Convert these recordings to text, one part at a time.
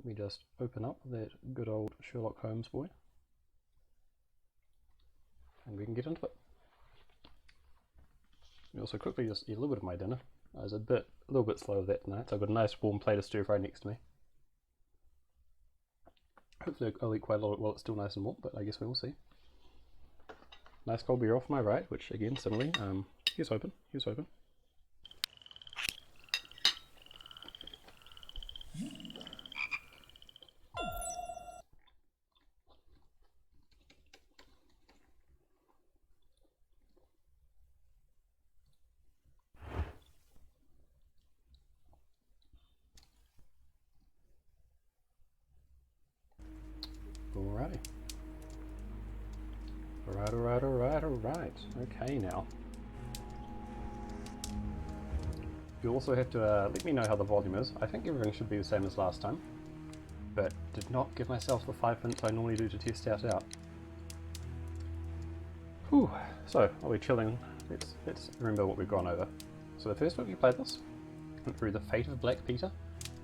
Let me just open up that good old Sherlock Holmes boy. And we can get into it. Also quickly just eat a little bit of my dinner. I was a little bit slow with that tonight, so I've got a nice warm plate of stir fry next to me. Hopefully I'll eat quite a lot while it's still nice and warm, but I guess we will see. Nice cold beer off my right, which again, similarly, here's open. Alrighty. Alright. Okay now. You also have to let me know how the volume is. I think everything should be the same as last time, but did not give myself the 5 minutes I normally do to test out. Whew. So, while we're chilling, let's remember what we've gone over. So the first week we played this, went through the fate of Black Peter,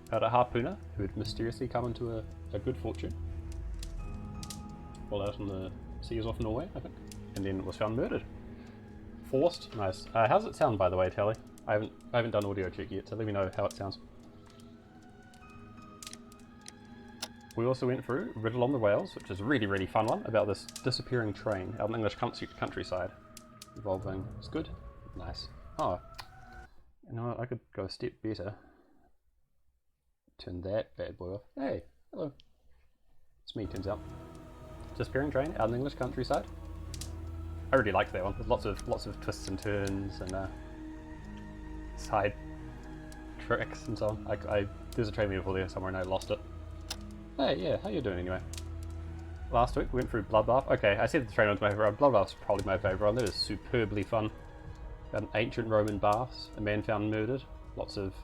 about a harpooner who had mysteriously come into a good fortune while out in the seas off Norway, I think, and then was found murdered. Forced, nice. How does it sound, by the way, Tally? I haven't done audio check yet, so let me know how it sounds. We also went through Riddle on the Whales, which is a really fun one, about this disappearing train out in the English countryside. Involving, it's good, nice. Oh, you know what, I could go a step better. Turn that bad boy off. Hey, hello. It's me, turns out. Disappearing train out in the English countryside. I really liked that one. With lots of twists and turns and side tricks and so on. There's a train before there somewhere and I lost it. Hey, yeah, how you doing anyway? Last week we went through Bloodbath. Okay, I said the train was my favourite. Bloodbath's probably my favourite one. That is superbly fun. About an ancient Roman baths, a man found murdered, lots of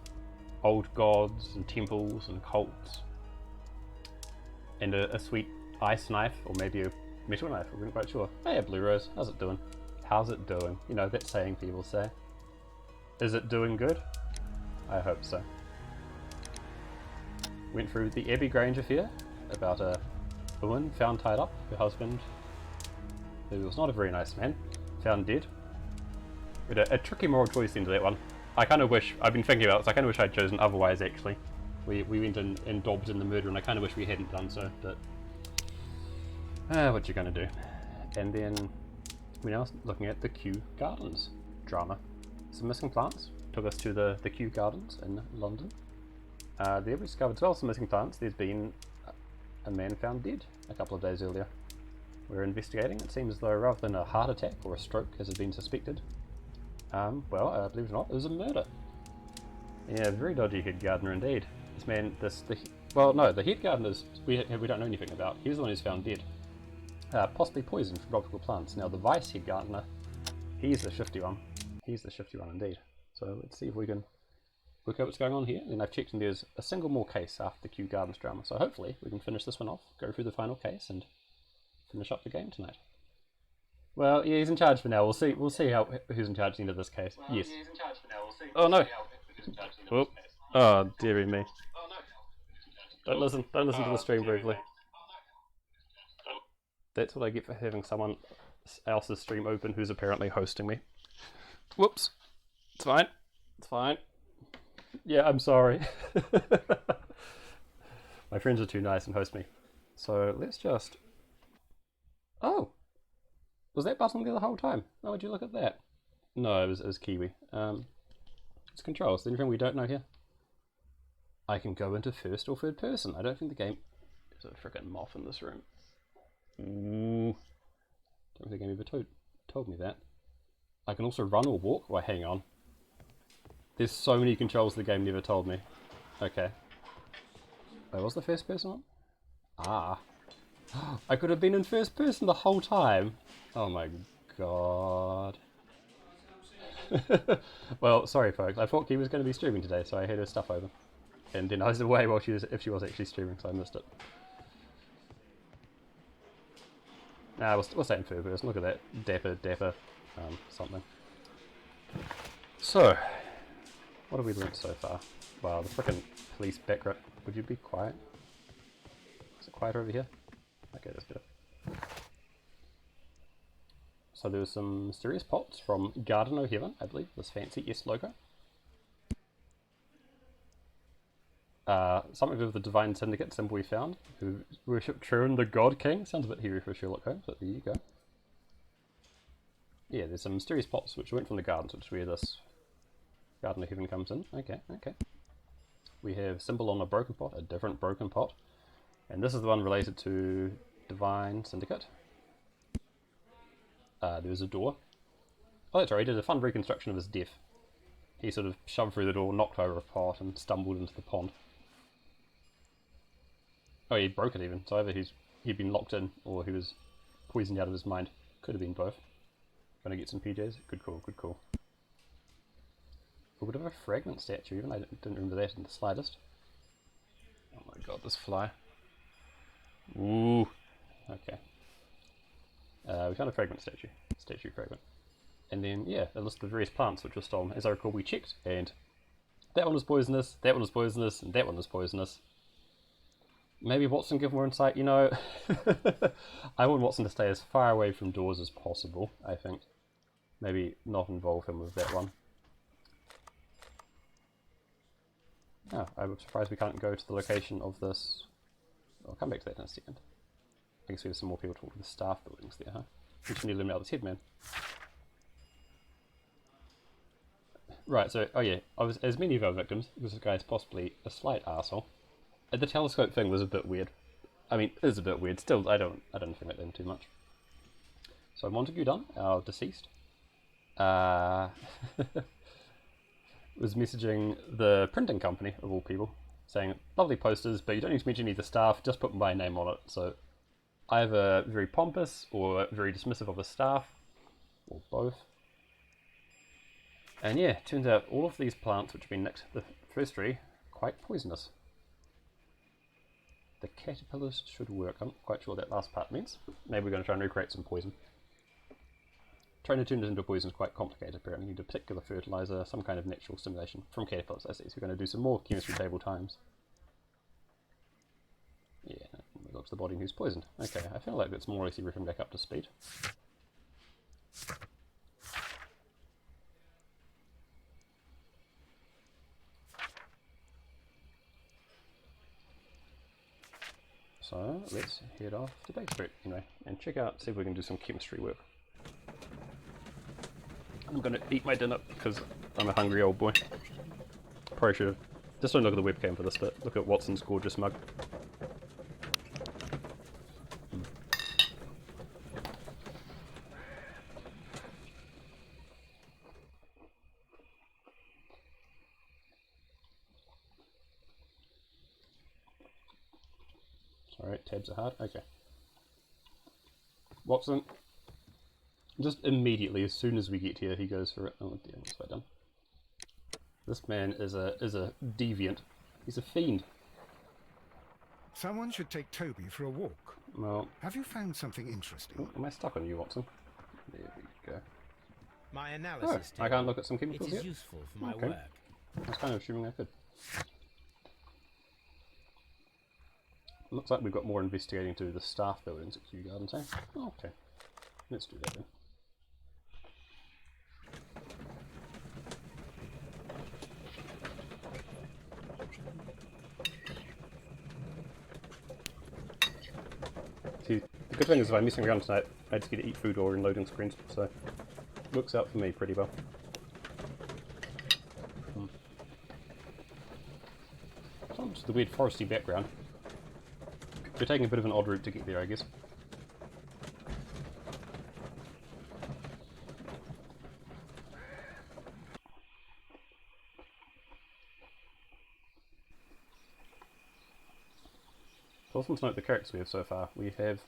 old gods and temples and cults, and a sweet ice knife, or maybe a metal knife, we weren't quite sure. Hey, Blue Rose, how's it doing? How's it doing? You know, that saying people say. Is it doing good? I hope so. Went through the Abbey Grange affair, about a woman found tied up, her husband, who was not a very nice man, found dead. We had a tricky moral choice into that one. I kind of wish, I've been thinking about this, I kind of wish I'd chosen otherwise actually. We went and dobbed in the murder and I kind of wish we hadn't done so, but what you gonna do? And then we're now looking at the Kew Gardens drama. Some missing plants took us to the Kew Gardens in London. There we discovered as well some missing plants. There's been a man found dead a couple of days earlier. We're investigating. It seems as though rather than a heart attack or a stroke as had been suspected, believe it or not, it was a murder. Yeah, very dodgy head gardener indeed. This man, the head gardeners we don't know anything about. He was the one who's found dead. Possibly poisoned from tropical plants. Now the vice head gardener, he's the shifty one. He's the shifty one indeed. So let's see if we can work out what's going on here. And I've checked and there's a single more case after the Kew Gardens drama. So hopefully we can finish this one off, go through the final case and finish up the game tonight. Well, yeah, he's in charge for now. We'll see who's in charge at the end of this case. Well, yes. Yeah, he's in charge for now. Oh no. Oh, dearie me. Don't listen to the stream briefly. That's what I get for having someone else's stream open who's apparently hosting me. Whoops. It's fine. It's fine. Yeah, I'm sorry. My friends are too nice and host me. So let's just... Oh! Was that button there the whole time? Oh, would you look at that? No, it was Kiwi. It's controls. Anything we don't know here? I can go into first or third person. I don't think the game... There's a frickin' moth in this room. Ooh. Don't think the game ever told me that. I can also run or walk. Well, hang on. There's so many controls the game never told me. Okay. Wait, what's the first person one? Ah. I could have been in first person the whole time. Oh my god. Well, sorry folks. I thought Key was going to be streaming today, so I had her stuff over. And then I was away while if she was actually streaming, so I missed it. Nah, we'll stay in third person. Look at that. Dapper, something. So, what have we learnt so far? Wow, the frickin' police background. Would you be quiet? Is it quieter over here? Okay, that's better. So there were some mysterious pots from Garden o' Heaven, I believe, this fancy S logo. Something to do with the Divine Syndicate symbol we found, who worship Trun the God King. Sounds a bit hairy for Sherlock Holmes, but there you go. Yeah, there's some mysterious pots which went from the gardens, which is where this Garden of Heaven comes in. Okay, okay. We have symbol on a broken pot, a different broken pot. And this is the one related to Divine Syndicate. There's a door. Oh, that's right, he did a fun reconstruction of his death. He sort of shoved through the door, knocked over a pot, and stumbled into the pond. Oh, he broke it even. So either he'd been locked in, or he was poisoned out of his mind. Could have been both. Gonna get some PJs? Good call, good call. A bit of a fragment statue even, I didn't remember that in the slightest. Oh my god, this fly. Ooh. Okay. We found a fragment statue. Statue fragment. And then, yeah, a list of various plants which were stolen. As I recall, we checked, and that one was poisonous, that one was poisonous, and that one was poisonous. Maybe Watson give more insight, you know. I want Watson to stay as far away from doors as possible, I think. Maybe not involve him with that one. Oh, I'm surprised we can't go to the location of this. I'll come back to that in a second. I guess we have some more people talking to the staff buildings there, huh? We should need to eliminate this head man. Right, so, oh yeah, as many of our victims, this guy's possibly a slight arsehole. The telescope thing was a bit weird. I mean, it is a bit weird. Still, I don't think about them too much. So Montague Dunn, our deceased, was messaging the printing company, of all people, saying, lovely posters, but you don't need to mention any of the staff, just put my name on it. So either very pompous or very dismissive of the staff, or both. And yeah, turns out all of these plants which have been nicked, the first three, quite poisonous. The caterpillars should work. I'm not quite sure what that last part means. Maybe we're going to try and recreate some poison. Trying to turn this into poison is quite complicated apparently. You need a particular fertilizer, some kind of natural stimulation from caterpillars, I see. So we're going to do some more chemistry table times. Yeah, we got to the body who's poisoned. Okay, I feel like it's more or less everything back up to speed. So let's head off to Baker Street anyway and check out, see if we can do some chemistry work. I'm going to eat my dinner because I'm a hungry old boy. Probably should have. Just don't look at the webcam for this bit. Look at Watson's gorgeous mug. Alright, tabs are hard. Okay. Watson. Just immediately, as soon as we get here, he goes for it. Oh dear, what's that done? This man is a deviant. He's a fiend. Someone should take Toby for a walk. Well, have you found something interesting? Oh, am I stuck on you, Watson? There we go. My analysis I can't look at some chemicals It is yet? useful for my Okay. work. I was kind of assuming I could. Looks like we've got more investigating to do the staff buildings at Kew Gardens, eh? Oh, okay. Let's do that then. See, the good thing is if I'm messing around tonight, I just get to eat food or in loading screens, so works out for me pretty well. Just the weird foresty background. We're taking a bit of an odd route to get there, I guess. It's awesome to note the characters we have so far. We have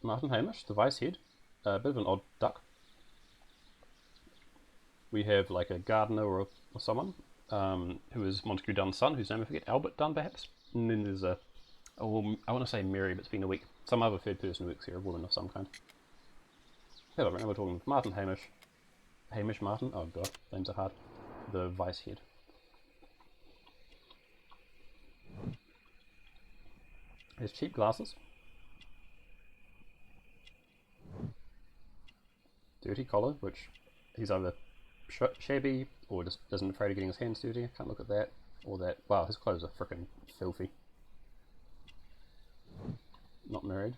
Martin Hamish, the vice head, a bit of an odd duck. We have like a gardener or someone who is Montague Dunn's son, whose name I forget, Albert Dunn perhaps. And then there's a, oh, I want to say Mary, but it's been a week. Some other third person who works here, a woman of some kind. Hello, right now we're talking with Martin Hamish. Hamish Martin? Oh god, names are hard. The vice head. His cheap glasses. Dirty collar, which he's either shabby or just isn't afraid of getting his hands dirty. I can't look at that. Or that. Wow, his clothes are frickin' filthy. Not married.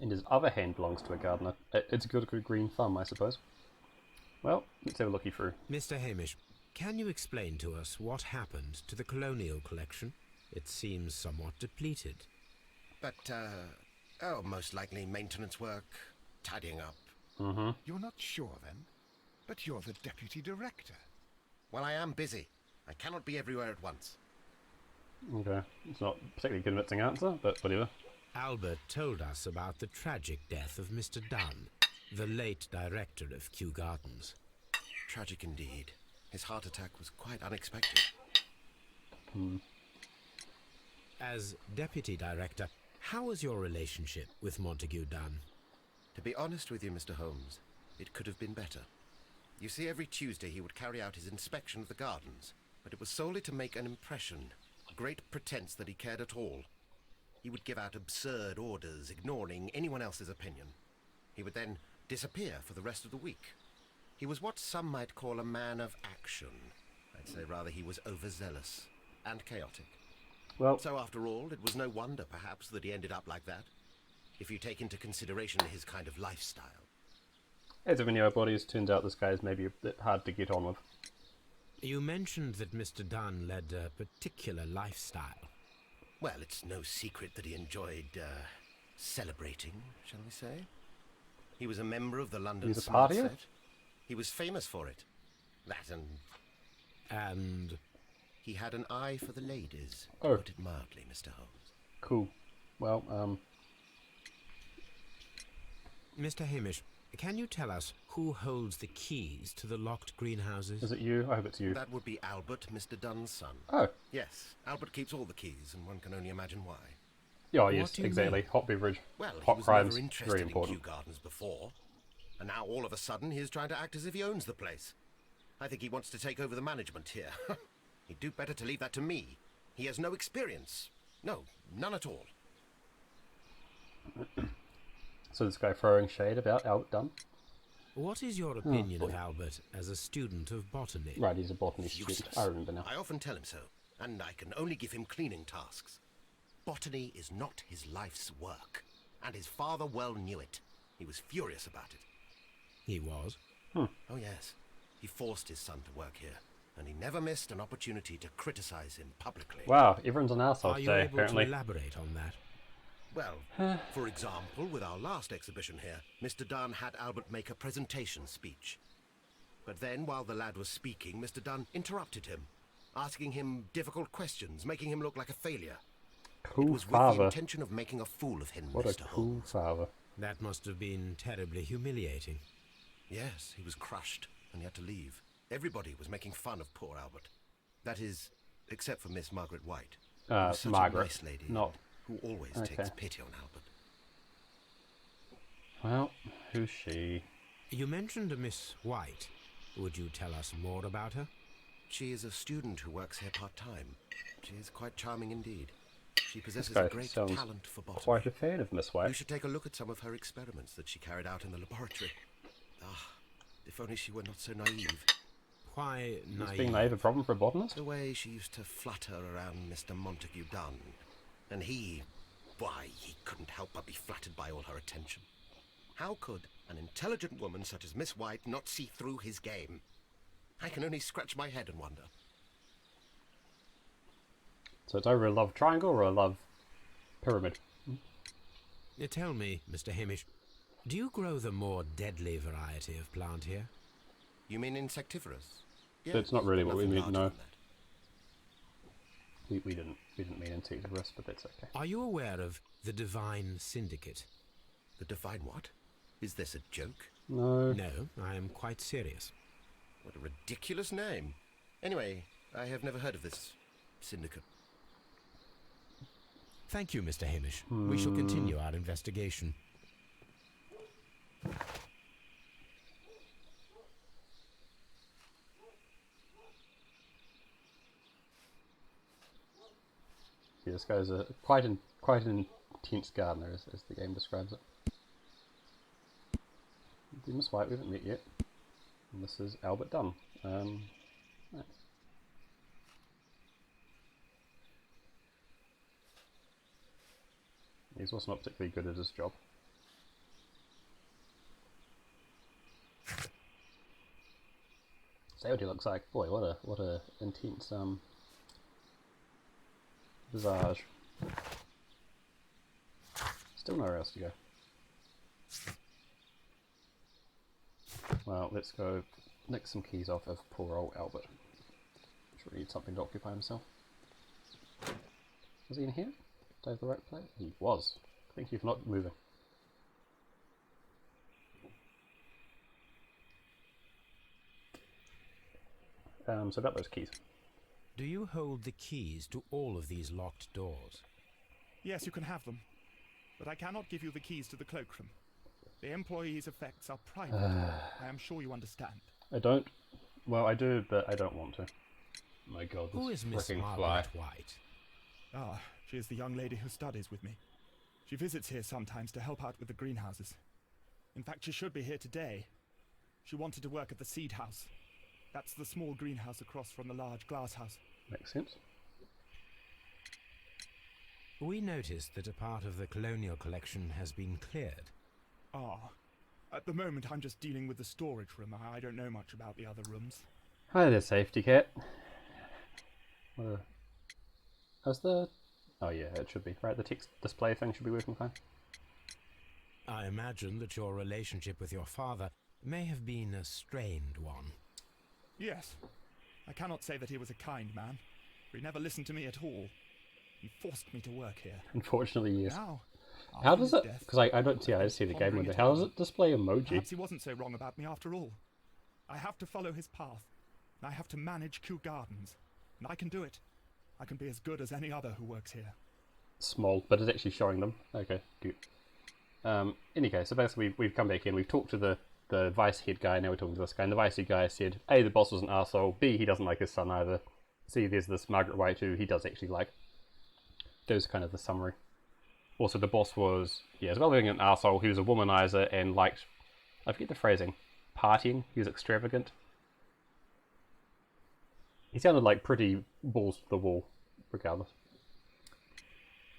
And his other hand belongs to a gardener. It's a good green thumb, I suppose. Well, let's have a looky through. Mr. Hamish, can you explain to us what happened to the colonial collection? It seems somewhat depleted. But, most likely maintenance work, tidying up. Mm-hmm. You're not sure then? But you're the deputy director. Well, I am busy. I cannot be everywhere at once. Okay. It's not a particularly convincing answer, but whatever. Albert told us about the tragic death of Mr. Dunn, the late director of Kew Gardens. Tragic indeed. His heart attack was quite unexpected. As deputy director, how was your relationship with Montague Dunn? To be honest with you, Mr. Holmes, it could have been better. You see, every Tuesday he would carry out his inspection of the gardens, but it was solely to make an impression, a great pretense that he cared at all. He would give out absurd orders, ignoring anyone else's opinion. He would then disappear for the rest of the week. He was what some might call a man of action. I'd say rather he was overzealous and chaotic. Well, So after all, it was no wonder, perhaps, that he ended up like that, if you take into consideration his kind of lifestyle. as if we knew our bodies, turns out this guy is maybe a bit hard to get on with. You mentioned that Mr. Dunn led a particular lifestyle. Well, it's no secret that he enjoyed, celebrating, shall we say. He was a member of the London He's a Smart partier? Set. He was famous for it. That And he had an eye for the ladies, to Oh. put it mildly, Mr. Holmes. Cool. Well, Mr. Hamish, can you tell us who holds the keys to the locked greenhouses? is it you? I hope it's you. That would be Albert, Mr. Dunn's son. Oh. Yes, Albert keeps all the keys, and one can only imagine why. Yeah, What yes, do you exactly. mean? Hot beverage. Well, he Hot was crimes. never Very interested in important. Kew Gardens before, and now all of a sudden he is trying to act as if he owns the place. I think he wants to take over the management here. He'd do better to leave that to me. He has no experience. No, none at all. So this guy throwing shade about Albert Dunn? What is your opinion boy. of Albert as a student of botany? Right, he's a botany student. Useless. I remember now. I often tell him so, and I can only give him cleaning tasks. Botany is not his life's work, and his father well knew it. He was furious about it. He was. Oh yes, he forced his son to work here, and he never missed an opportunity to criticize him publicly. Wow, everyone's an asshole Are you today, able apparently. to elaborate on that? Well, for example, with our last exhibition here, Mr. Dunn had Albert make a presentation speech. But then, while the lad was speaking, Mr. Dunn interrupted him, asking him difficult questions, making him look like a failure. It Cool was with the father. intention of making a fool of him, What a Mr. cool Holmes. father. That must have been terribly humiliating. Yes, he was crushed, and he had to leave. Everybody was making fun of poor Albert. That is, except for Miss Margaret White. who was such Margaret, a nice lady, not... who always Okay. takes pity on Albert. Well, who's she? You mentioned a Miss White. Would you tell us more about her? She is a student who works here part-time. She is quite charming indeed. She This possesses guy a great sounds talent for botany. quite a fan of Miss You White. should take a look at some of her experiments that she carried out in the laboratory. Ah, if only she were not so naive. Why Is naive? being naive a problem for a botanist? The way she used to flutter around Mr. Montague Dunn. And he couldn't help but be flattered by all her attention. How could an intelligent woman such as Miss White not see through his game? I can only scratch my head and wonder. So it's either a love triangle or a love pyramid. Tell me, Mr. Hamish, do you grow the more deadly variety of plant here? You mean insectivorous? That's not really what we nothing mean, larger no. than that. We didn't mean insectivorous, but that's okay. Are you aware of the Divine Syndicate? The divine what? Is this a joke? No. No, I am quite serious. What a ridiculous name. Anyway, I have never heard of this syndicate. Thank you, Mr. Hamish. We shall continue our investigation. this guy's a quite an intense gardener, as the game describes it. Miss White, we haven't met yet. And this is Albert Dunn. Right. He's also not particularly good at his job. See what he looks like. Boy, what a intense visage. Still nowhere else to go. Well, let's go nick some keys off of poor old Albert. Sure he needs something to occupy himself. Was he in here? Did I have the right place? He was. Thank you for not moving. So about those keys. Do you hold the keys to all of these locked doors? Yes, you can have them. But I cannot give you the keys to the cloakroom. The employees' effects are private. I am sure you understand. I don't. Well, I do, but I don't want to. My God, this Who is Miss frickin' Margaret fly. White? Ah, she is the young lady who studies with me. She visits here sometimes to help out with the greenhouses. In fact, she should be here today. She wanted to work at the seed house. That's the small greenhouse across from the large glass house. Makes sense. We noticed that a part of the colonial collection has been cleared. Ah, at the moment I'm just dealing with the storage room. I don't know much about the other rooms. Hi there, safety cat. How's the... Oh yeah, it should be. Right, the text display thing should be working fine. I imagine that your relationship with your father may have been a strained one. Yes. I cannot say that he was a kind man, for he never listened to me at all. He forced me to work here. Unfortunately, yes. Now, How after does his it... death, Because I don't see... I just see the game window. How does it display emoji? perhaps he wasn't so wrong about me after all. I have to follow his path, and I have to manage Kew Gardens. And I can do it. I can be as good as any other who works here. Small, but it's actually showing them. Okay, good. Any case, so basically we've come back in, we've talked to the vice head guy, now we're talking to this guy, and the vice head guy said, A, the boss was an arsehole, B, he doesn't like his son either, C, there's this Margaret White who he does actually like. Those are kind of the summary. Also, the boss was, yeah, as well as being an arsehole, he was a womanizer and liked, I forget the phrasing, partying, he was extravagant. He sounded like pretty balls to the wall, regardless.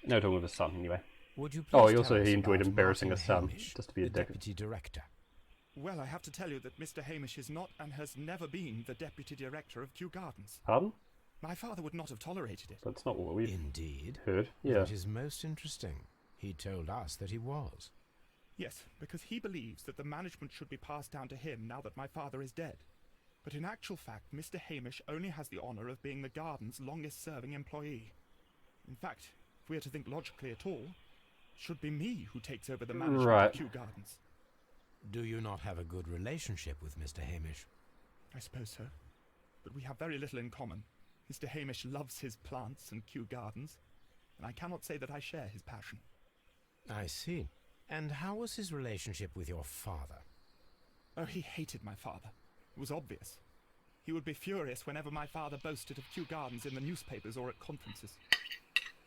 No talking with his son, anyway. Would you please Oh, he tell also us he enjoyed about embarrassing Martin his son, Hamish, just to be a the dick. deputy director? Well, I have to tell you that Mr. Hamish is not and has never been the deputy director of Kew Gardens. Pardon? My father would not have tolerated it. That's not what we Indeed. heard. Yeah. That is most interesting. He told us that he was. Yes, because he believes that the management should be passed down to him now that my father is dead. But in actual fact, Mr. Hamish only has the honour of being the garden's longest-serving employee. In fact, if we are to think logically at all, it should be me who takes over the management Right. of Kew Gardens. Do you not have a good relationship with Mr. Hamish? I suppose so. But we have very little in common. Mr. Hamish loves his plants and Kew Gardens, and I cannot say that I share his passion. I see. And how was his relationship with your father? Oh, he hated my father. It was obvious. He would be furious whenever my father boasted of Kew Gardens in the newspapers or at conferences.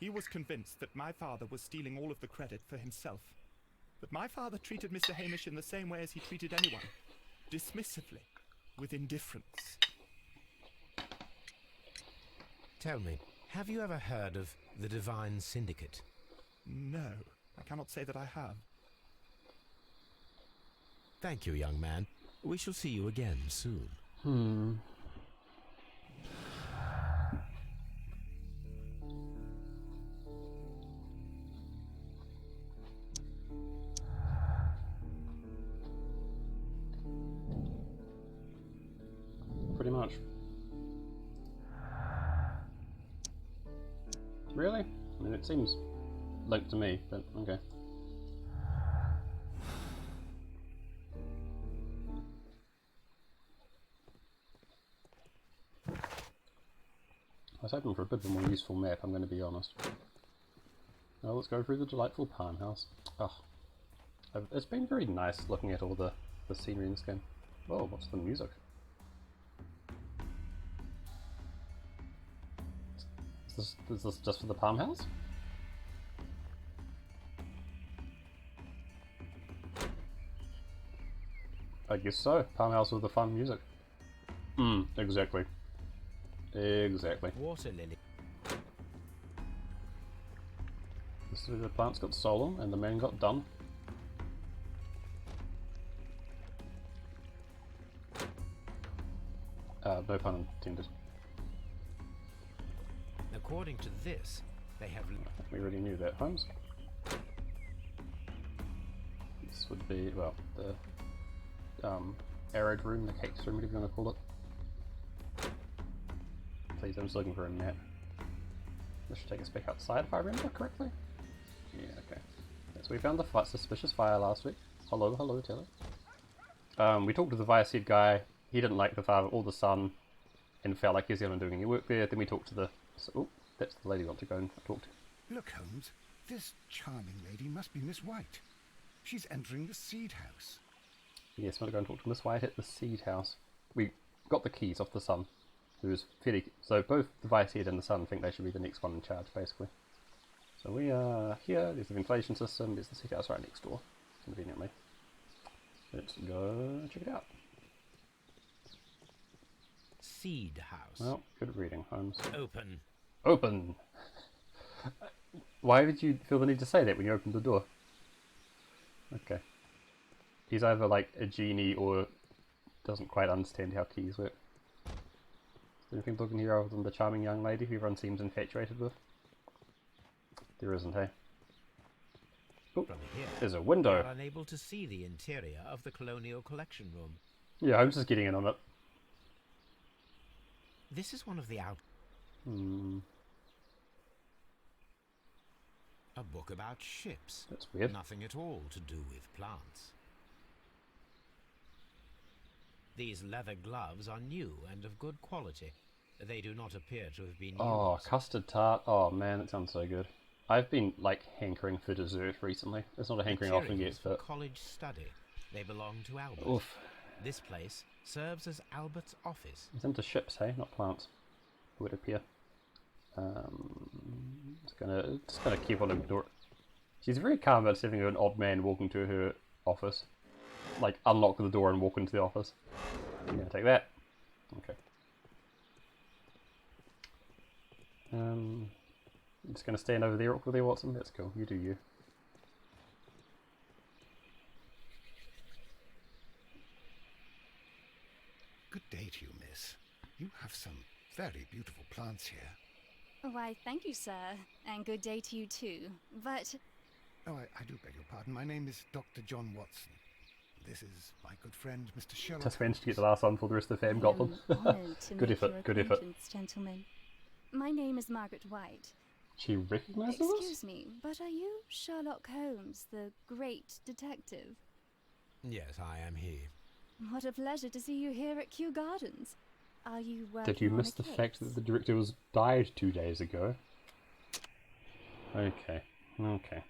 He was convinced that my father was stealing all of the credit for himself. But my father treated Mr. Hamish in the same way as he treated anyone. Dismissively. With indifference. Tell me, have you ever heard of the Divine Syndicate? No, I cannot say that I have. Thank you, young man. We shall see you again soon. Pretty much. Really? I mean, it seems linked to me, but okay. I was hoping for a bit of a more useful map, I'm going to be honest. Now let's go through the delightful palm house. Oh, it's been very nice looking at all the scenery in this game. Whoa, what's the music? Is is this just for the farmhouse? I guess so. Farmhouse with the fun music. Exactly. Exactly. Water lily. So the plants got stolen and the men got done. No pun intended. According to this, they have... We already knew that, Holmes. This would be, well, the arid room, the cakes room, whatever you want to call it. Please, I'm just looking for a map. This should take us back outside if I remember correctly. Yeah, okay. So we found the suspicious fire last week. Hello, hello, Taylor. We talked to the vice head guy. He didn't like the father or the son and felt like he was going to do any work there. Then we talked to the... oh, that's the lady we want to go and talk to. Look, Holmes, this charming lady must be Miss White. She's entering the seed house. Yes, we want to go and talk to Miss White at the seed house. We got the keys off the son, who was fairly... So both the vice head and the son think they should be the next one in charge, basically. So we are here. There's the ventilation system. There's the seed house right next door, conveniently. Let's go check it out. Seed house. Well, good reading, Holmes. Open. Open! Why did you feel the need to say that when you opened the door? Okay. He's either like a genie or doesn't quite understand how keys work. Is there anything looking here other than the charming young lady who everyone seems infatuated with? There isn't, hey? Oh, From here, there's a we window. are unable to see the interior of the colonial collection room. Yeah, Holmes is getting in on it. This is one of the out... A book about ships. That's weird. Nothing at all to do with plants. These leather gloves are new and of good quality. They do not appear to have been Oh, used. custard tart. Oh man, that sounds so good. I've been like hankering for dessert recently. It's not a hankering I often get, Materials for but college study. They belong to Albert. oof. This place serves as Albert's office. He's into ships, hey, not plants. It would appear. Just gonna keep on ignoring. She's very calm about having an odd man walk into her office, like unlock the door and walk into the office. I'm gonna take that. Okay. I'm just gonna stand over there awkwardly, Watson. That's cool. You do you. Good day to you, miss. You have some very beautiful plants here. Why, thank you, sir, and good day to you too. But Oh, I do beg your pardon. My name is Dr. John Watson. This is my good friend, Mr. Sherlock. Just managed to get the last one before the rest of the fam got them. I am honoured to Good make effort, your good effort. acquaintance, gentlemen. My name is Margaret White. She recognises us? Excuse me, but are you Sherlock Holmes, the great detective? Yes, I am he. What a pleasure to see you here at Kew Gardens. Are you working Did you on miss a the case? fact that the director was died 2 days ago? Okay, okay.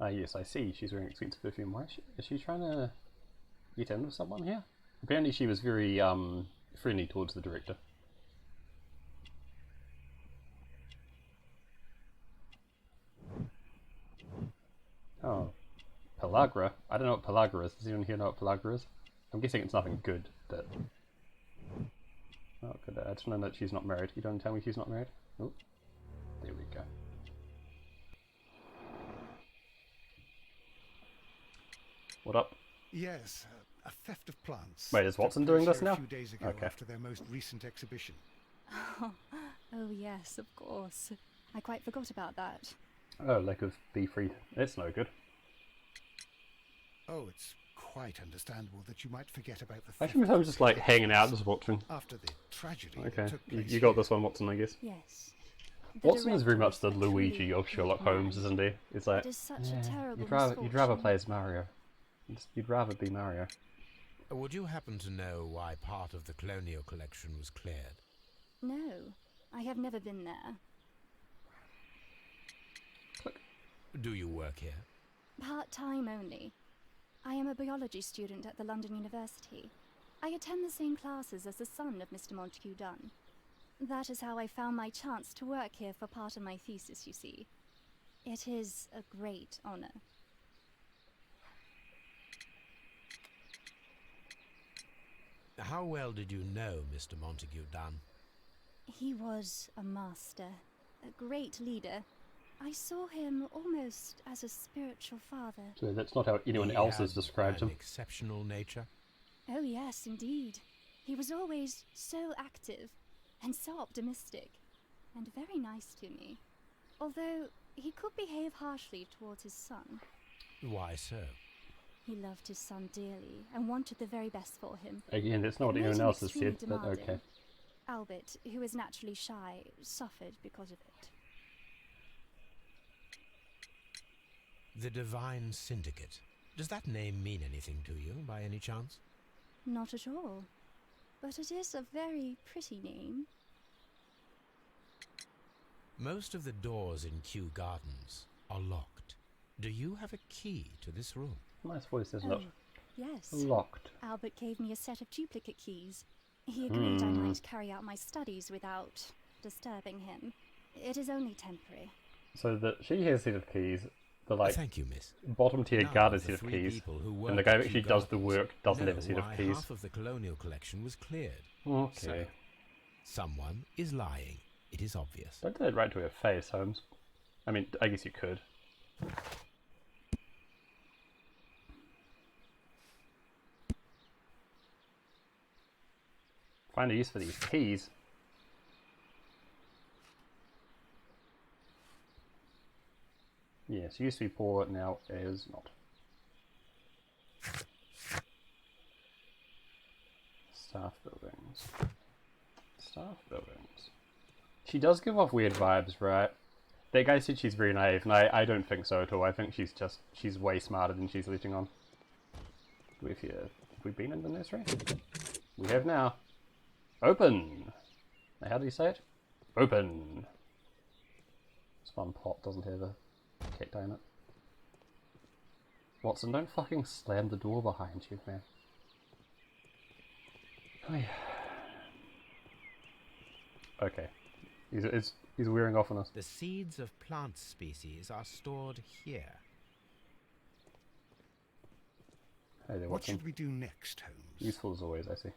Ah yes, I see. She's wearing expensive perfume. Why is she trying to get in with someone here? Apparently she was very friendly towards the director. Oh, pellagra. I don't know what pellagra is. Does anyone here know what pellagra is? I'm guessing it's nothing good. That. Oh, good. I just know that she's not married. You don't tell me she's not married. Oh, there we go. What up? Yes, a theft of plants. Wait, is took Watson doing place this here now? A few days ago Okay. after their most recent exhibition. Oh yes, of course. I quite forgot about that. Oh, lack of bee free. That's no good. Oh, it's quite understandable that you might forget about the Actually, I was just like hanging out, just watching. after the tragedy Okay, that took place you got here. this one, Watson, I guess. Yes. Watson is very director much the a truly Luigi of Sherlock brilliant Holmes, man. isn't he? It's like, It is such a yeah, terrible you'd rather misfortune. play as Mario. You'd rather be Mario. Would you happen to know why part of the colonial collection was cleared? No, I have never been there. Do you work here? Part-time only. I am a biology student at the London University. I attend the same classes as the son of Mr. Montague Dunn. That is how I found my chance to work here for part of my thesis, you see. It is a great honor. How well did you know Mr. Montague Dunn? He was a master, a great leader. I saw him almost as a spiritual father. So that's not how anyone He else had has described an him. exceptional nature. Oh yes, indeed. He was always so active and so optimistic and very nice to me. Although he could behave harshly towards his son. Why so? He loved his son dearly and wanted the very best for him. Again, that's not what It made anyone him else has extremely said, but demanding. okay. Albert, who is naturally shy, suffered because of it. The Divine Syndicate. Does that name mean anything to you, by any chance? Not at all. But it is a very pretty name. Most of the doors in Kew Gardens are locked. Do you have a key to this room? Nice voice, isn't it? Yes. Locked. Albert gave me a set of duplicate keys. He agreed I might carry out my studies without disturbing him. It is only temporary. So that she has a set of keys, the Thank you, miss. bottom tier None guard of set the of three keys, people who and the work guy at who actually Kew does the Gardens work doesn't have a know set of why keys. half of the colonial collection was cleared. Okay. So, someone is lying. It is obvious. Don't do it right to her face, Holmes. I mean, I guess you could. Find a use for these keys. Yes, used to be poor, now is not. Staff buildings. Staff buildings. She does give off weird vibes, right? That guy said she's very naive, and I don't think so at all. I think she's way smarter than she's letting on. Have we been in the nursery? We have now. Open! Now, how do you say it? Open! This one pot doesn't have a cacti in it. Watson, don't fucking slam the door behind you, man. Oh, yeah. Okay. He's wearing off on us. The seeds of plant species are stored here. Hey there, What Watson. should we do next, Holmes? Useful as always, I see.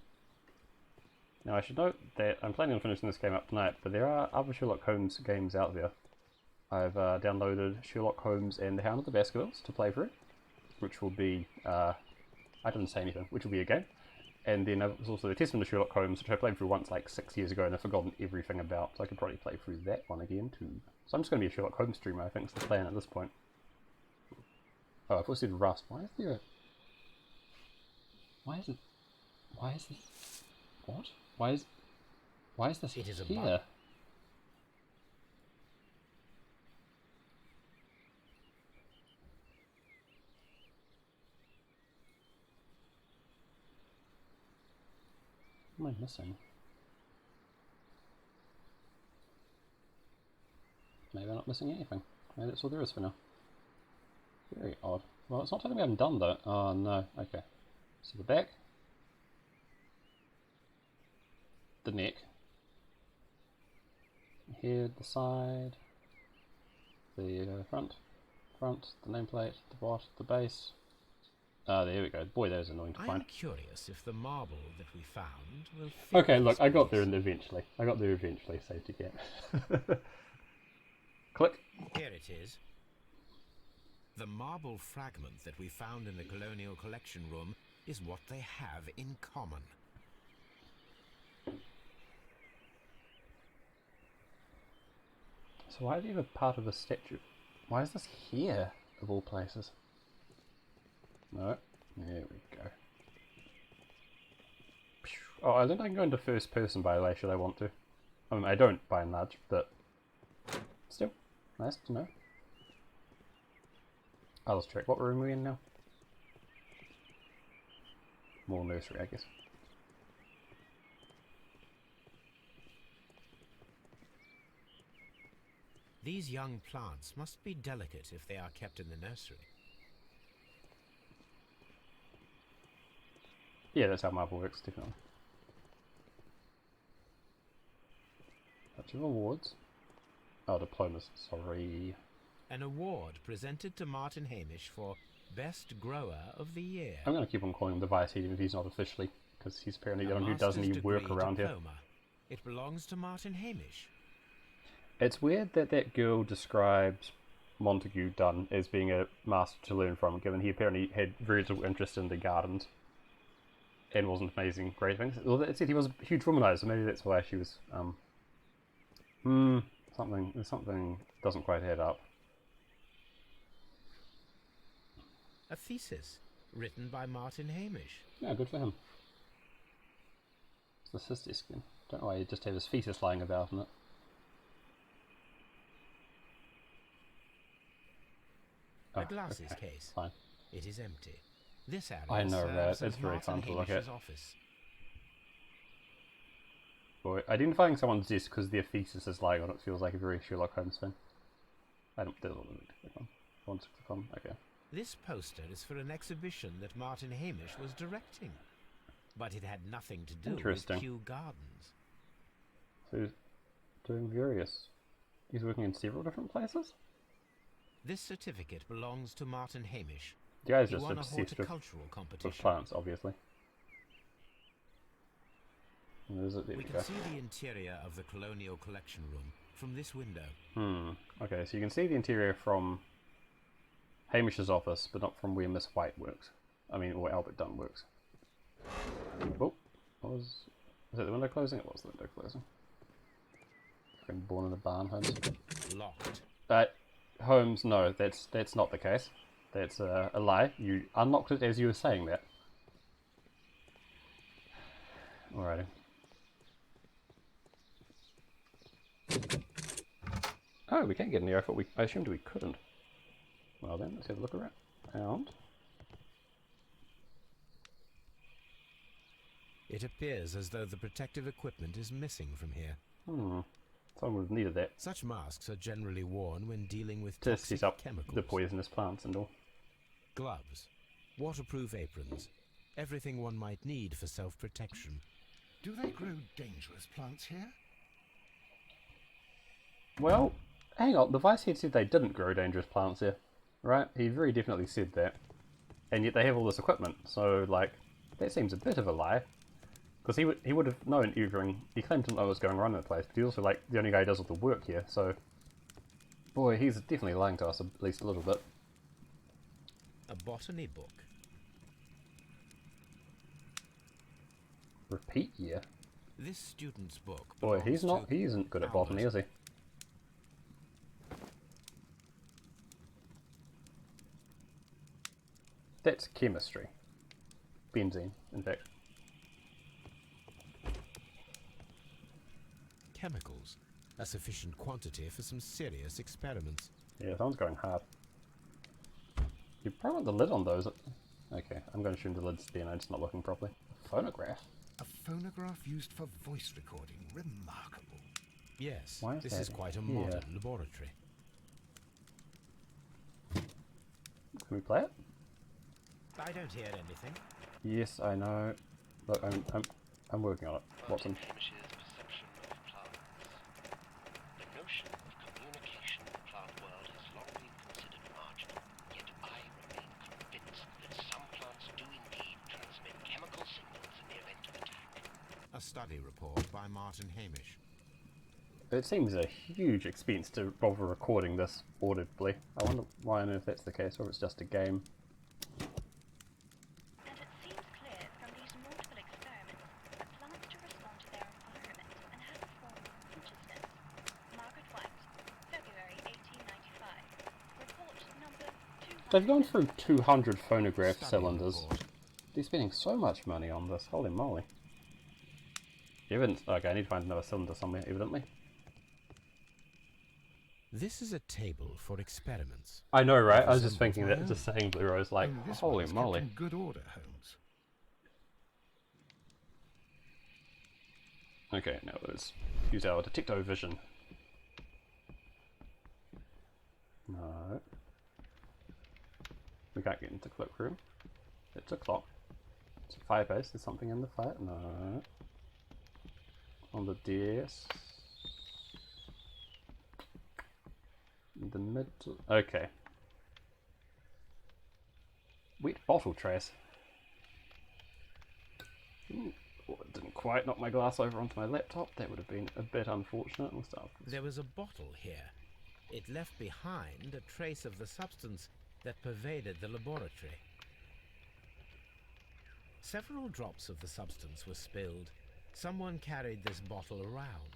Now I should note that I'm planning on finishing this game up tonight, but there are other Sherlock Holmes games out there. I've downloaded Sherlock Holmes and the Hound of the Baskervilles to play through, which will be, I didn't say anything, which will be a game. And then there's also the Testament of Sherlock Holmes, which I played through once like 6 years ago and I've forgotten everything about, so I could probably play through that one again too. So I'm just going to be a Sherlock Holmes streamer, I think is the plan at this point. Oh, I've also said Rust. Why is there a... Why is this... What? Why is this It is a here? bug. What am I missing? Maybe I'm not missing anything. Maybe that's all there is for now. Very odd. Well, it's not telling me I'm done though. Oh no, okay. So the back. The neck. Here, the side. The front. The nameplate, the bot, the base. There we go. Boy, that is annoying to I find. am curious if the marble that we found will fit Okay, look, this I got there place. eventually. Saved again. Click. Here it is. The marble fragment that we found in the colonial collection room is what they have in common. So why is it even part of a statue? Why is this here, of all places? No. There we go. Oh, I think I can go into first person, by the way, should I want to. I mean, I don't, by and large, but... Still, nice to know. I'll just check. What room are we in now? More nursery, I guess. These young plants must be delicate if they are kept in the nursery. Yeah, that's how Marvel works, definitely. Bunch of awards. Oh, diplomas, sorry. An award presented to Martin Hamish for Best Grower of the Year. I'm going to keep on calling him the Vice even if he's not officially, because he's apparently the A one who does any master's work degree around here. diploma. It belongs to Martin Hamish. It's weird that that girl describes Montague Dunn as being a master to learn from, given he apparently had very little interest in the gardens and wasn't amazing great things. Well, it said he was a huge womanizer, so maybe that's why she was, something doesn't quite add up. A thesis written by Martin Hamish. Yeah, good for him. It's his desk then. Don't know why he just have his thesis lying about in it. A glasses okay, case. fine. It is empty. This area I know, right? serves It's as very Martin fun to look Hamish's at. office. Boy, identifying someone's desk because their thesis is lying on it feels like a very Sherlock Holmes thing. I don't. There's a little bit to click on. One to click on. Okay. This poster is for an exhibition that Martin Hamish was directing, but it had nothing to do with Interesting. Kew Gardens. So he's doing various. He's working in several different places. This certificate belongs to Martin Hamish. The guy's He just won a obsessed with horticultural competition. plants, obviously. And there's it, there We we can go. see the interior of the Colonial Collection Room from this window. Okay, so you can see the interior from Hamish's office, but not from where Miss White works. I mean, or Albert Dunn works. Oh, was it the window closing? It was the window closing. Been born in a barn, Holmes. Locked. Holmes, no, that's not the case. That's a lie. You unlocked it as you were saying that. Alrighty. Oh, we can get in there. I assumed we couldn't. Well then, let's have a look around. It appears as though the protective equipment is missing from here. Someone would have needed that Such masks are generally worn when dealing with to toxic set up chemicals. the poisonous plants and all. Gloves, waterproof aprons, everything one might need for self-protection. Do they grow dangerous plants here? Well, hang on. The vice head said they didn't grow dangerous plants here, right? He very definitely said that, and yet they have all this equipment. So, like, that seems a bit of a lie. Because he would have known everything. He claimed to know what was going on in the place, but he's also like the only guy who does all the work here. So, boy, he's definitely lying to us at least a little bit. A botany book. Repeat year. This student's book. Boy, belongs to he isn't good at Albert. botany, is he? That's chemistry. Benzene, in fact. Chemicals. A sufficient quantity for some serious experiments. Yeah, someone's going hard. You probably want the lid on those. Okay, I'm going to assume the lid's there and I'm just not looking properly. A phonograph? A phonograph used for voice recording. Remarkable. Yes, Why is this that is quite a here? modern laboratory. Can we play it? I don't hear anything. Yes, I know. Look, I'm working on it. Watson. Hamish's perception of plants. The notion of communication in the plant world has long been considered marginal, yet I remain convinced that some plants do indeed transmit chemical signals in the event of attack. A study report by Martin Hamish. It seems a huge expense to bother recording this audibly. I wonder why on earth that's the case, or if it's just a game. And it seems clear from these multiple experiments that plants to respond to their environment and have a form of consciousness. Margaret White, February 1895. Report number 2. They've gone through 200 phonograph Study cylinders. report. They're spending so much money on this. Holy moly. Evidence. Okay, I need to find another cylinder somewhere, evidently. This is a table for experiments. I know, right? I was just Resembles thinking my that, own. just saying Blue Rose, like, Only this holy one is moly. kept in good order, Holmes. Okay, now let's use our detecto vision. No. We can't get into the cloakroom. It's a clock. Firebase, there's something in the fire? No. On the DS. In the middle. Okay. Wet bottle trace. Ooh, oh, it didn't quite knock my glass over onto my laptop. That would have been a bit unfortunate. We'll start with There was a bottle here. It left behind a trace of the substance that pervaded the laboratory. Several drops of the substance were spilled. Someone carried this bottle around.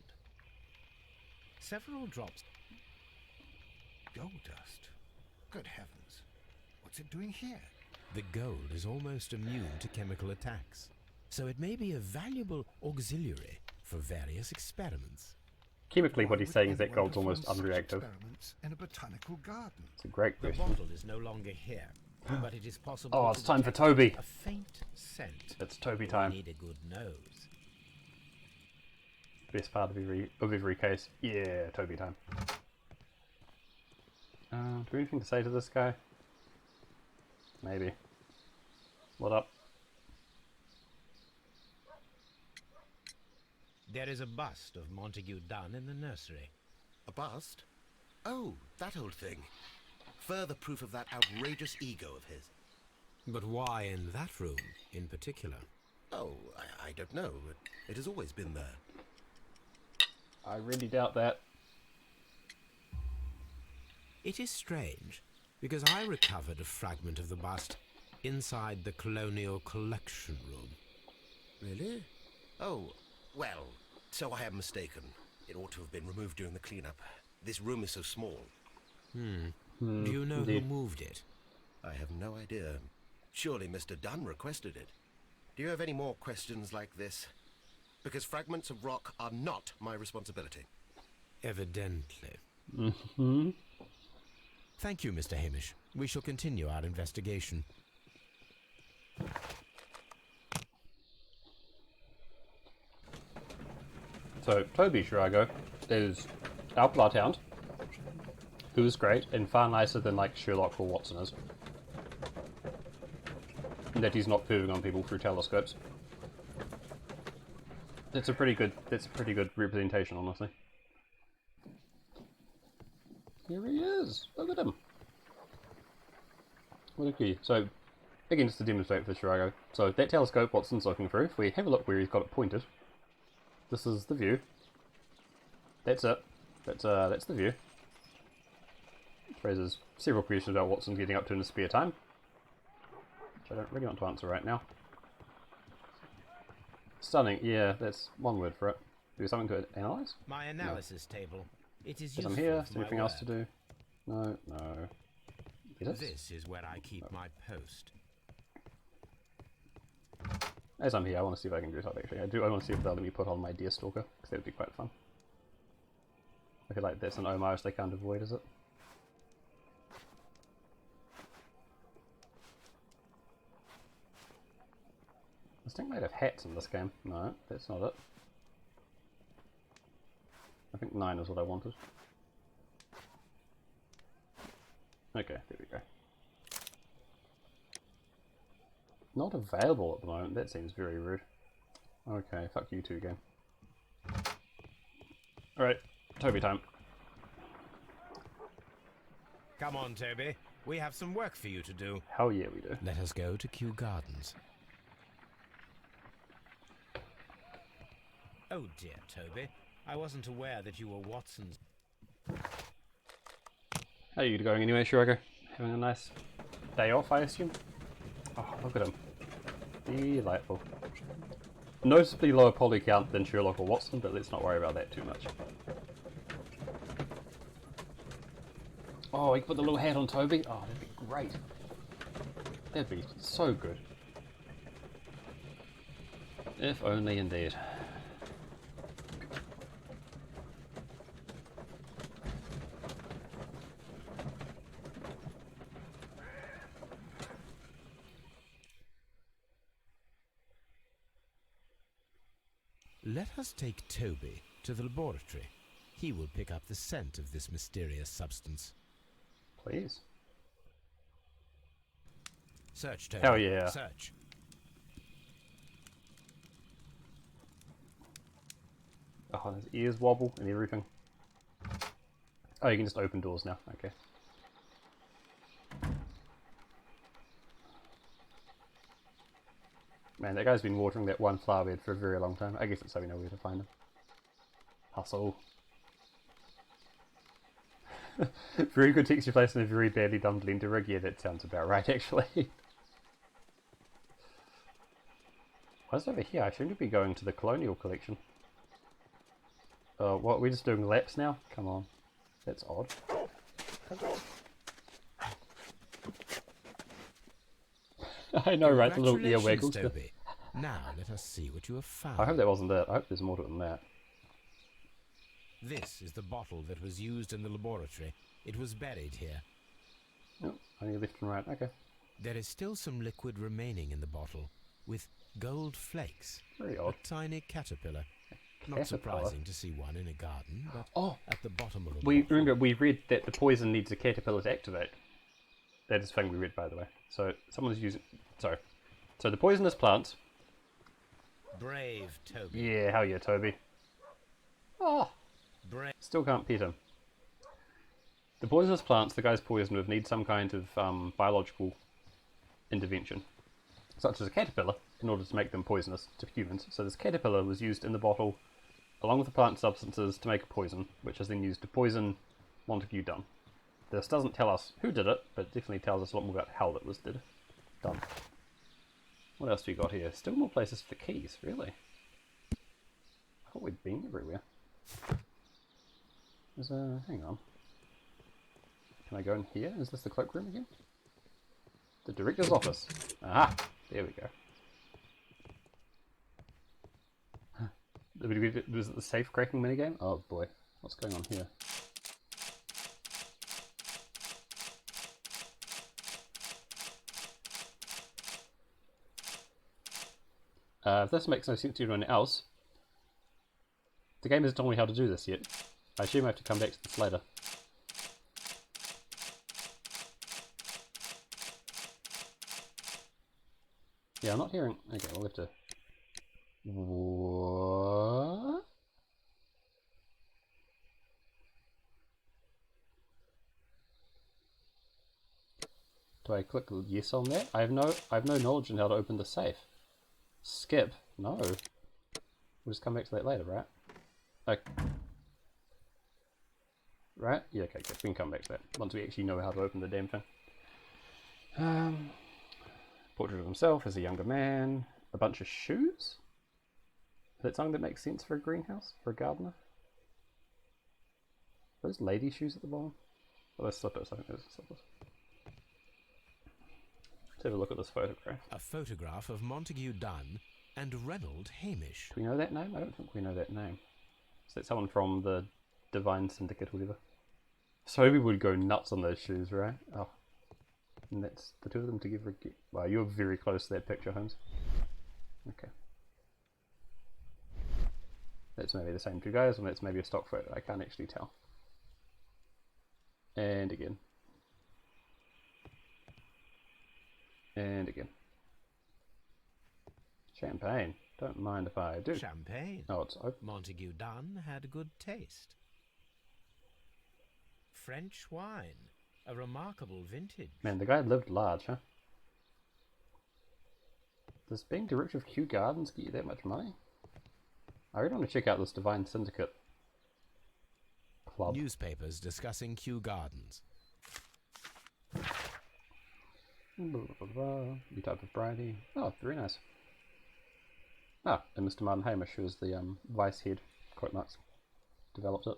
Several drops. Gold dust. Good heavens. What's it doing here? The gold is almost immune to chemical attacks, so it may be a valuable auxiliary for various experiments. Chemically, Why what he's would saying is that anyone gold's almost perform such unreactive. experiments in a botanical garden. It's a great The question. bottle is no longer here, but it is possible. Oh, to it's time for detect Toby. A faint scent. It's Toby We time. need a good nose. Best part of every case. Yeah, Toby time. Do we have anything to say to this guy? Maybe. What up? There is a bust of Montague Dunn in the nursery. A bust? Oh, that old thing. Further proof of that outrageous ego of his. But why in that room in particular? Oh, I don't know. It has always been there. I really doubt that. It is strange, because I recovered a fragment of the bust inside the Colonial Collection Room. Really? Oh, well, so I am mistaken. It ought to have been removed during the cleanup. This room is so small. Do you know indeed. who moved it? I have no idea. Surely Mr. Dunn requested it. Do you have any more questions like this? Because fragments of rock are not my responsibility. Evidently. Mm-hmm. Thank you, Mr. Hamish. We shall continue our investigation. So, Toby Shirago is our bloodhound, who is great and far nicer than like Sherlock or Watson is. And that he's not perving on people through telescopes. That's a pretty good representation, honestly. Here he is. Look at him. What a key. So, again, just to demonstrate for Shirago. So, that telescope Watson's looking through, if we have a look where he's got it pointed, this is the view. That's it. That's the view. Raises several questions about Watson getting up to in his spare time, which I don't really want to answer right now. Stunning. Yeah, that's one word for it. Do something to analyze? My analysis table. It is Because useful I'm here. Is for there my anything else to work. do? No, no. This is where I keep my post. As I'm here, I want to see if I can do something. Actually, I want to see if they'll let me put on my Deerstalker, because that would be quite fun. I feel like that's an homage they can't avoid, is it? This thing might have hats in this game. No, that's not it. I think 9 is what I wanted. Okay, there we go. Not available at the moment. That seems very rude. Okay, fuck you too, game. Alright, Toby time. Come on, Toby. We have some work for you to do. Hell yeah, we do. Let us go to Kew Gardens. Oh dear, Toby. I wasn't aware that you were Watson's. How are you going anyway, Shirago? Having a nice day off, I assume? Oh, look at him. Delightful. Noticeably lower poly count than Sherlock or Watson, but let's not worry about that too much. Oh, he put the little hat on Toby. Oh, that'd be great. That'd be so good. If only indeed. Let us take Toby to the laboratory. He will pick up the scent of this mysterious substance. Please. Search, Toby. Hell yeah. Search. Oh, his ears wobble and everything. Oh, you can just open doors now. Okay. Man, that guy's been watering that one flower bed for a very long time. I guess it's so we know where to find him. Hustle. Very good texture place in a very badly done blender rig. Yeah, that sounds about right, actually. What's over here? I shouldn't be going to the Colonial Collection. What, we're just doing laps now? Come on. That's odd. I know, right? The little ear waggles. Toby. Now let us see what you have found. I hope that wasn't it. I hope there's more to it than that. This is the bottle that was used in the laboratory. It was buried here. Oh, only left and right. Okay. There is still some liquid remaining in the bottle, with gold flakes. Very odd. A tiny caterpillar. Not Caterpillar? surprising to see one in a garden, but at the bottom of a We bottle. remember we read that the poison needs a caterpillar to activate. That is the thing we read, by the way. So someone's using. Sorry. So the poisonous plants. Brave Toby. Yeah, hell yeah, Toby. Oh, Brave. still can't pet him. The poisonous plants the guy's poisoned with need some kind of biological intervention, such as a caterpillar, in order to make them poisonous to humans. So this caterpillar was used in the bottle, along with the plant substances, to make a poison, which is then used to poison Montague Dunn. This doesn't tell us who did it, but it definitely tells us a lot more about how it was done. What else do we got here? Still more places for the keys, really. I thought we'd been everywhere. There's a... hang on. Can I go in here? Is this the cloakroom again? The director's office. Aha! There we go. Was it the safe cracking minigame? Oh boy. What's going on here? If this makes no sense to anyone else, the game hasn't told me how to do this yet. I assume I have to come back to this later. Yeah, I'm not hearing... Okay, we'll have to... What? Do I click yes on that? I have no knowledge on how to open the safe. Skip? No. We'll just come back to that later, right? Okay. Right? Yeah, okay, good. We can come back to that once we actually know how to open the damn thing. Portrait of himself as a younger man. A bunch of shoes? Is that something that makes sense for a greenhouse? For a gardener? Are those lady shoes at the bottom? Oh, those slippers. I think those are slippers. Let's have a look at this photograph. A photograph of Montague Dunn and Reynold Hamish. Do we know that name? I don't think we know that name. Is that someone from the Divine Syndicate or whatever? So we would go nuts on those shoes, right? Oh. And that's the two of them together again. Wow, you're very close to that picture, Holmes. Okay. That's maybe the same two guys, and that's maybe a stock photo. I can't actually tell. And again. And again. Champagne. Don't mind if I do. Champagne. Oh, it's open. Montague Dunn had good taste. French wine. A remarkable vintage. Man, the guy lived large, huh? Does being director of Kew Gardens get you that much money? I really want to check out this Divine Syndicate club. Newspapers discussing Kew Gardens. Blah, blah, blah. New type of variety. Oh, very nice. Ah, and Mr. Martin Hamish, who is the vice head, quote marks, developed it.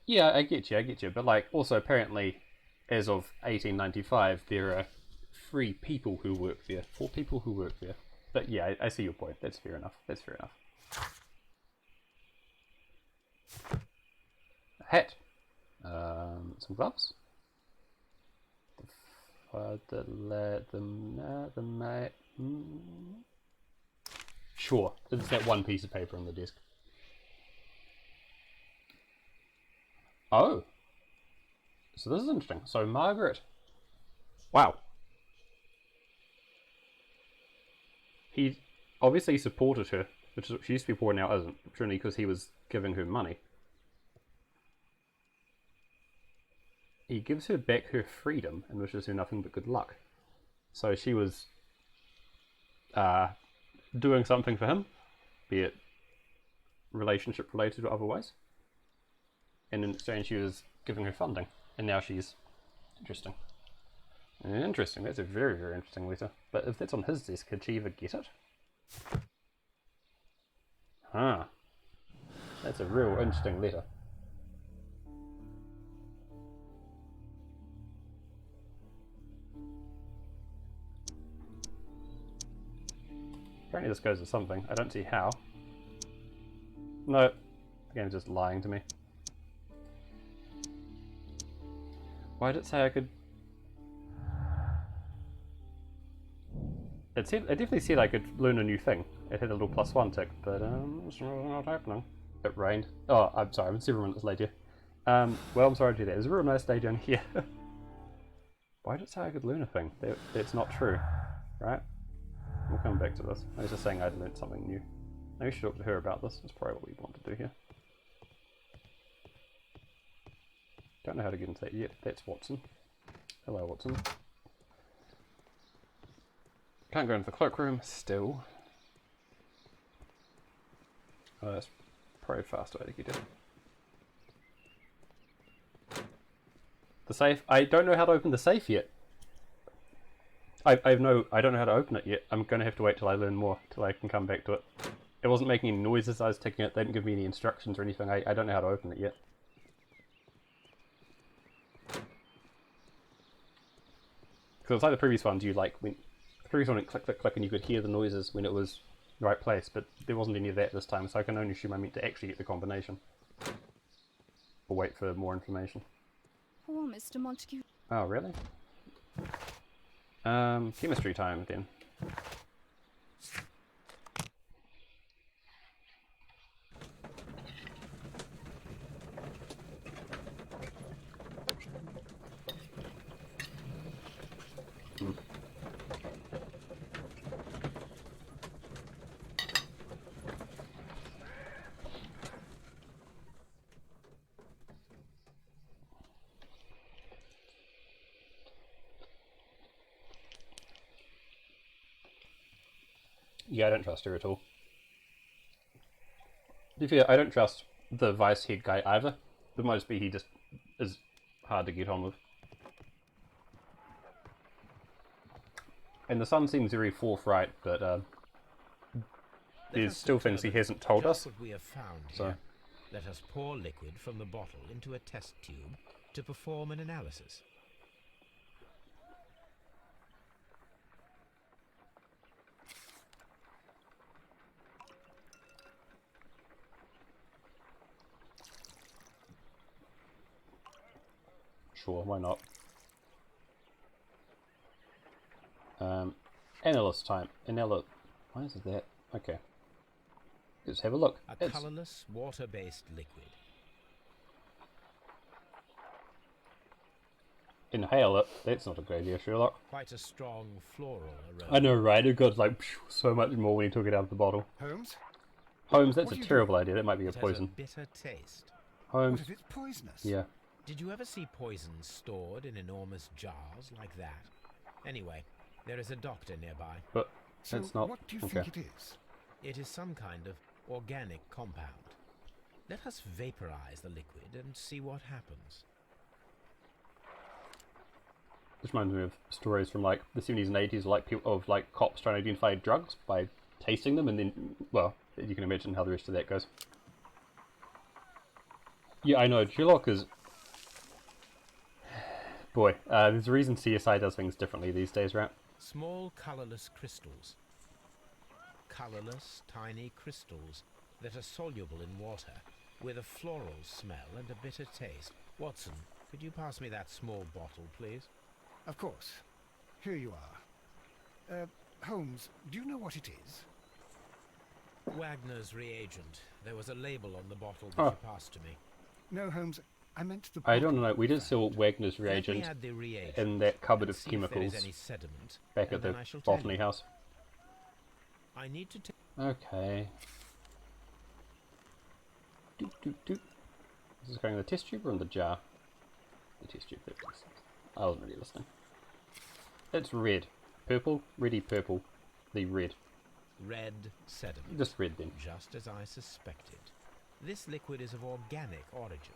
Yeah, I get you, but like, also apparently, as of 1895, there are 3 people who work there, 4 people who work there. But yeah, I see your point. That's fair enough. That's fair enough. A hat. Some gloves. Sure, it's that one piece of paper on the desk. Oh, so this is interesting. So Margaret, wow, he obviously supported her, which is what she used to be poor, now isn't, truly because he was giving her money. He gives her back her freedom and wishes her nothing but good luck. So she was doing something for him, be it relationship related or otherwise. And in exchange she was giving her funding. And now she's interesting. Interesting, that's a very, very interesting letter. But if that's on his desk, could she ever get it? Huh. That's a real interesting letter. Apparently this goes to something. I don't see how. No. The game's just lying to me. Why did it say I could... It definitely said I could learn a new thing. It had a little +1 tick, but it's not happening. It rained. Oh, I'm sorry, I'm 7 minutes late here. Well, I'm sorry to do that. It was a real nice day down here. Why did it say I could learn a thing? That's not true, right? We'll come back to this. I was just saying I'd learned something new. Maybe we should talk to her about this. That's probably what we want to do here. Don't know how to get into that yet. That's Watson. Hello, Watson. Can't go into the cloakroom still. Oh, that's probably a faster way to get in. The safe. I don't know how to open the safe yet. I don't know how to open it yet. I'm going to have to wait till I learn more, till I can come back to it. It wasn't making any noises as I was taking it. They didn't give me any instructions or anything. I don't know how to open it yet. Because like the previous ones, the previous one, click, click, click, and you could hear the noises when it was in the right place, but there wasn't any of that this time, so I can only assume I meant to actually get the combination. Or wait for more information. Poor Mr. Montague. Oh, really? Chemistry time again. Yeah, I don't trust her at all. To be fair, I don't trust the vice head guy either. It might just be he just is hard to get on with. And the son seems very forthright, but there's still things he hasn't told us. What we have found So here. Let us pour liquid from the bottle into a test tube to perform an analysis. sure, why not? Analyst time. Why is it that? Okay. Let's have a look. A colourless, water-based liquid. Inhale it. That's not a good idea, Sherlock. Quite a strong floral aroma. I know, right? It got like so much more when you took it out of the bottle. Holmes? Holmes, that's What a are you terrible idea. That might be a It has poison. a bitter taste. Holmes. What if it's poisonous? Yeah. Did you ever see poison stored in enormous jars like that? Anyway, there is a doctor nearby. But So that's not. what do you Okay. think it is? It is some kind of organic compound. Let us vaporize the liquid and see what happens. This reminds me of stories from like the 70s and 80s, like people of like cops trying to identify drugs by tasting them, and then, well, you can imagine how the rest of that goes. Yeah, I know. Sherlock is. Boy, there's a reason CSI does things differently these days, right? Small colourless crystals. Colourless, tiny crystals that are soluble in water, with a floral smell and a bitter taste. Watson, could you pass me that small bottle, please? Of course. Here you are. Holmes, do you know what it is? Wagner's reagent. There was a label on the bottle that Oh. you passed to me. No, Holmes, I meant the I don't bottle know. We did you sell found. Wagner's Let me reagent add the reagent in that cupboard and of see if there is chemicals any sediment, back and at the then I shall tell botany you. house. I need to Okay. Doop, doop, doop. Is this going in the test tube or in the jar? The test tube. I wasn't really listening. It's red. Purple, reddy purple. The red. red sediment. Just red then. Just as I suspected. This liquid is of organic origin.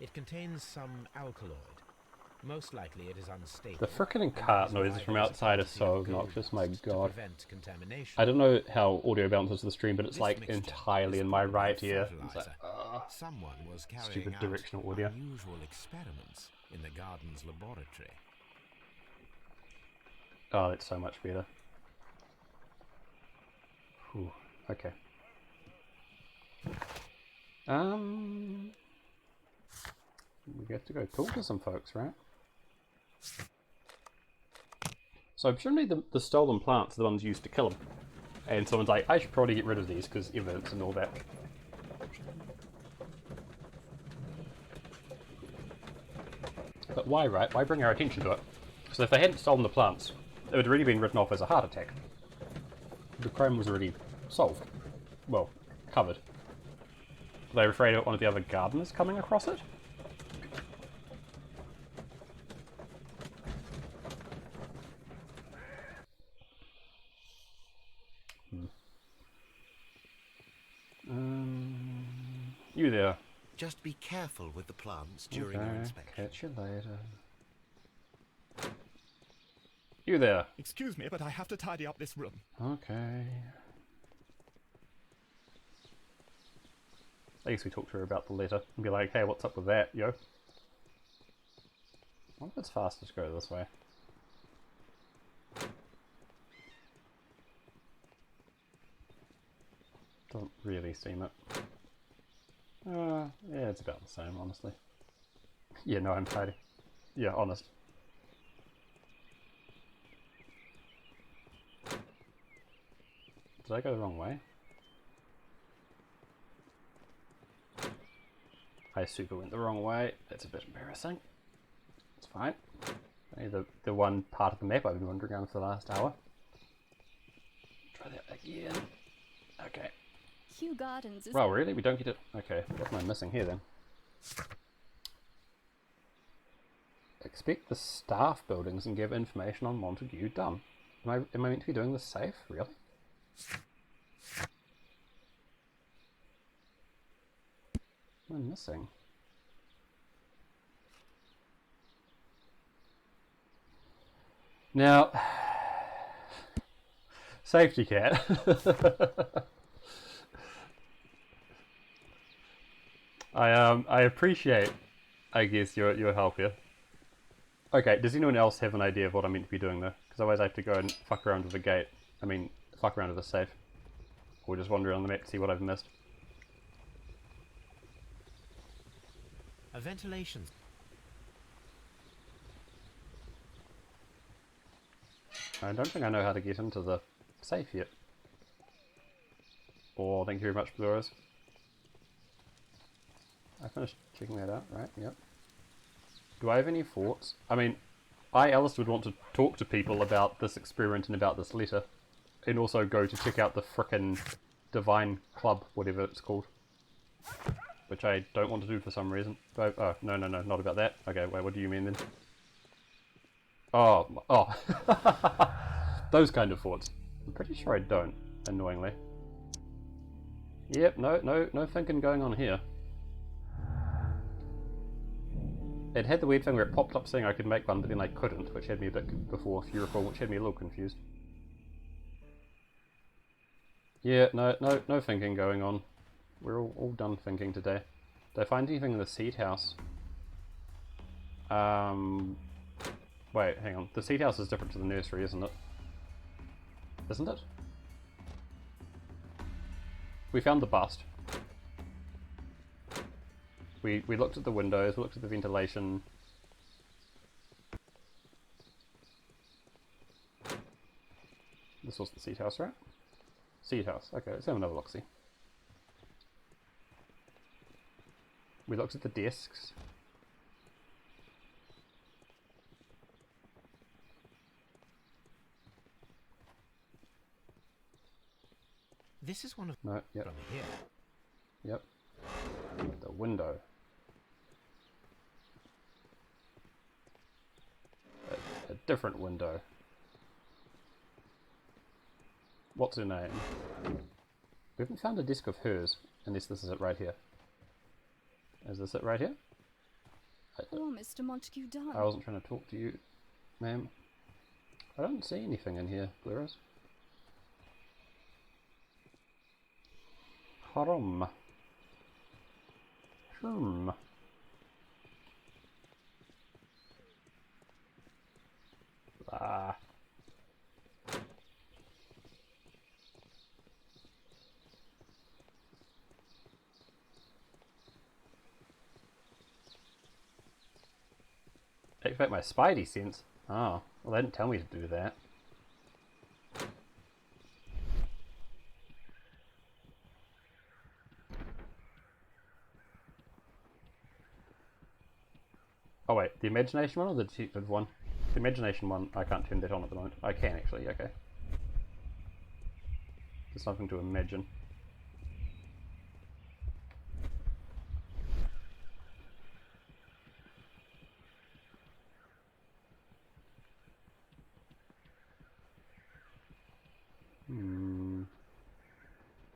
It contains some alkaloid. Most likely it is unstable. The frickin' and cart is noises from liable as a outside are quantity so of gold obnoxious, my dust god. To prevent contamination. I don't know how audio balances the stream, but it's This like mixture entirely is in my probably right ear. fertilizer. It's like, Someone was carrying stupid out directional audio. unusual experiments in the garden's laboratory. oh, it's so much better. Whew. Okay. We have to go talk to some folks, right? So presumably the stolen plants are the ones used to kill them. And someone's like, I should probably get rid of these because evidence and all that. But why, right? Why bring our attention to it? So if they hadn't stolen the plants, it would have already been written off as a heart attack. The crime was already solved. Well, covered. Are they afraid of one of the other gardeners coming across it? You there. Just be careful with the plants during your Okay, inspection. catch you later. You there. Excuse me, but I have to tidy up this room. Okay. I guess we talk to her about the letter and be like, hey, what's up with that, yo? I wonder if it's faster to go this way. Doesn't really seem it. Yeah, it's about the same, honestly. Yeah, no, I'm tidy. Yeah, honest. Did I go the wrong way? I super went the wrong way. That's a bit embarrassing. It's fine. Only the one part of the map I've been wandering around for the last hour. Try that again. Okay. Kew Gardens is... Well, really? We don't get it? Okay, what am I missing here then? Expect the staff buildings and give information on Montague done. Am I meant to be doing this safe? Really? What am I missing? Now, safety cat. I appreciate, I guess, your help here. Okay, does anyone else have an idea of what I'm meant to be doing though? Because otherwise I have to go and fuck around with the gate. I mean, fuck around with the safe. Or just wander around the map to see what I've missed. A ventilation. I don't think I know how to get into the safe yet. Oh, thank you very much, Blurers. I finished checking that out, right? Yep. Do I have any thoughts? I mean, Alice, would want to talk to people about this experiment and about this letter. And also go to check out the frickin' Divine Club, whatever it's called. Which I don't want to do for some reason. Oh, no, not about that. Okay, wait, what do you mean then? Oh. Those kind of thoughts. I'm pretty sure I don't, annoyingly. Yep, no thinking going on here. It had the weird thing where it popped up saying I could make one, but then I couldn't, which had me a bit before, if you recall, which had me a little confused. Yeah, no thinking going on. We're all done thinking today. Did I find anything in the seed house? Wait, hang on. The seed house is different to the nursery, isn't it? Isn't it? We found the bust. We looked at the windows, we looked at the ventilation. This was the seed house, right? Seed house. Okay, let's have another look-see. We looked at the desks. This is one of No, yep, from here. yep. The window. A different window. What's her name? We haven't found a desk of hers, unless this is it right here. Is this it right here? Poor Mr. Montague Dunn. I wasn't trying to talk to you, ma'am. I don't see anything in here, Glarus. Harum. Ah. Activate my spidey sense. Oh, well they didn't tell me to do that. Oh wait, the imagination one or the detective one? The imagination one, I can't turn that on at the moment. I can actually, okay. There's something to imagine.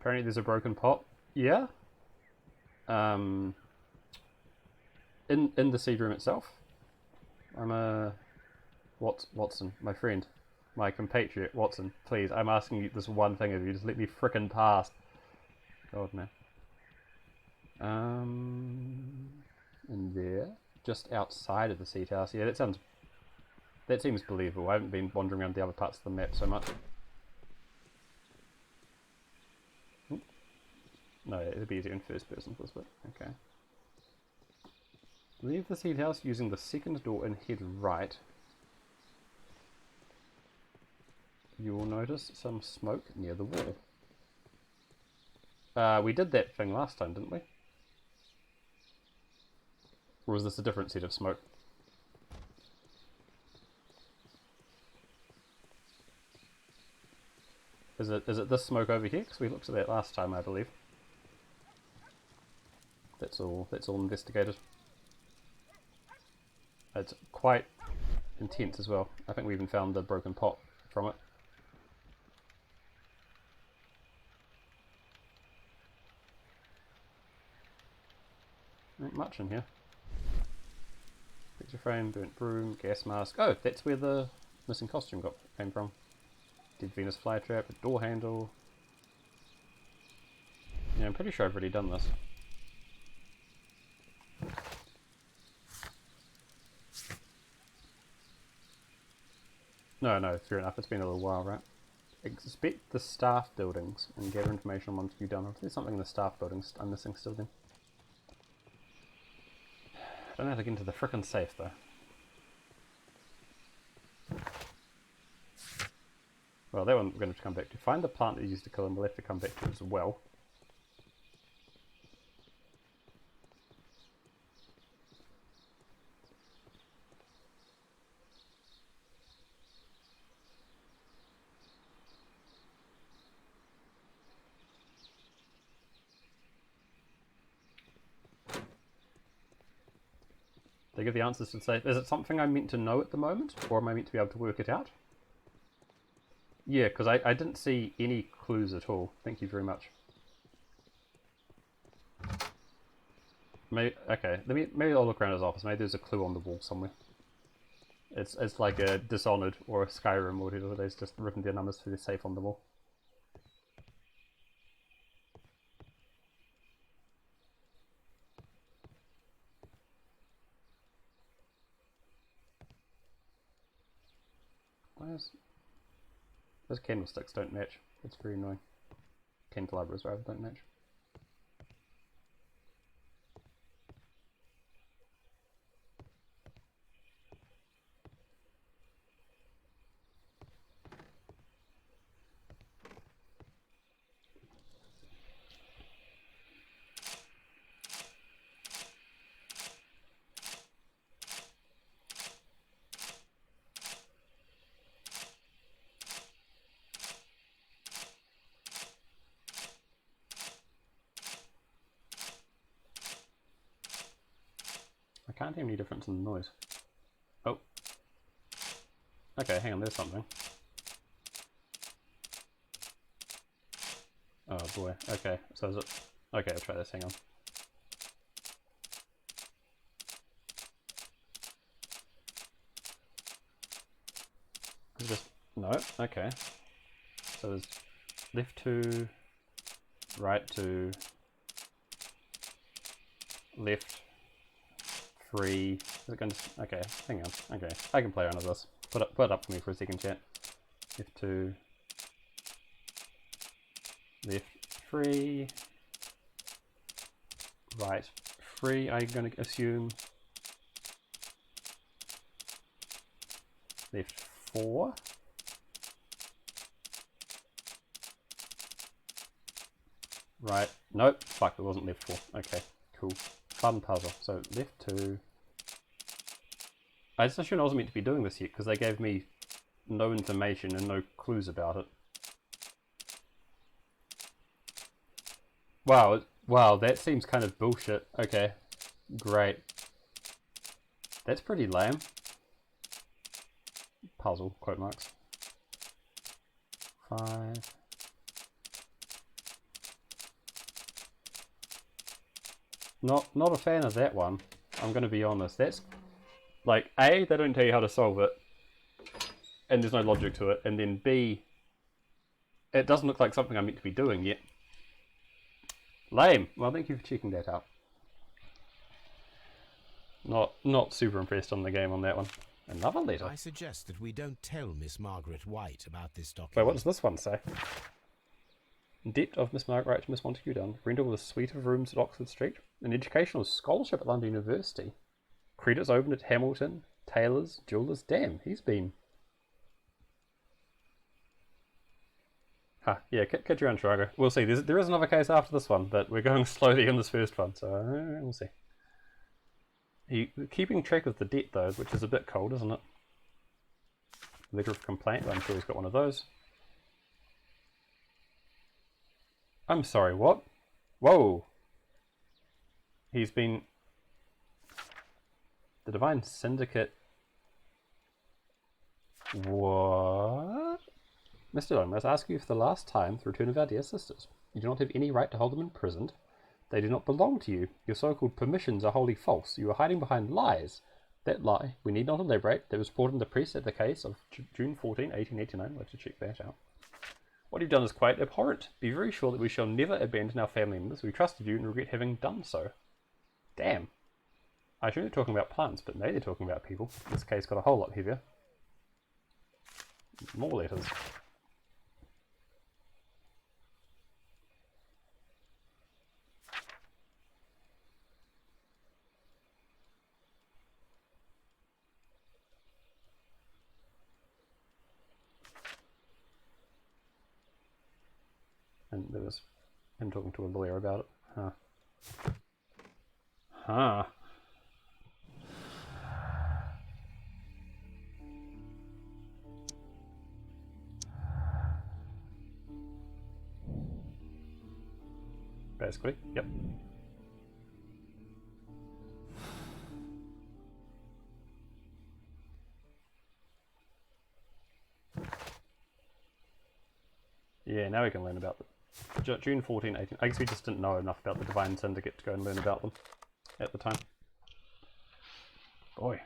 Apparently there's a broken pot. Yeah. In the seed room itself. I'm Watson, my friend, my compatriot Watson. Please, I'm asking you this one thing of you. Just let me frickin' pass. God man. In there, just outside of the seat house. Yeah, that seems believable. I haven't been wandering around the other parts of the map so much. No, it'd be easier in first person for this bit. Okay. Leave the seed house using the second door and head right. You will notice some smoke near the wall. We did that thing last time, didn't we? Or is this a different set of smoke? Is it this smoke over here? Because we looked at that last time, I believe. That's all investigated. It's quite intense as well. I think we even found the broken pot from it. Not much in here. Picture frame, burnt broom, gas mask. Oh, that's where the missing costume came from. Dead Venus flytrap, a door handle. Yeah, I'm pretty sure I've already done this. No, fair enough. It's been a little while, right? Inspect the staff buildings and gather information on Montague Dunn. There's something in the staff buildings I'm missing still then. I don't know how to get into the frickin' safe though. Well, that one we're going to come back to. Find the plant that you used to kill him. We'll have to come back to as well. They give the answers to the safe. Is it something I'm meant to know at the moment? Or am I meant to be able to work it out? Yeah, because I didn't see any clues at all. Thank you very much. Okay, maybe I'll look around his office. Maybe there's a clue on the wall somewhere. It's like a Dishonored or a Skyrim or whatever. They've just written their numbers for their safe on the wall. Those candlesticks don't match. It's very annoying. Candelabras rather don't match. can't hear any difference in the noise. Oh. Okay, hang on, there's something. Oh boy, okay, so is it... Okay, I'll try this, hang on. Is this... No, okay. So there's left 2, right 2, left 3. Is it going to... Okay, hang on, okay. I can play around with this. Put it up for me for a second, chat. Left 2, left 3, right 3, I'm going to assume. Left 4. Right, nope, fuck, it wasn't left 4. Okay, cool. Fun puzzle. So left 2. I just assumed I wasn't meant to be doing this yet because they gave me no information and no clues about it. Wow, wow, that seems kind of bullshit. Okay, great. That's pretty lame. Puzzle, quote marks. 5. Not a fan of that one. I'm going to be honest. That's like A, they don't tell you how to solve it, and there's no logic to it. And then B, it doesn't look like something I'm meant to be doing yet. Lame. Well, thank you for checking that out. Not super impressed on the game on that one. Another letter. I suggest that we don't tell Miss Margaret White about this document. Wait, what does this one say? Debt of Miss Margaret White to Miss Montague Dunn. Rental with a suite of rooms at Oxford Street. An educational scholarship at London University. Credits opened at Hamilton, Taylor's, Jeweller's. Damn, he's been... Huh, yeah, kid your own Shrago. We'll see. There is another case after this one, but we're going slowly in this first one, so we'll see. Keeping track of the debt, though, which is a bit cold, isn't it? Letter of complaint, I'm sure he's got one of those. I'm sorry, what? Whoa! He's been... The Divine Syndicate... What? Mr. Dunn, must ask you for the last time the return of our dear sisters. You do not have any right to hold them imprisoned. They do not belong to you. Your so-called permissions are wholly false. You are hiding behind lies. That lie, we need not elaborate, that was reported in the press at the case of June 14, 1889. We'll have to check that out. What you've done is quite abhorrent. Be very sure that we shall never abandon our family members. We trusted you and regret having done so. Damn. I assume they're talking about plants, but maybe they're talking about people. This case got a whole lot heavier. More letters. And there was him talking to a lawyer about it. Huh. Huh. Basically, yep. Yeah, now we can learn about it. June 14, 18. I guess we just didn't know enough about the Divine Syndicate to go and learn about them at the time. Boy.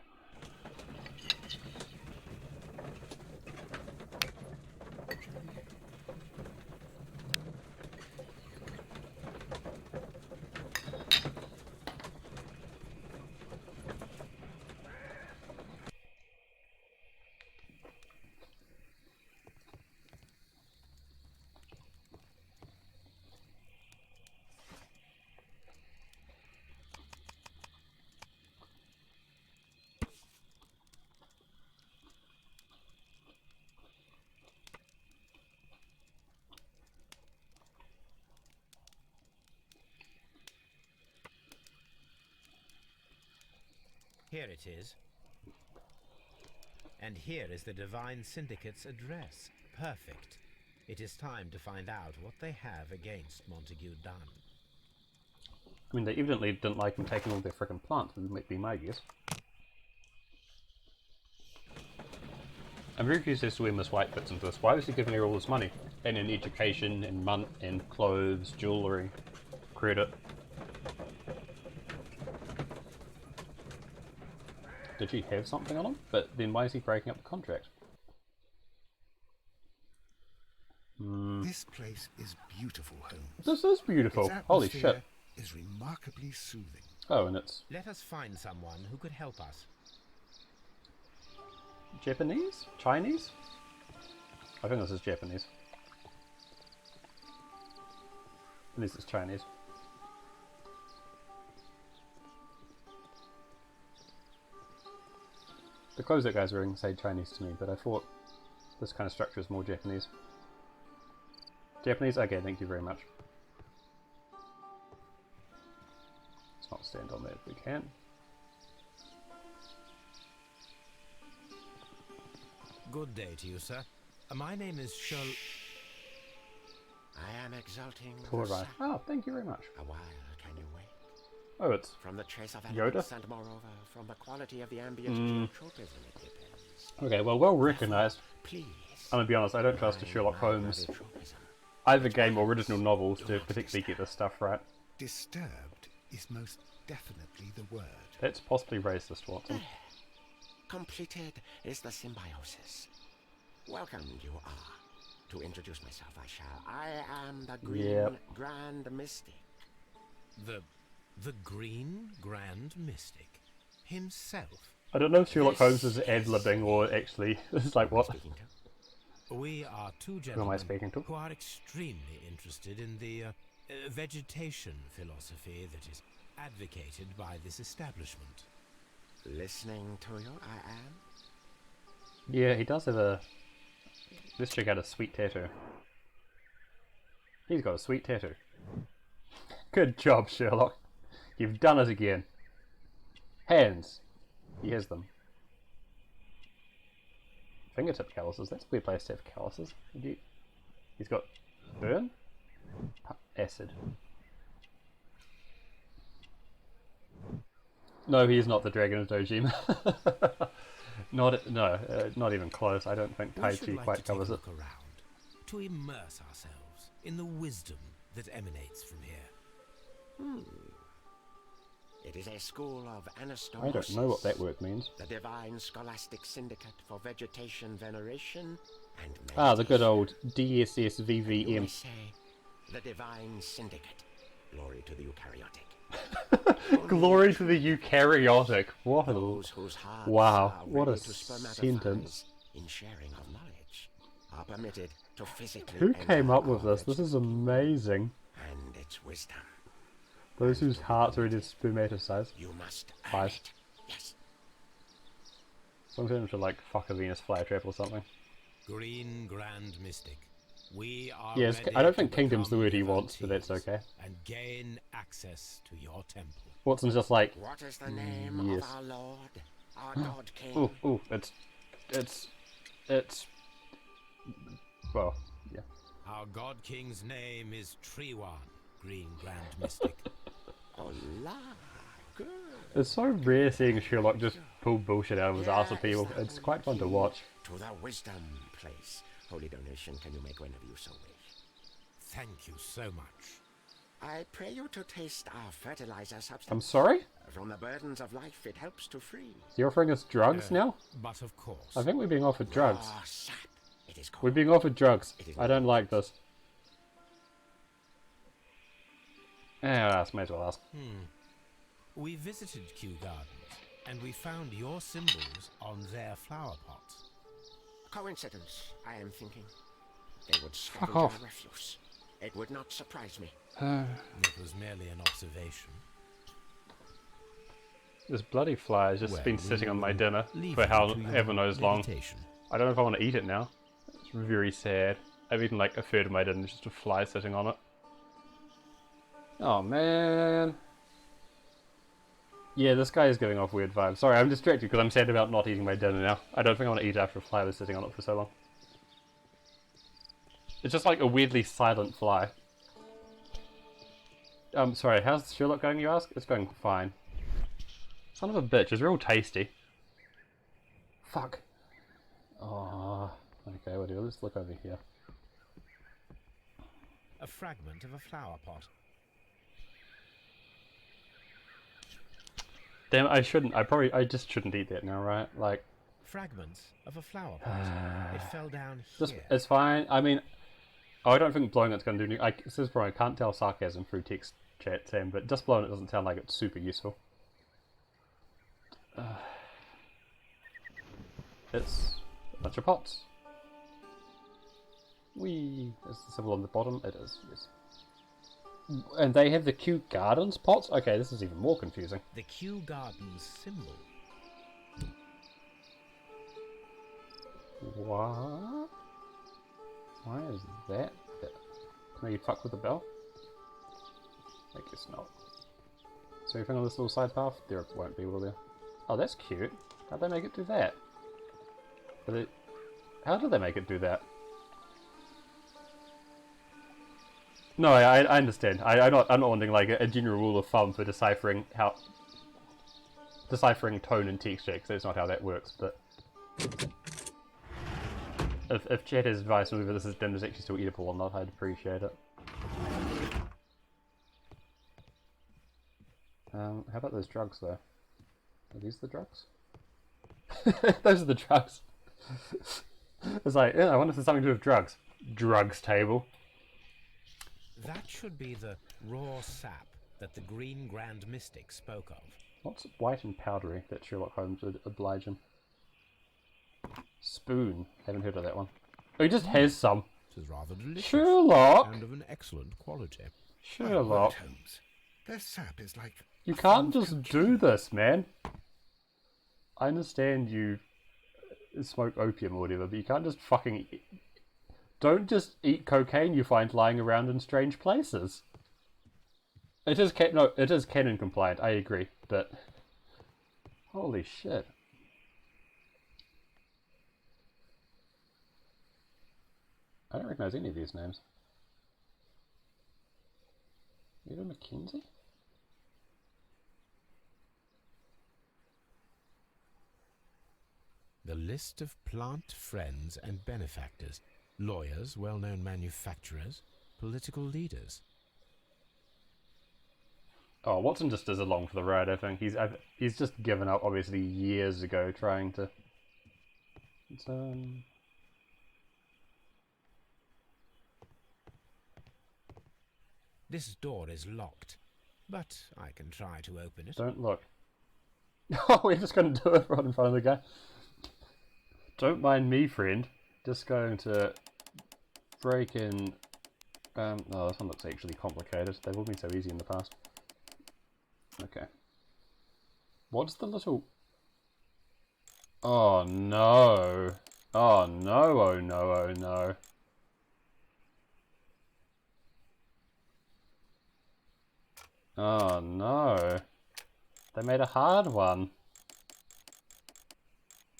Here it is. And here is the Divine Syndicate's address. Perfect. It is time to find out what they have against Montague Dunn. I mean, they evidently didn't like him taking all their frickin' plants, would be my guess. I'm very curious as to where Miss White fits into this. Why was he giving her all this money? And in education, and clothes, jewellery, credit. Did she have something on him? But then why is he breaking up the contract? This place is beautiful, Holmes. This is beautiful. Its Holy atmosphere shit. is remarkably soothing. Oh, and it's Let us find someone who could help us. Japanese? Chinese? I think this is Japanese. At least it's Chinese. The clothes that guy's wearing say Chinese to me, but I thought this kind of structure is more Japanese. Japanese? Okay, thank you very much. Let's not stand on that if we can. Good day to you, sir. My name is Sherlock. I am exalting Cool, the right. sun. Oh, thank you very much. A while can you wait? Oh, it's From the trace of Yoda? elements and moreover, from the quality of the ambient geotropism it depends. okay. Well recognised. Please. I'm gonna be honest. I don't trust a Sherlock Holmes tropism. either game or original novels to particularly get this stuff right. Disturbed is most definitely the word. That's possibly racist, Watson. Completed is the symbiosis. Welcome you are. To introduce myself, I shall. I am the Green Yep. Grand Mystic. The Green Grand Mystic himself. I don't know if Sherlock Holmes is ad-libbing or actually it's like what? Speaking to? We are two Who am I gentlemen speaking to? who are extremely interested in the vegetation philosophy that is advocated by this establishment. Listening to you, I am. Yeah, he does have a. Let's check out a sweet tattoo. He's got a sweet tattoo. Good job, Sherlock. You've done it again. Hands. He has them. Fingertip calluses. That's a weird place to have calluses. He's got burn? Acid. No, he is not the Dragon of Dojima. Not even close. I don't think Tai We Chi should like quite to take a covers it. look around, to immerse ourselves in the wisdom that emanates from here. It is a school of anastomosis. I don't know what that word means. The Divine Scholastic Syndicate for Vegetation Veneration and Ah, the good Meditation. old You DSSVVM. may say, the Divine Syndicate. Glory to the eukaryotic. Glory to the eukaryotic. What a Those whose hearts wow! are What a ready to spermatophize sentence. in sharing of knowledge are permitted to physically Who enter came up with this? knowledge This is amazing. and its wisdom. Those whose hearts are ready to spermaticize. You must earn Five. it. Yes. Some of them should like fuck a Venus flytrap or something. Green Grand Mystic. We are Yes, ready I don't to think kingdom's the become word he wants, but that's devotees okay. And gain access to your temple. Watson's just like, What is the name yes. of our Lord, our God King? ooh, it's, well, yeah. Our God King's name is Triwan, Green Grand Mystic. Allah. Good. It's so rare seeing Sherlock just pull bullshit out of his ass with people. It's quite fun to watch. To the wisdom place. Holy donation can you make whenever you so wish. Thank you so much. I pray you to taste our fertilizer substance. I'm sorry? From the burdens of life it helps to free. You're offering us drugs now? But of course. I think we're being offered drugs. Raw sap, it is called. We're being offered drugs. I don't like this. May as well ask. We visited Kew Gardens, and we found your symbols on their flower pots. Coincidence, I am thinking. They would Fuck scavenge off. our refuse. It would not surprise me. It was merely an observation. This bloody fly has just Well, been sitting on my dinner Leave for you how to your ever knows long. meditation. I don't know if I want to eat it now. It's very sad. I've eaten like a third of my dinner, just a fly sitting on it. Oh man. Yeah, this guy is giving off weird vibes. Sorry, I'm distracted because I'm sad about not eating my dinner now. I don't think I want to eat after a fly was sitting on it for so long. It's just like a weirdly silent fly. Sorry, how's Sherlock going, you ask? It's going fine. Son of a bitch, it's real tasty. Fuck. Oh, okay, whatever, let's look over here. A fragment of a flower pot. Damn, I just shouldn't eat that now, right? Like... Fragments of a flower pot. It fell down Just, here. it's fine, I mean... I don't think blowing it's going to do anything. This is probably, I can't tell sarcasm through text chat, Sam, but just blowing it doesn't sound like it's super useful. It's a bunch of pots. Whee! Is the symbol on the bottom? It is, yes. And they have the Kew Gardens pots? Okay, this is even more confusing. The Kew Gardens symbol. What? Why is that? Can you fuck with the bell? I guess not. Is there anything on this little side path? There won't be, will there? Oh, that's cute. How'd they make it do that? How did they make it do that? No, I understand. I'm not wanting like a general rule of thumb for deciphering tone and texture, because that's not how that works. But if chat has advice on whether this dinner is actually still eatable or not, I'd appreciate it. How about those drugs though? Are these the drugs? Those are the drugs. It's like, yeah, I wonder if there's something to do with drugs. Drugs table. That should be the raw sap that the Green Grand Mystic spoke of. What's white and powdery that Sherlock Holmes would oblige him? Spoon. Haven't heard of that one. Oh, he just has some. This is rather delicious. Sherlock! And of an excellent quality. Sherlock. Holmes. Their sap is like... You can't just do this, man. I understand you smoke opium or whatever, but you can't just fucking... Don't just eat cocaine you find lying around in strange places. It is canon compliant, I agree, but... Holy shit. I don't recognize any of these names. Rita Mackenzie? The list of plant friends and benefactors. Lawyers, well-known manufacturers, political leaders. Oh, Watson just is along for the ride, I think. He's just given up, obviously, years ago, trying to... This door is locked, but I can try to open it. Don't look. Oh, we're just going to do it right in front of the guy. Don't mind me, friend. Just going to break in... oh, this one looks actually complicated. They've all been so easy in the past. Okay. What's the little... Oh no. Oh no, oh no, oh no. Oh no. They made a hard one.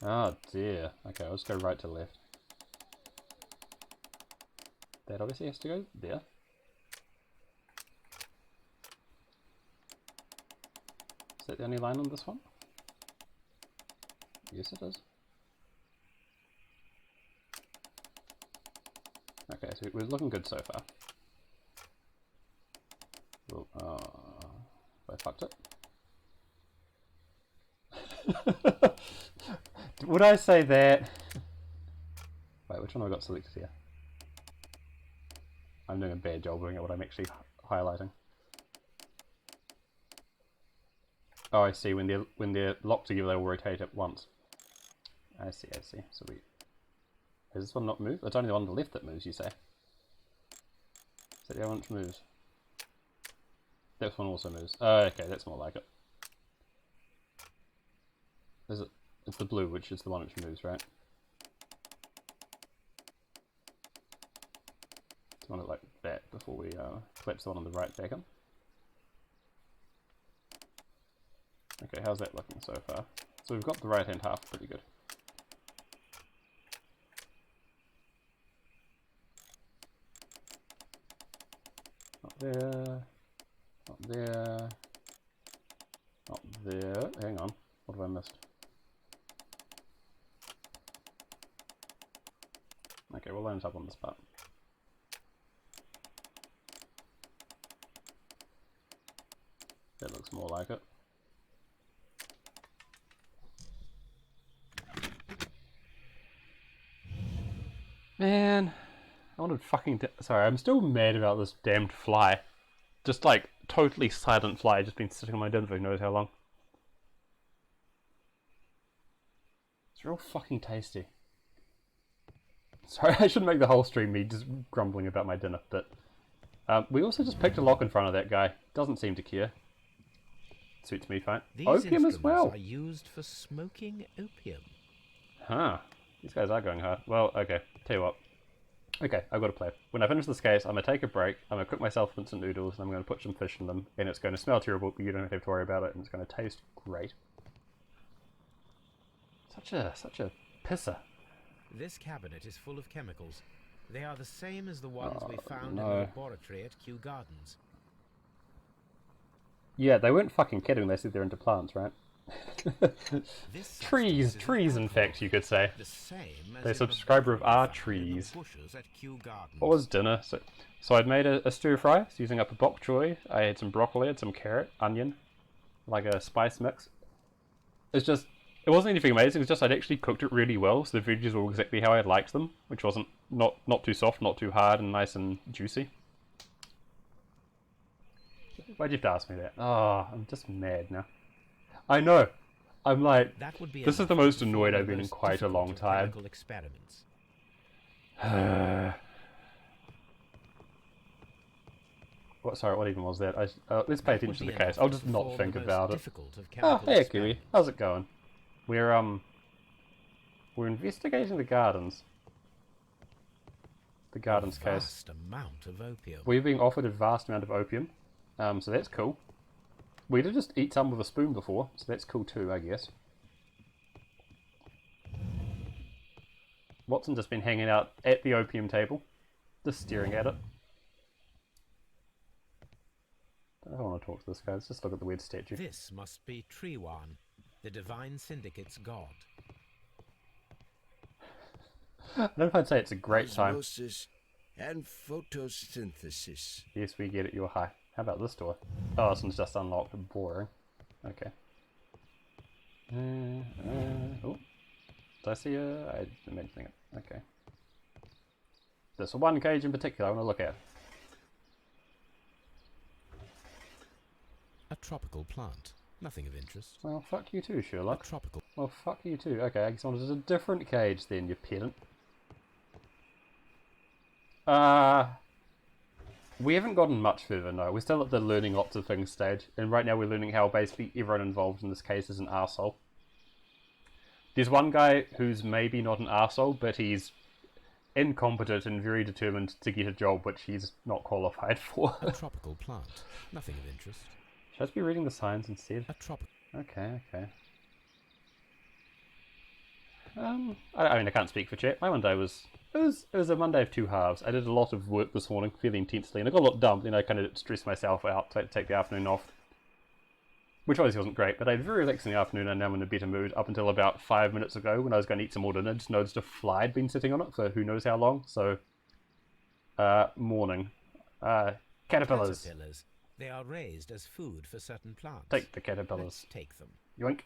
Oh dear. Okay, let's go right to left. That obviously has to go there. Is that the only line on this one? Yes, it is. Okay, so we're looking good so far. Well, I fucked it. Would I say that? Wait, which one have I got selected here? I'm doing a bad job looking at what I'm actually highlighting. Oh, I see. When they're locked together, they'll rotate at once. I see. So has this one not moved? It's only the one on the left that moves, you say? Is that the other one which moves? This one also moves. Oh, okay, that's more like it. Is it? It's the blue, which is the one which moves, right? Do you want it like that before we collapse the one on the right back in? Okay, how's that looking so far? So we've got the right hand half pretty good. Not there. there. Not there. Hang on. What have I missed? Okay, we'll line it up on this part. That looks more like it. Man, I wanted fucking... Sorry, I'm still mad about this damned fly. Just like, totally silent fly, just been sitting on my dinner for who knows how long. It's real fucking tasty. Sorry, I shouldn't make the whole stream me just grumbling about my dinner, but... we also just picked a lock in front of that guy. Doesn't seem to care. Suits me fine. These Opium as well! are used for smoking opium. Huh. These guys are going hard. Well, okay. Tell you what. Okay, I've got a plan. When I finish this case, I'm going to take a break, I'm going to cook myself instant noodles, and I'm going to put some fish in them, and it's going to smell terrible, but you don't have to worry about it, and it's going to taste great. Such a pisser. This cabinet is full of chemicals. They are the same as the ones we found in no. the laboratory at Kew Gardens. Yeah, they weren't fucking kidding, they said they're into plants, right? This trees, in fact, you could say. The same as They're a in the subscriber of bottle we our found in the trees. bushes at Kew Gardens. What was dinner? So I'd made a stir fry using up a bok choy. I had some broccoli, I had some carrot, onion, like a spice mix. It's just, it wasn't anything amazing. It's just I'd actually cooked it really well, so the veggies were exactly how I liked them, which wasn't not too soft, not too hard, and nice and juicy. Why'd you have to ask me that? Oh, I'm just mad now. I know. I'm like, That would be this is enough the most to annoyed perform I've the been in most quite a long difficult of time. chemical experiments. What? Sorry, what even was that? Let's pay That would attention to be the case. enough I'll to just not perform think the most about it. difficult of Oh, chemical hey Kiwi, experiments. how's it going? We're investigating the gardens. The gardens A case. vast amount of opium. We're being offered a vast amount of opium, so that's cool. We did just eat some with a spoon before, so that's cool too, I guess. Watson just been hanging out at the opium table, just staring at it. I don't want to talk to this guy, let's just look at the weird statue. This must be Trewan, the Divine Syndicate's god. I don't know if I'd say it's a great time. Osmosis and photosynthesis. Yes, we get it, you're high. How about this door? Oh, this one's just unlocked. Boring. Okay. Oh. Did I see a... I didn't mention it. Okay. There's one cage in particular I want to look at. A tropical plant. Nothing of interest. Well, fuck you too, A Sherlock. tropical. Well, fuck you too. Okay, I guess I wanted a different cage then, you pedant. We haven't gotten much further, no. We're still at the learning lots of things stage, and right now we're learning how basically everyone involved in this case is an arsehole. There's one guy who's maybe not an arsehole, but he's incompetent and very determined to get a job which he's not qualified for. A tropical plant. Nothing of interest. Should I just be reading the signs instead? A tropical. Okay. I mean, I can't speak for chat. My Monday was... It was a Monday of two halves. I did a lot of work this morning, fairly intensely, and I got a lot done, then I kind of stressed myself out to take the afternoon off. Which obviously wasn't great, but I had very relaxed in the afternoon and now I'm in a better mood up until about 5 minutes ago when I was going to eat some more dinner. Just noticed a fly had been sitting on it for who knows how long, so... morning. Caterpillars. Caterpillars. They are raised as food for certain plants. Take the caterpillars. Let's take them. Yoink.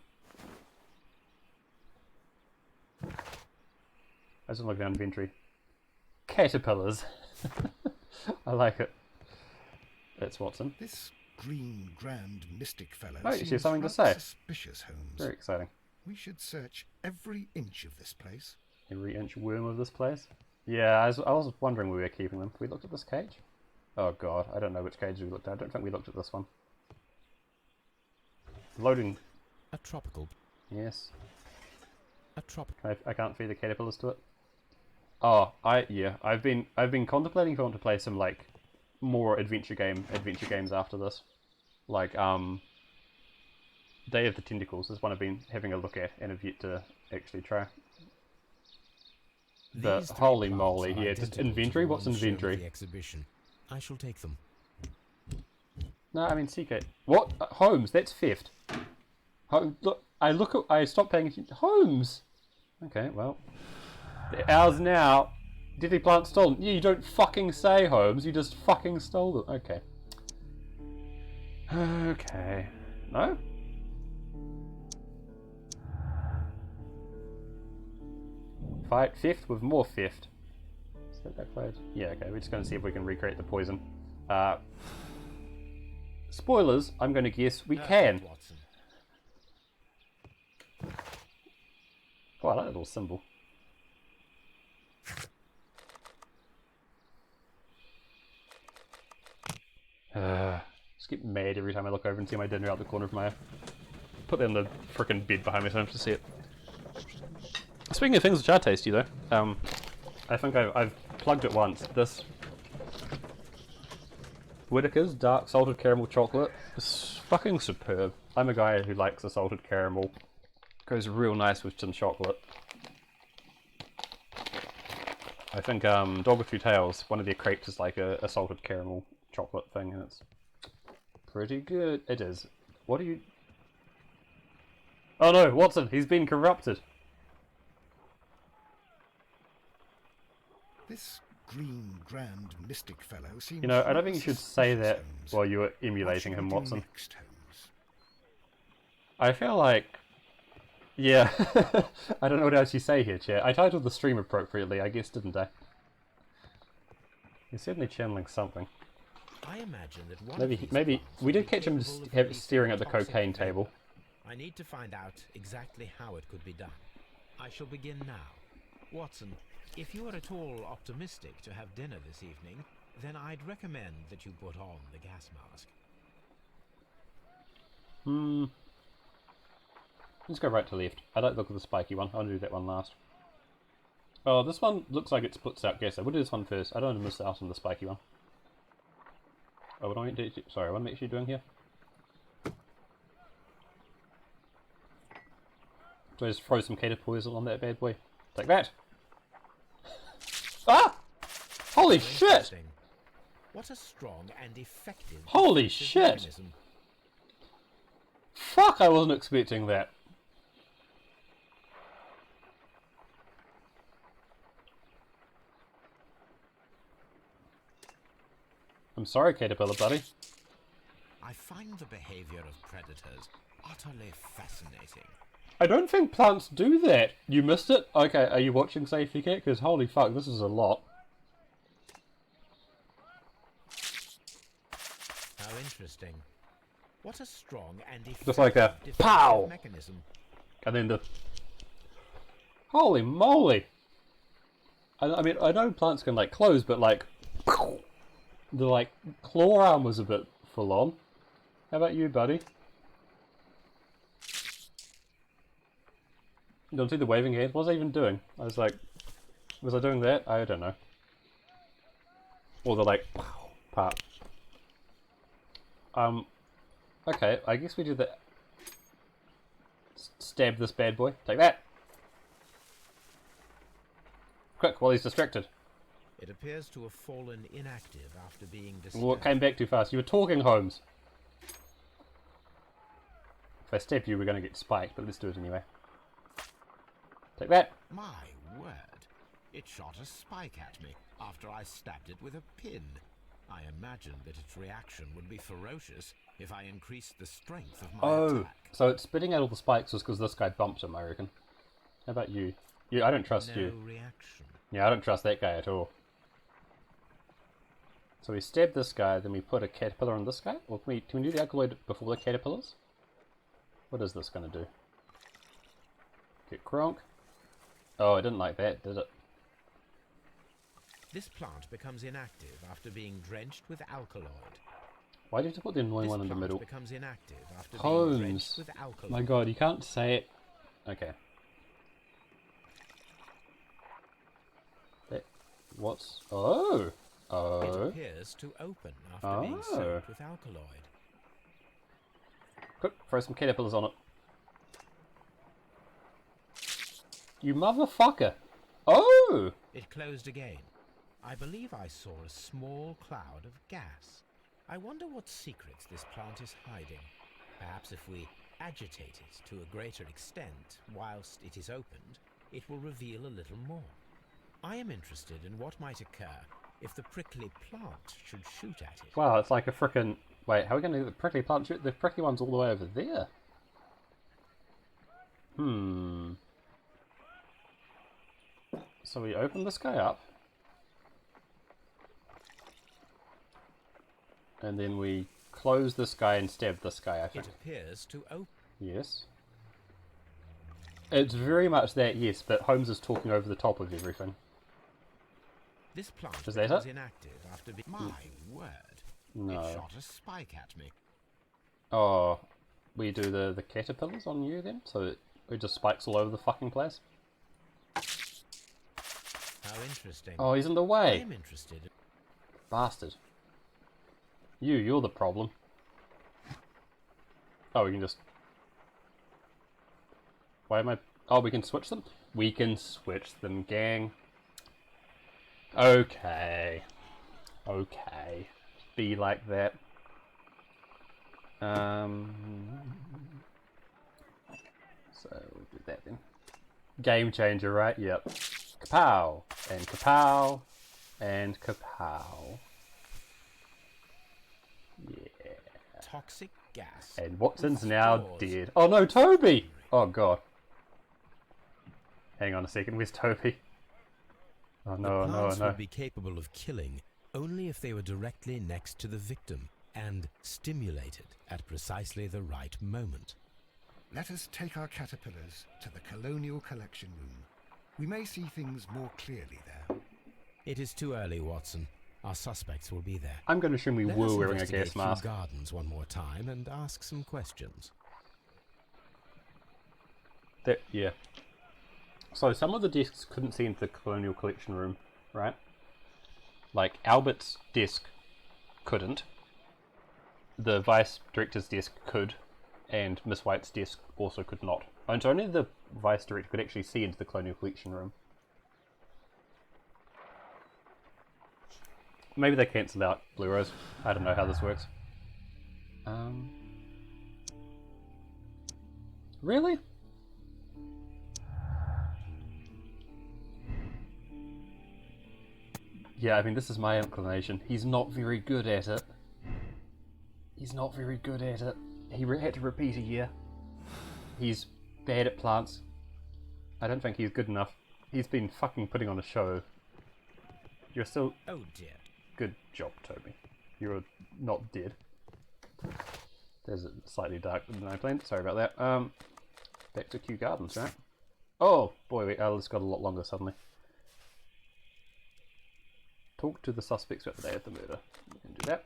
I just look down inventory. Caterpillars. I like it. It's Watson. This green grand mystic fellow Oh, you seems have something to rather say. suspicious, Holmes. Very exciting. We should search every inch of this place. Every inch worm of this place. Yeah, I was wondering where we were keeping them. We looked at this cage? Oh god, I don't know which cage we looked at. I don't think we looked at this one. Loading. A tropical. Yes. A tropical. I can't feed the caterpillars to it. Oh, I've been contemplating if I want to play some like more adventure games after this. Like Day of the Tentacles is one I've been having a look at and have yet to actually try. The These three holy plants moly, are yeah, just identical to inventory? the What's ones shown at inventory? the exhibition. I shall take them. No, I mean CK. What? Holmes, that's theft. I stopped paying attention. Holmes! Okay, well. Ours now. Deadly plant stolen. Yeah, you don't fucking say, Holmes. You just fucking stole them. Okay. Okay. No? Fight theft with more theft. Is that backfired? Yeah, okay. We're just going to see if we can recreate the poison. Spoilers, I'm going to guess we can. Watson. Oh, I like that little symbol. Just get mad every time I look over and see my dinner out the corner of my eye. Put that in the frickin' bed behind me so I don't have to see it. Speaking of things which are tasty though, I think I've plugged it once. This Whittaker's dark salted caramel chocolate is fucking superb. I'm a guy who likes a salted caramel. Goes real nice with some chocolate. I think Dog with Two Tails, one of their crepes is like a salted caramel chocolate thing, and it's pretty good. It is. What are you... Oh no, Watson, he's been corrupted. This green grand mystic fellow seems... You know, I don't think you should say suspicious, that Holmes. while you were What emulating should him, we do Watson. next, Holmes? I feel like... Yeah, I don't know what else you say here, Chair. I titled the stream appropriately, I guess, didn't I? You're certainly channeling something. I imagine that one Maybe, of these maybe plants we would did be catch him capable of releasing staring at the toxic cocaine vapor. table. I need to find out exactly how it could be done. I shall begin now. Watson, if you are at all optimistic to have dinner this evening, then I'd recommend that you put on the gas mask. Let's go right to left. I like the look of the spiky one. I want to do that one last. Oh, this one looks like it splits out gas. We'll do this one first. I don't want to miss out on the spiky one. Oh, what do I do? Sorry, what am I actually doing here? Do I just throw some caterpillars on that bad boy? Take that! Ah! Holy shit! Interesting. What a strong and effective Holy defensive shit! mechanism. Fuck, I wasn't expecting that. I'm sorry, caterpillar buddy. I find the behavior of predators utterly fascinating. I don't think plants do that. You missed it? Okay, are you watching Safety Cat? Because holy fuck, this is a lot. How interesting. What a strong and effective Just like a defensive pow! mechanism. And then the... Holy moly! I mean, I know plants can, like, close, but, like... The, like, claw arm was a bit full on. How about you, buddy? You don't see the waving hand? What was I even doing? I was like... Was I doing that? I don't know. Or the, like, part. Okay, I guess we do the... Stab this bad boy. Take that! Quick, while he's distracted. It appears to have fallen inactive after being disturbed. Well, it came back too fast. You were talking, Holmes. If I stab you, we're going to get spiked, but let's do it anyway. Take that! My word. It shot a spike at me after I stabbed it with a pin. I imagine that its reaction would be ferocious if I increased the strength of my attack. So it's spitting out all the spikes was because this guy bumped him, I reckon. How about you? I don't trust No you. reaction. Yeah, I don't trust that guy at all. So we stab this guy, then we put a caterpillar on this guy? Or can we do the alkaloid before the caterpillars? What is this going to do? Get Kronk. Oh, I didn't like that, did it? This plant becomes inactive after being drenched with alkaloid. Why did you put the annoying This one in the plant middle? becomes inactive after being Holmes! drenched with alkaloid. My god, you can't say it. Okay. What's... Oh! It Oh! appears to open after being soaked with alkaloid. Quick, throw some caterpillars on it. You motherfucker! Oh! It closed again. I believe I saw a small cloud of gas. I wonder what secrets this plant is hiding. Perhaps if we agitate it to a greater extent whilst it is opened, it will reveal a little more. I am interested in what might occur if the prickly plant should shoot at it. Wow, it's like a frickin'... Wait, how are we going to do the prickly plant shoot? The prickly one's all the way over there. So we open this guy up. And then we close this guy and stab this guy, I think. It appears to open. Yes. It's very much that, yes, but Holmes is talking over the top of everything. This plant Is that becomes it? inactive after being... My word. No. It shot a spike at me. Oh, we do the caterpillars on you then? So it just spikes all over the fucking place? How interesting. Oh, he's in the I way! am interested. Bastard. You're the problem. Oh, we can just... Why am I... Oh, we can switch them? We can switch them, gang. Okay. Okay. Be like that. So, we'll do that then. Game changer, right? Yep. Kapow! And kapow! And kapow. Yeah. Toxic gas. And Watson's With now straws. dead. Oh no, Toby! Oh god. Hang on a second, where's Toby? Oh no, The no, plants no. would be capable of killing only if they were directly next to the victim and stimulated at precisely the right moment. Let us take our caterpillars to the Colonial Collection Room. We may see things more clearly there. It is too early, Watson. Our suspects will be there. I'm going to assume we Let were us wearing a investigate gas Kew mask. Gardens one more time and ask some questions. Yeah. So some of the desks couldn't see into the Colonial Collection Room, right? Like Albert's desk couldn't. The Vice Director's desk could, and Miss White's desk also could not. And so only the Vice Director could actually see into the Colonial Collection Room. Maybe they cancel out Blu-rays. I don't know how this works. Really? Yeah, I mean, this is my inclination. He's not very good at it. He's not very good at it. He had to repeat a year. He's bad at plants. I don't think he's good enough. He's been fucking putting on a show. You're still... Oh dear. Good job, Toby. You're not dead. There's a slightly darker than I planned. Sorry about that. Back to Kew Gardens, right? Oh, boy, this got a lot longer suddenly. Talk to the suspects about the day of the murder. We can do that.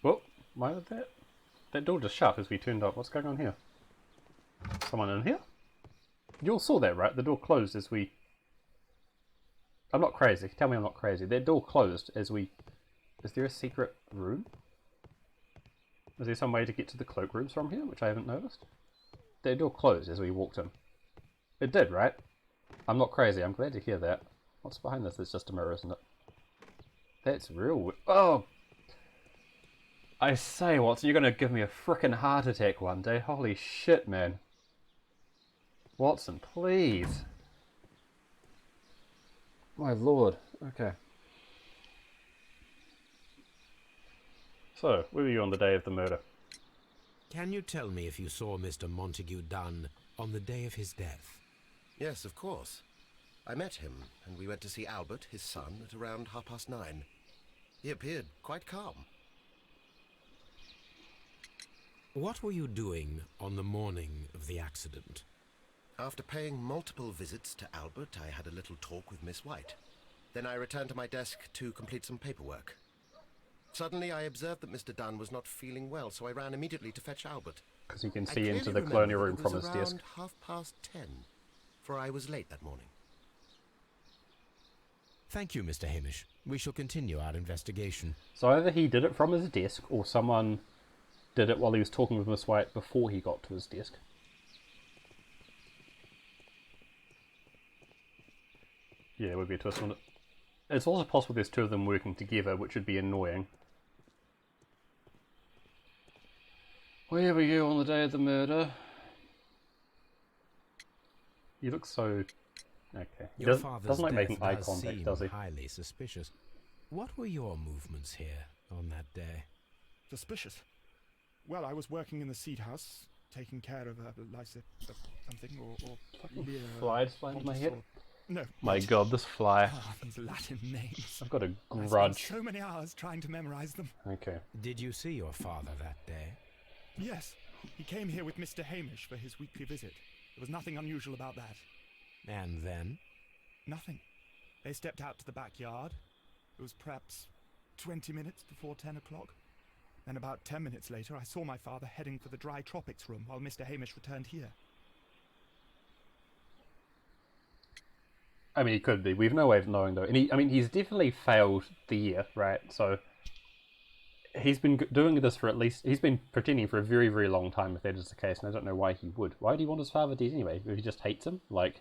Whoa, why did that door just shut as we turned up? What's going on here? Someone in here? You all saw that, right? The door closed as we... I'm not crazy. Tell me I'm not crazy. That door closed as we... Is there a secret room? Is there some way to get to the cloakrooms from here, which I haven't noticed? That door closed as we walked in. It did, right? I'm not crazy. I'm glad to hear that. What's behind this? It's just a mirror, isn't it? That's real... Oh! I say, Watson, you're gonna give me a frickin' heart attack one day. Holy shit, man. Watson, please. My lord. Okay. So, where were you on the day of the murder? Can you tell me if you saw Mr. Montague Dunn on the day of his death? Yes, of course. I met him, and we went to see Albert, his son, at around 9:30. He appeared quite calm. What were you doing on the morning of the accident? After paying multiple visits to Albert, I had a little talk with Miss White. Then I returned to my desk to complete some paperwork. Suddenly I observed that Mr. Dunn was not feeling well, so I ran immediately to fetch Albert. Because you can I see into clearly the remember colonial that room it was from his around desk. 10:30, for I was late that morning. Thank you, Mr. Hamish. We shall continue our investigation. So either he did it from his desk, or someone did it while he was talking with Miss White before he got to his desk. Yeah, it would be a twist, wouldn't it? It's also possible there's two of them working together, which would be annoying. Where were you on the day of the murder? You look so... Okay. He Your father's doesn't like death making eye does contact, seem does he? highly suspicious. What were your movements here on that day? Suspicious. Well, I was working in the seed house, taking care of something, or Fly just flying into my head? No. My god, this fly. Ah, these Latin names. I've got a I spent grudge. so many hours trying to memorize them. Okay. Did you see your father that day? Yes, he came here with Mr. Hamish for his weekly visit. There was nothing unusual about that. And then? Nothing. They stepped out to the backyard. It was perhaps 20 minutes before 10 o'clock. Then about 10 minutes later, I saw my father heading for the dry tropics room while Mr. Hamish returned here. I mean, he could be. We've no way of knowing, though. And he's definitely failed the year, right? So he's been doing this for at least... He's been pretending for a very, very long time, if that is the case, and I don't know why he would. Why do he want his father dead anyway? If he just hates him? Like,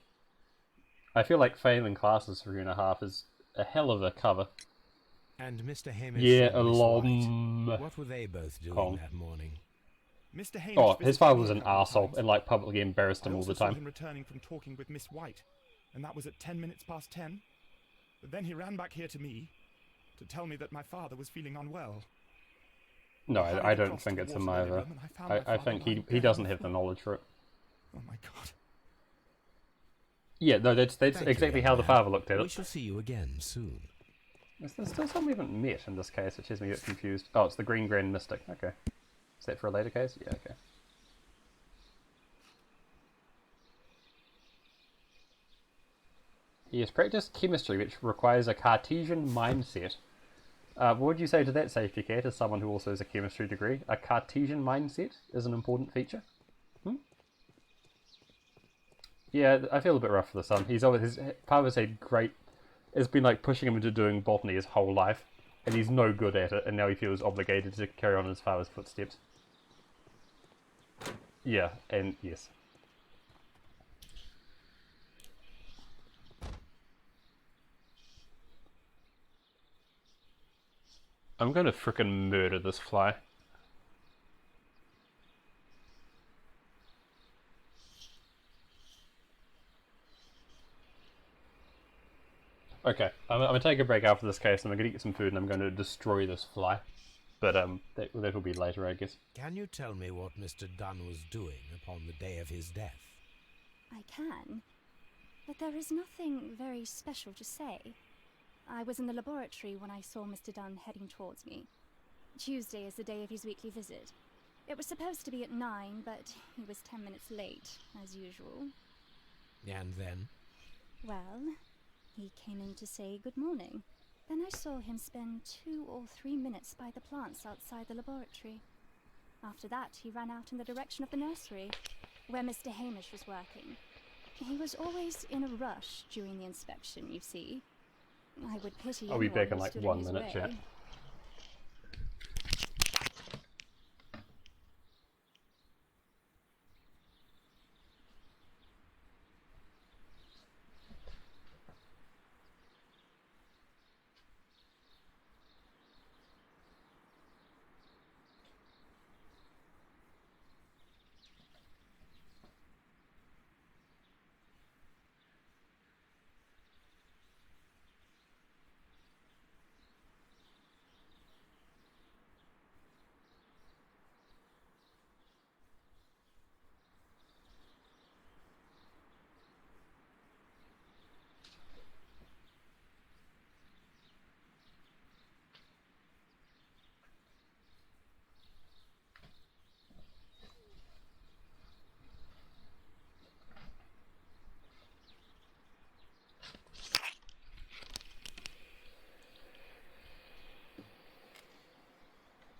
I feel like failing classes for 3.5 is a hell of a cover. And Mr. Hamish Yeah, and Miss White. What were they both doing Kong. that morning? Mr. Hamish Oh, his visited father me was a an couple of arsehole times. and, like, publicly embarrassed him I all also the saw time. him returning from talking with Miss White, and that was at 10 minutes past 10. But then he ran back here to me to tell me that my father was feeling unwell. No, hurried I don't across think the it's him water lily either. room, and I found my I father think lying he dead doesn't on the have the floor. knowledge for it. Oh my god. Yeah, no, that's Thank you, exactly young how the man. father looked at We it. shall see you again soon. There's still some we haven't met in this case, which has me a bit confused. Oh, it's the Green Grand Mystic. Okay. Is that for a later case? Yeah, okay. He has practiced chemistry, which requires a Cartesian mindset. What would you say to that, Safety Cat, as someone who also has a chemistry degree? A Cartesian mindset is an important feature? Yeah, I feel a bit rough for the son. His father's had great... It's been like pushing him into doing botany his whole life, and he's no good at it, and now he feels obligated to carry on in his father's footsteps. Yeah, and yes. I'm going to frickin' murder this fly. Okay, I'm going to take a break after this case, and I'm going to get some food, and I'm going to destroy this fly. But that will be later, I guess. Can you tell me what Mr. Dunn was doing upon the day of his death? I can, but there is nothing very special to say. I was in the laboratory when I saw Mr. Dunn heading towards me. Tuesday is the day of his weekly visit. It was supposed to be at 9, but he was 10 minutes late, as usual. And then? Well, he came in to say good morning. Then I saw him spend 2 or 3 minutes by the plants outside the laboratory. After that, he ran out in the direction of the nursery, where Mr. Hamish was working. He was always in a rush during the inspection, you see. I would pity I'll be anyone back in who like stood 1 his minute, way. chat.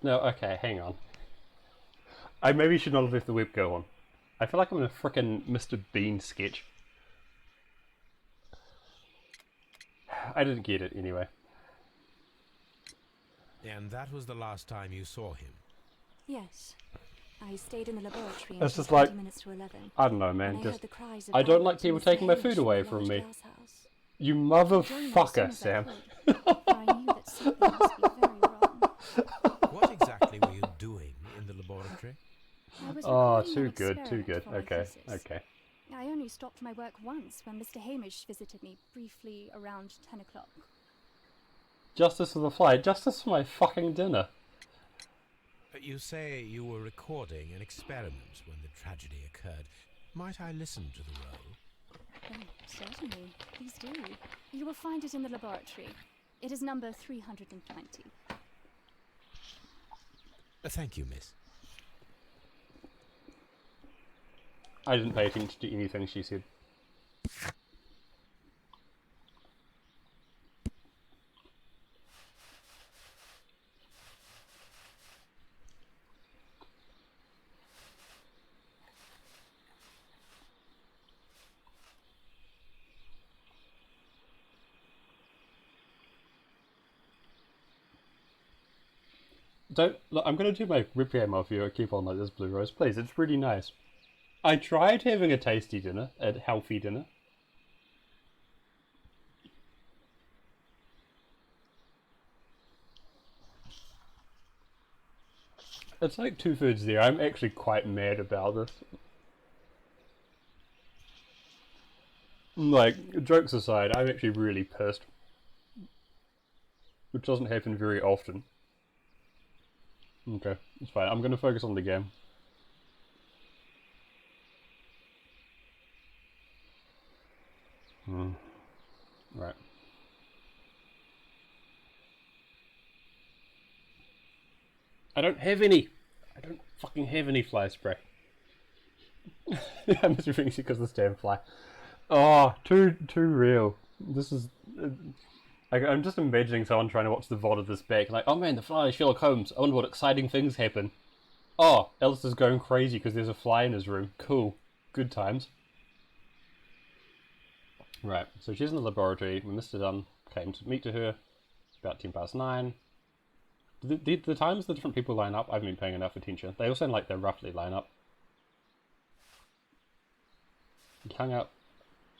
No, okay, hang on. I maybe should not have left the webcam on. I feel like I'm in a frickin' Mr. Bean sketch. I didn't get it anyway. And that was the last time you saw him? Yes. I stayed in the laboratory It's until just like, 20 minutes to 11. I don't know, man. When I Just heard the cries of I don't like Violet people and Mr. taking my Hamish food from away the from large me. glass house. You I joined them as motherfucker, soon as I Sam. could, for I knew that something must be very wrong. What exactly were you doing in the laboratory? I was Oh, recording too an good, too experiment good. for my Okay, thesis. okay. I only stopped my work once when Mr. Hamish visited me briefly around 10 o'clock. Justice for the fly. Justice for my fucking dinner. You say you were recording an experiment when the tragedy occurred. Might I listen to the roll? Oh, certainly. Please do. You will find it in the laboratory. It is number 320. Thank you, miss. I didn't pay attention to anything she said. Don't look, I'm gonna do my rip game off you. Keep on like this, Blue Rose, please. It's really nice. I tried having a tasty dinner, a healthy dinner. It's like 2/3 there. I'm actually quite mad about this. Like, jokes aside, I'm actually really pissed. Which doesn't happen very often. Okay, it's fine. I'm gonna focus on the game. Right. I don't have any! I don't fucking have any fly spray. I'm just thinking because of this damn fly. Oh, too real. This is... I'm just imagining someone trying to watch the VOD of this back, like, oh man, the fly is Sherlock Holmes. I wonder what exciting things happen. Oh, Alistair's going crazy because there's a fly in his room. Cool. Good times. Right, so she's in the laboratory. When Mr. Dunn came to meet to her, about 9:10. The times the different people line up, I haven't been paying enough attention. They all sound like they roughly line up. He hung out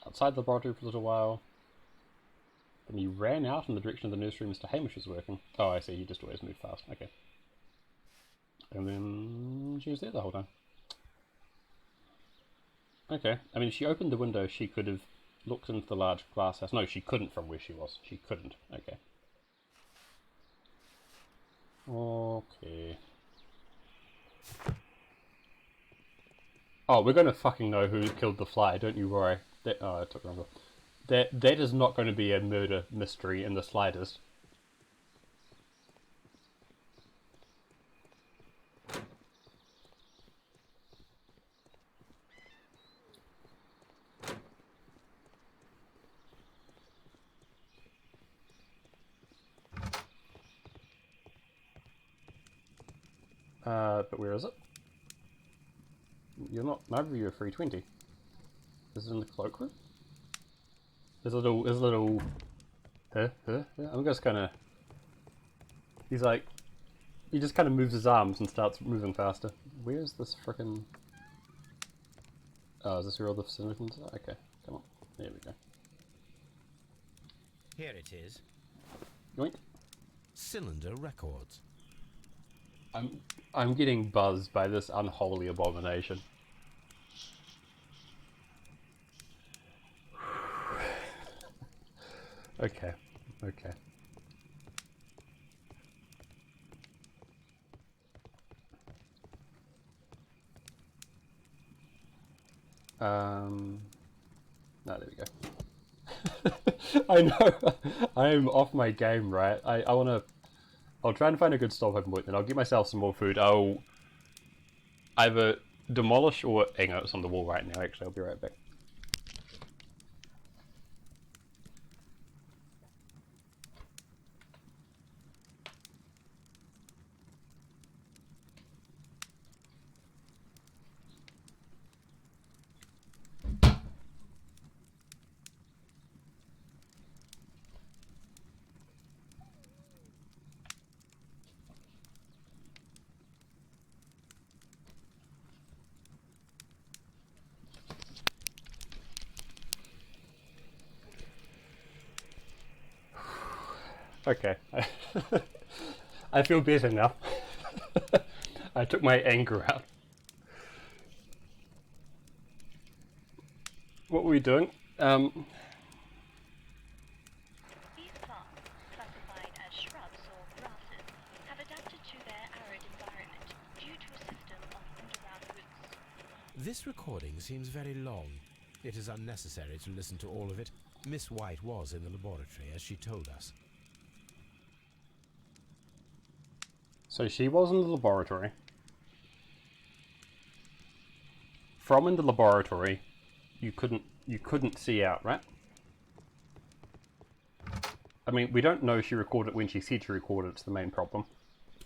outside the laboratory for a little while. Then he ran out in the direction of the nursery Mr. Hamish was working. Oh, I see, he just always moved fast. Okay. And then she was there the whole time. Okay, I mean, she opened the window, she could have looked into the large glass house. No, she couldn't from where she was. She couldn't. Okay. Okay. Oh, we're gonna fucking know who killed the fly, don't you worry. Oh, I took longer. That is not going to be a murder mystery in the slightest. But where is it? You're not, neither of you are 320. Is it in the cloakroom? There's a little, I'm just kinda, he's like, he just kinda moves his arms and starts moving faster. Where's this frickin', oh, is this where all the facilities are? Okay, come on, there we go. Here it is. Yoink. Cylinder Records. I'm getting buzzed by this unholy abomination. Okay, okay. No, there we go. I know, I'm off my game, right? I'll try and find a good stop open point, then I'll get myself some more food. I'll either demolish or... hang on, it's on the wall right now, actually, I'll be right back. Okay. I feel better now. I took my anger out. What were we doing? These plants, classified as shrubs or grasses, have adapted to their arid environment due to a system of underground roots. This recording seems very long. It is unnecessary to listen to all of it. Miss White was in the laboratory, as she told us. So she was in the laboratory. From in the laboratory, you couldn't see out, right? I mean, we don't know if she recorded it when she said she recorded it. It's the main problem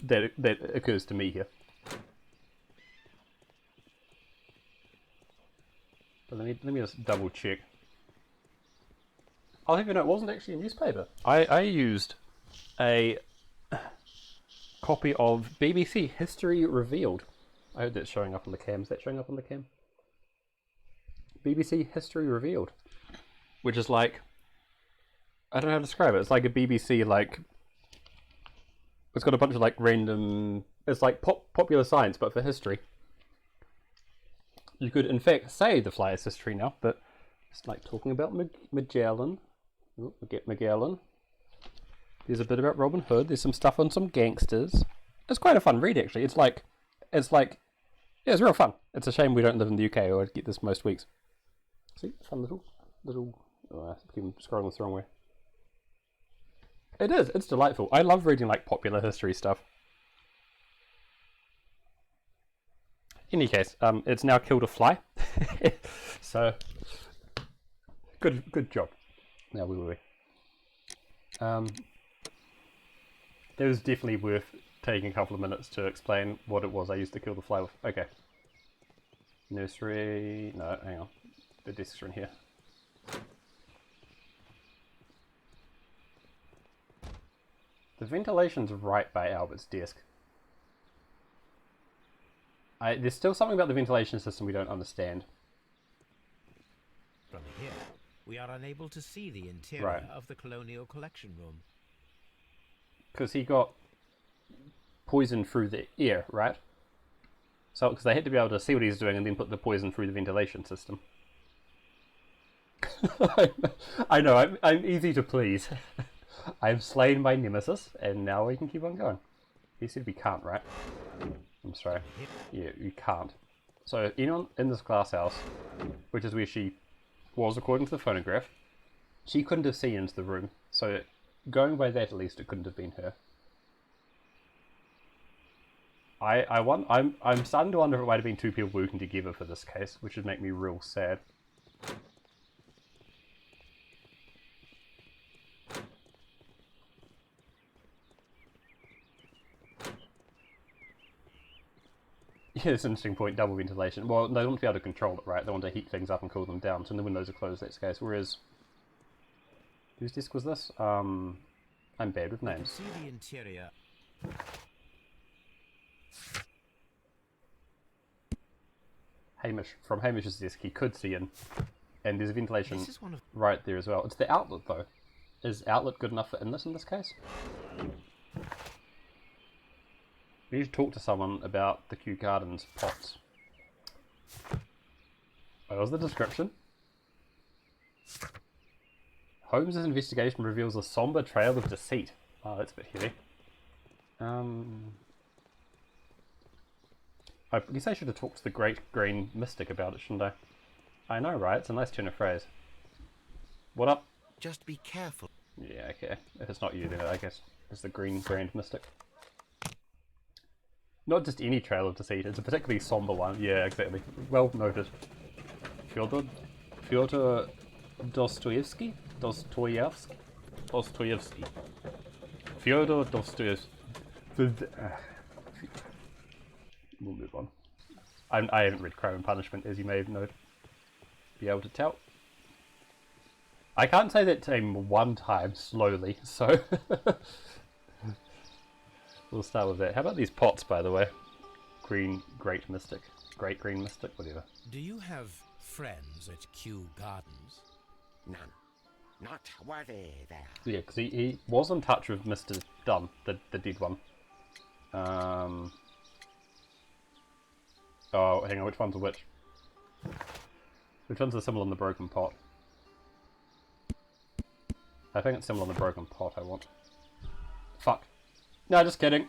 that occurs to me here. But let me just double check. I'll have you know, it wasn't actually a newspaper. I used a copy of BBC History Revealed. I hope that's showing up on the cam. Is that showing up on the cam? BBC History Revealed. Which is like... I don't know how to describe it. It's like a BBC, like... It's got a bunch of, like, random... It's like popular science, but for history. You could, in fact, say the Flyers history now, but... It's like talking about Magellan. Oh, we get Magellan. There's a bit about Robin Hood. There's some stuff on some gangsters. It's quite a fun read, actually. It's like, yeah, it's real fun. It's a shame we don't live in the UK, or I'd get this most weeks. See, fun little. Oh, I keep scrolling this the wrong way. It is. It's delightful. I love reading like popular history stuff. In any case, it's now killed a fly. So, good job. Now we. It was definitely worth taking a couple of minutes to explain what it was I used to kill the fly with. Okay. Nursery... No, hang on. The desks are in here. The ventilation's right by Albert's desk. There's still something about the ventilation system we don't understand. From here, we are unable to see the interior of the Colonial Collection Room. Because he got poison through the air, right? So, because they had to be able to see what he's doing and then put the poison through the ventilation system. I know, I'm easy to please. I've slain my nemesis, and now we can keep on going. He said we can't, right? I'm sorry. Yeah, you can't. So, anyone in this glass house, which is where she was according to the phonograph, she couldn't have seen into the room. So, going by that, at least, it couldn't have been her. I'm starting to wonder if it might have been two people working together for this case, which would make me real sad. Yeah, it's an interesting point, double ventilation. Well, they want to be able to control it, right? They want to heat things up and cool them down, so when the windows are closed, that's the case. Whereas, whose desk was this? I'm bad with names. See the interior. Hamish, from Hamish's desk, he could see in, and there's a ventilation right there as well. It's the outlet, though. Is outlet good enough for in this case? We need to talk to someone about the Kew Gardens pots. What was the description? Holmes' investigation reveals a somber trail of deceit. Oh, that's a bit heavy. I guess I should have talked to the Great Green Mystic about it, shouldn't I? I know, right? It's a nice turn of phrase. What up? Just be careful. Yeah, okay. If it's not you, then I guess it's the Green Grand Mystic. Not just any trail of deceit, it's a particularly somber one. Yeah, exactly. Well noted. Fyodor Dostoevsky? Dostoevsky. Fyodor Dostoevsky. We'll move on. I haven't read Crime and Punishment, as you may have be able to tell. I can't say that name one time slowly, so we'll start with that. How about these pots, by the way? Great Green Mystic, whatever. Do you have friends at Kew Gardens? None. Not worthy there. Yeah, because he was in touch with Mr. Dunn, the dead one. Oh, hang on, which one's a which? Which one's the symbol on the broken pot? I think it's symbol on the broken pot I want. Fuck. No, just kidding.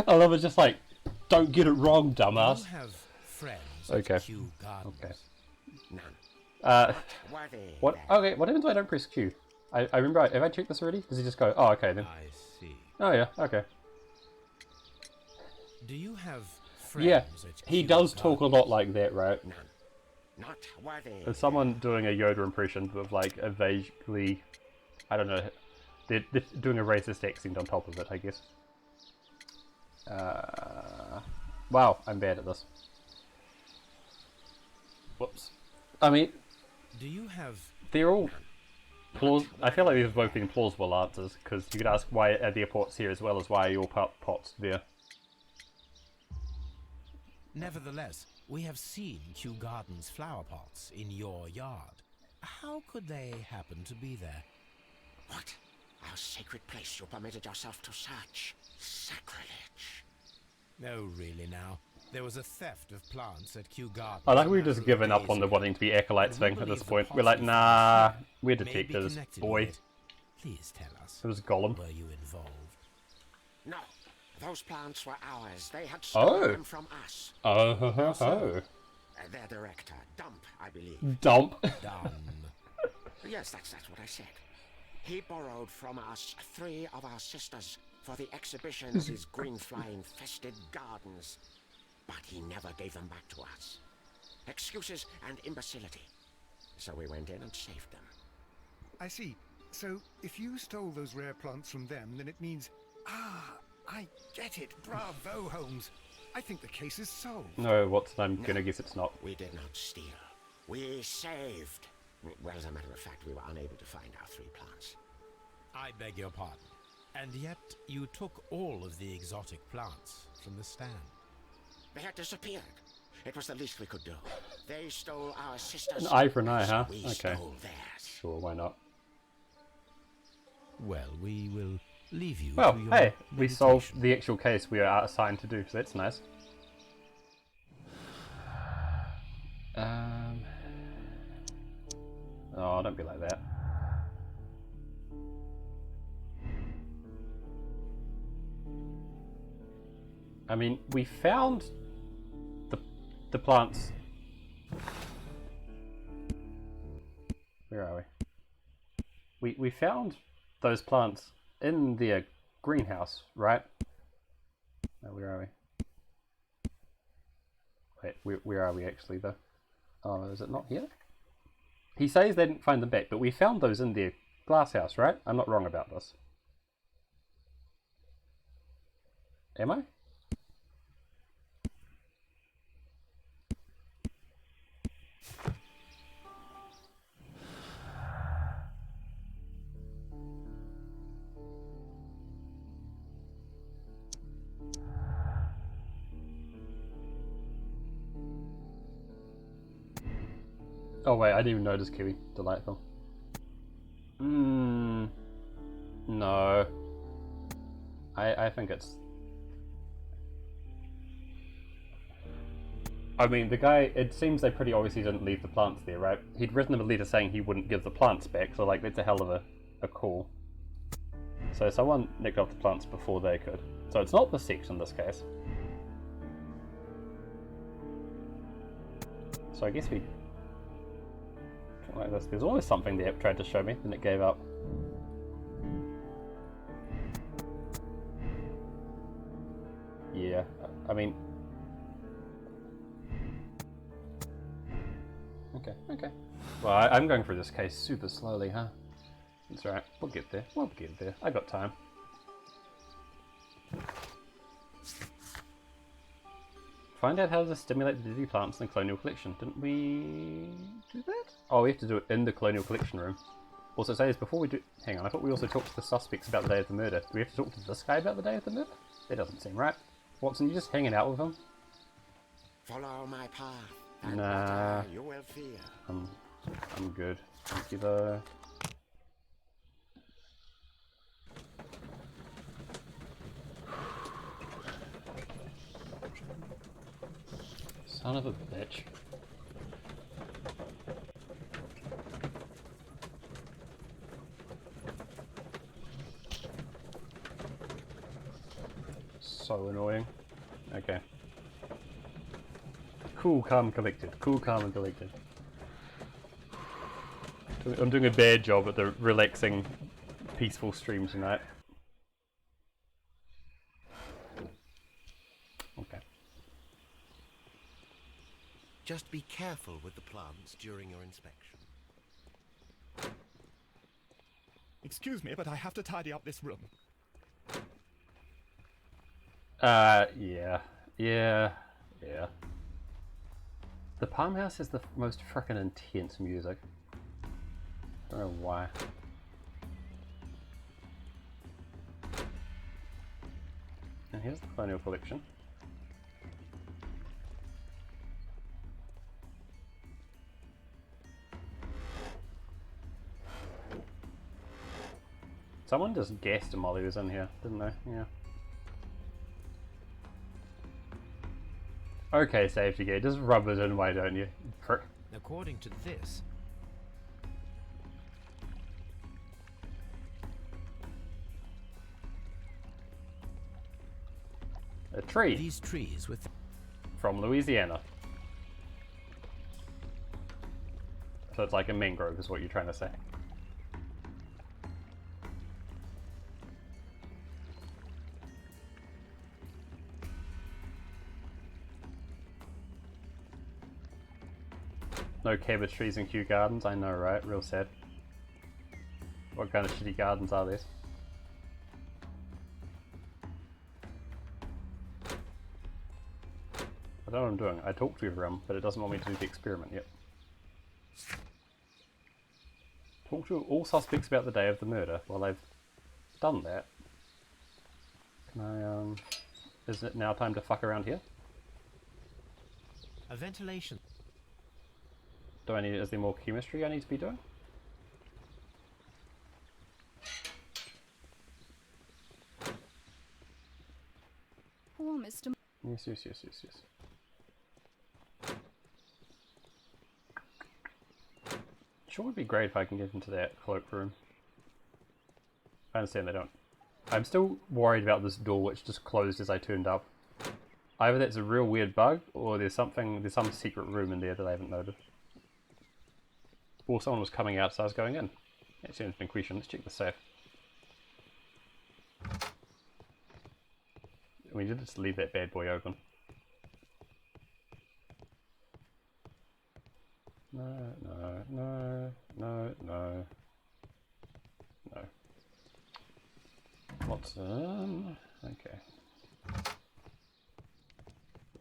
I love it, just like, don't get it wrong, dumbass. You have friends Okay. at Kew Gardens. Okay. None. What? Okay, what happens when I don't press Q? I remember, have I checked this already? Does he just go, oh, okay then. I see. Oh yeah, okay. Do you have friends Yeah, at he Kew does talk a Gardens? lot like that, right? None. Not worthy. There's someone doing a Yoda impression with like a vaguely, I don't know, they're doing a racist accent on top of it, I guess. Wow, I'm bad at this. Whoops. I mean, Do you have they're all I feel like these have both been plausible answers, because you could ask why are the pots here as well as why are your pots there. Nevertheless, we have seen Kew Gardens flower pots in your yard. How could they happen to be there? What? Our sacred place you permitted yourself to search. Sacrilege. No, really now. There was a theft of plants at Kew Gardens. I like a we've matter just of given up days on the ago. wanting to be acolytes And we thing at this believe the point. pots We're like, we nah, found we're may be detectives, connected boy. with it. Please tell us. It was Gollum. Were you involved? No. Those plants were ours. They had stolen them from us. Oh, ho, ho, ho. Their director, Dump, I believe. Dump. Done. Yes, that's what I said. He borrowed from us 3 of our sisters for the exhibition of his greenfly-infested gardens. But he never gave them back to us. Excuses and imbecility. So we went in and saved them. I see. So, if you stole those rare plants from them, then it means... Ah, I get it. Bravo, Holmes. I think the case is solved. No, Watson, I'm gonna guess it's not. We did not steal. We saved. Well, as a matter of fact, we were unable to find our 3 plants. I beg your pardon. And yet you took all of the exotic plants from the stand. They had disappeared. It was the least we could do. They stole our sisters. An eye for an eye, huh? We Okay. stole theirs. Sure, why not? Well, we will leave you Well, to your hey, we meditation. solved the actual case we are assigned to do, so that's nice. Oh, don't be like that. I mean, we found the plants. Where are we? We found those plants in the greenhouse, right? No, where are we? Wait, where are we actually though? Oh, is it not here? He says they didn't find them back, but we found those in the glass house, right? I'm not wrong about this. Am I? Oh wait, I didn't even notice Kiwi. Delightful. No. I think it's... I mean, the guy, it seems they pretty obviously didn't leave the plants there, right? He'd written them a letter saying he wouldn't give the plants back, so like, that's a hell of a call. So someone nicked off the plants before they could. So it's not the sex in this case. So I guess we... like this. There's always something the app tried to show me, then it gave up. Yeah, I mean... Okay. Well, I'm going through this case super slowly, huh? It's alright, we'll get there. I got time. Find out how to stimulate the Diddy plants in the Colonial Collection. Didn't we do that? Oh, we have to do it in the Colonial Collection room. Also, it says before we do... Hang on, I thought we also talked to the suspects about the day of the murder. Do we have to talk to this guy about the day of the murder? That doesn't seem right. Watson, you just hanging out with him? Follow my path. And Nah. whatever you will fear. I'm good. Thank you though. Son of a bitch. So annoying. Okay. Cool, calm, and collected. Cool, calm, and collected. I'm doing a bad job at the relaxing, peaceful stream tonight. Okay. Just be careful with the plants during your inspection. Excuse me, but I have to tidy up this room. Yeah. Yeah. The Palm House has the most frickin' intense music. I don't know why. And here's the Colonial Collection. Someone just guessed him while he was in here, didn't they? Yeah. Okay, safety gate, just rub it in, why don't you? Prick. According to this, A tree. these trees with From Louisiana. So it's like a mangrove is what you're trying to say. No cabbage trees in Kew Gardens, I know, right? Real sad. What kind of shitty gardens are these? I don't know what I'm doing. I talked to everyone, but it doesn't want me to do the experiment yet. Talk to all suspects about the day of the murder. Well, I've done that. Can I, is it now time to fuck around here? a ventilation. Do I need, is there more chemistry I need to be doing? Poor Mr. Yes. Sure would be great if I can get into that cloakroom. I understand they don't. I'm still worried about this door which just closed as I turned up. Either that's a real weird bug, or there's some secret room in there that I haven't noted. Or someone was coming out so I was going in. That's an interesting question. Let's check the safe. We did just leave that bad boy open. No. Watson. Okay.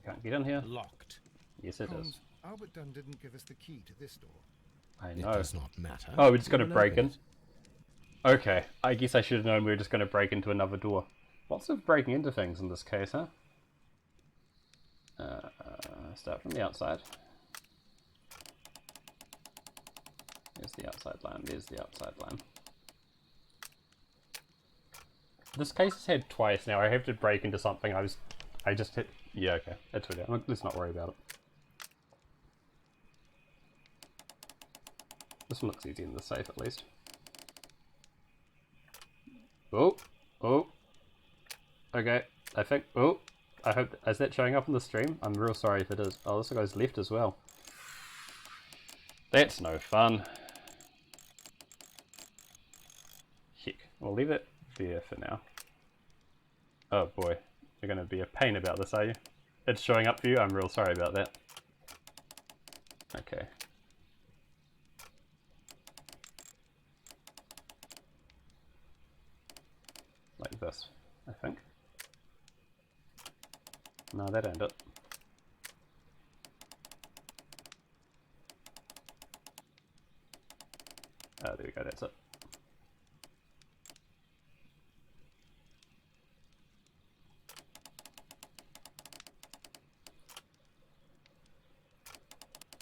Can't get in here. Locked. Yes, it is. Holmes, Albert Dunn didn't give us the key to this door. I It know. does not matter. Oh, we're just going We to will break open in. it. Okay, I guess I should have known we were just going to break into another door. Lots of breaking into things in this case, huh? Start from the outside. There's the outside line, there's the outside line. This case has had twice now. I have to break into something. I just hit. Yeah, okay. That's what let's not worry about it. This one looks easy in the safe, at least. Oh. Okay, I think. Oh, I hope. Is that showing up on the stream? I'm real sorry if it is. Oh, this goes left as well. That's no fun. Heck. We'll leave it there for now. Oh boy. You're going to be a pain about this, are you? It's showing up for you? I'm real sorry about that. Okay. Like this, I think. No, that ain't it. Oh, there we go, that's it.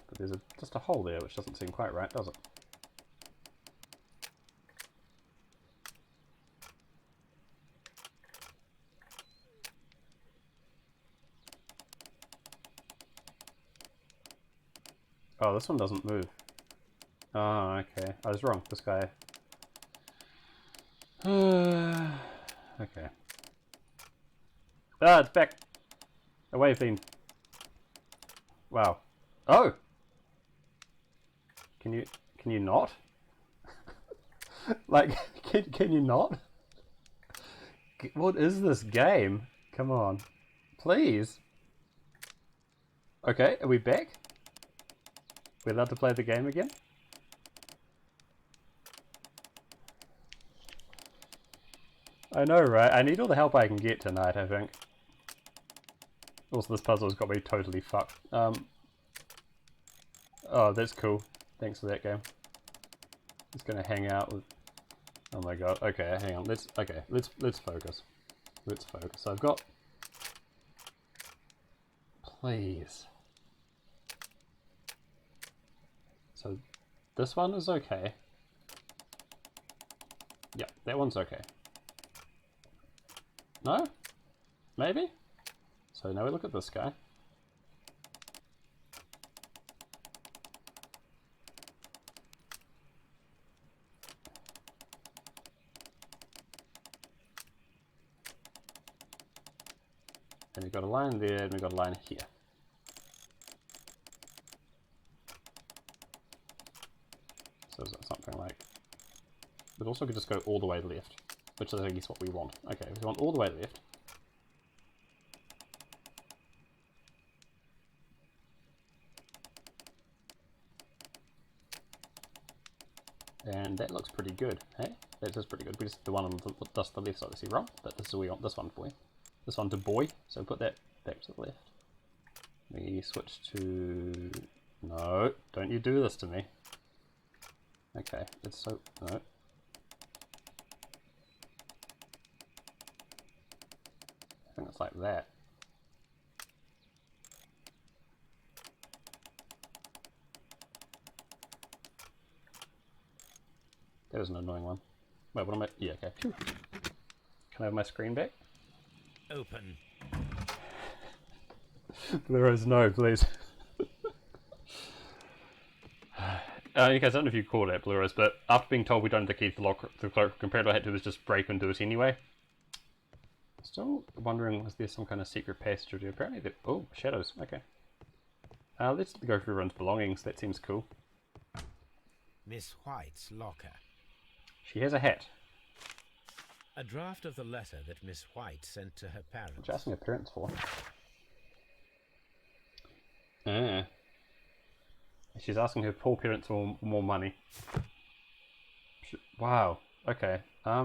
But there's just a hole there which doesn't seem quite right, does it? Oh, this one doesn't move. Oh, okay. I was wrong. This guy... okay. Ah, it's back! Away, fiend. Wow. Oh! Can you not? Like, can you not? What is this game? Come on. Please. Okay, are we back? We're allowed to play the game again? I know, right? I need all the help I can get tonight, I think. Also, this puzzle's got me totally fucked. Oh, that's cool. Thanks for that game. Just gonna hang out with... Oh my god. Okay, hang on. Let's focus. Let's focus. So I've got... Please. So this one is okay. Yeah, that one's okay. No? Maybe? So now we look at this guy. And we've got a line there, and we've got a line here. So is that something like... But also could just go all the way left, which is I guess what we want. Okay, we want all the way left. And that looks pretty good, hey? That is pretty good. We just the one on the left is obviously wrong, but this is what we want this one boy. This one to boy, so put that back to the left. We switch to... No, don't you do this to me. Okay, it's so... No. I think it's like that. That was an annoying one. Wait, what am I... Yeah, okay. Phew. Can I have my screen back? Open. There is no, please. You guys, I don't know if you called it Blue Rose, but after being told we don't have the key to lock the cloak, compared to what I had to do was just break and do it anyway. Still wondering, was there some kind of secret passage? Apparently, that... Oh, shadows. Okay. Let's go through everyone's belongings. That seems cool. Miss White's locker. She has a hat. A draft of the letter that Miss White sent to her parents. What's she asking her parents for? Ah. She's asking her poor parents for more money. Wow. Okay. I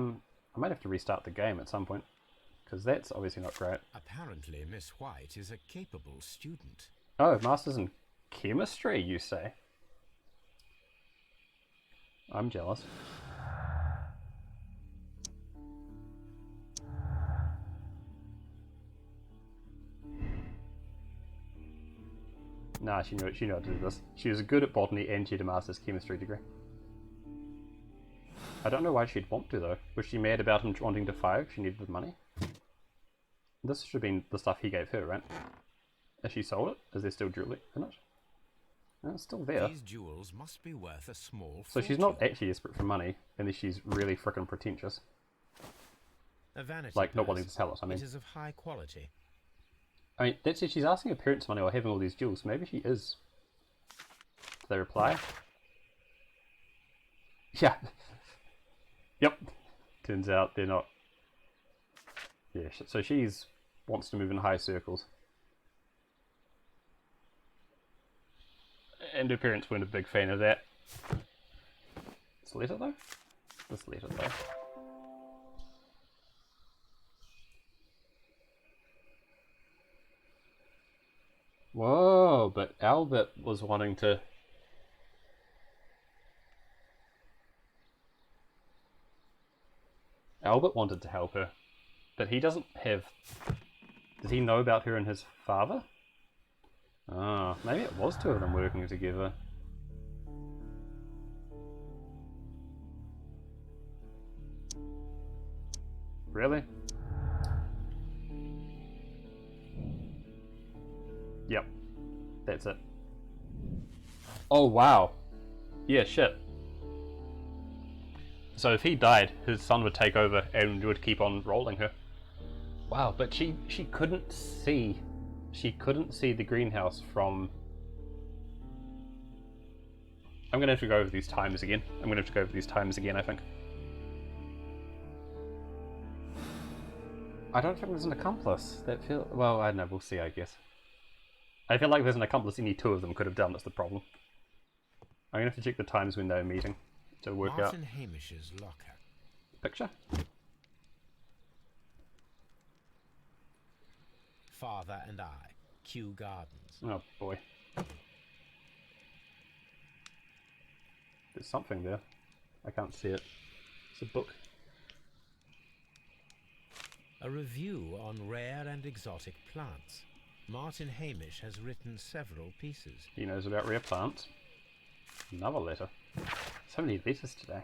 might have to restart the game at some point, because that's obviously not great. Apparently, Miss White is a capable student. Oh, Masters in Chemistry, you say? I'm jealous. Nah, she knew how to do this. She was good at botany and she had a master's chemistry degree. I don't know why she'd want to though. Was she mad about him wanting to fire? She needed the money. This should have been the stuff he gave her, right? Has she sold it? Is there still jewelry in it? No, it's still there. These jewels must be worth a small So she's not actually desperate for money, and she's really frickin' pretentious. A vanity like, not purse. wanting to tell us, I mean. It is of high quality. I mean, that's it. She's asking her parents for money or having all these jewels. Maybe she is. Do they reply? Yeah. Yep. Turns out they're not. Yeah, so she's wants to move in high circles. And her parents weren't a big fan of that. This letter though? This letter though. Whoa, but Albert was wanting to... Albert wanted to help her, but he doesn't have... Does he know about her and his father? Ah, maybe it was two of them working together. Really? Yep. That's it. Oh wow. Yeah, shit. So if he died, his son would take over and would keep on rolling her. Wow, but she couldn't see. She couldn't see the greenhouse from... I'm gonna have to go over these times again. I think. I don't think there's an accomplice. Well, I don't know, we'll see, I guess. I feel like there's an accomplice any two of them could have done, that's the problem. I'm gonna have to check the times when they were meeting to work out. Martin Hamish's locker. Picture? Father and I, Kew Gardens. Oh boy. There's something there. I can't see it. It's a book. A review on rare and exotic plants. Martin Hamish has written several pieces. He knows about rare plants. Another letter. So many letters today.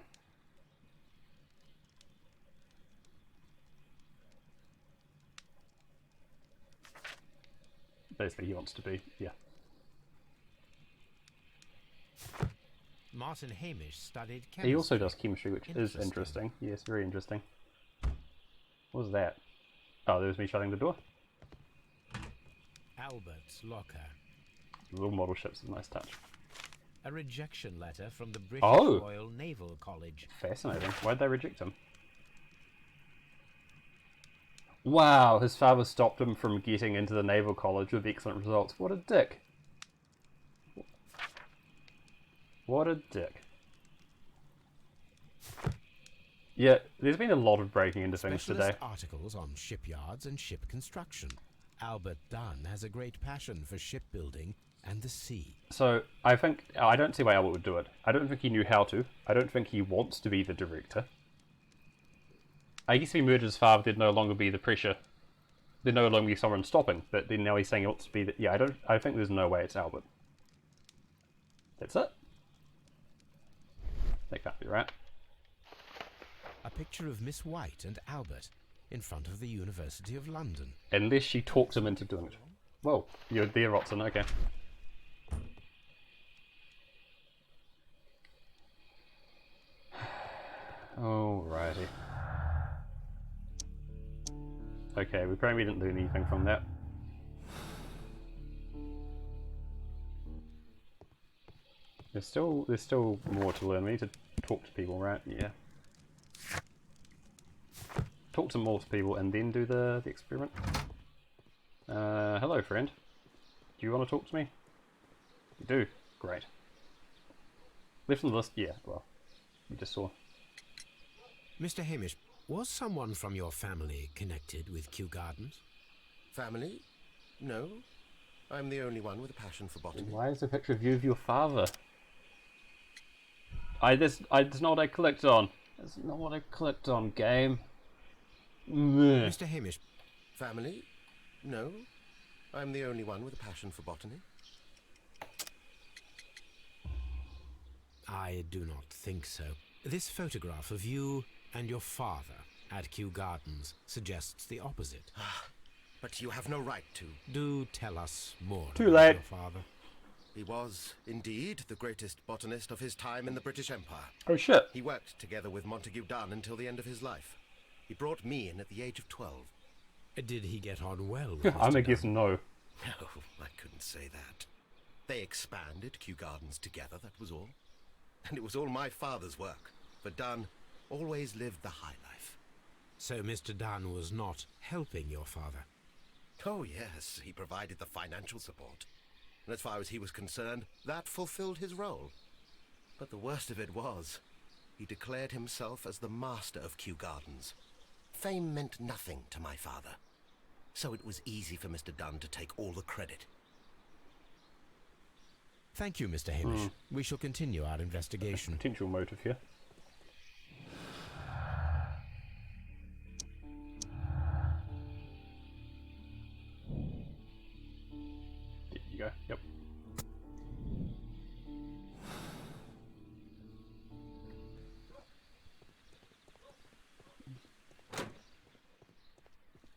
Basically, he wants to be, yeah. Martin Hamish studied chemistry. He also does chemistry, which is interesting. Yes, very interesting. What was that? Oh, there was me shutting the door. Albert's locker. Little model ships is a nice touch. A rejection letter from the British Oh! Royal Naval College. Fascinating. Why'd they reject him? Wow, his father stopped him from getting into the Naval College with excellent results. What a dick. What a dick. Yeah, there's been a lot of breaking into things today. Articles on shipyards and ship construction. Albert Dunn has a great passion for shipbuilding and the sea. So, I don't see why Albert would do it. I don't think he knew how to. I don't think he wants to be the director. I guess if he murdered his father, there'd no longer be the pressure. There'd no longer be someone stopping. But then now he's saying he wants to be the... Yeah, I think there's no way it's Albert. That's it. That can't be right. A picture of Miss White and Albert in front of the University of London. Unless she talks him into doing it. Whoa, you're there, Watson, okay. Alrighty. Okay, we probably didn't learn anything from that. There's still more to learn. We need to talk to people, right? Yeah. Talk to more people and then do the experiment. Hello, friend. Do you want to talk to me? You do? Great. Left on the list? Yeah, well, you just saw. Mr. Hamish, was someone from your family connected with Kew Gardens? Family? No. I'm the only one with a passion for botany. Why is there a picture of you of your father? That's not what I clicked on. That's not what I clicked on, game. Mr. Hamish. Family? No. I'm the only one with a passion for botany. I do not think so. This photograph of you and your father at Kew Gardens suggests the opposite. But you have no right to. Do tell us more Too about late. your father. He was, indeed, the greatest botanist of his time in the British Empire. Oh shit. He worked together with Montague Dunn until the end of his life. He brought me in at the age of 12. Did he get on well with I'm Mr. gonna guess Dunn? no. No, I couldn't say that. They expanded Kew Gardens together, that was all. And it was all my father's work. For Dunn always lived the high life. So Mr. Dunn was not helping your father? Oh yes, he provided the financial support. And as far as he was concerned, that fulfilled his role. But the worst of it was, he declared himself as the master of Kew Gardens. Fame meant nothing to my father. So it was easy for Mr. Dunn to take all the credit. Thank you, Mr. Hamish. We shall continue our investigation. Potential motive here. There you go. Yep.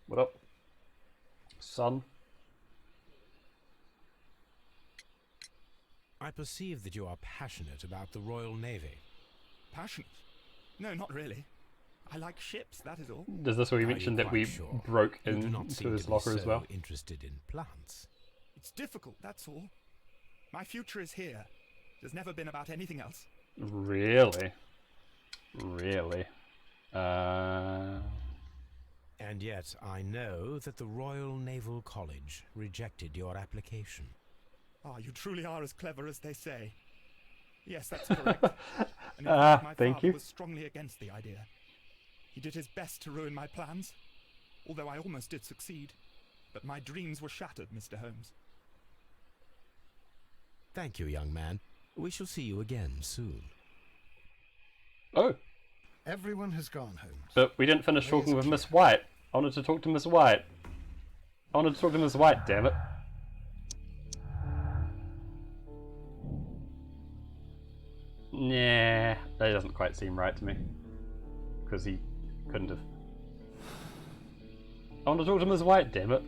What up, son? I perceive that you are passionate about the Royal Navy. Passionate? No, not really. I like ships, that is all. Does this where you Are you mentioned that quite we sure? broke You do not into seem his to be locker as so well? interested in plants. It's difficult, that's all. My future is here. There's never been about anything else. Really? Really? And yet I know that the Royal Naval College rejected your application. Ah, you truly are as clever as they say. Yes, that's correct. And in fact, my thank father you. was strongly against the idea. He did his best to ruin my plans, although I almost did succeed. But my dreams were shattered, Mr. Holmes. Thank you, young man. We shall see you again soon. Oh, Everyone has gone, Holmes. but we didn't finish Way talking is with clear. Miss White. I wanted to talk to Miss White. I wanted to talk to Miss White, damn it. Nah, that doesn't quite seem right to me. Because he couldn't have. I want to talk to Miss White, damn it.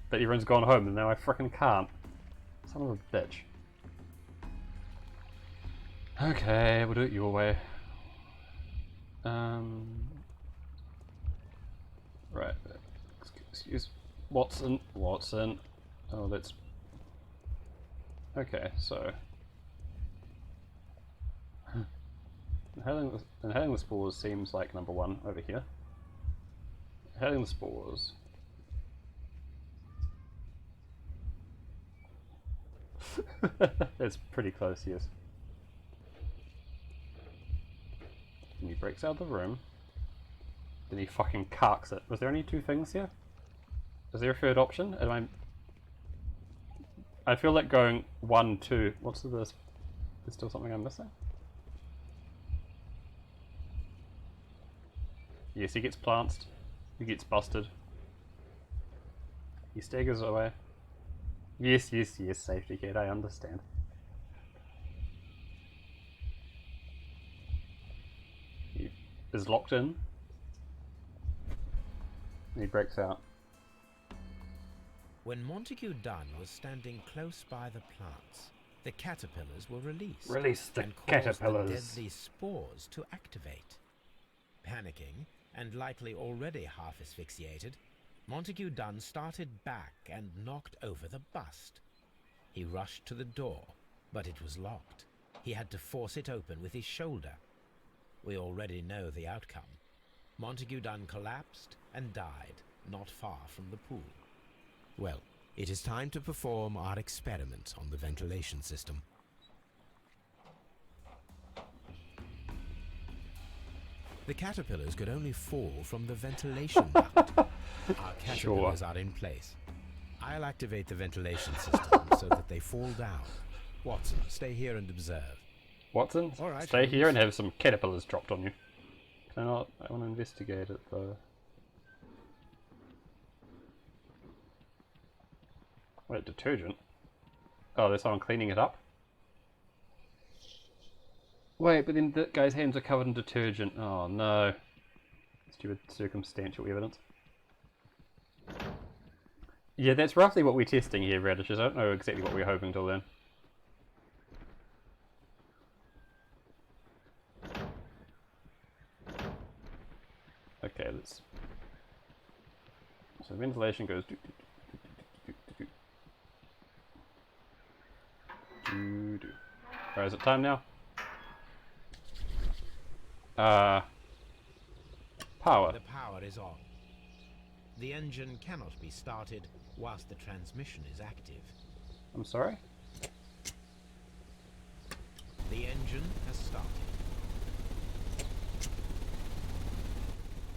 But everyone's gone home and now I frickin' can't. Son of a bitch. Okay, we'll do it your way. Right. Excuse Watson. Oh, that's. Okay, so. Inhaling the spores seems like number one over here. Inhaling the spores. It's pretty close, yes. And he breaks out of the room. Then he fucking carks it. Was there only two things here? Is there a third option? I feel like going 1, 2. What's this? There's still something I'm missing? Yes, he gets planted. He gets busted. He staggers away. Yes, safety kit, I understand. He is locked in. And he breaks out. When Montague Dunn was standing close by the plants, the caterpillars were released. Release the and caused caterpillars. the deadly spores to activate. Panicking, and likely already half asphyxiated, Montague Dunn started back and knocked over the bust. He rushed to the door, but it was locked. He had to force it open with his shoulder. We already know the outcome. Montague Dunn collapsed and died not far from the pool. Well, it is time to perform our experiment on the ventilation system. The caterpillars could only fall from the ventilation duct. Our caterpillars are in place. I'll activate the ventilation system so that they fall down. Watson, stay here and observe. Watson, All right, stay here Holmes. and have some caterpillars dropped on you. Can I not? I want to investigate it though. Wait, detergent? Oh, there's someone cleaning it up? Wait, but then that guy's hands are covered in detergent. Oh no. Stupid circumstantial evidence. Yeah, that's roughly what we're testing here, Radishes. I don't know exactly what we're hoping to learn. Okay, let's... So ventilation goes... Alright, is it time now? Power. The power is on. The engine cannot be started whilst the transmission is active. I'm sorry? The engine has started.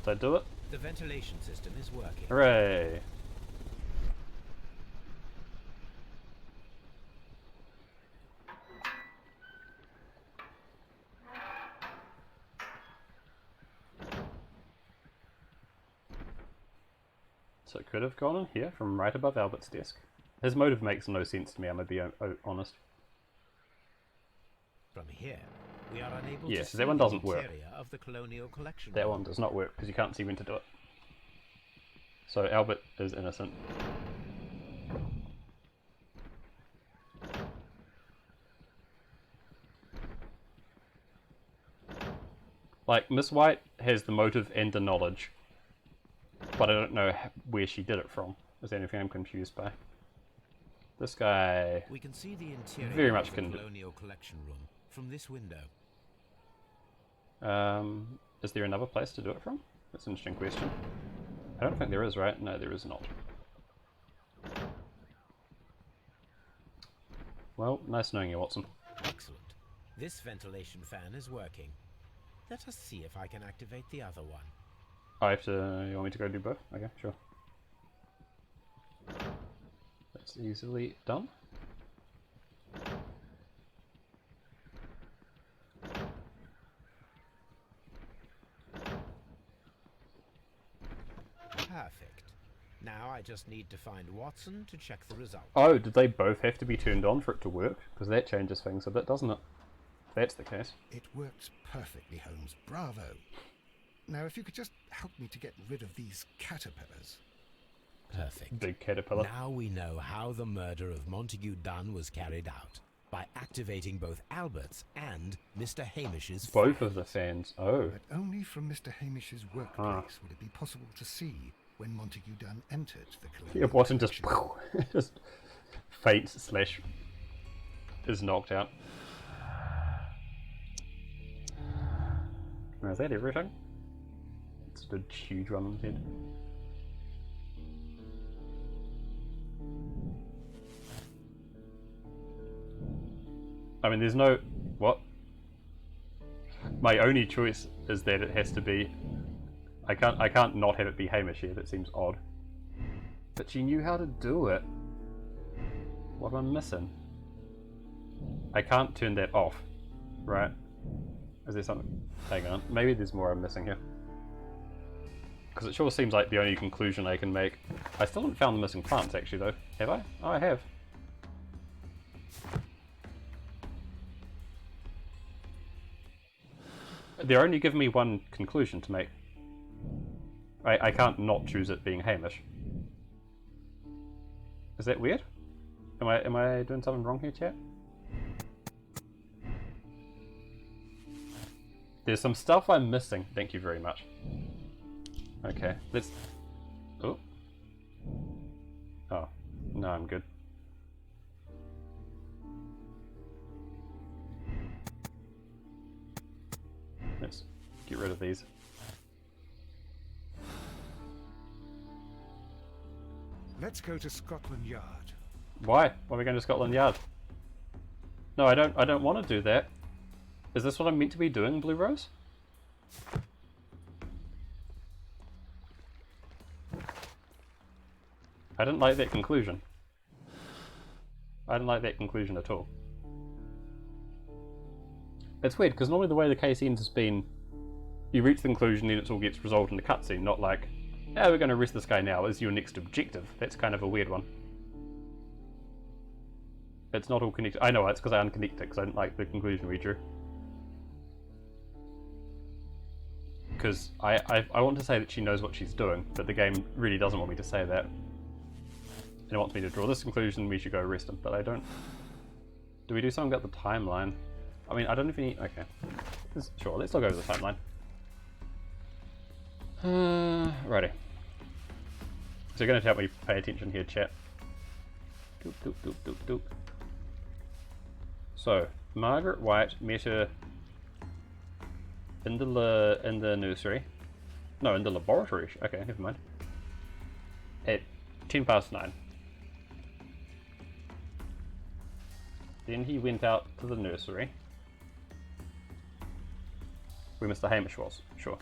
Did I do it? The ventilation system is working. Hooray! So it could have gone in here from right above Albert's desk. His motive makes no sense to me, I'm gonna be honest. From here, we are unable Yes, to that see one the doesn't work. interior of the colonial collection That room. one does not work because you can't see when to do it. So Albert is innocent. Like, Miss White has the motive and the knowledge, but I don't know where she did it from. Is there anything I'm confused by? This guy... We can see the interior very much of the can... colonial collection room from this window. Is there another place to do it from? That's an interesting question. I don't think there is, right? No, there is not. Well, nice knowing you, Watson. Excellent. This ventilation fan is working. Let us see if I can activate the other one. I have to... You want me to go do both? Okay, sure. That's easily done. Perfect. Now I just need to find Watson to check the result. Oh, did they both have to be turned on for it to work? Because that changes things a bit, doesn't it? If that's the case. It works perfectly, Holmes. Bravo. Now, if you could just help me to get rid of these caterpillars. Perfect. Big caterpillar. Now we know how the murder of Montague Dunn was carried out. By activating both Albert's and Mr. Hamish's Both of the fans. Oh. But only from Mr. Hamish's workplace would it be possible to see when Montague Dunn entered the collection. Yeah, Watson just just faints slash is knocked out. Now, is that everything? It's a huge one on his head. I mean, there's no... What? My only choice is that it has to be... I can't not have it be Hamish here, that seems odd. But she knew how to do it. What am I missing? I can't turn that off, right? Is there something... Hang on, maybe there's more I'm missing here. Because it sure seems like the only conclusion I can make. I still haven't found the missing plants actually though. Have I? Oh, I have. They're only giving me one conclusion to make. I can't not choose it being Hamish. Is that weird? Am I doing something wrong here, chat? There's some stuff I'm missing. Thank you very much. Okay, let's... Oh. Oh. No, I'm good. Let's get rid of these. Let's go to Scotland Yard. Why? Why are we going to Scotland Yard? No, I don't want to do that. Is this what I'm meant to be doing, Blue Rose? I didn't like that conclusion. I didn't like that conclusion at all. It's weird, because normally the way the case ends has been you reach the conclusion, then it all gets resolved in the cutscene, not like, yeah, we're going to arrest this guy now, is your next objective. That's kind of a weird one. It's not all connected. I know, it's because I unconnected it, because I didn't like the conclusion we drew. Because I want to say that she knows what she's doing, but the game really doesn't want me to say that. And it wants me to draw this conclusion, we should go arrest him, but I don't... Do we do something about the timeline? I mean, I don't know if you need... Okay. Sure, let's still go over the timeline. Righty. So you're going to help me pay attention here, chat. Doop, doop, doop, doop, doop. So, Margaret White met her in the nursery. No, in the laboratory. Okay, never mind. At 9:10. Then he went out to the nursery, where Mr. Hamish was, sure.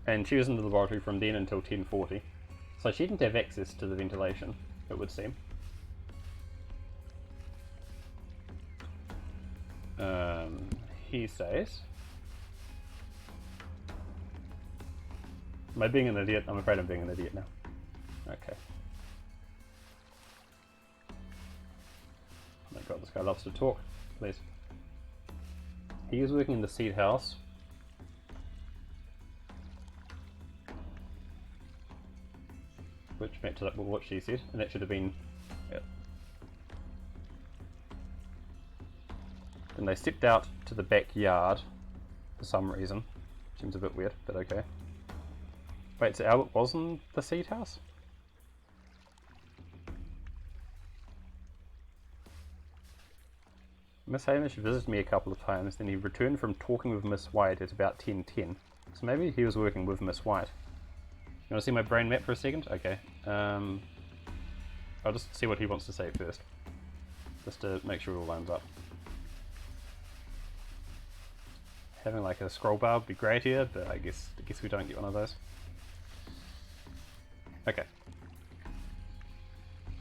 And she was in the laboratory from then until 10:40. So she didn't have access to the ventilation, it would seem. He says... Am I being an idiot? I'm afraid I'm being an idiot now. Okay. Oh my god, this guy loves to talk. Please. He is working in the seed house. Which matches up with what she said, and that should have been... Yep. Then they stepped out to the backyard for some reason. Seems a bit weird, but okay. Wait, so Albert was in the seed house? Miss Hamish visited me a couple of times, then he returned from talking with Miss White at about 10:10. So maybe he was working with Miss White. You want to see my brain map for a second? Okay. I'll just see what he wants to say first. Just to make sure it all lines up. Having like a scroll bar would be great here, but I guess we don't get one of those. Okay.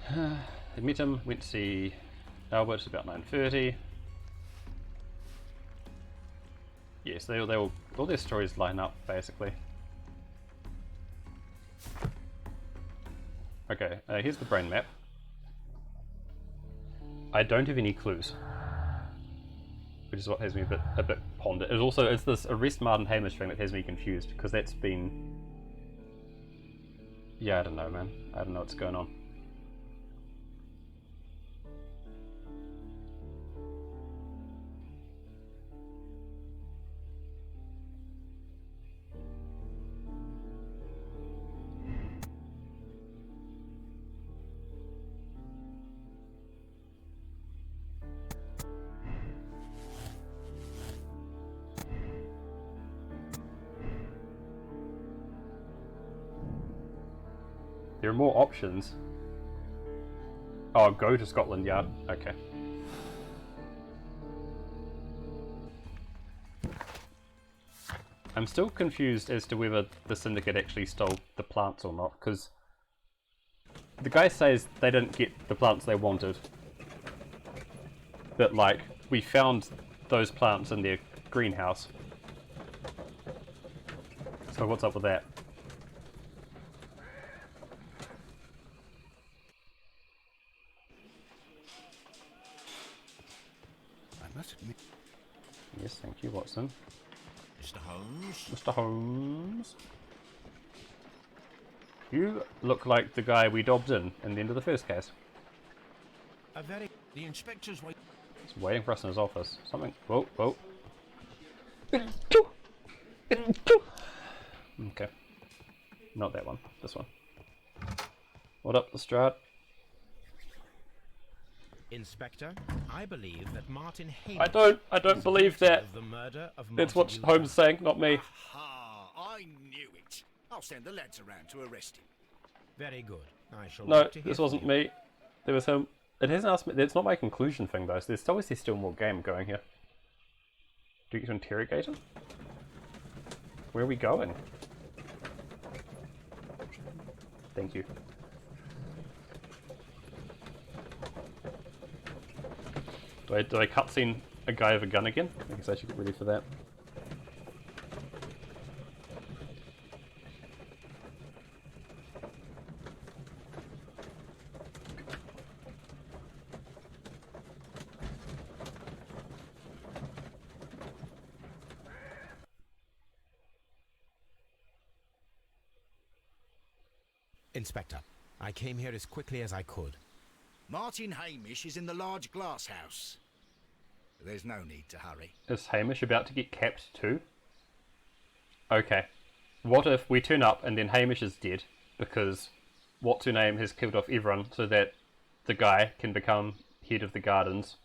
I met him, went to see Albert about 9:30. Yes, they all their stories line up basically. Okay, here's the brain map. I don't have any clues, which is what has me a bit pondered. It's this arrest Martin Hamish thing that has me confused, because that's been... Yeah, I don't know, man. I don't know what's going on. There are more options. Oh, go to Scotland Yard. Okay. I'm still confused as to whether the syndicate actually stole the plants or not, because the guy says they didn't get the plants they wanted. But, like, we found those plants in their greenhouse. So what's up with that? I must admit... Yes, thank you, Watson. Mr. Holmes? Mr. Holmes? You look like the guy we dobbed in the end of the first case. The inspector's wait. He's waiting for us in his office. Something... Whoa, whoa. Okay. Not that one. This one. What up, Lestrade? Inspector, I believe that Martin Hamish... I don't believe that. ...of the murder of That's what Montague Holmes is saying, not me. Aha! I knew it. I'll send the lads around to arrest him. Very good. I shall No, wait to hear this from wasn't you. me. There was him. It hasn't asked me. It's not my conclusion thing though. So there's obviously still more game going here. Do you get to interrogate him? Where are we going? Thank you. Do I cutscene a guy with a gun again? I guess I should get ready for that. Inspector, I came here as quickly as I could. Martin Hamish is in the large glass house. There's no need to hurry. Is Hamish about to get capped too? Okay. What if we turn up and then Hamish is dead because What's-Her-Name has killed off everyone so that the guy can become head of the gardens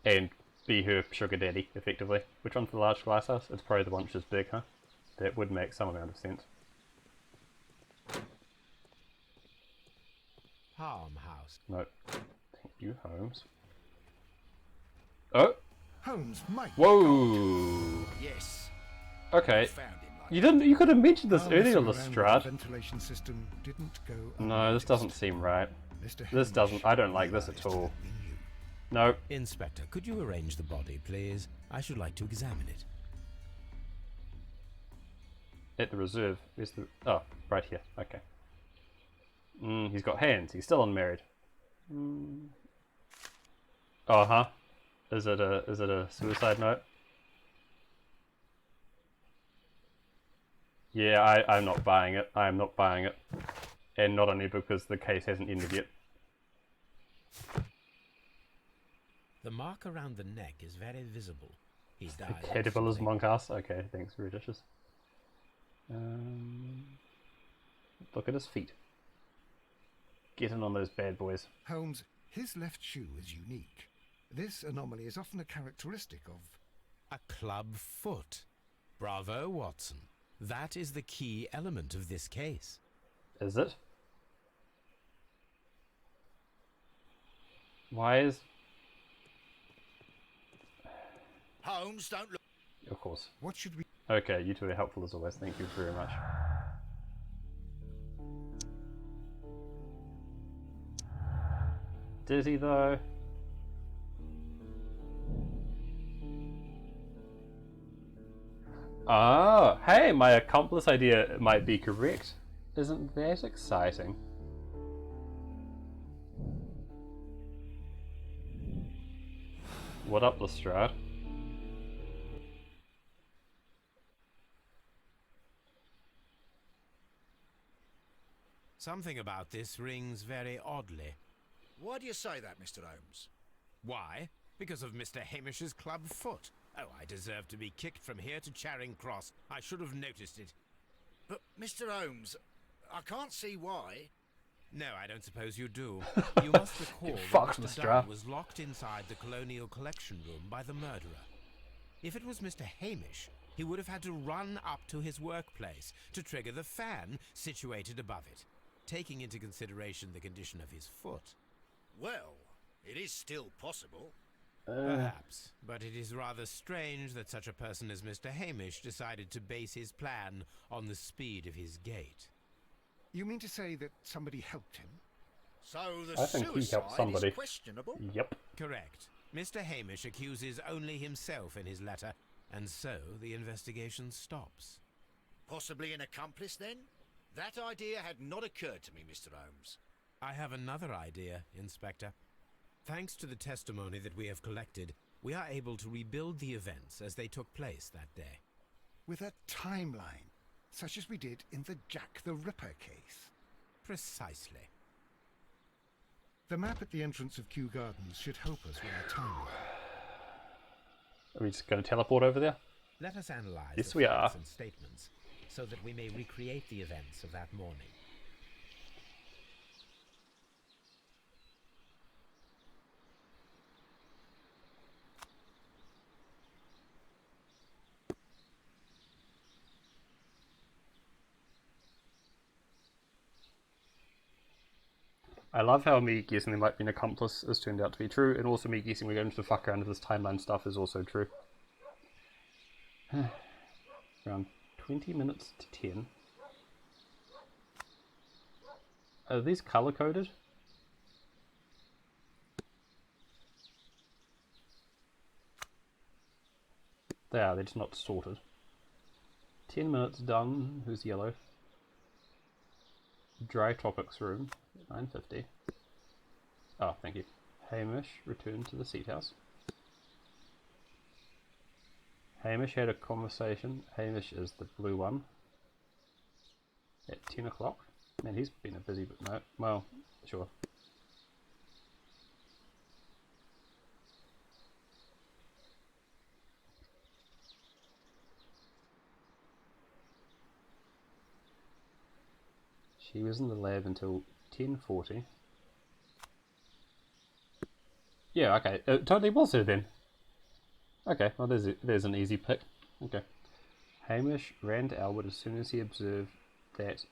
and be her sugar daddy, effectively. Which one's the large glass house? It's probably the one which is big, huh? That would make some amount of sense. Farmhouse. No. Thank you, Holmes. Oh! Holmes, Mike. Whoa! Yes. Okay. Found him like You could have mentioned this Our earlier, messing around with the Lestrade. ventilation system didn't go No, this unnoticed. doesn't seem right. Mr. This Hamish doesn't. I don't like this at realised all. that we knew. No. Inspector, could you arrange the body, please? I should like to examine it. At the reserve. Where's the... Oh, right here. Okay. He's got hands. He's still unmarried. Uh-huh. Is it a suicide note? Yeah, I'm not buying it. I am not buying it. And not only because the case hasn't ended yet. The mark around the neck is very visible. He died. Caterpillar's Moncast. Okay, thanks, Redishes. Look at his feet. Get in on those bad boys. Holmes, his left shoe is unique. This anomaly is often a characteristic of... A club foot. Bravo, Watson. That is the key element of this case. Is it? Why is... Holmes, don't look... Of course. What should we... Okay, you two are helpful as always. Thank you very much. Did he though? Oh, hey, my accomplice idea might be correct. Isn't that exciting? What up, Lestrade? Something about this rings very oddly. Why do you say that, Mr. Holmes? Why? Because of Mr. Hamish's club foot. Oh, I deserve to be kicked from here to Charing Cross. I should have noticed it. But, Mr. Holmes, I can't see why. No, I don't suppose you do. You must recall that Mr. Dunn was locked inside the Colonial Collection Room by the murderer. If it was Mr. Hamish, he would have had to run up to his workplace to trigger the fan situated above it, taking into consideration the condition of his foot. Well, it is still possible. Perhaps, but it is rather strange that such a person as Mr. Hamish decided to base his plan on the speed of his gait. You mean to say that somebody helped him? So the I think he helped somebody. Is questionable? Yep. Correct. Mr. Hamish accuses only himself in his letter, and so the investigation stops. Possibly an accomplice, then? That idea had not occurred to me, Mr. Holmes. I have another idea, Inspector. Thanks to the testimony that we have collected, we are able to rebuild the events as they took place that day. With a timeline, such as we did in the Jack the Ripper case. Precisely. The map at the entrance of Kew Gardens should help us with our timeline. Are we just going to teleport over there? Let us analyze Yes, the we are. facts and statements so that we may recreate the events of that morning. I love how me guessing there might be an accomplice has turned out to be true, and also me guessing we're going to fuck around with this timeline stuff is also true. Around 20 minutes to 10. Are these color coded? They are, they're just not sorted. 10 minutes done. Who's yellow? Dry topics room. 9:50. Oh, thank you. Hamish returned to the seat house. Hamish had a conversation. Hamish is the blue one. At 10 o'clock. Man, he's been a busy, but no. Well, sure. She was in the lab until 10:40. Yeah, okay. Totally was her then. Okay, well there's an easy pick. Okay. Hamish ran to Albert as soon as he observed that...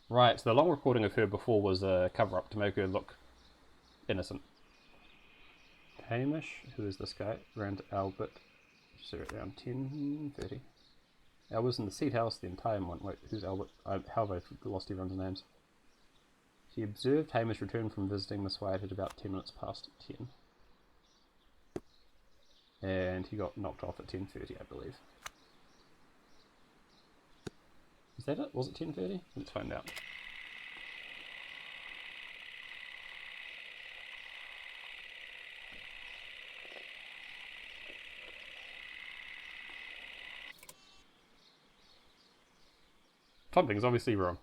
Right, so the long recording of her before was a cover-up to make her look innocent. Hamish, who is this guy, ran to Albert so around 10:30. I was in the seat house the entire month. Wait, who's Albert? How have I lost everyone's names? She observed Hamish return from visiting Miss Wyatt at about 10 minutes past 10. And he got knocked off at 10:30, I believe. Is that it? Was it 10:30? Let's find out. Something's obviously wrong.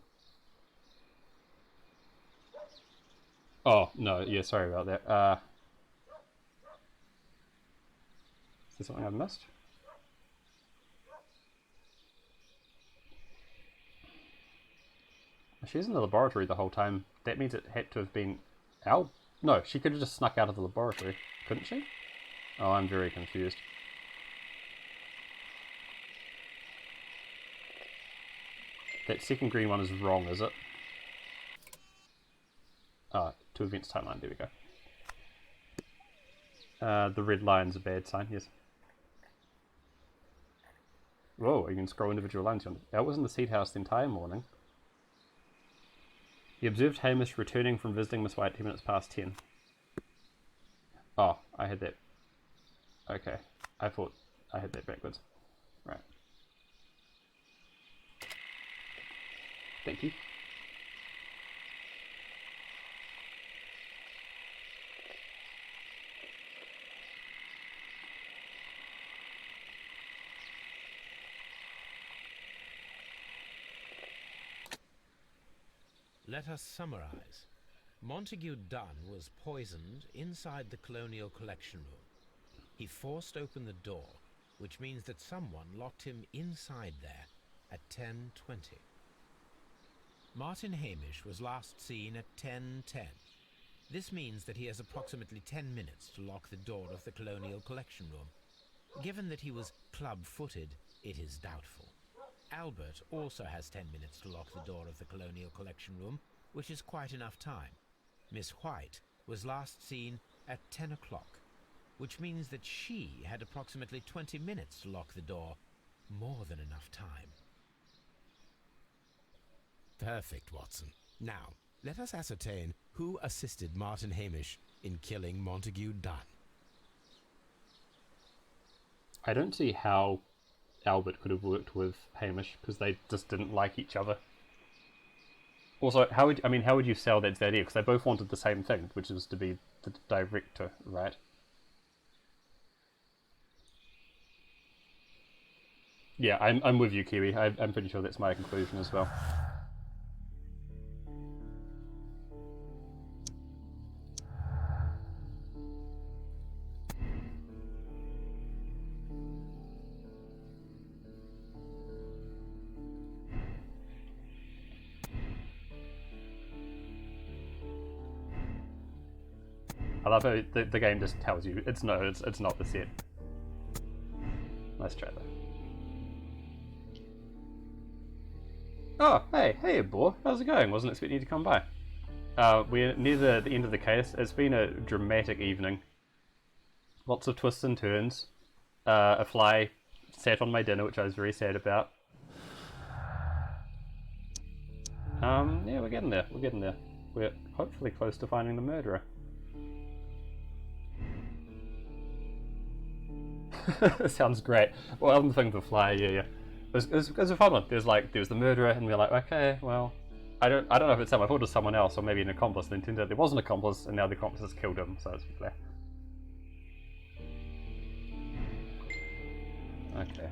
Oh, no, yeah, sorry about that. Is there something I've missed? She's in the laboratory the whole time. That means it had to have been Al. No, she could have just snuck out of the laboratory, couldn't she? Oh, I'm very confused. That second green one is wrong, is it? Ah, 2 events timeline, there we go. The red line's a bad sign, yes. Whoa, you can scroll individual lines. Al was in the seed house the entire morning. He observed Hamish returning from visiting Miss White 10 minutes past 10. Oh, I had that. Okay, I thought I had that backwards. Right. Thank you. Let us summarize. Montague Dunn was poisoned inside the Colonial Collection Room. He forced open the door, which means that someone locked him inside there at 10:20. Martin Hamish was last seen at 10:10. This means that he has approximately 10 minutes to lock the door of the Colonial Collection Room. Given that he was club-footed, it is doubtful. Albert also has 10 minutes to lock the door of the Colonial Collection Room, which is quite enough time. Miss White was last seen at 10 o'clock, which means that she had approximately 20 minutes to lock the door. More than enough time. Perfect, Watson. Now, let us ascertain who assisted Martin Hamish in killing Montague Dunn. I don't see how Albert could have worked with Hamish, because they just didn't like each other. Also, how would you sell that idea? Because they both wanted the same thing, which was to be the director, right? Yeah, I'm with you, Kiwi. I'm pretty sure that's my conclusion as well. I love how the game just tells you it's not the set. Nice try though. Oh, hey, boy, how's it going? Wasn't expecting you to come by. We're near the end of the case. It's been a dramatic evening. Lots of twists and turns. A fly sat on my dinner, which I was very sad about. Yeah, we're getting there. We're hopefully close to finding the murderer. Sounds great. Well, other than the fly, yeah. It was a fun one. There was the murderer, and we were like, okay, well, I don't know if it's him. I thought it was someone else, or maybe an accomplice. And it turned out there was an accomplice, and now the accomplice has killed him. So it's clear. Okay.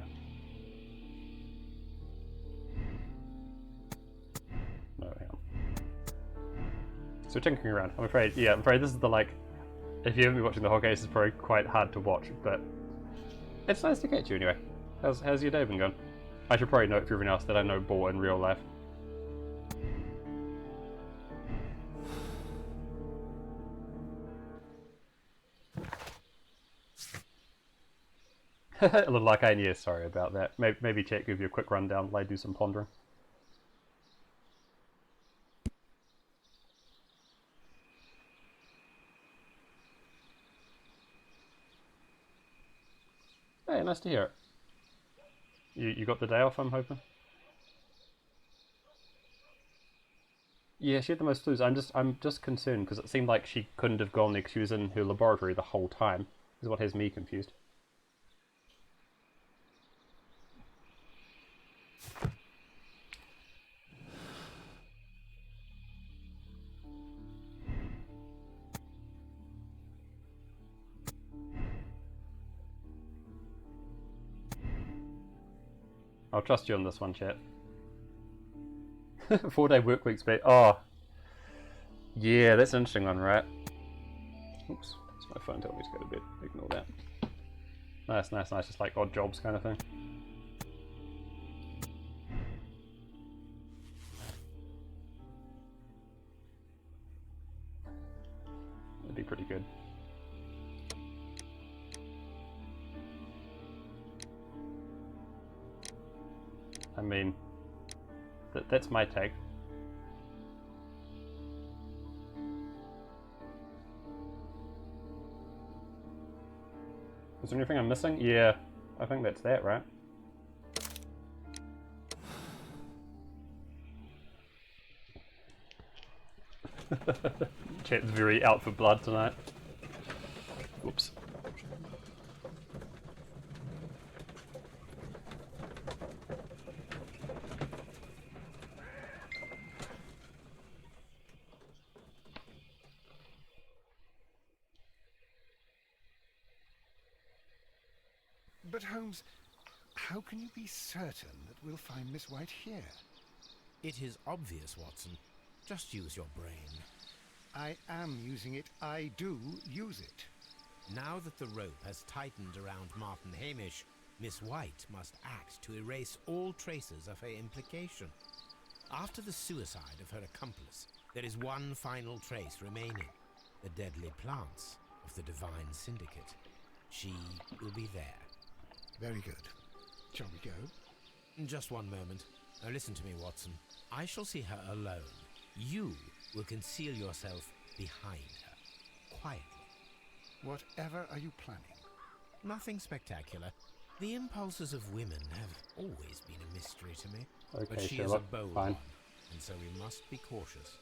No, hang on. So we're tinkering around. I'm afraid this is the if you haven't been watching the whole case, it's probably quite hard to watch, but it's nice to catch you anyway. How's your day been going? I should probably note for everyone else that I know Boar in real life. A little arcane, yeah, sorry about that. Maybe chat give you a quick rundown while I do some pondering. Hey, nice to hear it. You got the day off, I'm hoping? Yeah, she had the most clues. I'm just concerned because it seemed like she couldn't have gone there because she was in her laboratory the whole time. Is what has me confused. I'll trust you on this one, chat. 4-day work weeks back. Oh, yeah, that's an interesting one, right? Oops, it's my phone telling me to go to bed. Ignore that. Nice, just like odd jobs kind of thing. That'd be pretty good. I mean, that's my take. Is there anything I'm missing? Yeah, I think that's that, right? Chat's very out for blood tonight. Oops. But Holmes, how can you be certain that we'll find Miss White here? It is obvious, Watson. Just use your brain. I am using it. I do use it. Now that the rope has tightened around Martin Hamish, Miss White must act to erase all traces of her implication. After the suicide of her accomplice, there is one final trace remaining: the deadly plants of the Divine Syndicate. She will be there. Very good. Shall we go? Just one moment. Now listen to me, Watson. I shall see her alone. You will conceal yourself behind her, quietly. Whatever are you planning? Nothing spectacular. The impulses of women have always been a mystery to me. Okay, but she Sherlock, is a bold fine. one, and so we must be cautious.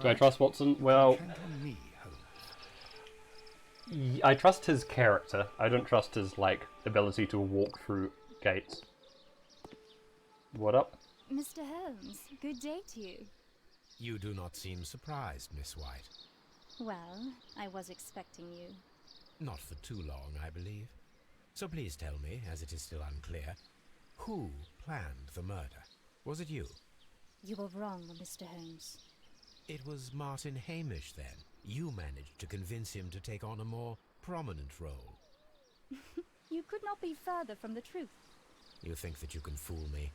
Do I trust Watson? Well, Count on me, Holmes. I trust his character. I don't trust his, like, ability to walk through gates. What up? Mr. Holmes, good day to you. You do not seem surprised, Miss White. Well, I was expecting you. Not for too long, I believe. So please tell me, as it is still unclear, who planned the murder? Was it you? You were wrong, Mr. Holmes. It was Martin Hamish, then. You managed to convince him to take on a more prominent role. You could not be further from the truth. You think that you can fool me?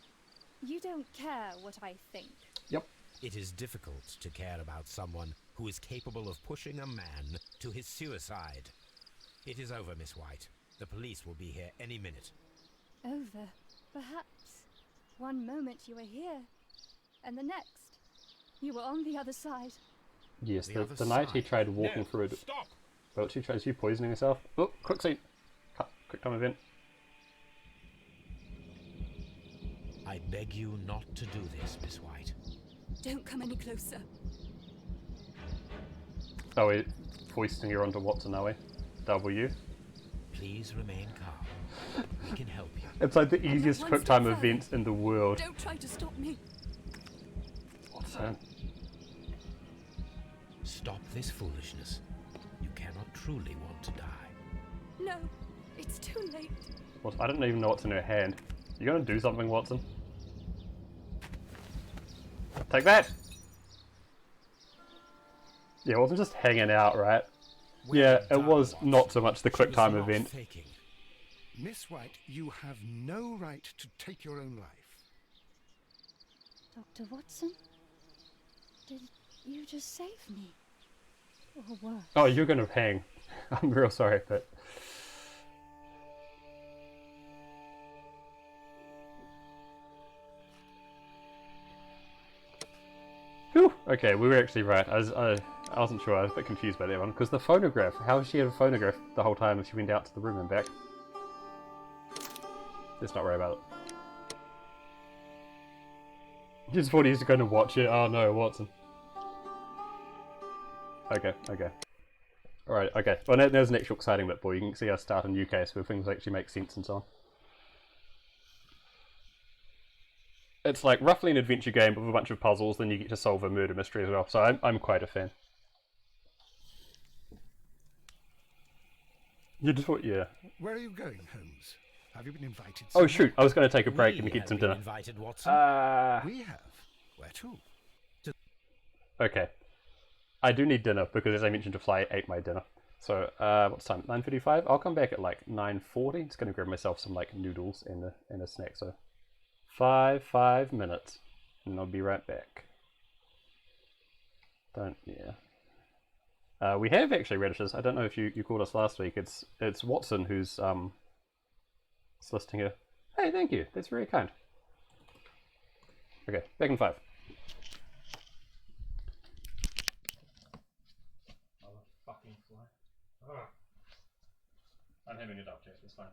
You don't care what I think. Yep. It is difficult to care about someone who is capable of pushing a man to his suicide. It is over, Miss White. The police will be here any minute. Over, perhaps. One moment you were here, and the next, you were on the other side. Yes, The the other night he side. tried walking No, through it. stop! Well, she tries you poisoning herself. Oh, quick scene. Cut. Quick time event. I beg you not to do this, Miss White. Don't come any closer. Oh, we're foisting her onto Watson, are we? W. Please remain calm. We can help you. It's like the easiest one quick step time further. event in the world. Don't try to stop me. Watson. Stop this foolishness. You cannot truly want to die. No, it's too late. Well, I don't even know what's in her hand. You gonna do something, Watson? Take that! Yeah, Watson just hanging out, right? Yeah, it was not so much the quick time event. Faking. Miss White, you have no right to take your own life. Dr. Watson? Did you just save me? Or worse? Oh, you're gonna hang. I'm real sorry, but... Whew! Okay, we were actually right. I wasn't sure. I was a bit confused by that one. Because the phonograph, how has she had a phonograph the whole time if she went out to the room and back? Let's not worry about it. You just thought he was going to watch it. Oh no, Watson. Okay. Alright, okay. Well, there's an actual exciting bit, boy. You can see us start a new case where things actually make sense and so on. It's like roughly an adventure game with a bunch of puzzles, then you get to solve a murder mystery as well. So I'm quite a fan. You just thought, yeah. Where are you going, Holmes? Have you been invited Oh somewhere? shoot, I was going to take a break We and get have some been dinner. invited, Watson. We have. Where to? Okay. I do need dinner because, as I mentioned, to fly, I ate my dinner. So, what's time? 9:55. I'll come back at like 9:40. Just gonna grab myself some like noodles and a snack. So, 5 minutes, and I'll be right back. We have actually radishes. I don't know if you called us last week. It's Watson who's listing here. Hey, thank you. That's very kind. Okay, back in 5. Fucking fly. Oh. I'm having a duck check, it's fine.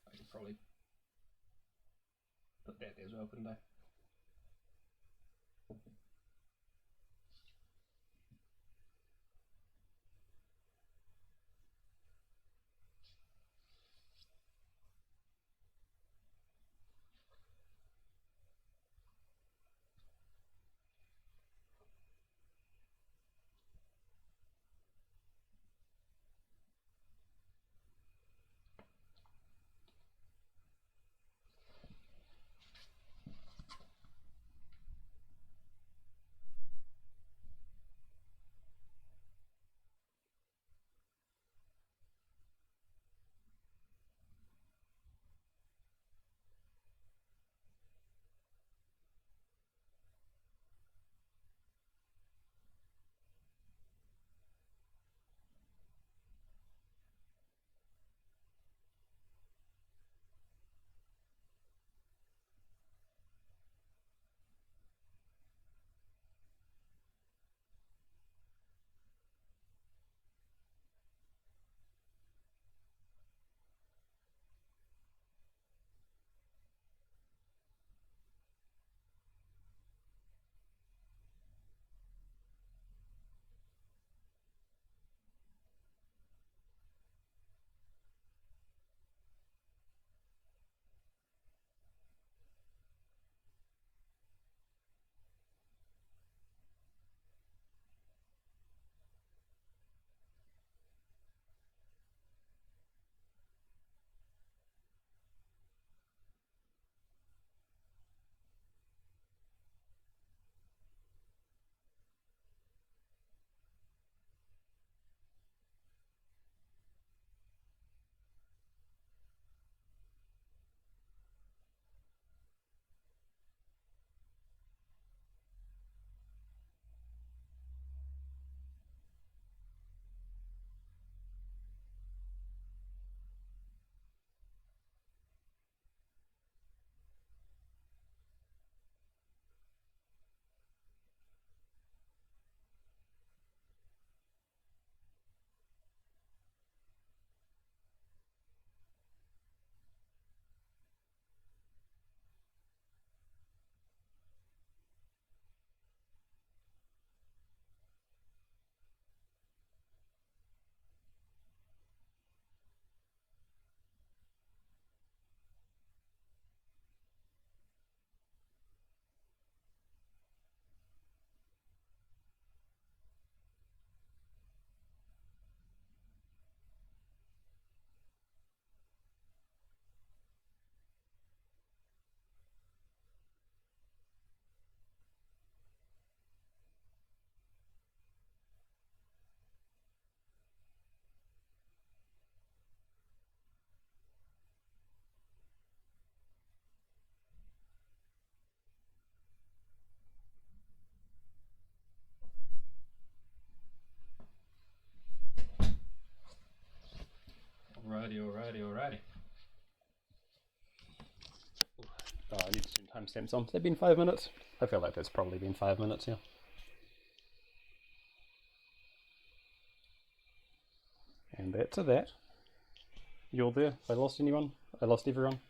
I could probably put that there as well, couldn't I? timestamps on. They've been 5 minutes. I feel like there's probably been 5 minutes here. And that's a that. You're there. I lost anyone? I lost everyone.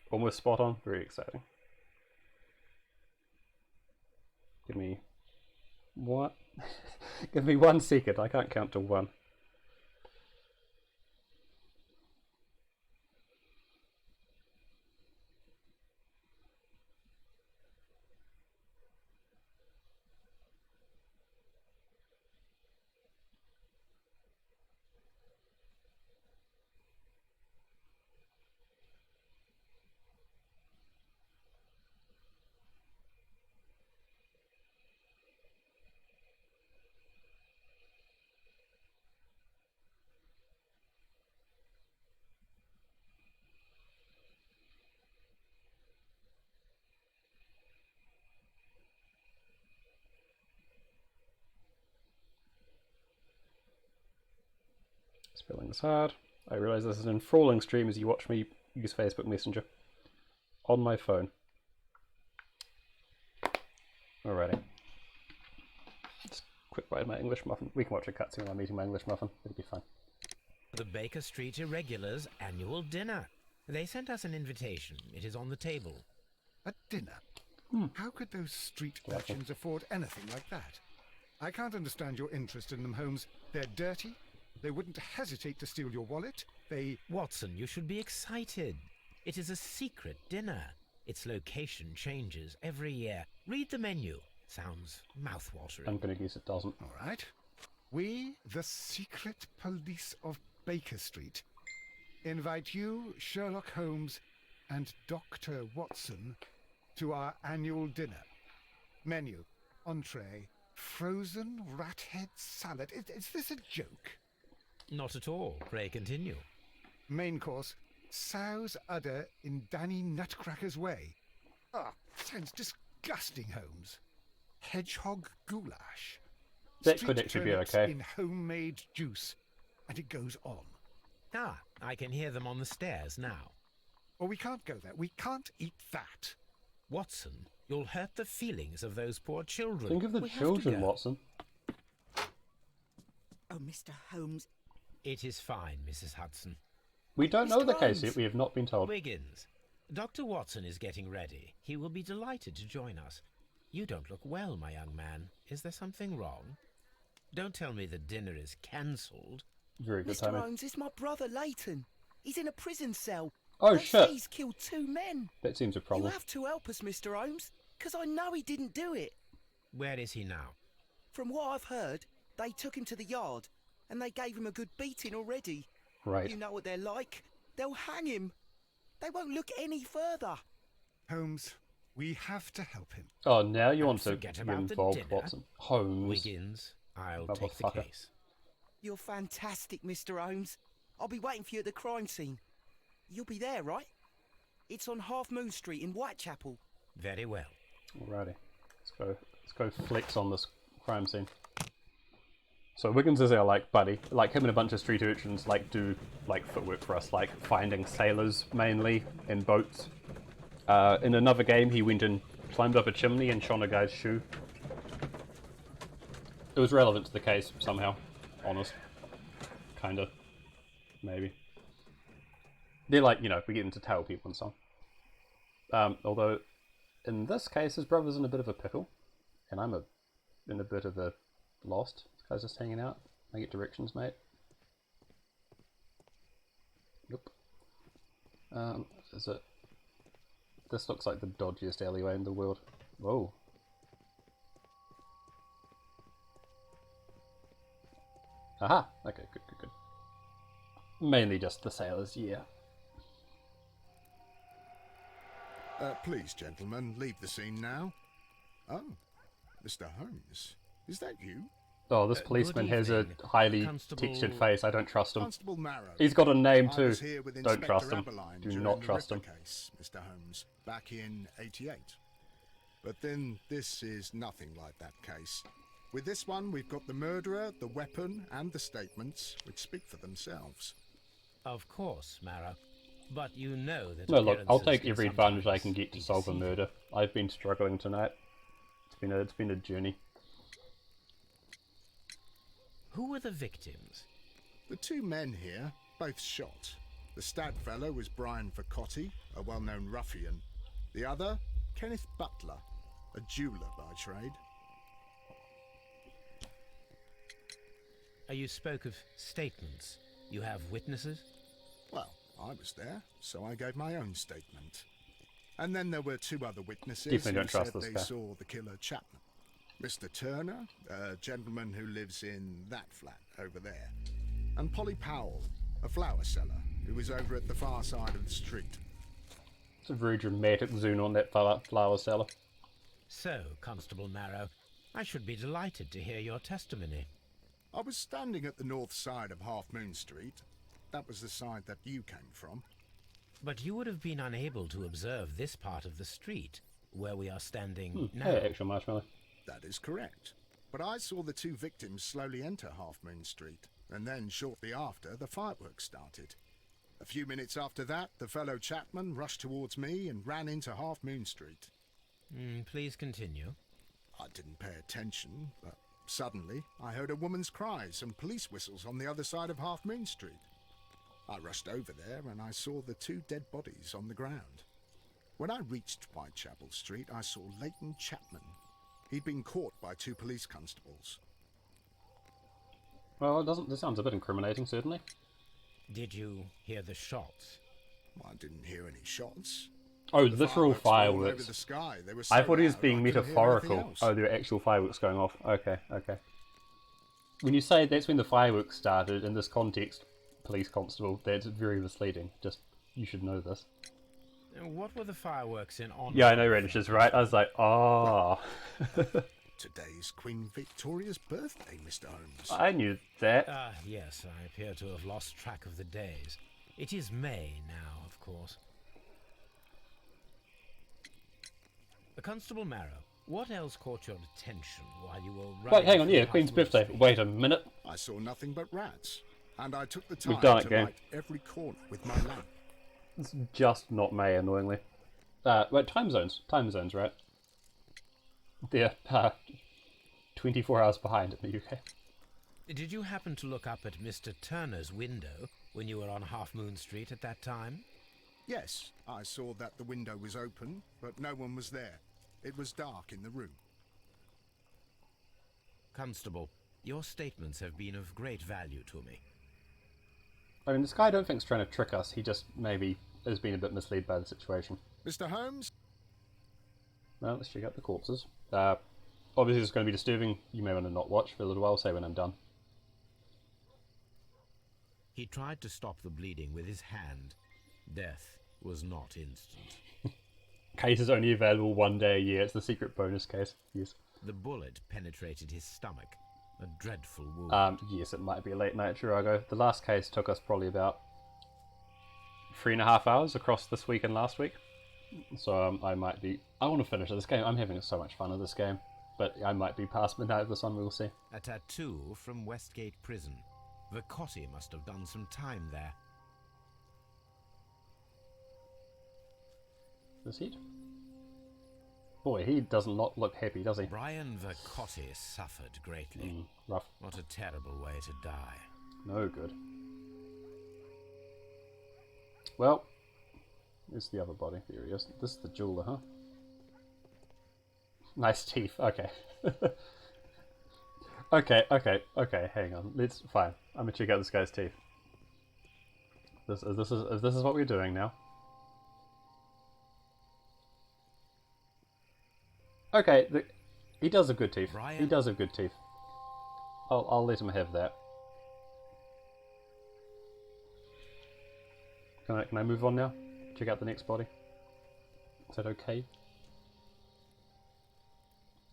Almost spot on. Very exciting. Give me what? Give me 1 second. I can't count to 1. Spelling is hard. I realise this is an enthralling stream as you watch me use Facebook Messenger on my phone. Alrighty. Just quick bite of my English muffin. We can watch a cutscene while I'm eating my English muffin. It'll be fine. The Baker Street Irregulars' annual dinner. They sent us an invitation. It is on the table. A dinner? How could those street urchins afford anything like that? I can't understand your interest in them, Holmes. They're dirty. They wouldn't hesitate to steal your wallet. Watson, you should be excited. It is a secret dinner. Its location changes every year. Read the menu. Sounds mouthwatering. I'm going to guess it doesn't. All right. We, the secret police of Baker Street, invite you, Sherlock Holmes, and Dr. Watson to our annual dinner. Menu, entree, frozen rat head salad. Is this a joke? Not at all. Pray continue. Main course, sow's udder in Danny Nutcracker's way. Sounds disgusting, Holmes. Hedgehog goulash. That Street could actually be turnips okay. in homemade juice. And it goes on. I can hear them on the stairs now. Oh, we can't go there. We can't eat that. Watson, you'll hurt the feelings of those poor children. Think of the children, Watson. Oh, Mr. Holmes. It is fine, Mrs. Hudson. We don't know Mr. the case Holmes. yet. We have not been told. Wiggins, Dr. Watson is getting ready. He will be delighted to join us. You don't look well, my young man. Is there something wrong? Don't tell me the dinner is cancelled. Very good Mr. timing. Holmes, it's my brother Leighton. He's in a prison cell. Oh, They shit. say he's killed 2 men. That seems a You problem. have to help us, Mr. Holmes, because I know he didn't do it. Where is he now? From what I've heard, they took him to the yard, and they gave him a good beating already. Right. You know what they're like. They'll hang him. They won't look any further. Holmes, we have to help him. Oh, now you want to Forget get about the involved, dinner. Watson. Holmes. Wiggins, I'll take the Motherfucker. case. You're fantastic, Mr. Holmes. I'll be waiting for you at the crime scene. You'll be there, right? It's on Half Moon Street in Whitechapel. Very well. Alrighty. Let's go flex on this crime scene. So Wiggins is our buddy. Him and a bunch of street urchins do footwork for us, finding sailors mainly in boats. In another game he went and climbed up a chimney and shone a guy's shoe. It was relevant to the case somehow. Honest. Kinda. Maybe. They're we get them to tell people and so on. Although in this case his brother's in a bit of a pickle. And I'm in a bit of a lost. This guy's just hanging out. I get directions, mate. Nope. Is it? This looks like the dodgiest alleyway in the world. Whoa. Aha! Okay, good. Mainly just the sailors, yeah. Please, gentlemen, leave the scene now. Oh, Mr. Holmes, is that you? Oh, this policeman has a highly Constable- textured face. I don't trust him. Constable Marrow. He's got a name I too. was here with Don't trust Inspector him. Aberline Do during not the trust him. Ripper case, Mr. Holmes, back in '88. But then this is nothing like that case. With this one, we've got the murderer, the weapon, and the statements, which speak for themselves. Of course, Marrow. But you know that No, look, I'll appearances take can every advantage I sometimes can get to be solve a deceiving. murder. I've been struggling tonight. It's been a journey. Who were the victims? The two men here, both shot. The stab fellow was Brian Vercotti, a well-known ruffian. The other, Kenneth Butler, a jeweller by trade. You spoke of statements. You have witnesses? Well, I was there, so I gave my own statement. And then there were two other witnesses Definitely who don't trust said this they guy. saw the killer Chapman. Mr. Turner, a gentleman who lives in that flat over there. And Polly Powell, a flower seller, who was over at the far side of the street. It's a very dramatic zoom on that flower seller. So, Constable Marrow, I should be delighted to hear your testimony. I was standing at the north side of Half Moon Street. That was the side that you came from. But you would have been unable to observe this part of the street, where we are standing now. Hey, actual marshmallow. That is correct. But I saw the two victims slowly enter Half Moon Street, and then shortly after, the fireworks started. A few minutes after that, the fellow Chapman rushed towards me and ran into Half Moon Street. Please continue. I didn't pay attention, but suddenly I heard a woman's cries and police whistles on the other side of Half Moon Street. I rushed over there and I saw the two dead bodies on the ground. When I reached Whitechapel Street, I saw Leighton Chapman. He'd been caught by two police constables. Well, this sounds a bit incriminating, certainly. Did you hear the shots? I didn't hear any shots. Oh, The literal fireworks were all over fireworks. the sky. They were I so thought he was loud, being I couldn't hear anything metaphorical. else. Oh, there were actual fireworks going off. Okay, okay. When you say that's when the fireworks started, in this context, police constable, that's very misleading. Just, you should know this. And what were the fireworks in honor? Yeah, I know Radish's right. I was like, ah. Today's Queen Victoria's birthday, Mr. Holmes. I knew that. Yes, I appear to have lost track of the days. It is May now, of course. Constable Marrow, what else caught your attention while you were running? Wait, hang on, through yeah, Half Queen's Moon birthday. Street? Wait a minute. I saw nothing but rats, and I took the We've time done it, to gang. light every corner with my lamp. It's just not May, annoyingly. Wait, time zones, right? They're 24 hours behind in the UK. Did you happen to look up at Mr. Turner's window when you were on Half Moon Street at that time? Yes, I saw that the window was open, but no one was there. It was dark in the room. Constable, your statements have been of great value to me. I mean, this guy I don't think is trying to trick us. He just maybe has been a bit misled by the situation. Mr. Holmes? Well, let's check out the corpses. Obviously, it's going to be disturbing. You may want to not watch for a little while. Say when I'm done. He tried to stop the bleeding with his hand. Death was not instant. Case is only available one day a year. It's the secret bonus case. Yes. The bullet penetrated his stomach. A dreadful wound. Yes, it might be a late night Chirago. The last case took us probably about 3.5 hours across this week and last week. So I might be... I want to finish this game. I'm having so much fun with this game. But I might be past midnight of this one, we'll see. A tattoo from Westgate Prison. Vercotti must have done some time there. This heat? Boy, he doesn't look happy, does he? Brian Vercotti suffered greatly. Rough. What a terrible way to die. No good. Well, there's the other body. There he is. This is the jeweler, huh? Nice teeth. Okay. Okay, hang on. Fine. I'm gonna check out this guy's teeth. This is what we're doing now. Okay, he does have good teeth. Brian? He does have good teeth. I'll let him have that. Can I move on now? Check out the next body. Is that okay?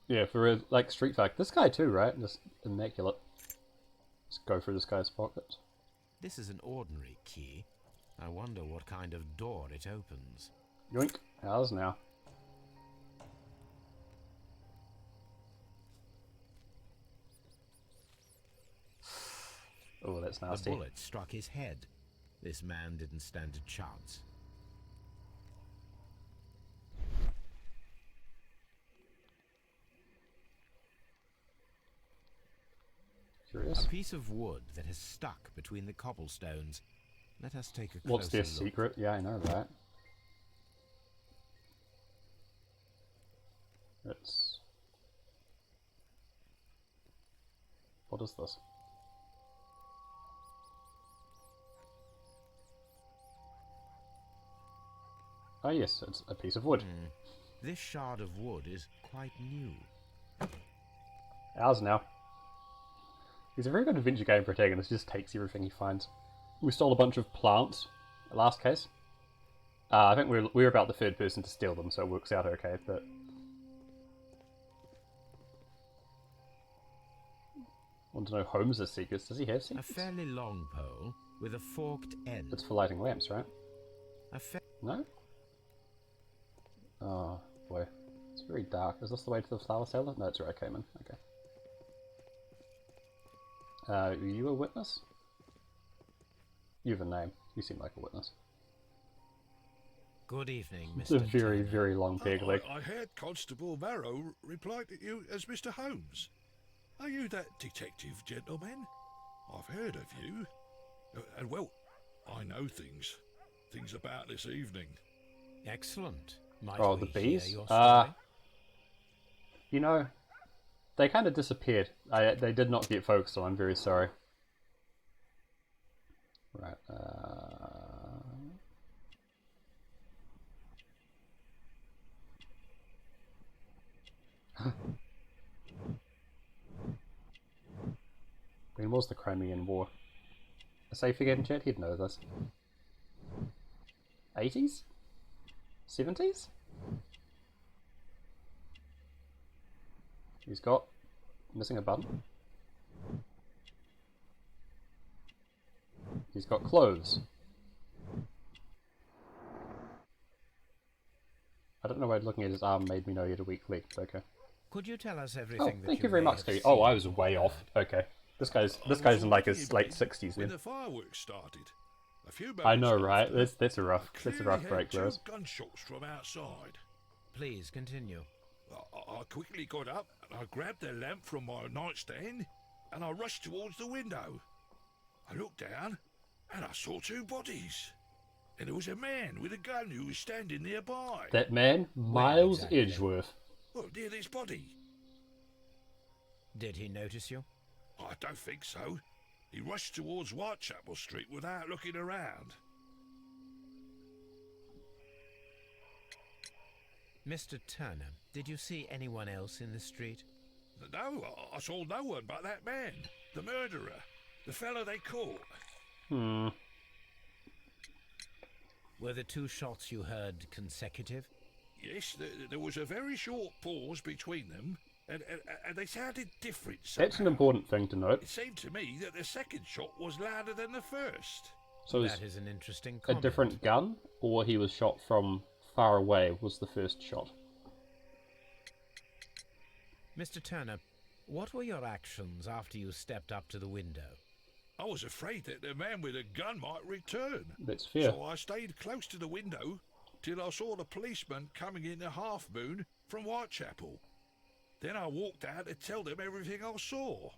Yeah, for like Street Fighter. This guy too, right? Just immaculate. Let's go through this guy's pockets. This is an ordinary key. I wonder what kind of door it opens. Yoink. Ours now. Oh, that's nasty. The bullet struck his head. This man didn't stand a chance. Curious. A piece of wood that has stuck between the cobblestones. Let us take a closer What's their look. secret? Yeah, I know that. It's... What is this? Oh yes, it's a piece of wood. This shard of wood is quite new. Ours now. He's a very good adventure game protagonist, he just takes everything he finds. We stole a bunch of plants, last case. I think we're about the third person to steal them, so it works out okay, but... Want to know Holmes' secrets? Does he have secrets? A fairly long pole with a forked end. It's for lighting lamps, right? No? Oh, boy. It's very dark. Is this the way to the flower cellar? No, it's where I came in. Okay. Are you a witness? You have a name. You seem like a witness. Good evening, It's a Mr. very, Turner. very long peg leg. I heard Constable Marrow reply to you as Mr. Holmes. Are you that detective gentleman? I've heard of you. And well, I know things about this evening. Excellent. Might Oh, we the bees? hear your story? You know, they kind of disappeared. They did not get focused on, I'm very sorry. Right, When was the Crimean War? A safe again, chat? He'd know this. 80s? 70s? He's got... missing a button. He's got clothes. I don't know why looking at his arm made me know he had a weak leg, but okay. Could you tell us Oh, everything that thank you very may much, have Cody. seen Oh, I was or way heard? off. Okay. This guy's in like his late 60s When then. the fireworks started. A few I know, moments right? after, That's a rough clearly break, heard two Lewis. gunshots from outside. Please continue. I quickly got up and I grabbed the lamp from my nightstand and I rushed towards the window. I looked down and I saw two bodies. And there was a man with a gun who was standing nearby. That man, Miles exactly? Edgeworth. Well, near this body. Did he notice you? I don't think so. He rushed towards Whitechapel Street without looking around. Mr. Turner, did you see anyone else in the street? No, I saw no one but that man, the murderer, the fellow they caught. Were the two shots you heard consecutive? Yes, there was a very short pause between them, and they sounded different That's an somehow. important thing to note. It seemed to me that the second shot was louder than the first. So That is an interesting a comment. different gun, or he was shot from far away was the first shot? Mr. Turner, what were your actions after you stepped up to the window? I was afraid that the man with a gun might return. That's fair. So I stayed close to the window till I saw the policeman coming in the Half Moon from Whitechapel. Then I walked out to tell them everything I saw.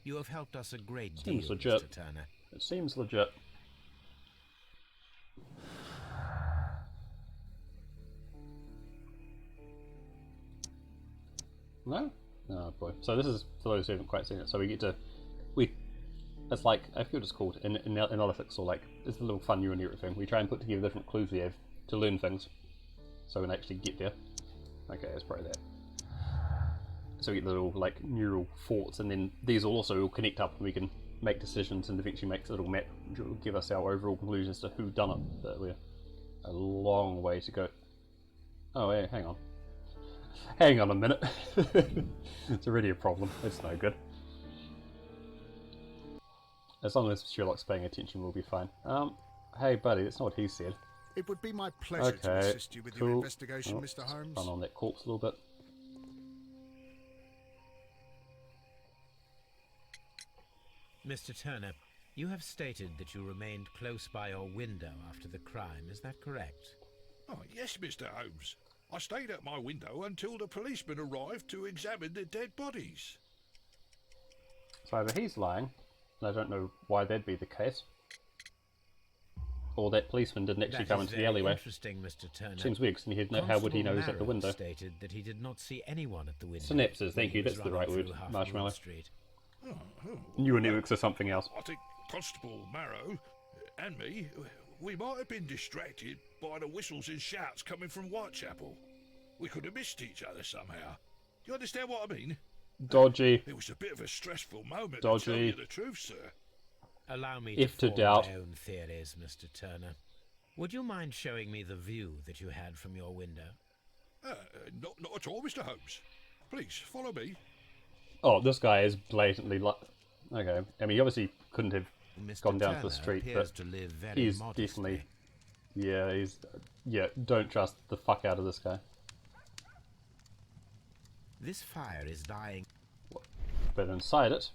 You have helped us a great Seems deal, legit. Mr. Turner. It seems legit. No? Oh boy. So this is, for those who haven't quite seen it, so we get to, it's like, I forget what it's called, in analytics, or like, it's a little fun neural network thing. We try and put together different clues we have to learn things, so we can actually get there. Okay, it's probably that. So we get little, like, neural thoughts, and then these will also connect up, and we can make decisions, and eventually make a little map, which will give us our overall conclusions to who done it, but we're a long way to go. Oh, yeah, hang on. Hang on a minute. It's already a problem. It's no good. As long as Sherlock's paying attention, we'll be fine. Hey buddy, that's not what he said. It would be my pleasure to Okay, assist you with your cool. investigation, Oh, Mr. let's Holmes. run on that corpse a little bit. Mr. Turner, You have stated that you remained close by your window after the crime, is that correct? Oh, yes, Mr. Holmes. I stayed at my window until the policeman arrived to examine the dead bodies. So either he's lying, and I don't know why that'd be the case, or that policeman didn't actually come into the alleyway. Interesting, Mr. Turner. Seems weird, because how would he know he's at the window? Stated that he did not see anyone at the window. Synapses, thank you, that's the right word, Marshmallow. Neural networks or something else. I think Constable Marrow and me, we might have been distracted by the whistles and shouts coming from Whitechapel. We could have missed each other somehow. Do you understand what I mean? Dodgy. It was a bit of a stressful moment, Dodgy. to tell you the truth, sir. Allow me If to to doubt. my own theories, Mr. Turner. Would you mind showing me the view that you had from your window? Not at all, Mr. Holmes. Please, follow me. Oh, this guy is blatantly okay. I mean, he obviously couldn't have Mr. gone down to Turner the street, appears but to live very he's modestly. definitely... Yeah, don't trust the fuck out of this guy. This fire is dying. But inside it...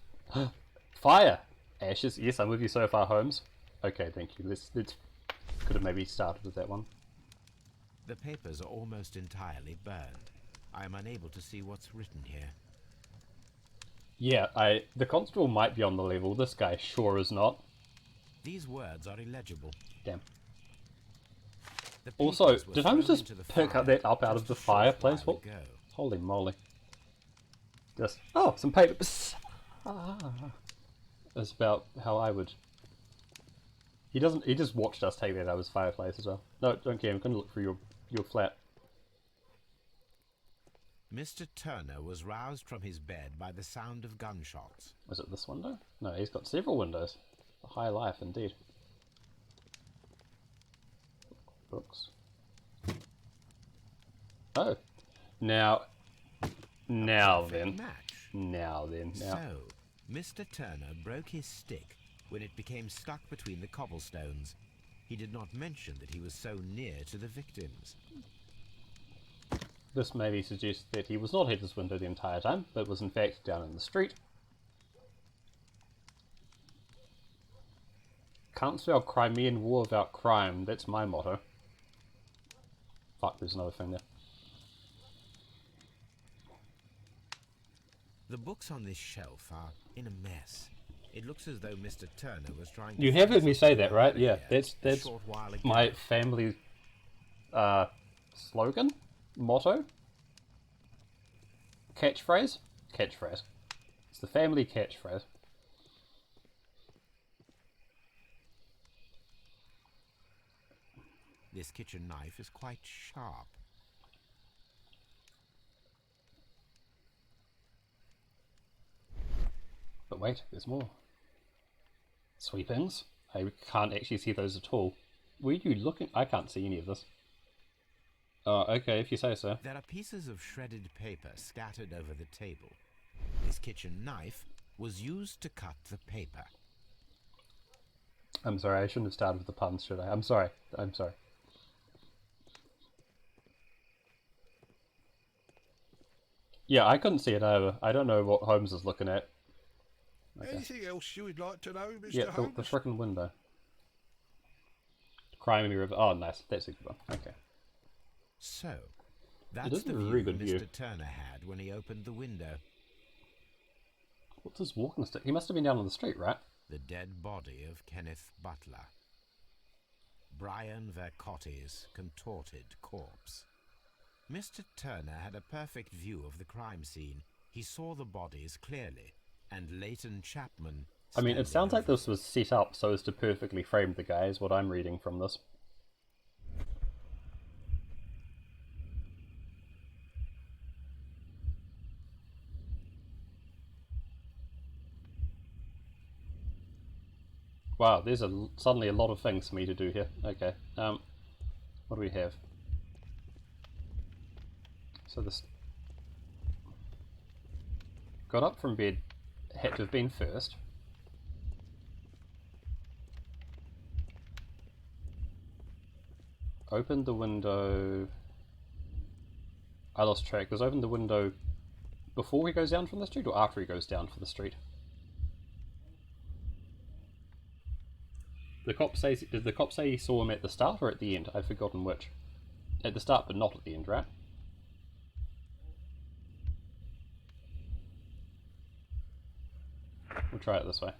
Fire! Ashes. Yes, I'm with you so far, Holmes. Okay, thank you. Let's could have maybe started with that one. The papers are almost entirely burned. I am unable to see what's written here. Yeah, the constable might be on the level. This guy sure is not. These words are illegible. Damn. The Also, papers were did Holmes thrown just into the pick fire that up out just of the a short fireplace? while What? ago. Holy moly. Just, oh, some papers. It's about how I would... He just watched us take that out of his fireplace as well. No, don't care, I'm going to look through your flat. Mr. Turner was roused from his bed by the sound of gunshots. Was it this window? No, he's got several windows. A high life, indeed. Books. Oh. Now then. Now. So, Mr. Turner broke his stick when it became stuck between the cobblestones. He did not mention that he was so near to the victims. This maybe suggests that he was not at his window the entire time, but was in fact down in the street. Can't spell Crimean War without crime, that's my motto. Fuck, there's another thing there. The books on this shelf are in a mess. It looks as though Mr. Turner was trying to... You have heard me say that, right? earlier, Yeah, that's a short while ago. my family slogan? Motto? Catchphrase? Catchphrase. It's the family catchphrase. This kitchen knife is quite sharp. But wait, there's more. Sweepings? I can't actually see those at all. Were you looking? I can't see any of this. Oh, okay, if you say so. There are pieces of shredded paper scattered over the table. His kitchen knife was used to cut the paper. I'm sorry, I shouldn't have started with the puns, should I? I'm sorry. Yeah, I couldn't see it either. I don't know what Holmes is looking at. Okay. Anything else you would like to know, Mr. Yeah, Holmes? the frickin' window. Crimey River. Oh, nice. That's a good one. Okay. So, It that's is the a view very good view. Mr. Turner had when he opened the window. What's his walking stick? He must have been down on the street, right? The dead body of Kenneth Butler. Brian Vercotti's contorted corpse. Mr. Turner had a perfect view of the crime scene. He saw the bodies clearly, and Leighton Chapman... I mean, it standing sounds like over this was set up so as to perfectly frame the guy, is what I'm reading from this. Wow, there's suddenly a lot of things for me to do here. Okay, what do we have? So this... Got up from bed, had to have been first. Opened the window... I lost track. Does open the window before he goes down from the street or after he goes down for the street? The cop says, did the cop say he saw him at the start or at the end? I've forgotten which. At the start, but not at the end, right? We'll try it this way.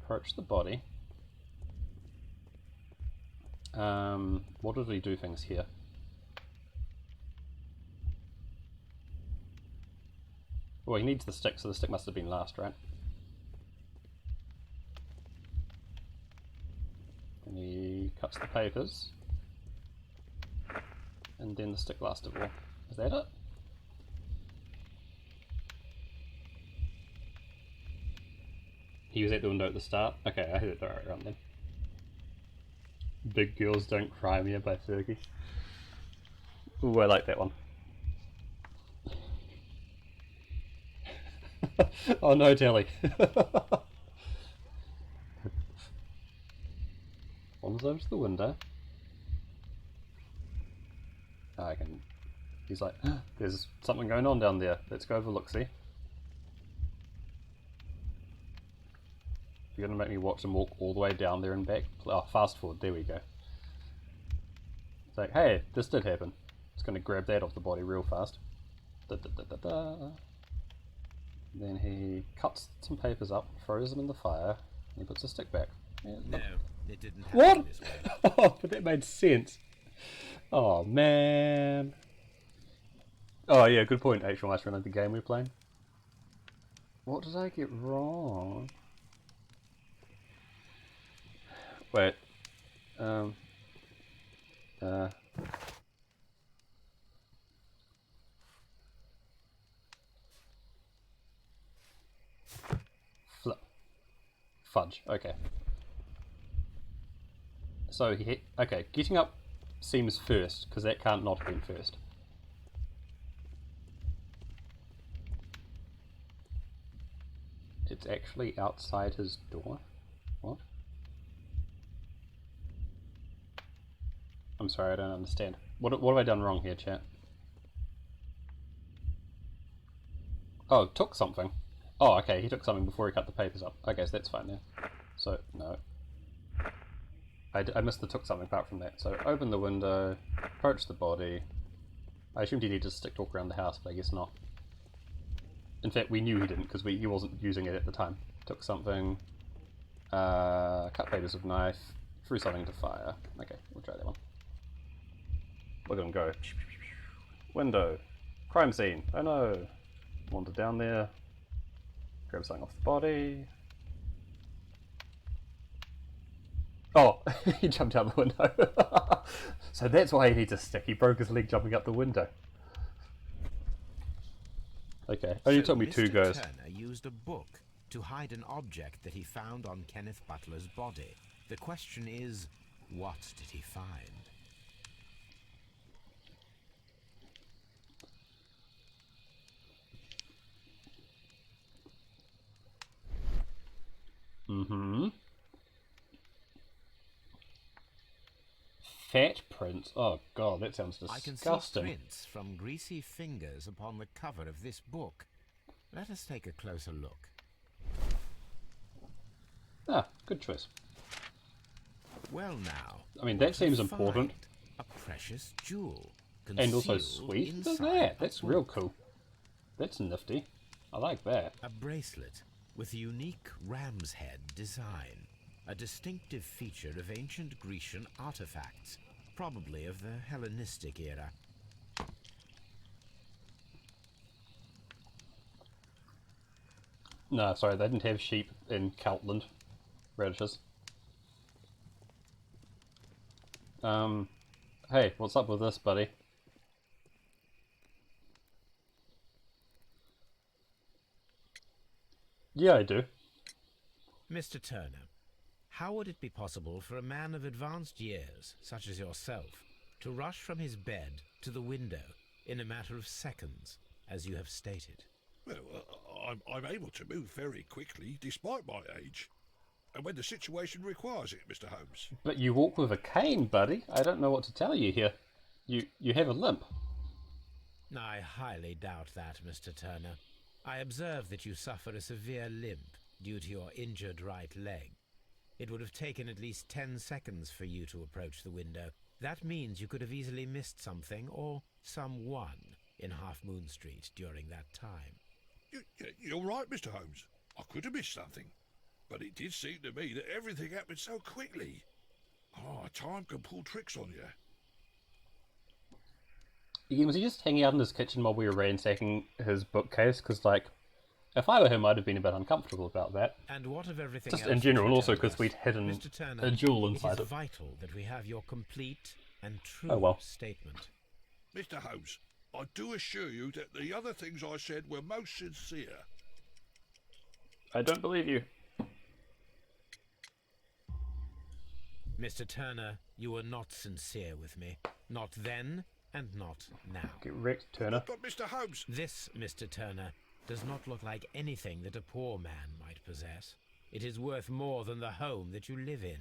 Approach the body. What did he do things here? Well, he needs the stick, so the stick must have been last, right? And he cuts the papers. And then the stick last of all. Is that it? He was at the window at the start? Okay, I had it the right round then. Big Girls Don't Cry Me by Fergie. Ooh, I like that one. Oh no, Telly. Holmes over to the window. I can... He's like, there's something going on down there. Let's go have a look-see. You're gonna make me watch him walk all the way down there and back? Oh, fast forward, there we go. It's like, hey, this did happen. It's gonna grab that off the body real fast. Da, da, da, da, da. Then he cuts some papers up, throws them in the fire, and he puts the stick back. Yeah, No, it didn't happen what? this way. Oh, but that made sense. Oh, man. Oh, yeah, good point, H1 Master, like the game we're playing. What did I get wrong? Wait. Flip. Fudge, okay. So, okay, getting up seems first, because that can't not have been first. It's actually outside his door? What? I'm sorry, I don't understand. What have I done wrong here, chat? Oh, took something. Oh, okay, he took something before he cut the papers up. Okay, so that's fine now. So, no. I missed the took something apart from that. So, open the window, approach the body. I assumed he needed to stick talk around the house, but I guess not. In fact, we knew he didn't, because he wasn't using it at the time. Took something, cut papers with knife, threw something to fire. Okay, we'll try that one. Look at him go. Window. Crime scene. Oh no. Wander down there. Grab something off the body. Oh, he jumped out the window. So that's why he needs a stick. He broke his leg jumping up the window. Okay, only took me 2 goes. Turner used a book to hide an object that he found on Kenneth Butler's body. The question is, what did he find? Mm-hmm. Fat prints? Oh god, that sounds disgusting. I can see prints from greasy fingers upon the cover of this book. Let us take a closer look. Ah, good choice. Well now, I mean, that seems important. A precious jewel. And also sweet. Look at that. That's real cool. That's nifty. I like that. A bracelet with a unique ram's head design. A distinctive feature of ancient Grecian artifacts, probably of the Hellenistic era. No, sorry, they didn't have sheep in Keltland. Radishes. Hey, what's up with this, buddy? Yeah, I do. Mr. Turner, how would it be possible for a man of advanced years, such as yourself, to rush from his bed to the window in a matter of seconds, as you have stated? Well, I'm able to move very quickly, despite my age. And when the situation requires it, Mr. Holmes. But you walk with a cane, buddy. I don't know what to tell you here. You have a limp. I highly doubt that, Mr. Turner. I observe that you suffer a severe limp due to your injured right leg. It would have taken at least 10 seconds for you to approach the window. That means you could have easily missed something or someone in Half Moon Street during that time. You're right, Mr. Holmes. I could have missed something. But it did seem to me that everything happened so quickly. Time can pull tricks on you. Again, was he just hanging out in his kitchen while we were ransacking his bookcase? Because, like, if I were him, I'd have been a bit uncomfortable about that. And what of everything just else in general, and you also told because us? we'd hidden Mr. Turner, a jewel inside it it. is vital that we have your complete and true statement. Mr. Holmes, I do assure you that the other things I said were most sincere. I don't believe you. Mr. Turner, you were not sincere with me. Not then, and not now. Get wrecked, Turner. But Mr. Holmes... This, Mr. Turner, does not look like anything that a poor man might possess. It is worth more than the home that you live in.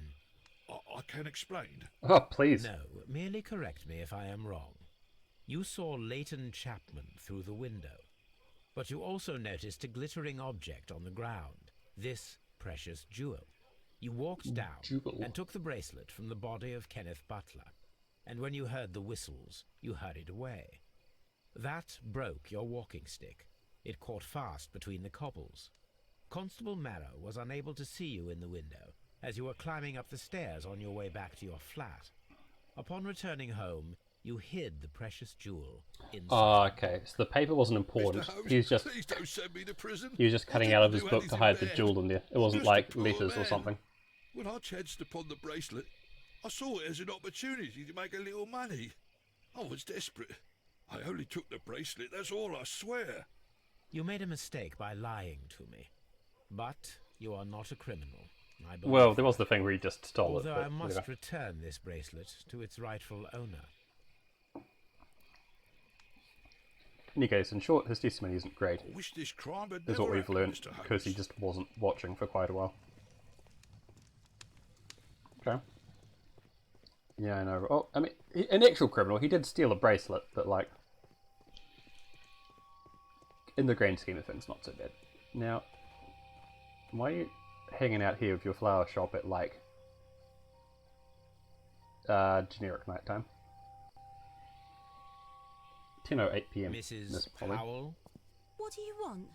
I can explain. Oh, please. No, merely correct me if I am wrong. You saw Leighton Chapman through the window, but you also noticed a glittering object on the ground, this precious jewel. You walked down and took the bracelet from the body of Kenneth Butler, and when you heard the whistles, you hurried away. That broke your walking stick. It caught fast between the cobbles. Constable Marrow was unable to see you in the window as you were climbing up the stairs on your way back to your flat. Upon returning home, you hid the precious jewel inside. Oh, okay. So the paper wasn't important. He was just Please don't send me to prison. he was just cutting out of his book to hide the jewel in there. It wasn't like letters or something. When I chanced upon the bracelet, I saw it as an opportunity to make a little money. I was desperate. I only took the bracelet, that's all, I swear. You made a mistake by lying to me. But you are not a criminal, I believe. Well, there was the thing where he just stole Although it. I must return this bracelet to its rightful owner. In any case, in short, his testimony isn't great. I wish this crime had Is never what we've happened, learned, Mr. Holmes. because he just wasn't watching for quite a while. Okay. Yeah, I know. Oh, I mean, an actual criminal, he did steal a bracelet, but like, in the grand scheme of things, not so bad. Now, why are you hanging out here with your flower shop at like generic nighttime? 10:08 p.m. Mrs. Powell? What do you want?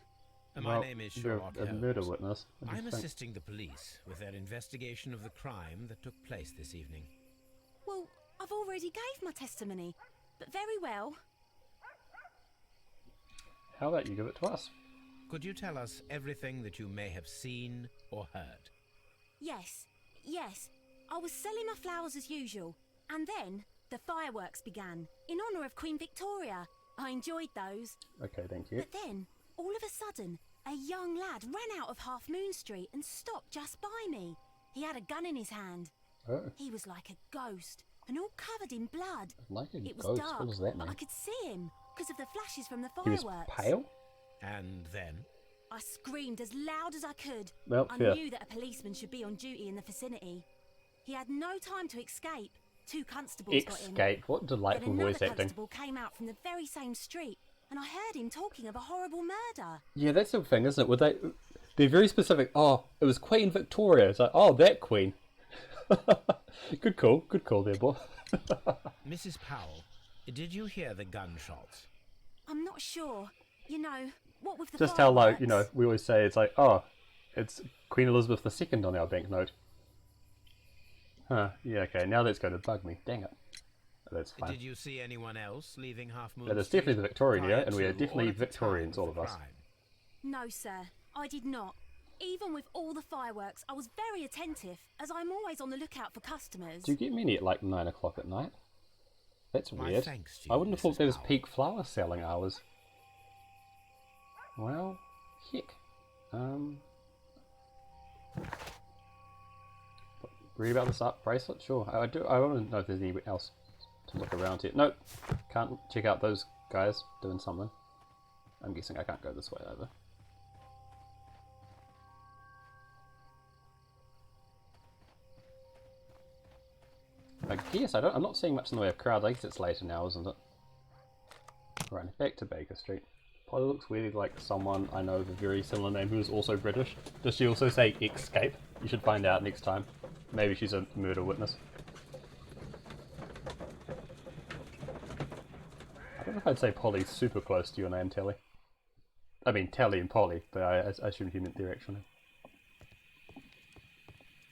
My name is Sherlock You're a Holmes. murder witness. I'm assisting the police with their investigation of the crime that took place this evening. Well, I've already gave my testimony, but very well. How about you give it to us? Could you tell us everything that you may have seen or heard? Yes. I was selling my flowers as usual, and then the fireworks began, in honour of Queen Victoria. I enjoyed those. Okay, thank you. But then, all of a sudden, a young lad ran out of Half Moon Street and stopped just by me. He had a gun in his hand. Oh. He was like a ghost, and all covered in blood. Like a It was ghost? dark, What does that but mean? I could see him, because of the flashes from the He was fireworks. pale? And then? I screamed as loud as I could. Well, I fair. knew that a policeman should be on duty in the vicinity. He had no time to escape. 2 constables got in. Escape? What Then delightful another voice acting. constable came out from the very same street, and I heard him talking of a horrible murder. Yeah, that's the thing, isn't it? They're very specific. Oh, it was Queen Victoria. It's like, oh, that queen. Good call there, boy. Mrs. Powell, did you hear the gunshots? I'm not sure. You know, what with the Just how, like, fireworks. we always say it's like, oh, it's Queen Elizabeth II on our banknote. Huh, yeah, okay, now that's going to bug me. Dang it. That's fine. Did you see anyone else leaving Half Moon That is Street definitely the Victorian prior era, and we are to or definitely at the time Victorians, of all of the us. crime? No, sir, I did not. Even with all the fireworks, I was very attentive, as I'm always on the lookout for customers. Do you get many at like 9 o'clock at night? That's My weird. thanks to I you, wouldn't have thought Mrs. there was Powell. peak flower selling hours. Well, heck. Read about this art bracelet? Sure. I want to know if there's anything else to look around here. Nope. Can't check out those guys doing something. I'm guessing I can't go this way over. I guess I'm not seeing much in the way of crowds. I guess it's later now, isn't it? Right, back to Baker Street. Probably looks weirdly like someone I know with a very similar name who is also British. Does she also say escape? You should find out next time. Maybe she's a murder witness. I don't know if I'd say Polly's super close to your name, Telly. I mean, Telly and Polly, but I assumed you meant their actual name.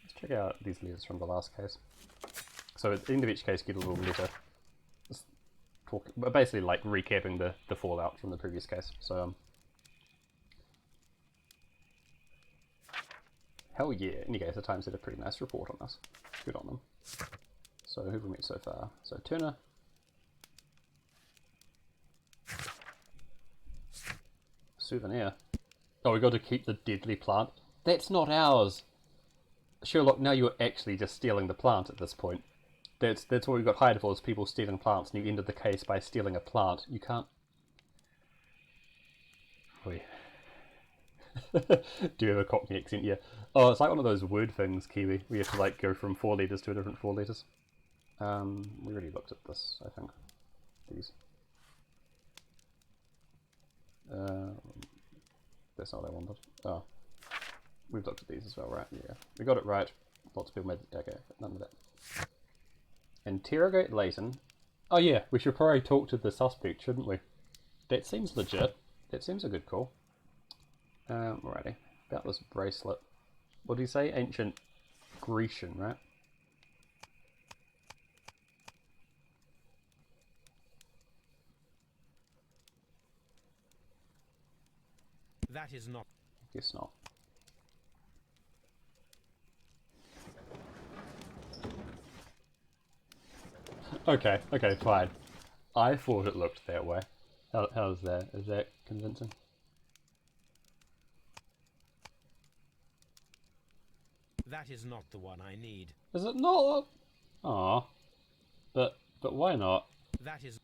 Let's check out these letters from the last case. So at the end of each case, you get a little letter. But basically, like, recapping the fallout from the previous case. So, hell yeah. In any case, the Times did a pretty nice report on us. Good on them. So, who have we met so far? So, Turner. Souvenir. Oh, we got to keep the deadly plant. That's not ours! Sherlock, now you're actually just stealing the plant at this point. That's what we got hired for, is people stealing plants, and you ended the case by stealing a plant. You can't... Wait. Do you have a Cockney accent? Yeah. Oh, it's like one of those word things, Kiwi. We have to like go from 4 letters to a different 4 letters. We already looked at this, I think. These. That's not what I wanted. Oh. We've looked at these as well, right? Yeah. We got it right. Lots of people made it. Okay, but none of that. Interrogate Leighton. Oh yeah, we should probably talk to the suspect, shouldn't we? That seems legit. That seems a good call. Alrighty. About this bracelet. What do you say? Ancient Grecian, right? That is not. Guess not. Okay, fine. I thought it looked that way. How's that? Is that convincing? That is not the one I need. Is it not? Aw. But why not? That is...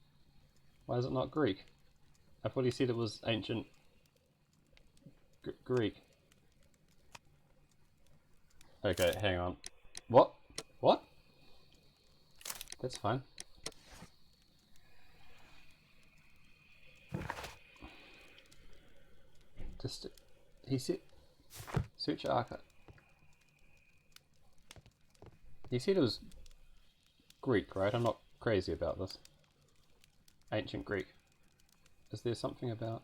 Why is it not Greek? I thought he said it was ancient Greek. Okay, hang on. What? What? That's fine. Just... He said... Search archive. He said it was Greek, right? I'm not crazy about this. Ancient Greek. Is there something about...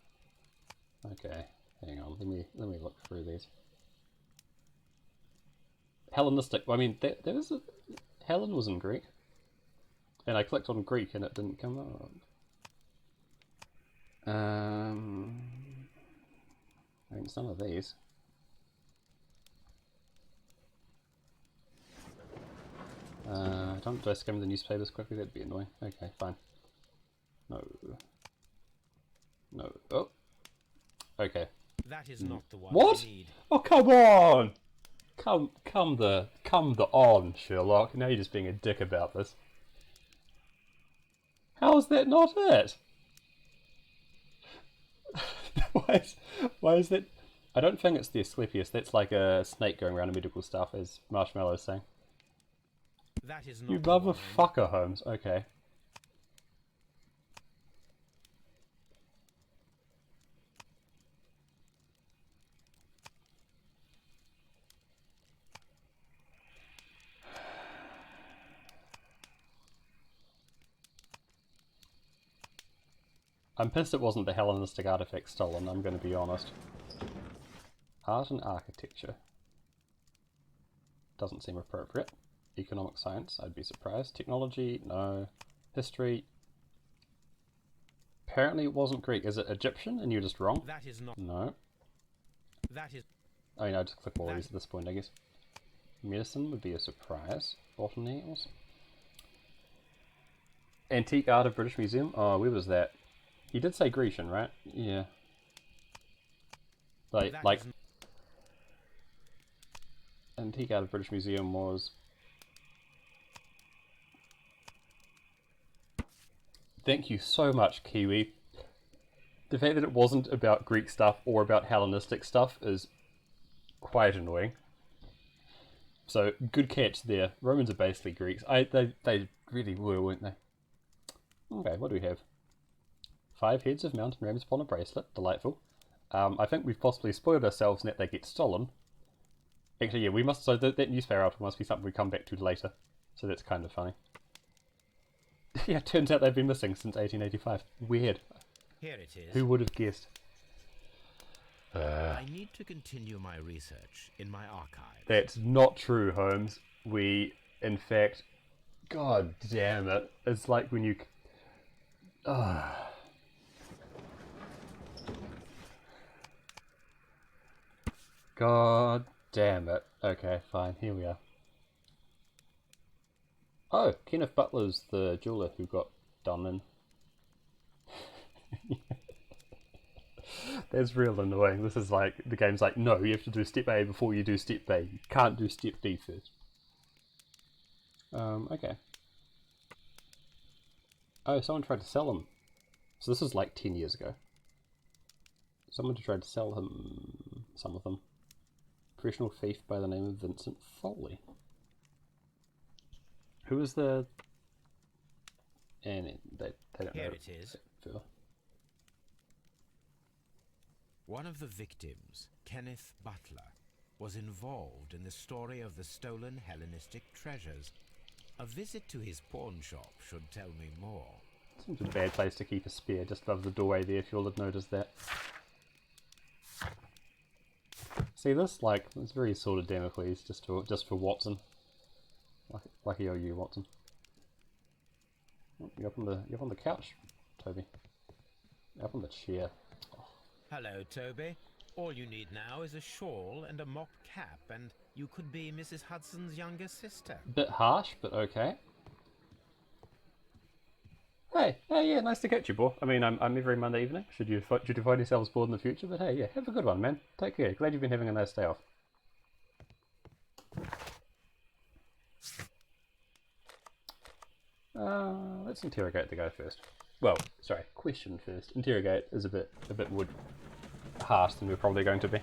Okay, hang on. Let me look through these. Hellenistic. I mean, there was a... Helen was in Greek. And I clicked on Greek and it didn't come up. I mean, some of these. Do I skim the newspapers quickly? That'd be annoying. Okay, fine. No. No. Oh. Okay. That is not the one what? I need. Oh, come on! Come the on, Sherlock. Now you're just being a dick about this. How is that not it? why is that? I don't think it's the Asclepius. That's like a snake going around in medical stuff, as Marshmallow is saying. That is not You motherfucker, Holmes. Okay. I'm pissed it wasn't the Hellenistic artifact stolen, I'm going to be honest. Art and architecture. Doesn't seem appropriate. Economic science, I'd be surprised. Technology, no. History. Apparently it wasn't Greek. Is it Egyptian and you're just wrong? That is not. No. That is... I mean, I'd just click all of these at this point, I guess. Medicine would be a surprise. Botany, awesome. Antique Art of British Museum? Oh, where was that? You did say Grecian, right? Yeah. Like Antique Art of British Museum was... Thank you so much, Kiwi. The fact that it wasn't about Greek stuff or about Hellenistic stuff is quite annoying. So, good catch there. Romans are basically Greeks. They really were, weren't they? Okay, what do we have? 5 heads of mountain rams upon a bracelet. Delightful. I think we've possibly spoiled ourselves in that they get stolen. Actually, yeah, we must. So that newspaper article must be something we come back to later. So that's kind of funny. Yeah, turns out they've been missing since 1885. Weird. Here it is. Who would have guessed? I need to continue my research in my archives. That's not true, Holmes. We, in fact, God damn it! It's like when you. God damn it. Okay, fine. Here we are. Oh, Kenneth Butler's the jeweller who got done in. That's real annoying. This is like, the game's like, no, you have to do step A before you do step B. You can't do step D first. Okay. Oh, someone tried to sell him. So this is like 10 years ago. Someone tried to sell him, some of them. Professional thief by the name of Vincent Foley. Who was the... And they don't know. Here it is. Further. One of the victims, Kenneth Butler, was involved in the story of the stolen Hellenistic treasures. A visit to his pawn shop should tell me more. Seems a bad place to keep a spear, just above the doorway there, if you'll have noticed that. See this? Like, it's very Sword of Damocles, just for Watson. Lucky you, Watson. You're up on the couch, Toby. You're up on the chair. Hello, Toby. All you need now is a shawl and a mock cap, and you could be Mrs. Hudson's younger sister. Bit harsh, but okay. Hey, yeah, nice to catch you, boy. I mean, I'm every Monday evening. Should you find yourselves bored in the future? But hey, yeah, have a good one, man. Take care. Glad you've been having a nice day off. Let's interrogate the guy first. Well, sorry, question first. Interrogate is a bit more harsh than we're probably going to be.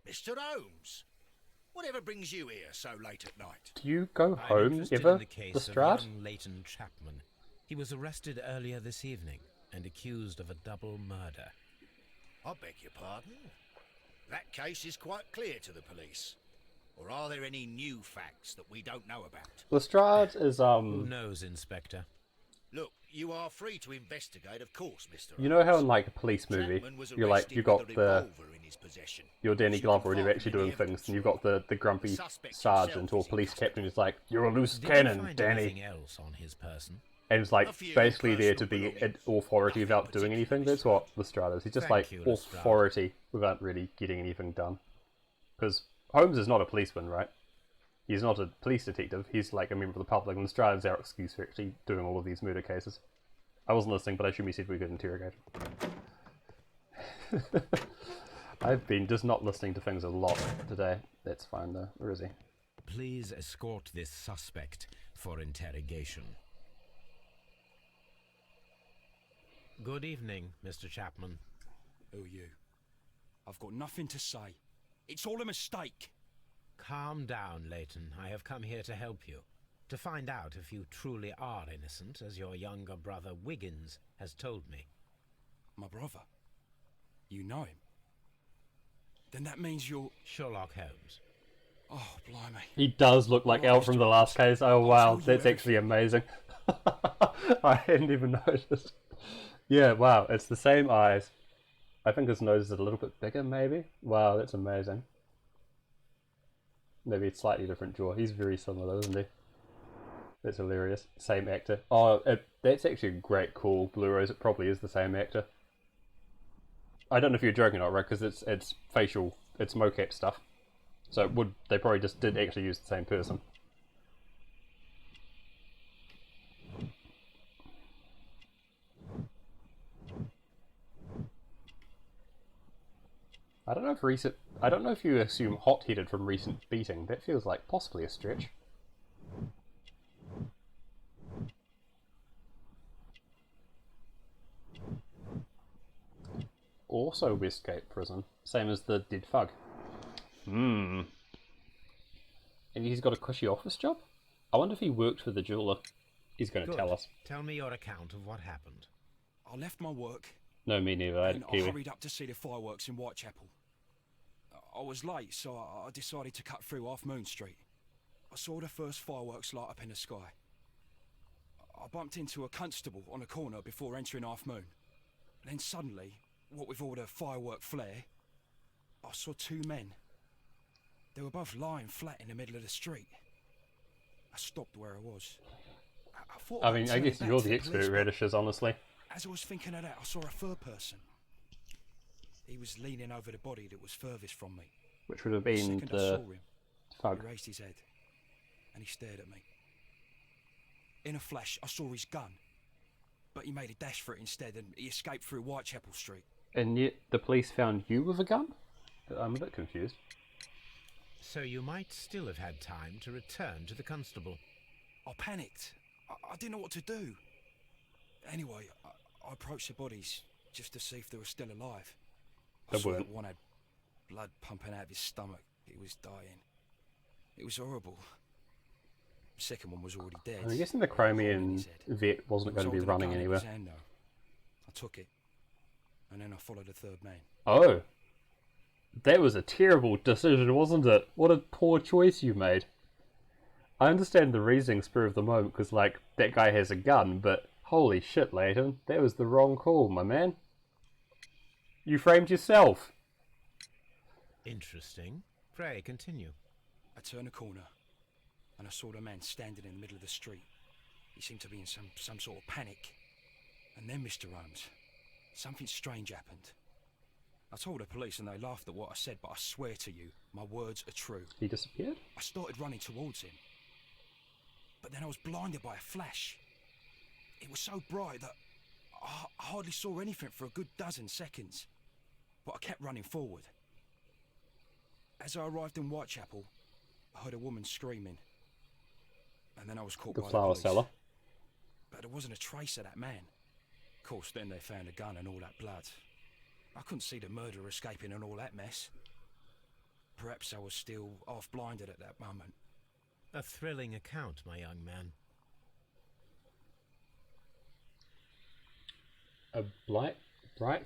Mr. Holmes, whatever brings you here so late at night? Do you go I'm home interested ever, in the case Lestrade? of young Leighton Chapman. He was arrested earlier this evening and accused of a double murder. I beg your pardon? That case is quite clear to the police. Or are there any new facts that we don't know about? Lestrade is Who knows, Inspector? Look, you are free to investigate, of course, Mr. You know how in like a police movie, you're like, you got the, you're Danny Glover and you're actually doing things, and you've got the grumpy sergeant or police captain who's like, you're a loose cannon, Danny. Anything else on his person? And it's like basically there to be an authority without doing anything. That's what Lestrade is. He's just like authority without really getting anything done. Because Holmes is not a policeman, right? He's not a police detective. He's like a member of the public. And Lestrade is our excuse for actually doing all of these murder cases. I wasn't listening, but I assume he said we could interrogate him. I've been just not listening to things a lot today. That's fine though. Where is he? Please escort this suspect for interrogation. Good evening, Mr. Chapman. Who are you? I've got nothing to say. It's all a mistake. Calm down, Leighton. I have come here to help you. To find out if you truly are innocent, as your younger brother Wiggins has told me. My brother? You know him? Then that means you're... Sherlock Holmes. Oh, blimey. He does look like Al from the last case. Oh wow, that's actually amazing. I hadn't even noticed. Yeah, wow, it's the same eyes. I think his nose is a little bit bigger, maybe? Wow, that's amazing. Maybe it's slightly different jaw. He's very similar, isn't he? That's hilarious. Same actor. Oh, that's actually a great call, Blu-rays. It probably is the same actor. I don't know if you're joking or not, right? Because it's facial, it's mocap stuff. So they probably just did actually use the same person. I don't know if you assume hot-headed from recent beating. That feels like possibly a stretch. Also Westgate Prison, same as the Dead Fug. And he's got a cushy office job? I wonder if he worked for the jeweler. He's going to Good. tell us. Tell me your account of what happened. I left my work No, me neither. and I Kiwi. hurried up to see the fireworks in Whitechapel. I was late, so I decided to cut through Half Moon Street. I saw the first fireworks light up in the sky. I bumped into a constable on a corner before entering Half Moon. Then suddenly, what with all the firework flare, I saw two men. They were both lying flat in the middle of the street. I stopped where I was. I thought I about mean, I turning guess back you're to the the expert police, but radishes, honestly. as I was thinking of that, I saw a third person. He was leaning over the body that was furthest from me. Which would have The been second I the saw him, thug. he raised his head, and he stared at me. In a flash, I saw his gun, but he made a dash for it instead, and he escaped through Whitechapel Street. And yet the police found you with a gun? I'm a bit confused. So you might still have had time to return to the constable. I panicked. I didn't know what to do. Anyway, I approached the bodies just to see if they were still alive. I They saw weren't. that one had blood pumping out of his stomach. He was dying. It was horrible. The second one was already dead. I'm guessing the Chromium vet wasn't He was going to be holding a running gun in anywhere. his hand, though. I took it, and then I followed the third man. Oh. That was a terrible decision, wasn't it? What a poor choice you made. I understand the reasoning spur of the moment, because, like, that guy has a gun, but holy shit, Leighton, that was the wrong call, my man. You framed yourself. Interesting. Pray, continue. I turned a corner, and I saw the man standing in the middle of the street. He seemed to be in some sort of panic. And then, Mr. Holmes, something strange happened. I told the police and they laughed at what I said, but I swear to you, my words are true. He disappeared? I started running towards him. But then I was blinded by a flash. It was so bright that I hardly saw anything for a good dozen seconds. But I kept running forward. As I arrived in Whitechapel, I heard a woman screaming. And then I was caught The by flower the police. seller. But there wasn't a trace of that man. Of course, then they found a gun and all that blood. I couldn't see the murderer escaping and all that mess. Perhaps I was still half-blinded at that moment. A thrilling account, my young man. A bright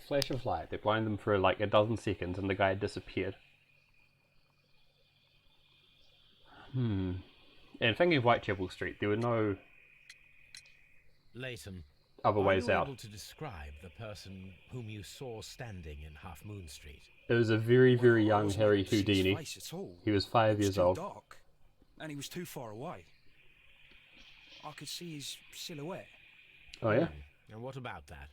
flash of light that blinded them for like a dozen seconds and the guy had disappeared. And thinking of Whitechapel Street, there were no Leighton, other ways are you out. able to describe the person whom you saw standing in Half Moon Street? It was a very, very I young wasn't Harry able to see his Houdini. face at all. He was 5 It was years too old. dark, and he was too far away. I could see his silhouette. Oh yeah? And what about that?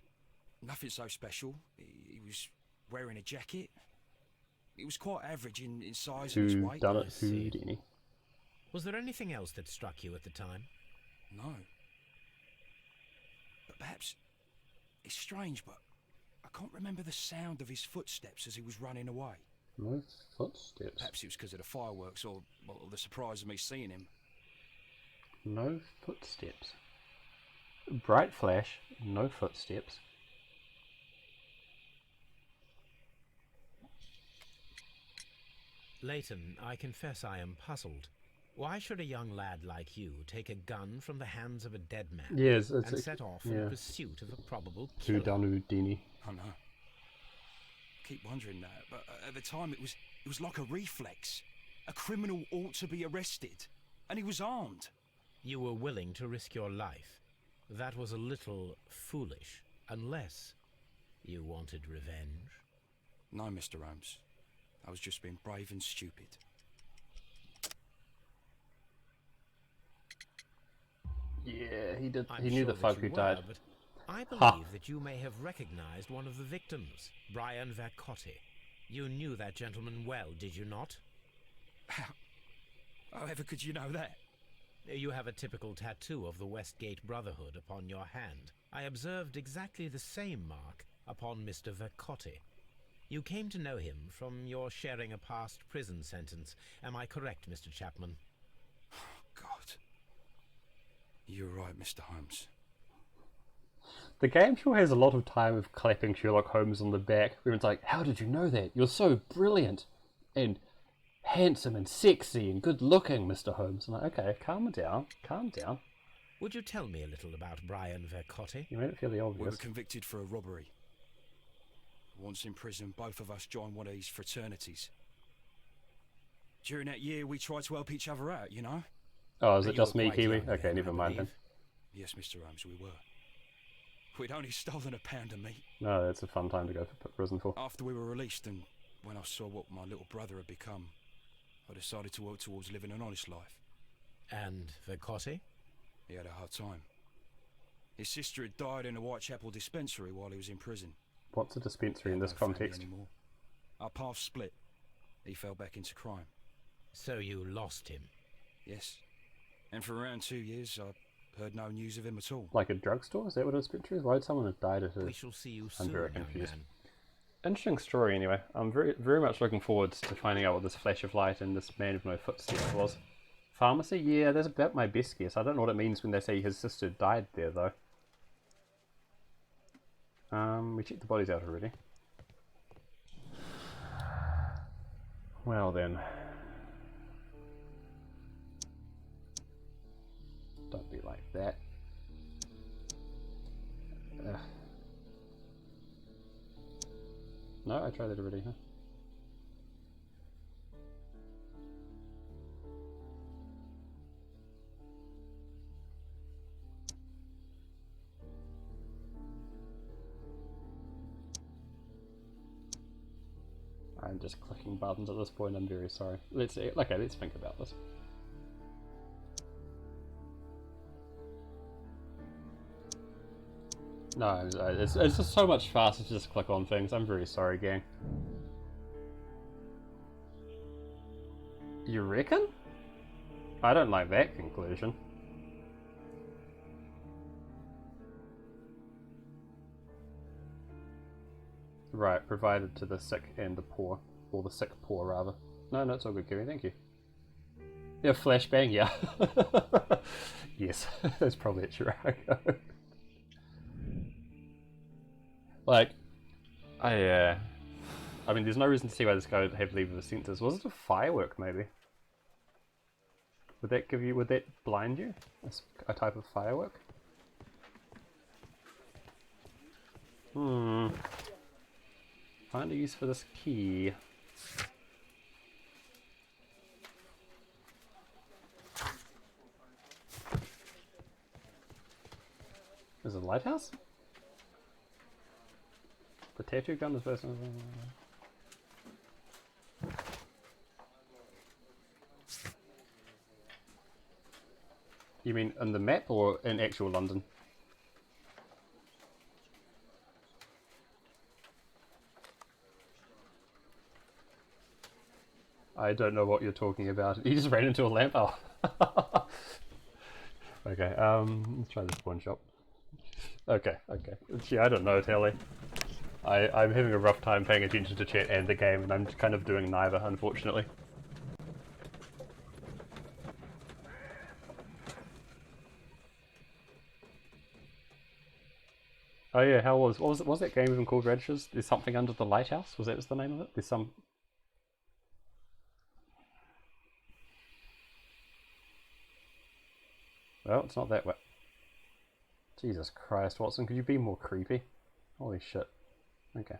Nothing so special. He was wearing a jacket. He was quite average in size and his Who weight. done it? Houdini. Was there anything else that struck you at the time? No. But perhaps it's strange, but I can't remember the sound of his footsteps as he was running away. No footsteps. Perhaps it was because of the fireworks or the surprise of me seeing him. No footsteps. Bright flash, no footsteps. Leighton, I confess I am puzzled. Why should a young lad like you take a gun from the hands of a dead man Yes, and set off in pursuit of a probable Who killer? done Houdini? I know. I keep wondering that, but at the time it was like a reflex. A criminal ought to be arrested, and he was armed. You were willing to risk your life. That was a little foolish, unless you wanted revenge. No, Mr. Holmes. I was just being brave and stupid. Yeah, he did. I'm He knew sure the fuck that who you died. were, but I believe Ha. that you may have recognized one of the victims, Brian Vercotti. You knew that gentleman well, did you not? However could you know that? You have a typical tattoo of the Westgate Brotherhood upon your hand. I observed exactly the same mark upon Mr. Vercotti. You came to know him from your sharing a past prison sentence. Am I correct, Mr. Chapman? God. You're right, Mr. Holmes. The game sure has a lot of time of clapping Sherlock Holmes on the back. Everyone's like, how did you know that? You're so brilliant. And handsome and sexy and good looking, Mr. Holmes. I'm like, okay, calm down, calm down. Would you tell me a little about Brian Vercotti? You made it fairly obvious. We were convicted for a robbery. Once in prison, both of us joined one of these fraternities. During that year, we tried to help each other out, you know? Oh, is it You just were me, quite Kiwi? young Okay, then, never I mind then. believe. Yes, Mr. Holmes, we were. We'd only stolen a pound of meat. No, that's a fun time to go for prison for. After we were released and when I saw what my little brother had become, I decided to work towards living an honest life. And Vercotti? He had a hard time. His sister had died in a Whitechapel dispensary while he was in prison. What's a dispensary in this context? Anymore. Our paths split. He fell back into crime. So you lost him? Yes. And for around 2 years, I heard no news of him at all. Like a drugstore? Is that what a dispensary is? Why did someone have died at a... We shall see you I'm soon, very young confused. man. Interesting story anyway. I'm very much looking forward to finding out what this flash of light and this man with no footsteps was. Pharmacy? Yeah, that's about my best guess. I don't know what it means when they say his sister died there though. We checked the bodies out already. Well then. Don't be like that. Ugh. No, I tried that already, huh? I'm just clicking buttons at this point, I'm very sorry. Let's think about this. No, it's just so much faster to just click on things. I'm very sorry, gang. You reckon? I don't like that conclusion. Right, provided to the sick and the poor. Or the sick poor, rather. No, it's all good, Kiri, thank you. Yeah, flashbang, yeah. Yes, that's probably at Chicago. Like, I mean, there's no reason to see why this guy would have leave of the senses. Was it a firework, maybe? Would that blind you? A type of firework? Find a use for this key. Is it a lighthouse? The tattoo gun is first. You mean in the map or in actual London? I don't know what you're talking about. He just ran into a lamp. Oh. Okay, let's try this pawn shop. Okay. Gee, I don't know, Tally. I'm having a rough time paying attention to chat and the game, and I'm kind of doing neither, unfortunately. Oh yeah, how was that game even called, Radishes? There's something under the lighthouse? Was that the name of it? There's some... Well, it's not that way. Jesus Christ, Watson, could you be more creepy? Holy shit. Okay.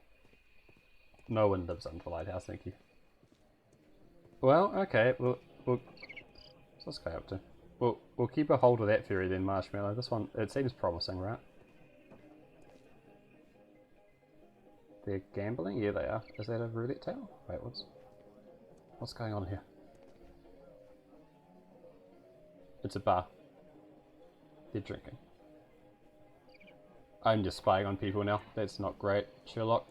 No one lives under the lighthouse, thank you. Well, okay, what's this guy up to? We'll keep a hold of that theory then, Marshmallow. This one, it seems promising, right? They're gambling? Yeah, they are. Is that a roulette table? Wait, what's going on here? It's a bar. They're drinking. I'm just spying on people now. That's not great, Sherlock.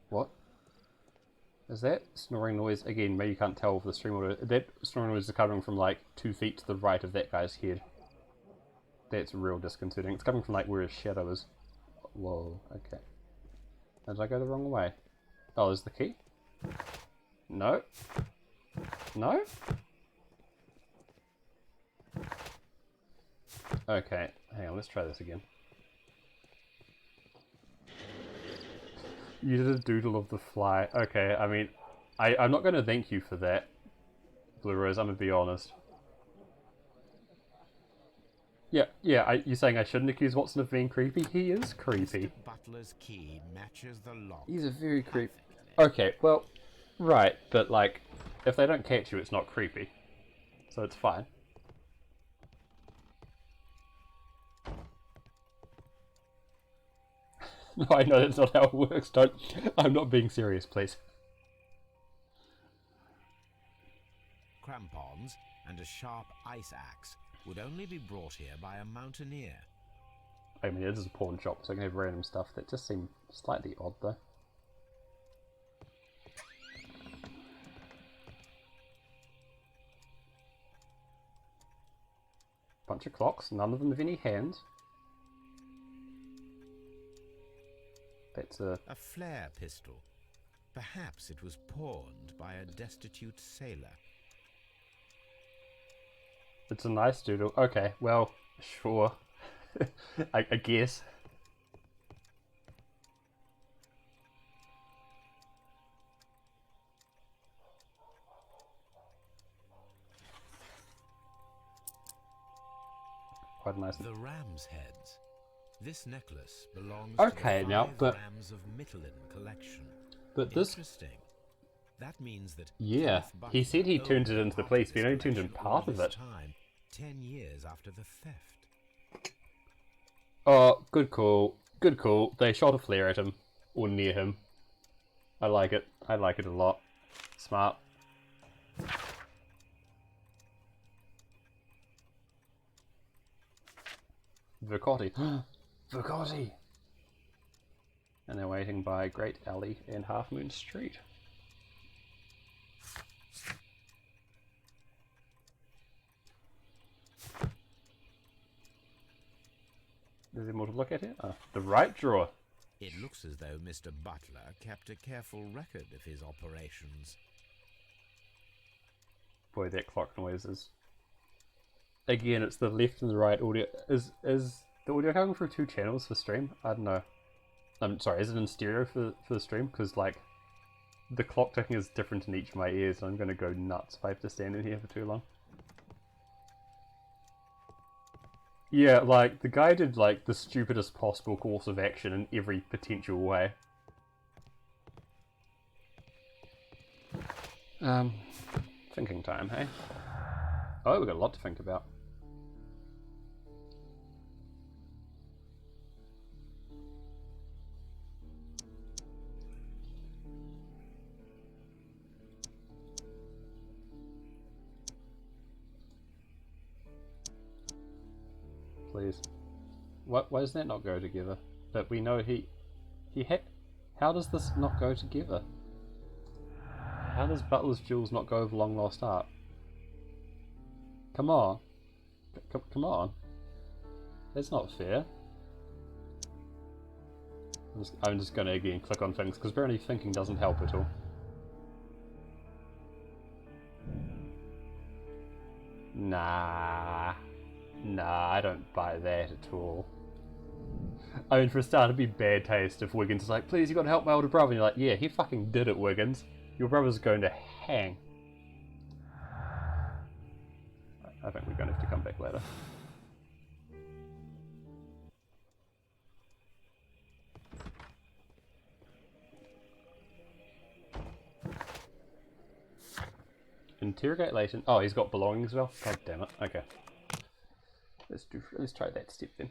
What? Is that snoring noise? Again, maybe you can't tell with the stream order. That snoring noise is coming from like 2 feet to the right of that guy's head. That's real disconcerting. It's coming from like where his shadow is. Whoa, okay. Did I go the wrong way? Oh, is the key? No. No? Okay, hang on, let's try this again. You did a doodle of the fly. Okay, I mean, I'm not going to thank you for that, Blue Rose, I'm going to be honest. Yeah, you're saying I shouldn't accuse Watson of being creepy? He is creepy. Mr. Butler's key matches the lock. He's a very creepy... Okay, well, right, but like, if they don't catch you, it's not creepy. So it's fine. No, I know that's not how it works. Don't... I'm not being serious, please. Crampons and a sharp ice axe would only be brought here by a mountaineer. I mean, it is a pawn shop, so I can have random stuff that just seem slightly odd, though. Bunch of clocks, none of them have any hands. That's a flare pistol. Perhaps it was pawned by a destitute sailor. It's a nice doodle. Okay, well, sure. I guess. Quite nice. The ram's heads. This necklace belongs okay, to the now, five but rams of Mittelin collection. But this... Interesting. That means that yeah, he said he turned it into the police, but he only turned in part of it. Time, 10 years after the theft. Oh, good call. Good call. They shot a flare at him. Or near him. I like it. I like it a lot. Smart. Vercotti. Vercotti! And they're waiting by Great Alley and Half Moon Street. Is there more to look at here? The right drawer. It looks as though Mr. Butler kept a careful record of his operations. Boy, that clock noise is... Again, it's the left and the right audio. Is the audio coming through two channels for stream? I don't know. I'm sorry, is it in stereo for the stream? Because, like, the clock ticking is different in each of my ears, and I'm going to go nuts if I have to stand in here for too long. Yeah, like, the guy did, like, the stupidest possible course of action in every potential way. Thinking time, hey? Oh, we've got a lot to think about. Please. Why does that not go together? But we know he had... How does this not go together? How does Butler's Jewels not go with Long Lost Art? Come on. Come on. That's not fair. I'm just going to again click on things, because apparently thinking doesn't help at all. Nah, I don't buy that at all. I mean, for a start, it'd be bad taste if Wiggins is like, please, you gotta help my older brother. And you're like, yeah, he fucking did it, Wiggins. Your brother's going to hang. I think we're going to have to come back later. Interrogate Leighton. Oh, he's got belongings as well? God damn it. Okay. Let's try that step then.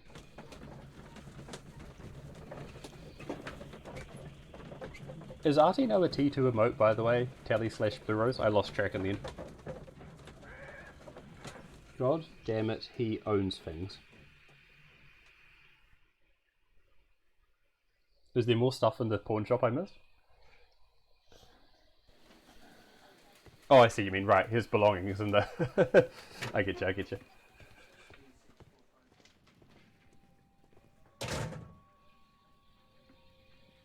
Is Artie now a T2 emote, by the way? Tally/Blue Rose? I lost track in the end. God damn it, he owns things. Is there more stuff in the pawn shop I missed? Oh, I see, you mean, right, his belongings in the... I get you.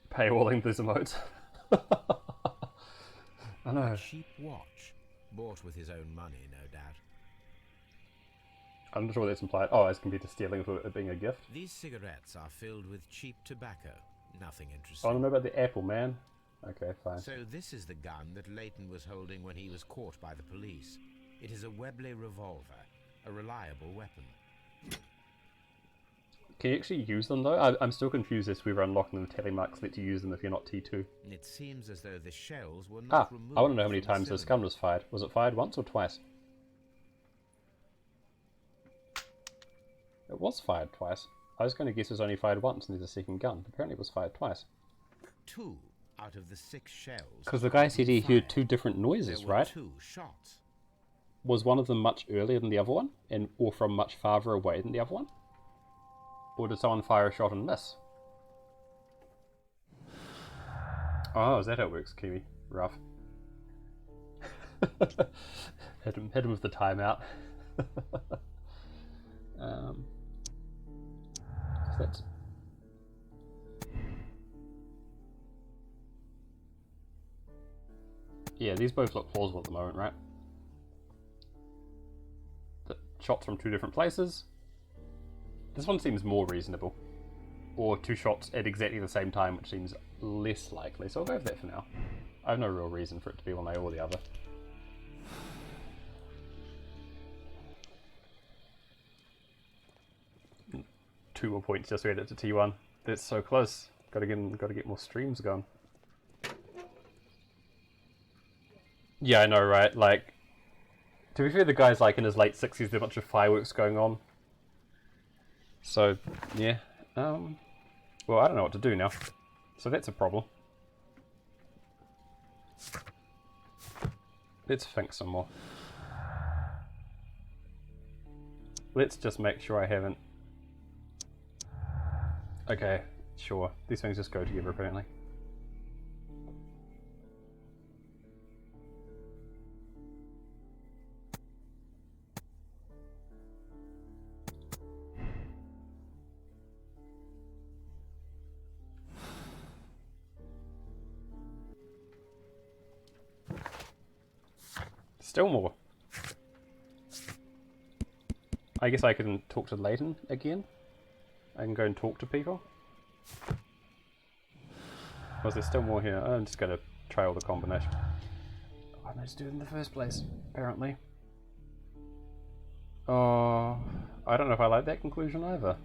Paywalling these emotes. I know. A cheap watch, bought with his own money, no doubt. I'm not sure what that's implied. Oh, as compared to stealing for it being a gift. These cigarettes are filled with cheap tobacco, Nothing I interesting. want to know about the apple, man. Okay, fine. So this is the gun that Leighton was holding when he was caught by the police. It is a Webley revolver, a reliable weapon. Can you actually use them though? I'm still confused as to whether unlocking the telemarks let you use them if you're not T2. It seems as though the shells were not removed. I want to know how many from the times this cylinder. gun was fired. Was it fired once or twice? It was fired twice. I was going to guess it was only fired once and there's a second gun. Apparently it was fired twice. 2 out of the 6 shells. Because the guy said he heard fired. 2 different noises, There were right? 2 shots. Was one of them much earlier than the other one? Or from much farther away than the other one? Or did someone fire a shot and miss? Oh, is that how it works, Kiwi? Rough. hit him with the timeout. So that's... Yeah, these both look plausible at the moment, right? The shots from 2 different places. This one seems more reasonable. Or 2 shots at exactly the same time, which seems less likely. So I'll go with that for now. I have no real reason for it to be one way or the other. Two more points just to get it to T1. That's so close. Gotta get more streams going. Yeah, I know, right? Like, to be fair, the guy's like in his late 60s. There's a bunch of fireworks going on. So, yeah. Well, I don't know what to do now. So that's a problem. Let's think some more. Let's just make sure I haven't... Okay, sure. These things just go together, apparently. Still more. I guess I can talk to Leighton again. I can go and talk to people. Was there still more here? I'm just going to try all the combination. Why didn't I just do it in the first place, apparently? Oh, I don't know if I like that conclusion either.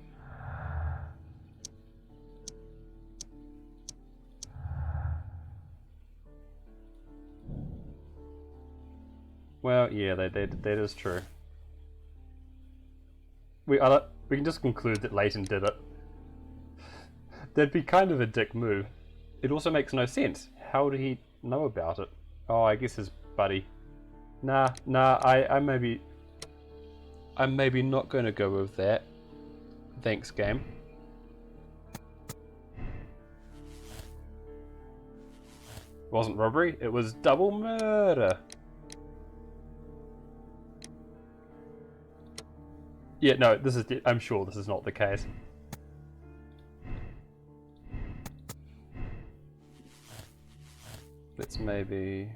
Well, yeah, that is true. We can just conclude that Leighton did it. That'd be kind of a dick move. It also makes no sense. How did he know about it? Oh, I guess his buddy. Nah, I'm maybe not going to go with that. Thanks, game. It wasn't robbery, it was double murder. Yeah, no, I'm sure this is not the case. Let's maybe...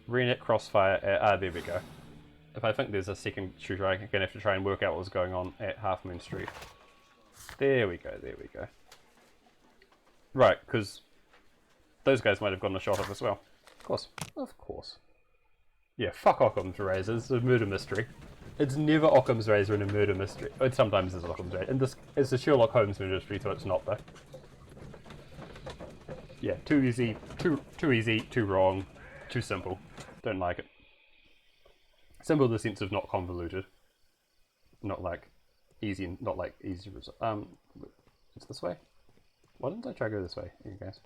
Reenact crossfire at... there we go. If I think there's a second shooter, I'm going to have to try and work out what's going on at Half Moon Street. There we go, there we go. Right, because those guys might have gotten a shot of as well. Of course, of course. Yeah, fuck Occam's razor. It's a murder mystery. It's never Occam's razor in a murder mystery. It sometimes is Occam's razor. And this is a Sherlock Holmes murder mystery, so it's not though. Yeah, too easy, too wrong, too simple. Don't like it. Simple in the sense of not convoluted. Not like easy, not like easy result. It's this way? Why didn't I try to go this way? Here, guys.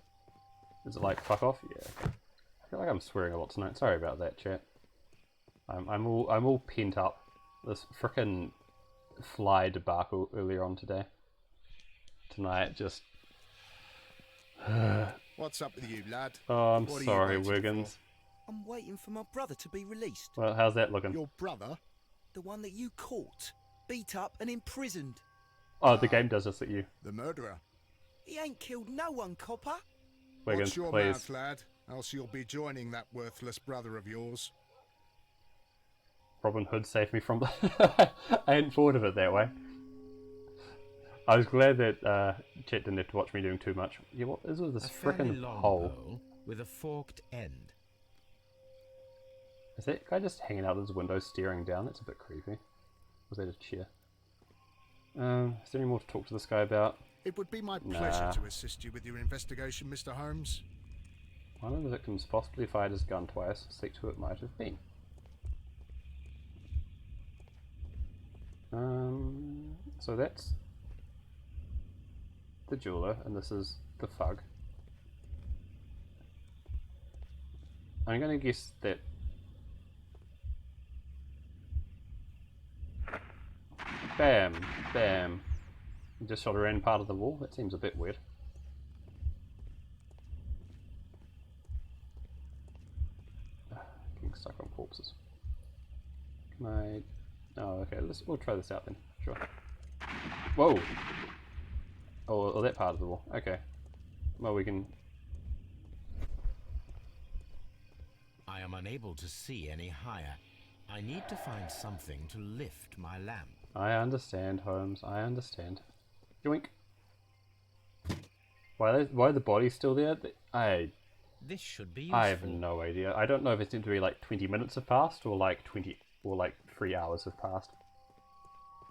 Is it like fuck off? Yeah. Okay. I feel like I'm swearing a lot tonight. Sorry about that, chat. I'm all pent up. This frickin' fly debacle earlier on today. Tonight just... What's up with you, lad? Oh, I'm What are you sorry, waiting Wiggins. I'm waiting for my brother to be released. Well, how's that looking? Your brother? The one that you caught, beat up and imprisoned. Oh, the game does this at you. The murderer. He ain't killed no one, copper. Wiggins, Watch your please. mouth, lad, else you'll be joining that worthless brother of yours. Robin Hood saved me from the... I hadn't thought of it that way. I was glad that Chet didn't have to watch me doing too much. Yeah, what is with this frickin' hole? With a forked end. Is that guy just hanging out his window staring down? That's a bit creepy. Was that a chair? Is there any more to talk to this guy about? It would be my pleasure to assist you with your investigation, Mr. Holmes. One of the victims possibly fired his gun twice. Seek who it might have been. So that's the jeweler, and this is the thug. I'm gonna guess that bam, bam. You just shot around part of the wall? That seems a bit weird. Getting stuck on corpses. Can I... Oh, okay, we'll try this out then. Sure. Whoa! Oh, that part of the wall. Okay. Well, we can... I am unable to see any higher. I need to find something to lift my lamp. I understand, Holmes. I understand. Yoink. Why are the bodies still there? This should be useful. I have no idea. I don't know if it's going to be like 20 minutes have passed or like 3 hours have passed.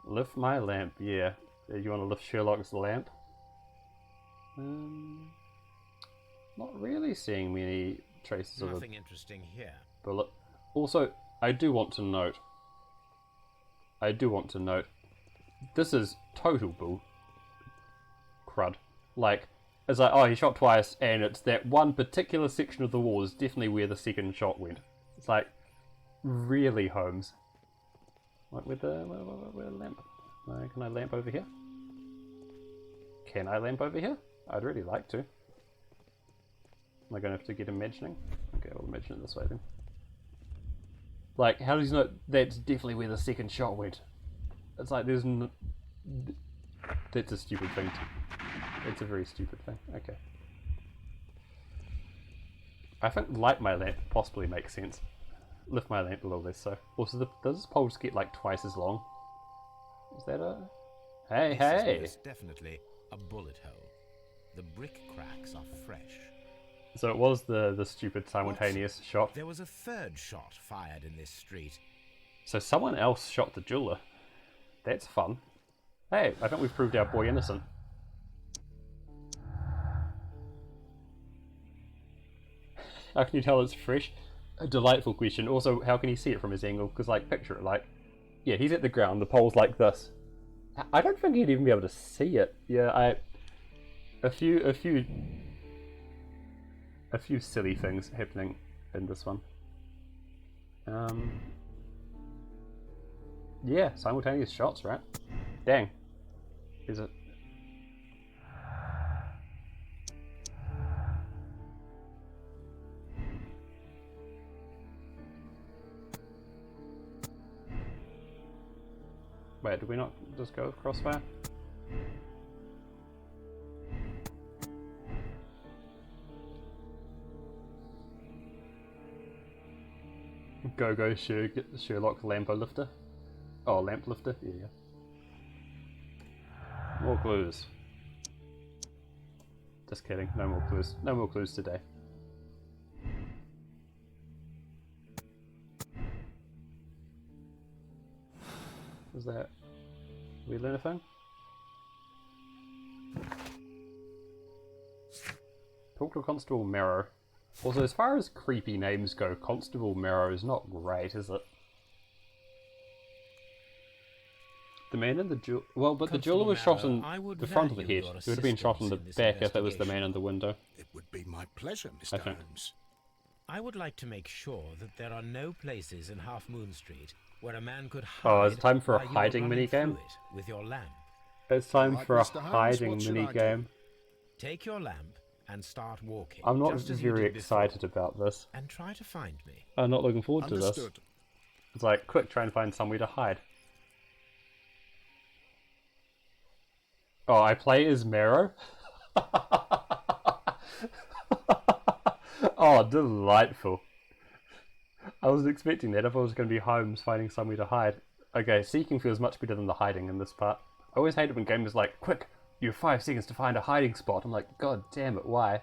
Lift my lamp, yeah. You want to lift Sherlock's lamp? Not really seeing many traces of nothing interesting here. Bullet. Also, I do want to note, this is total bull crud. Like, it's like, oh, he shot twice, and it's that one particular section of the wall is definitely where the second shot went. It's like, really, Holmes? Like, where the lamp? Can I lamp over here? Can I lamp over here? I'd really like to. Am I going to have to get imagining? Okay, we'll imagine it this way then. Like, how does he know that's definitely where the second shot went? It's like there's that's a stupid thing. It's a very stupid thing. Okay. I think light my lamp possibly makes sense. Lift my lamp a little less so. Also, does this pole just get like twice as long? Is that a... Hey, this hey! Is most definitely a bullet hole. The brick cracks are fresh. So it was the stupid simultaneous shot. There was a third shot fired in this street. So someone else shot the jeweler. That's fun. Hey, I think we've proved our boy innocent. How can you tell it's fresh? A delightful question. Also, how can he see it from his angle? Because, like, picture it, like... Yeah, he's at the ground, the pole's like this. I don't think he'd even be able to see it. Yeah, a few silly things happening in this one. Yeah, simultaneous shots, right? Dang. Is it? Wait, did we not just go with crossfire? Go, Sherlock Lampo Lifter. Oh, Lamp Lifter? Yeah. More clues. Just kidding, no more clues. No more clues today. Was that... Did we learn anything? Talk to Constable Marrow. Also, as far as creepy names go, Constable Marrow is not great, is it? The man in the jewel... Well, but the jeweler was shot in the front of the head. He would have been shot in the back if it was the man in the window. It would be my pleasure, Mr. Holmes. I would like to make sure that there are no places in Half Moon Street where a man could hide. Oh, it's time for a hiding minigame? With your lamp. It's time for a hiding minigame. Take your lamp and start walking. I'm not very excited about this. And try to find me. I'm not looking forward to this. It's like, quick, try and find somewhere to hide. Oh, I play as Marrow? Oh, delightful. I wasn't expecting that. I thought it was going to be Holmes finding somewhere to hide. Okay, seeking feels much better than the hiding in this part. I always hate it when gamers like, quick, you have 5 seconds to find a hiding spot. I'm like, god damn it, why?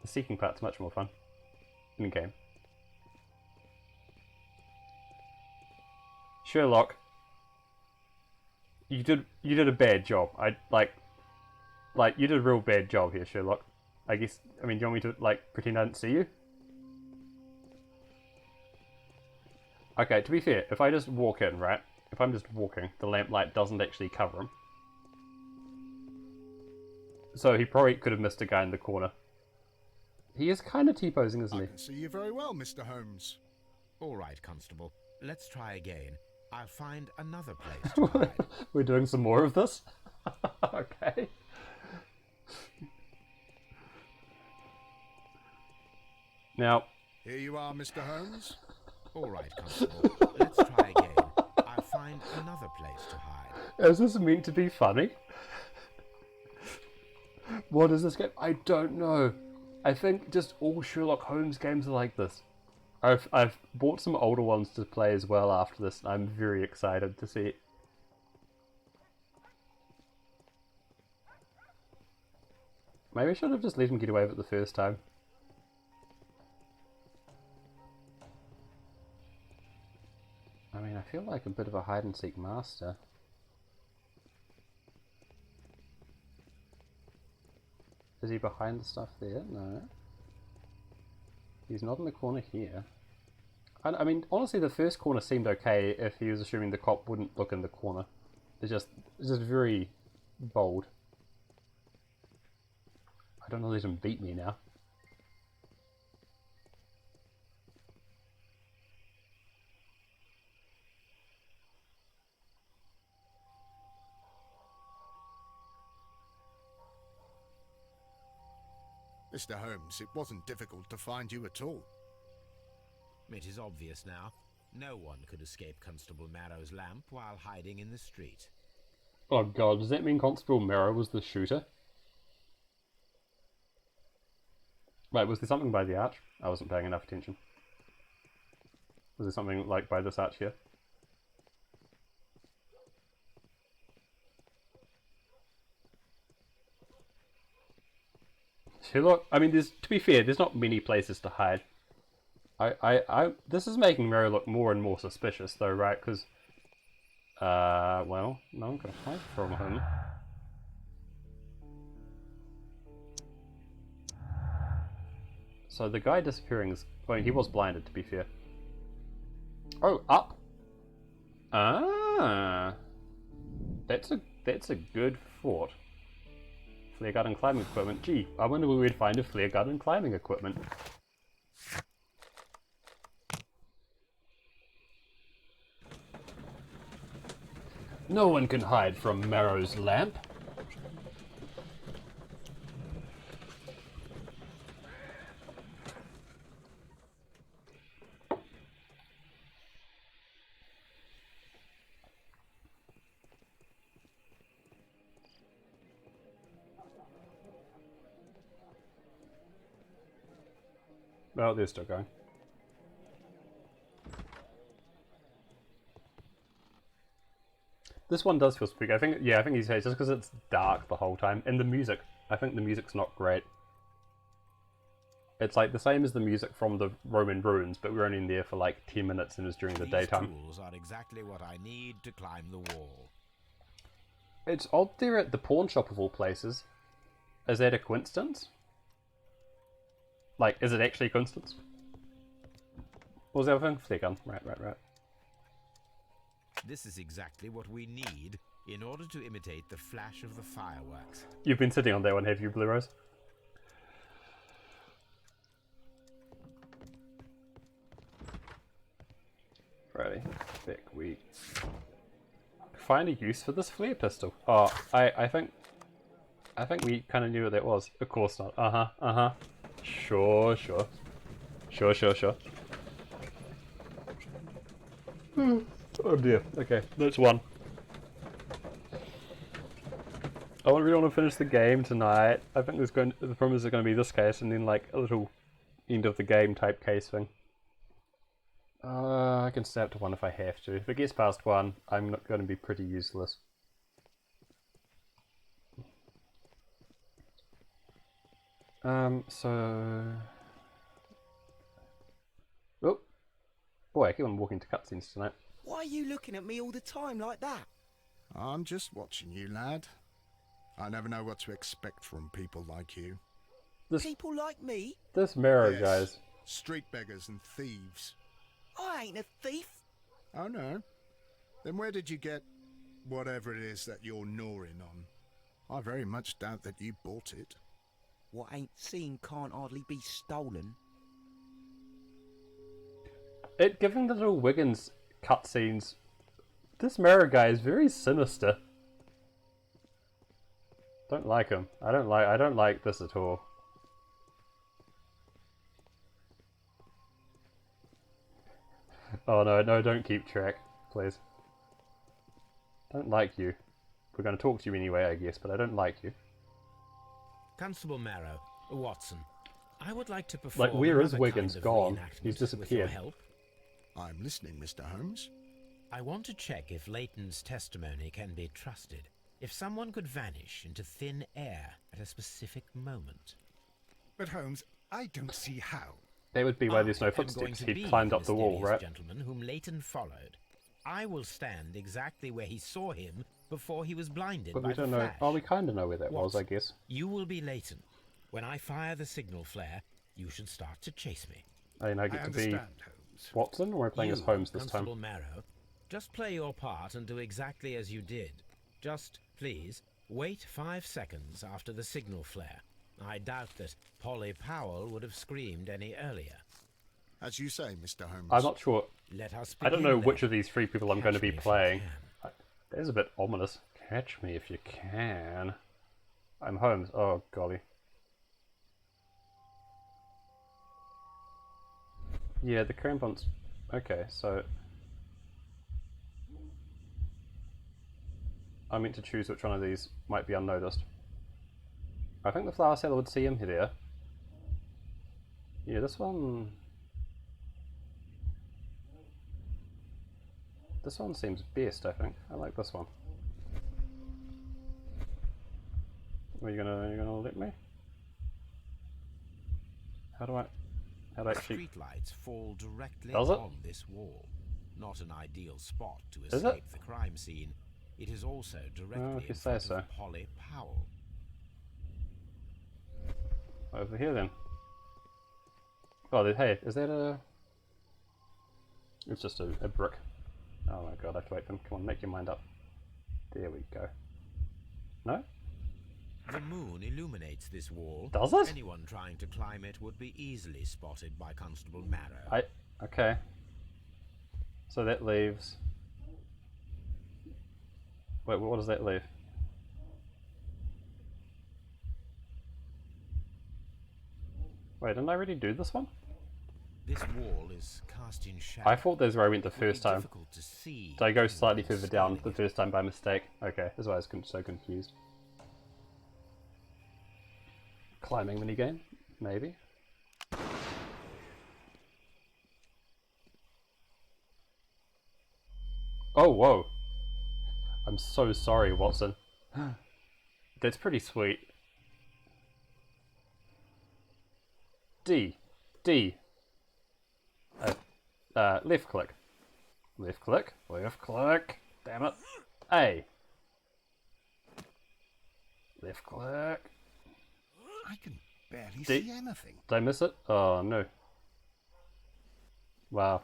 The seeking part's much more fun in game. Sherlock, you did a bad job. You did a real bad job here, Sherlock. I guess, I mean, do you want me to, like, pretend I didn't see you? Okay, to be fair, if I just walk in, right? If I'm just walking, the lamplight doesn't actually cover him. So he probably could have missed a guy in the corner. He is kind of T-posing, isn't he? I can see you very well, Mr. Holmes. All right, Constable. Let's try again. I'll find another place to hide. We're doing some more of this? Okay. Now... Here you are, Mr. Holmes. All right, Constable. Let's try again. I'll find another place to hide. Is this meant to be funny? What is this game? I don't know. I think just all Sherlock Holmes games are like this. I've bought some older ones to play as well after this, and I'm very excited to see it. Maybe I should have just let him get away with it the first time. I mean, I feel like a bit of a hide-and-seek master. Is he behind the stuff there? No. He's not in the corner here. I mean, honestly, the first corner seemed okay if he was assuming the cop wouldn't look in the corner. It's just very bold. I don't let him beat me now. Mr. Holmes, it wasn't difficult to find you at all. It is obvious now. No one could escape Constable Marrow's lamp while hiding in the street. Oh god, does that mean Constable Marrow was the shooter? Wait, was there something by the arch? I wasn't paying enough attention. Was there something like by this arch here? Sherlock, I mean, to be fair, there's not many places to hide. This is making Marrow look more and more suspicious, though, right? Because, well, no one can hide from him. So the guy disappearing is, well, he was blinded, to be fair. Oh, up. Ah, that's a good thought. Flare gun and climbing equipment. Gee, I wonder where we'd find a flare gun and climbing equipment. No one can hide from Marrow's lamp. Oh, they're still going. This one does feel spooky. I think he's just because it's dark the whole time. And the music, I think the music's not great. It's like the same as the music from the Roman ruins, but we're only in there for like 10 minutes and it was during the daytime. These tools are exactly what I need to climb the wall. It's odd they're at the pawn shop of all places. Is that a coincidence? Like, is it actually a coincidence? What was the other thing? Flare gun. Right. This is exactly what we need in order to imitate the flash of the fireworks. You've been sitting on that one, have you, Blue Rose? Righty, back we find a use for this flare pistol. Oh, I think we kind of knew what that was. Of course not. Sure. Oh dear. Okay, that's one. I really want to finish the game tonight. I think the problem is going to be this case and then like a little end of the game type case thing. I can stay up to 1 if I have to. If it gets past 1, I'm not going to be pretty useless. So... Oh! Boy, I keep on walking to cutscenes tonight. Why are you looking at me all the time like that? I'm just watching you, lad. I never know what to expect from people like you. People like me? This mirror, Yes, guys. street beggars and thieves. I ain't a thief. Oh no? Then where did you get whatever it is that you're gnawing on? I very much doubt that you bought it. What ain't seen can't hardly be stolen. Given the little Wiggins cutscenes, this mirror guy is very sinister. Don't like him. I don't like this at all. Oh no, don't keep track, please. Don't like you. We're going to talk to you anyway, I guess, but I don't like you. Constable Marrow, Watson, I would like to perform. Like, where is another Wiggins? kind of Gone. reenactment He's with your disappeared. help. I'm listening, Mr. Holmes. I want to check if Leighton's testimony can be trusted. If someone could vanish into thin air at a specific moment. But Holmes, I don't see how. That would be why there's no I am going footsteps. to He be climbed up the wall, mysterious right? gentleman whom Leighton followed. I will stand exactly where he saw him before he was blinded But by we don't the know. flash. Oh, we kind of know where that was, I Watson, guess. You will be Leighton. When I fire the signal flare, you should start to chase me. And I get to be Watson, or we're playing as You, Holmes this time. Constable Marrow, just play your part and do exactly as you did. Just, please, wait 5 seconds after the signal flare. I doubt that Polly Powell would have screamed any earlier. As you say, Mr. Holmes. I'm not sure. Let us I don't begin know then. which of these 3 people I'm going to be Catch me if you playing. can. That is a bit ominous. Catch me if you can. I'm Holmes. Oh, golly. Yeah, the crampons. Okay, so I meant to choose which one of these might be unnoticed. I think the flower seller would see him here. Yeah, this one... This one seems best, I think. I like this one. Are you gonna let me? How do I actually... Streetlights fall directly Does it? on this wall. Not an ideal spot to Is it? escape the crime scene. It is also directly if you in say front so. of Polly Powell. Over here then. Oh, hey, is that a... It's just a brick. Oh my god, I have to wait for him. Come on, make your mind up. There we go. No? The moon illuminates this wall. Does it? Anyone trying to climb it would be easily spotted by Constable Marrow. Okay. So that leaves... Wait, what does that leave? Wait, didn't I already do this one? This wall is cast in shadow. I thought that's where I went the It would be first time. difficult to see Did I go slightly anyone further down scaling the first time by mistake? Okay, that's why I was so confused. Climbing minigame? Maybe? Oh, whoa. I'm so sorry, Watson. That's pretty sweet. D. Left click. Left click. Left click. Damn it. A. Left click. I can barely D. see anything. Did I miss it? Oh, no. Wow.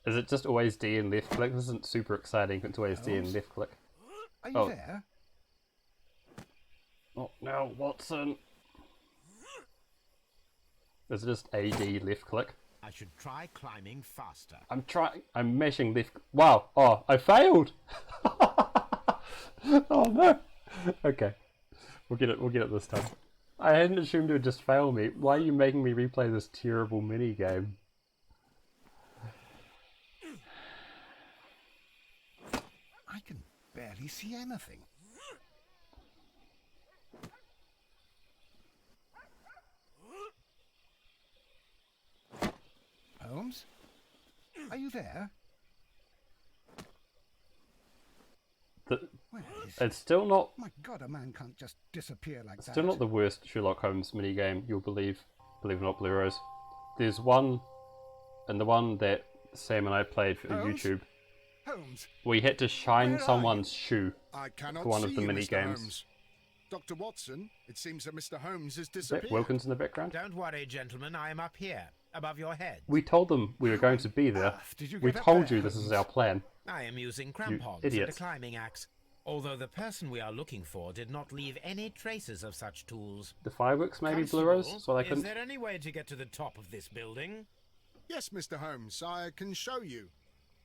Is it just always D and left click? This isn't super exciting, it's always D and Holmes? left click. Are you there? Oh, now, Watson. Is it just AD left click? I should try climbing faster. I'm mashing left. Wow. Oh, I failed. Oh no. Okay. We'll get it this time. I hadn't assumed it would just fail me. Why are you making me replay this terrible mini game? I can barely see anything. Holmes? Are you there? Where is It's still not. My God, a man can't just disappear like that. Still not the worst Sherlock Holmes minigame you'll believe or not, Blue Rose. There's one, and the one that Sam and I played for Holmes? YouTube. Holmes, We had to shine where are someone's shoe I cannot for one see of the you, mini Mr. games. Holmes. Dr. Watson, it seems that Mr. Holmes has Is that disappeared. Wilkins in the background? Don't worry, gentlemen, I am up here, above your head. We told them we were going to be there. did you We get up told there, you this is Holmes? our plan. I am using crampons and a idiots. climbing axe, although the person we are looking for did not leave any traces of such tools. The fireworks maybe, Blue Rose? So I Is couldn't. there any way to get to the top of this building? Yes, Mr. Holmes, I can show you.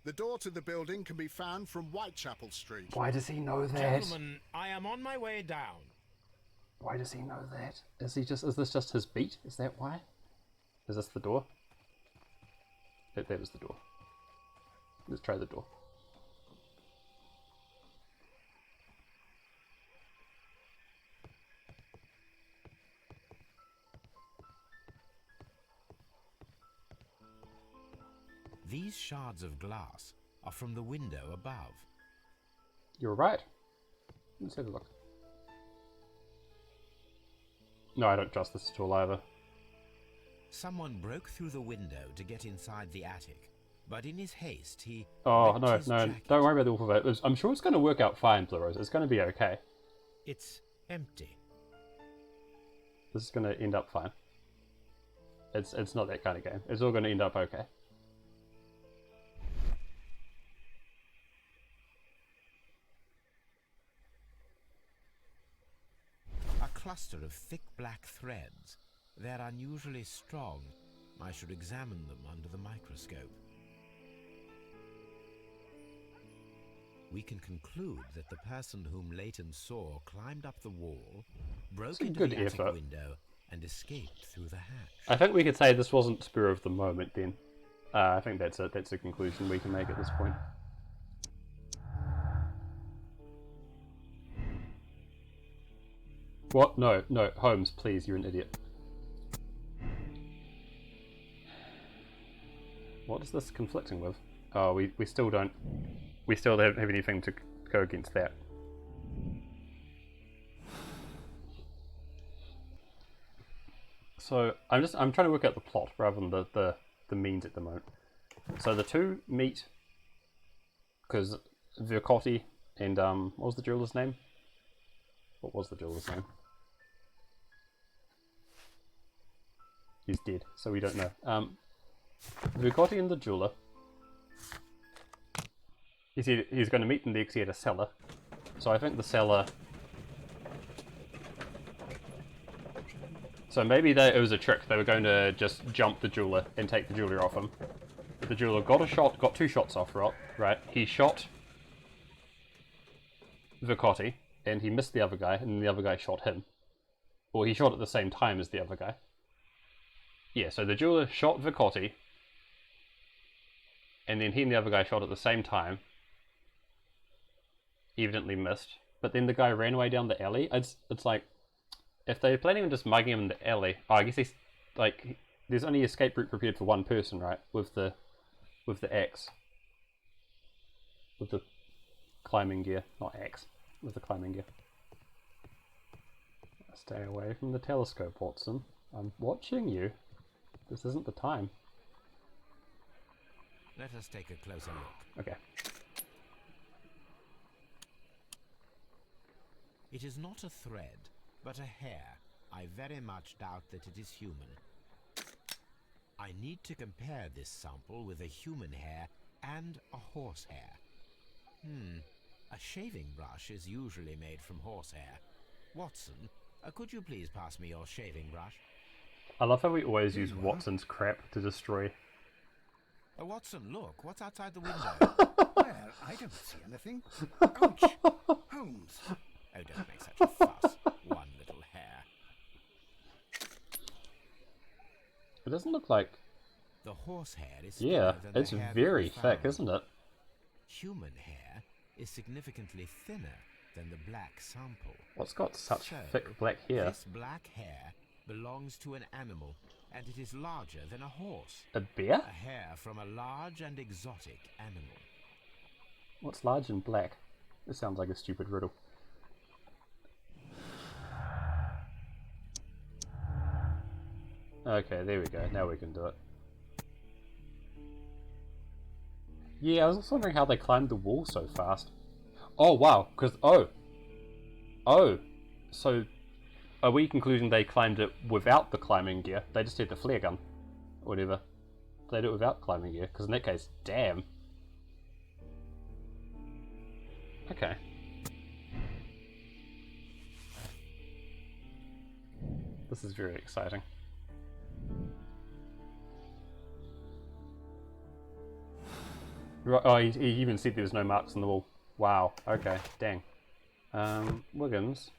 The door to the building can be found from Whitechapel Street. Why does he know that? Gentlemen, I am on my way down. Why does he know that? Is this just his beat? Is that why? Is this the door? That was the door. Let's try the door. These shards of glass are from the window above. You're right. Let's have a look. No, I don't trust this at all either. Someone broke through the window to get inside the attic, but in his haste he... Oh, ripped no, his no, jacket. don't worry about the awful bit. I'm sure it's going to work out fine, Blue Rose. It's going to be okay. It's empty. This is going to end up fine. It's not that kind of game. It's all going to end up okay. A cluster of thick black threads. They're unusually strong. I should examine them under the microscope. We can conclude that the person whom Leighton saw climbed up the wall, broke Some into good the attic effort. window, and escaped through the hatch. I think we could say this wasn't spur of the moment then. I think that's a conclusion we can make at this point. What? No, Holmes, please, you're an idiot. What is this conflicting with? Oh, we still don't... We still don't have anything to go against that. So, I'm trying to work out the plot rather than the means at the moment. So the two meet because Vercotti and what was the jeweler's name? What was the jeweler's name? He's dead, so we don't know. Vercotti and the jeweler. He said he's going to meet them there because he had a cellar. So I think the cellar. So maybe it was a trick. They were going to just jump the jeweler and take the jewelry off him. The jeweler got two shots off, right? He shot Vercotti, and he missed the other guy, and the other guy shot him. Or he shot at the same time as the other guy. Yeah, so the jeweler shot Vercotti, and then he and the other guy shot at the same time. Evidently missed. But then the guy ran away down the alley. It's like, if they're planning on just mugging him in the alley, oh, I guess he's like, there's only escape route prepared for one person, right? With the axe, with the climbing gear, not axe, with the climbing gear. Stay away from the telescope, Watson. I'm watching you. This isn't the time. Let us take a closer look. Okay. It is not a thread, but a hair. I very much doubt that it is human. I need to compare this sample with a human hair and a horse hair. A shaving brush is usually made from horsehair. Watson, could you please pass me your shaving brush? I love how we always use Watson's crap to destroy. Watson, look, what's outside the window? Well, I don't see anything. Ouch! Holmes! Oh, don't make such a fuss. One little hair. It doesn't look like... The horsehair is Yeah, thinner than it's the hair that very we thick, found. isn't it? Human hair is significantly thinner than the black sample. What's got such So, thick black hair? This black hair belongs to an animal, and it is larger than a horse. A bear? A hair from a large and exotic animal. What's large and black? This sounds like a stupid riddle. Okay, there we go. Now we can do it. Yeah, I was also wondering how they climbed the wall so fast. Oh, wow. Because, oh, so are we concluding they climbed it without the climbing gear? They just did the flare gun. Or whatever. They did it without climbing gear. Because in that case, damn. Okay. This is very exciting. Right, oh, he even said there was no marks on the wall. Wow, okay, dang. Wiggins.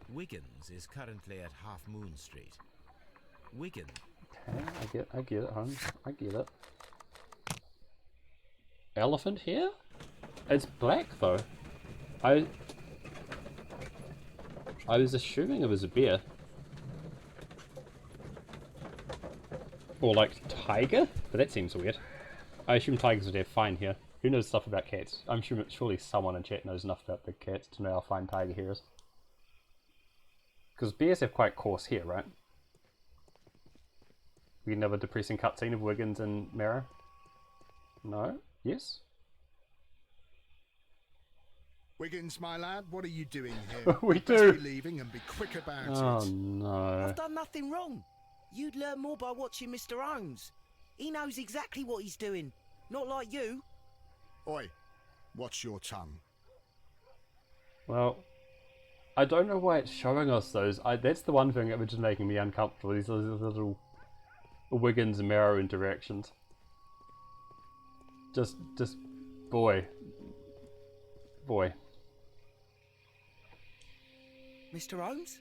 Wiggins is currently at Half Moon Street. Wiggins. Okay, I get it, Holmes. I get it. Elephant here? It's black though. I was assuming it was a bear. Or like tiger? But that seems weird. I assume tigers would have fine here. Who knows stuff about cats? I'm sure surely someone in chat knows enough about big cats to know how fine tiger hair is. Because bears have quite coarse hair, right? We can have a depressing cutscene of Wiggins and Marrow? No? Yes? Wiggins, my lad, what are you doing here? We You'd do. best be leaving and be quick about Oh it. no. I've done nothing wrong. You'd learn more by watching Mr. Holmes. He knows exactly what he's doing. Not like you. Oi, watch your tongue. Well, I don't know why it's showing us those. That's the one thing that was just making me uncomfortable. These little Wiggins and Marrow interactions. Just, boy. Mr. Holmes?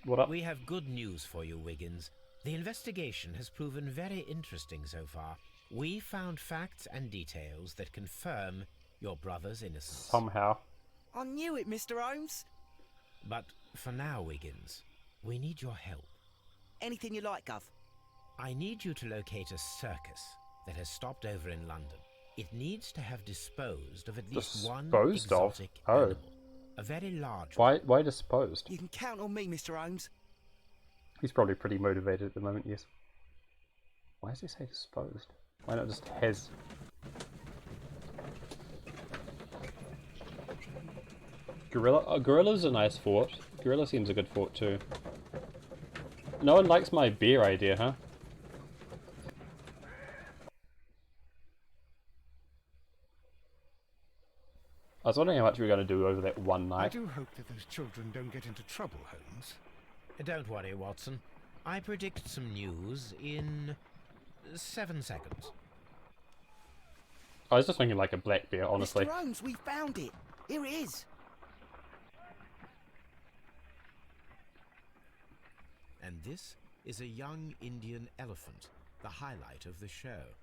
What up? We have good news for you, Wiggins. The investigation has proven very interesting so far. We found facts and details that confirm your brother's innocence. Somehow. I knew it, Mr. Holmes. But for now, Wiggins, we need your help. Anything you like, Gov. I need you to locate a circus that has stopped over in London. It needs to have disposed of at least one exotic animal. A very large one. Why disposed? You can count on me, Mr. Holmes. He's probably pretty motivated at the moment, yes. Why does he say disposed? Why not just has? Gorilla's a nice fort. Gorilla seems a good fort too. No one likes my beer idea, huh? I was wondering how much we were going to do over that one night. I do hope that those children don't get into trouble, Holmes. Don't worry, Watson. I predict some news in 7 seconds. I was just thinking like a black bear, honestly. Mr. Holmes, we found it. Here it is. And this is a young Indian elephant, the highlight of the show.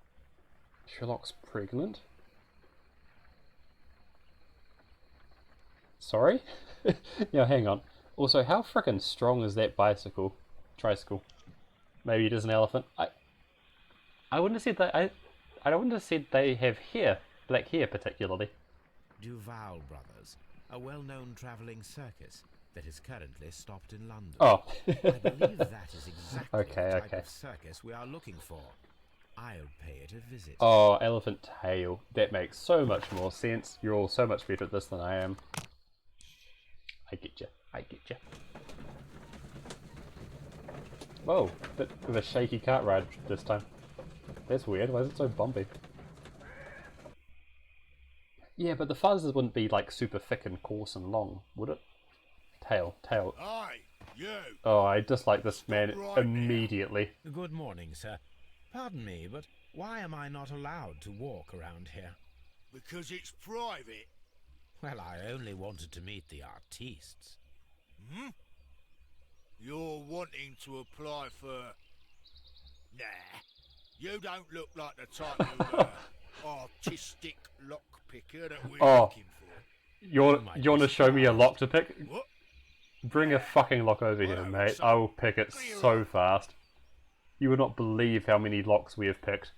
Sherlock's pregnant? Sorry? Yeah, hang on. Also, how frickin' strong is that tricycle? Maybe it is an elephant. I wouldn't have said that. I wouldn't have said they have hair, black hair particularly. Duval Brothers, a well-known travelling circus that is currently stopped in London. Oh. I believe that is exactly Okay, the type okay. of circus we are looking for. I'll pay it a visit. Oh, elephant tail. That makes so much more sense. You're all so much better at this than I am. I get you. Whoa, bit of a shaky cart ride this time. That's weird, why is it so bumpy? Yeah, but the fuzzes wouldn't be like super thick and coarse and long, would it? Tail. Aye, you. Oh, I dislike this man Right immediately. Good morning, sir. Pardon me, but why am I not allowed to walk around here? Because it's private. Well, I only wanted to meet the artistes. Hmm? You're wanting to apply for... Nah, you don't look like the type of artistic lockpicker that we're looking for. You want to show me a lock to pick? What? Bring a fucking lock over here, mate. I will pick it so fast. You would not believe how many locks we have picked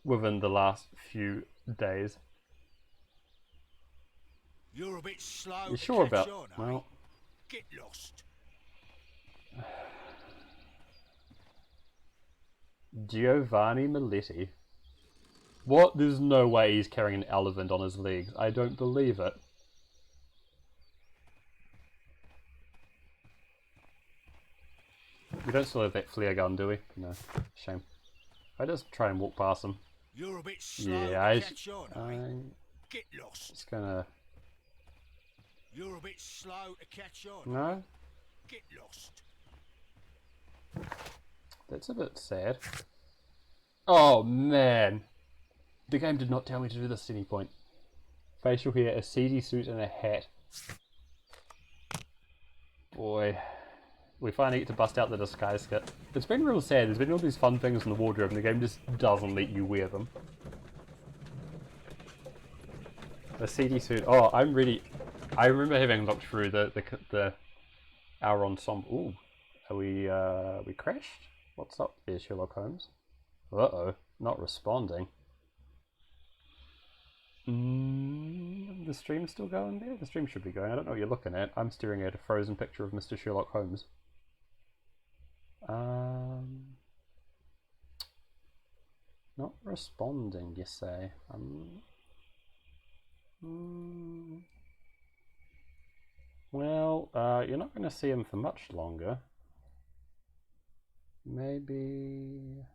within the last few days. You're a bit slow. You to sure catch about? on, eh? Well, Get lost. Giovanni Miletti. What? There's no way he's carrying an elephant on his legs. I don't believe it. We don't still have that flare gun, do we? No. Shame. I just try and walk past them. You're a bit slow Yeah, to catch on, eh? Get lost. It's gonna... You're a bit slow to catch on. No? Get lost. That's a bit sad. Oh, man. The game did not tell me to do this at any point. Facial hair, a seedy suit, and a hat. Boy. We finally get to bust out the disguise kit. It's been real sad. There's been all these fun things in the wardrobe and the game just doesn't let you wear them. A seedy suit. Oh, I'm ready. I remember having looked through our ensemble. Ooh. Are we crashed? What's up there, Sherlock Holmes? Uh-oh. Not responding. The stream's still going there? The stream should be going. I don't know what you're looking at. I'm staring at a frozen picture of Mr. Sherlock Holmes. Not responding, you say? Well, you're not going to see him for much longer. Maybe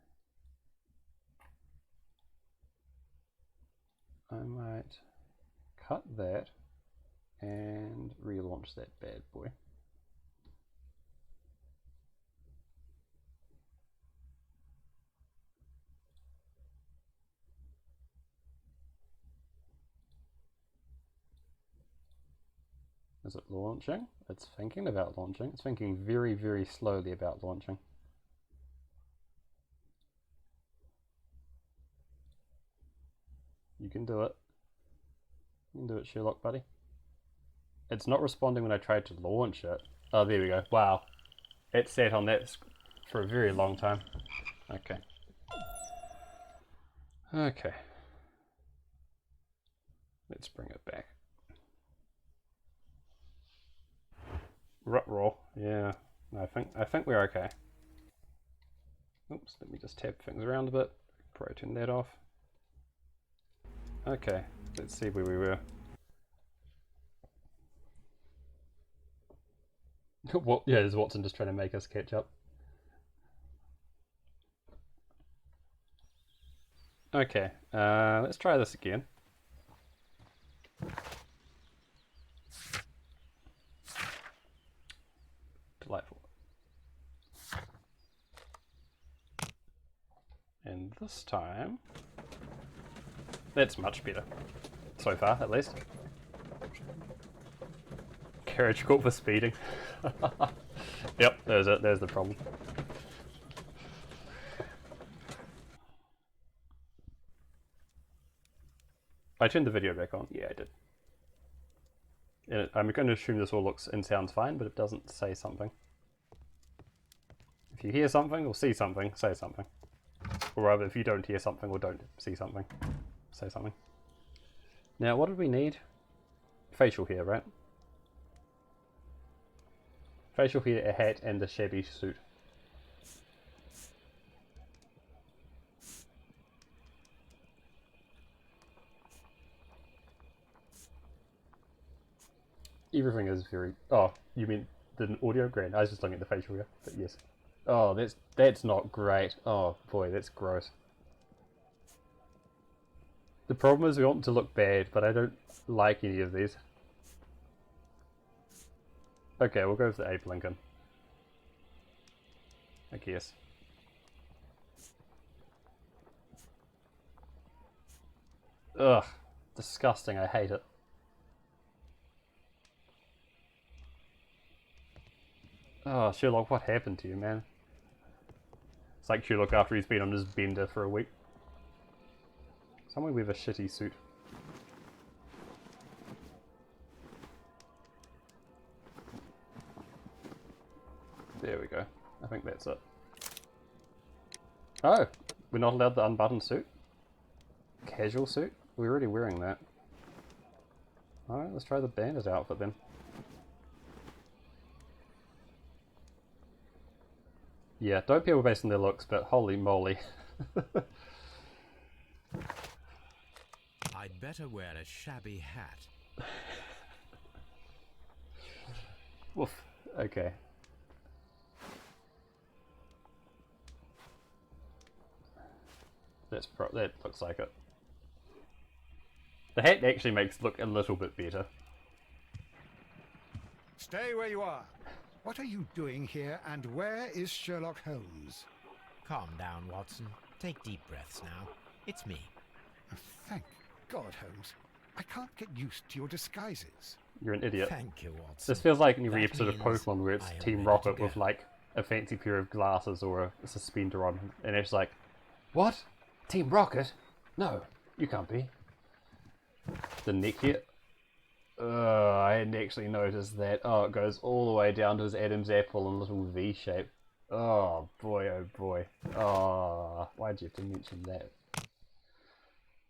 I might cut that and relaunch that bad boy. Is it launching? It's thinking about launching. It's thinking very, very slowly about launching. You can do it. You can do it, Sherlock, buddy. It's not responding when I tried to launch it. Oh, there we go. Wow. It sat on that for a very long time. Okay. Okay. Let's bring it back. Rutroll. Yeah. I think we're okay. Oops, let me just tap things around a bit. Probably turn that off. Okay, let's see where we were. Well, yeah, is Watson just trying to make us catch up? Okay, let's try this again. Delightful. And this time, that's much better. So far, at least. Carriage caught for speeding. Yep, there's it. There's the problem. I turned the video back on. Yeah, I did. And I'm going to assume this all looks and sounds fine, but it doesn't say something. If you hear something or see something, say something. Or rather, if you don't hear something or don't see something, say something. Now, what did we need? Facial hair, right? Facial hair, a hat, and a shabby suit. Everything is very... Oh, you mean the audio? Great. I was just looking at the facial hair, but yes. Oh, that's not great. Oh boy, that's gross. The problem is we want to look bad, but I don't like any of these. Okay, we'll go for the Abe Lincoln. I guess. Ugh, disgusting, I hate it. Oh, Sherlock, what happened to you, man? It's like Sherlock after he's been on his bender for a week. Someone with a shitty suit. There we go. I think that's it. Oh, we're not allowed the unbuttoned suit? Casual suit? We're already wearing that. Alright, let's try the bandit outfit then. Yeah, don't people based on their looks, but holy moly. I'd better wear a shabby hat. Woof. Okay. That looks like it. The hat actually makes it look a little bit better. Stay where you are. What are you doing here, and where is Sherlock Holmes? Calm down, Watson. Take deep breaths now. It's me. Thank God, Holmes. I can't get used to your disguises. You're an idiot. Thank you, Watson. This feels like every That episode of means Pokemon where it's I am Team ready Rocket to with go. like a fancy pair of glasses or a suspender on, and it's like, what? Team Rocket? No, you can't be. The neck here. I hadn't actually noticed that. Oh, it goes all the way down to his Adam's apple in a little V shape. Oh boy, oh boy. Oh, why'd you have to mention that?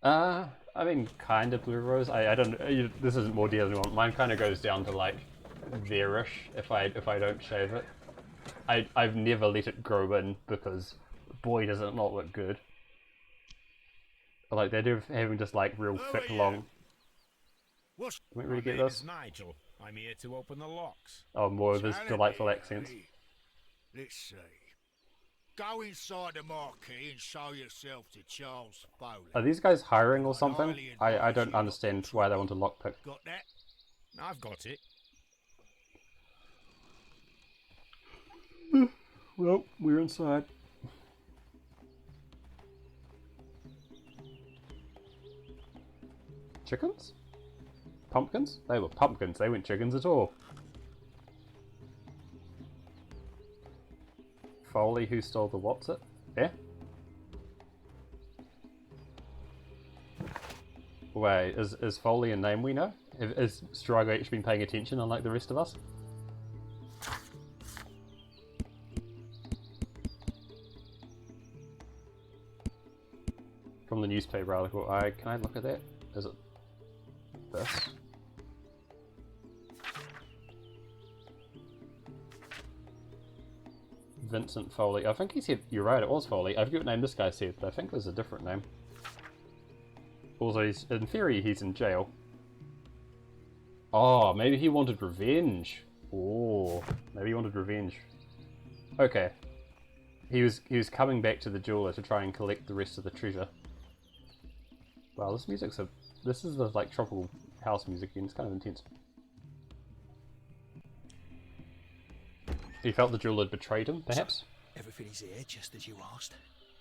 I mean, kind of blue rose. I don't. This isn't more deal than you want. Mine kind of goes down to like there-ish if I don't shave it. I've never let it grow in because boy does it not look good. Like they do having just like real thick long. Can we really get this? Nigel. I'm here to open the locks. Oh, more of his delightful accents. Let's see. Go inside the marquee and show yourself to Charles Foley. Are these guys hiring or something? I don't understand why they want to lockpick. Got that? I've got it. Well, we're inside. Chickens? Pumpkins? They were pumpkins, they weren't chickens at all. Foley, who stole the what's it? Yeah? Wait, is Foley a name we know? Is Strago actually been paying attention unlike the rest of us? From the newspaper article, can I look at that? Is it this? Vincent Foley. I think he said, you're right, it was Foley. I forget what name this guy said, but I think there's a different name. Also, in theory, he's in jail. Oh, maybe he wanted revenge. Oh, maybe he wanted revenge. Okay. He was coming back to the jeweler to try and collect the rest of the treasure. Wow, this is the like tropical house music and it's kind of intense. He felt the jeweler had betrayed him, perhaps? Everything is here, just as you asked.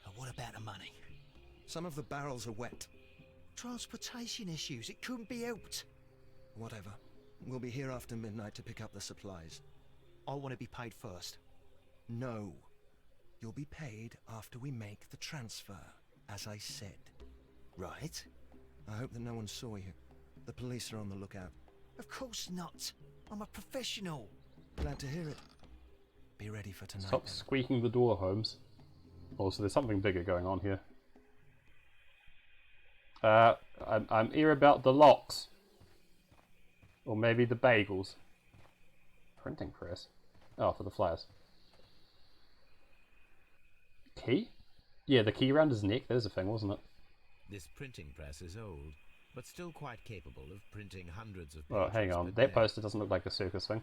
And what about the money? Some of the barrels are wet. Transportation issues, it couldn't be helped. Whatever. We'll be here after midnight to pick up the supplies. I want to be paid first. No. You'll be paid after we make the transfer, as I said. Right? I hope that no one saw you. The police are on the lookout. Of course not. I'm a professional. Glad to hear it. Be ready for tonight. Stop squeaking the door, Holmes. Also, there's something bigger going on here. I'm here about the locks. Or maybe the bagels. Printing press. Oh, for the flyers. Key? Yeah, the key around his neck. There's a thing, wasn't it? This printing press is old, but still quite capable of printing hundreds of Oh, pages hang on. per That day. poster doesn't look like a circus thing.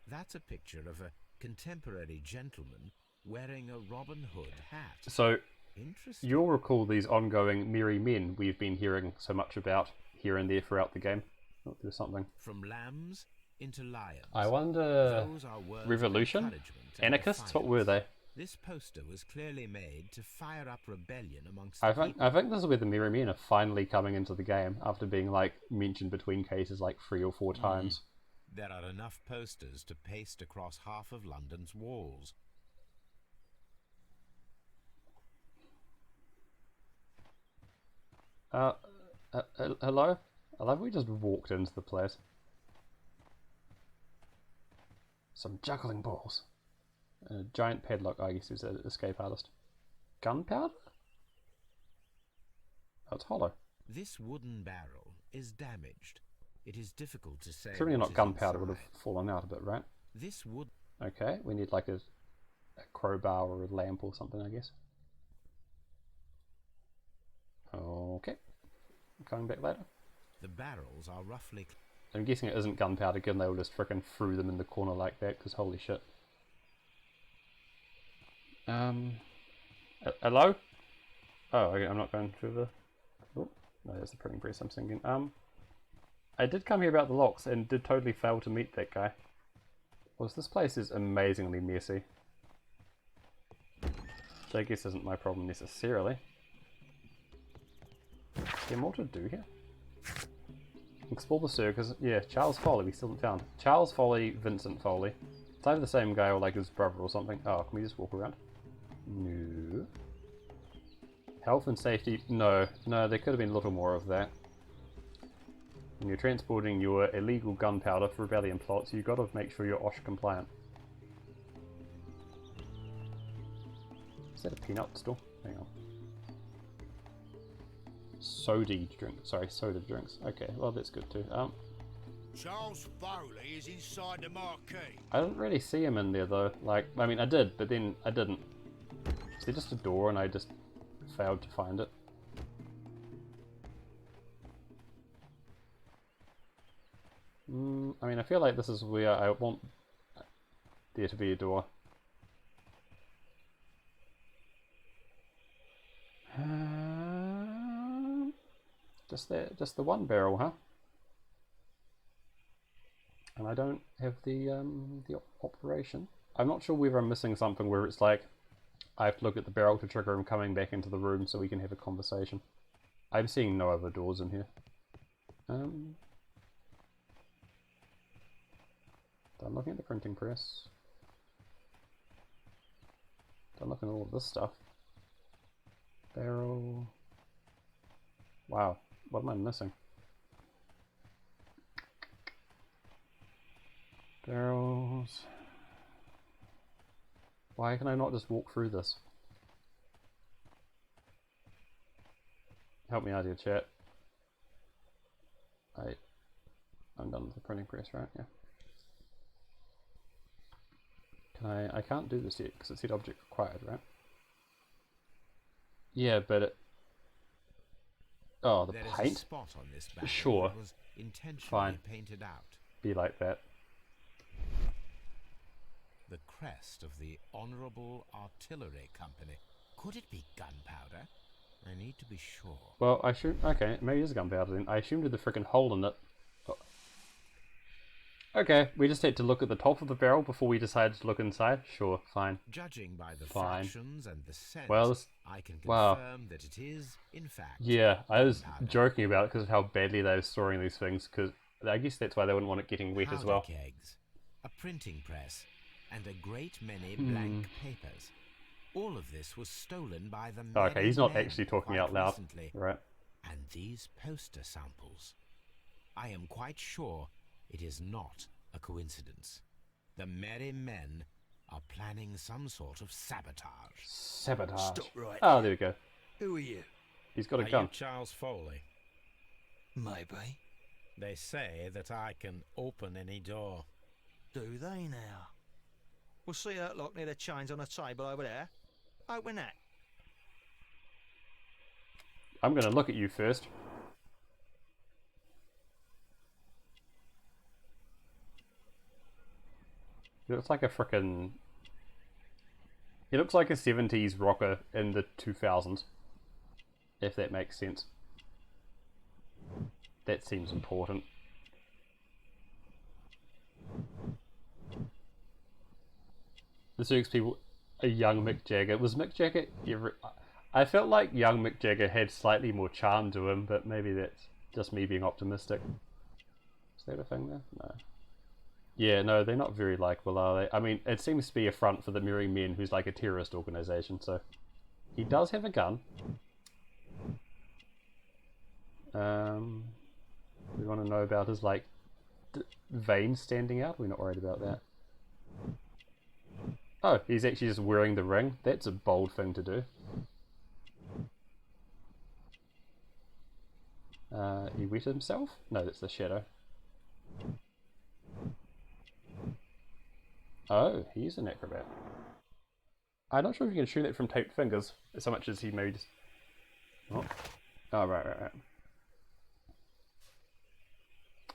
That's a picture of a contemporary gentleman wearing a Robin Hood hat. So, Interesting. you'll recall these ongoing merry men we've been hearing so much about here and there throughout the game. Oh, there's something. From lambs into lions. I wonder... Those are words of Revolution? encouragement and Anarchists? What were they? This poster was clearly made to fire up rebellion amongst I the think people. this is where the merry men are finally coming into the game after being like mentioned between cases like 3 or 4 times. There are enough posters to paste across half of London's walls. Hello? I love we just walked into the place. Some juggling balls. And a giant padlock, I guess is an escape artist. Gunpowder? Oh, it's hollow. This wooden barrel is damaged. It is difficult to say. Certainly what not is gunpowder, would inside. have fallen out a bit, right? This wood. Okay, we need like a crowbar or a lamp or something, I guess. Okay. Coming back later. The barrels are roughly. I'm guessing it isn't gunpowder, given they all just frickin' threw them in the corner like that, because holy shit. Hello? Oh, okay, I'm not going through the... Oh, no, there's the printing press I'm thinking. I did come here about the locks and did totally fail to meet that guy. Well, this place is amazingly messy. Which I guess isn't my problem necessarily. Is there more to do here? Explore the circus. Yeah, Charles Foley, we still haven't found. Charles Foley, Vincent Foley. It's either the same guy or like his brother or something. Oh, can we just walk around? No. Health and safety. No, there could have been a little more of that. When you're transporting your illegal gunpowder for rebellion plots, you've got to make sure you're OSH compliant. Is that a peanut store? Hang on. Soda drinks. Okay, well that's good too. Charles Foley is inside the marquee. I didn't really see him in there though. Like, I mean, I did, but then I didn't. Is there just a door and I just failed to find it? I mean, I feel like this is where I want there to be a door. Just the one barrel, huh? And I don't have the operation. I'm not sure whether I'm missing something where it's like I have to look at the barrel to trigger him coming back into the room so we can have a conversation. I'm seeing no other doors in here. Done looking at the printing press. Done looking at all of this stuff. Barrel. Wow, what am I missing? Barrels. Why can I not just walk through this? Help me out here, chat. I'm done with the printing press, right? Yeah. I can't do this yet because it said object required, right? Yeah, but it... Oh, the There is paint? a spot on this barrel Sure. that was intentionally Fine. painted out. Be like that. The crest of the Honourable Artillery Company. Could it be gunpowder? I need to be sure. Well, I assume... Okay, maybe it is gunpowder then. I assumed with the freaking hole in it. Oh. Okay, we just had to look at the top of the barrel before we decided to look inside. Sure, fine. Judging by the Fine. fractions and the scent, Well, I can wow. confirm that it is, in fact, Yeah, I was gunpowder. joking about it because of how badly they were storing these things, because I guess that's why they wouldn't want it getting wet as well. Powder kegs, a printing press, and a great many blank papers. All of this was stolen by the Oh, okay, he's merry not men actually talking quite out loud. recently. Right. And these poster samples. I am quite sure it is not a coincidence. The merry men are planning some sort of sabotage. Sabotage. Stop right Oh, there. there we go. Who are you? He's got a Are gun. you Charles Foley? Maybe. They say that I can open any door. Do they now? We'll see that lock near the chains on a table over there. Open that. I'm going to look at you first. He looks like a frickin'... He looks like a 70s rocker in the 2000s. If that makes sense. That seems important. The Circus people, a young Mick Jagger. Was Mick Jagger ever... I felt like young Mick Jagger had slightly more charm to him, but maybe that's just me being optimistic. Is that a thing there? No. Yeah, no, they're not very likable, are they? I mean, it seems to be a front for the Merry Men, who's like a terrorist organisation, so... He does have a gun. We want to know about his, like, veins standing out? We're not worried about that. Oh, he's actually just wearing the ring. That's a bold thing to do. He wet himself? No, that's the shadow. Oh, he's an acrobat. I'm not sure if you can shoot it from taped fingers, so much as he maybe just... Oh, oh right.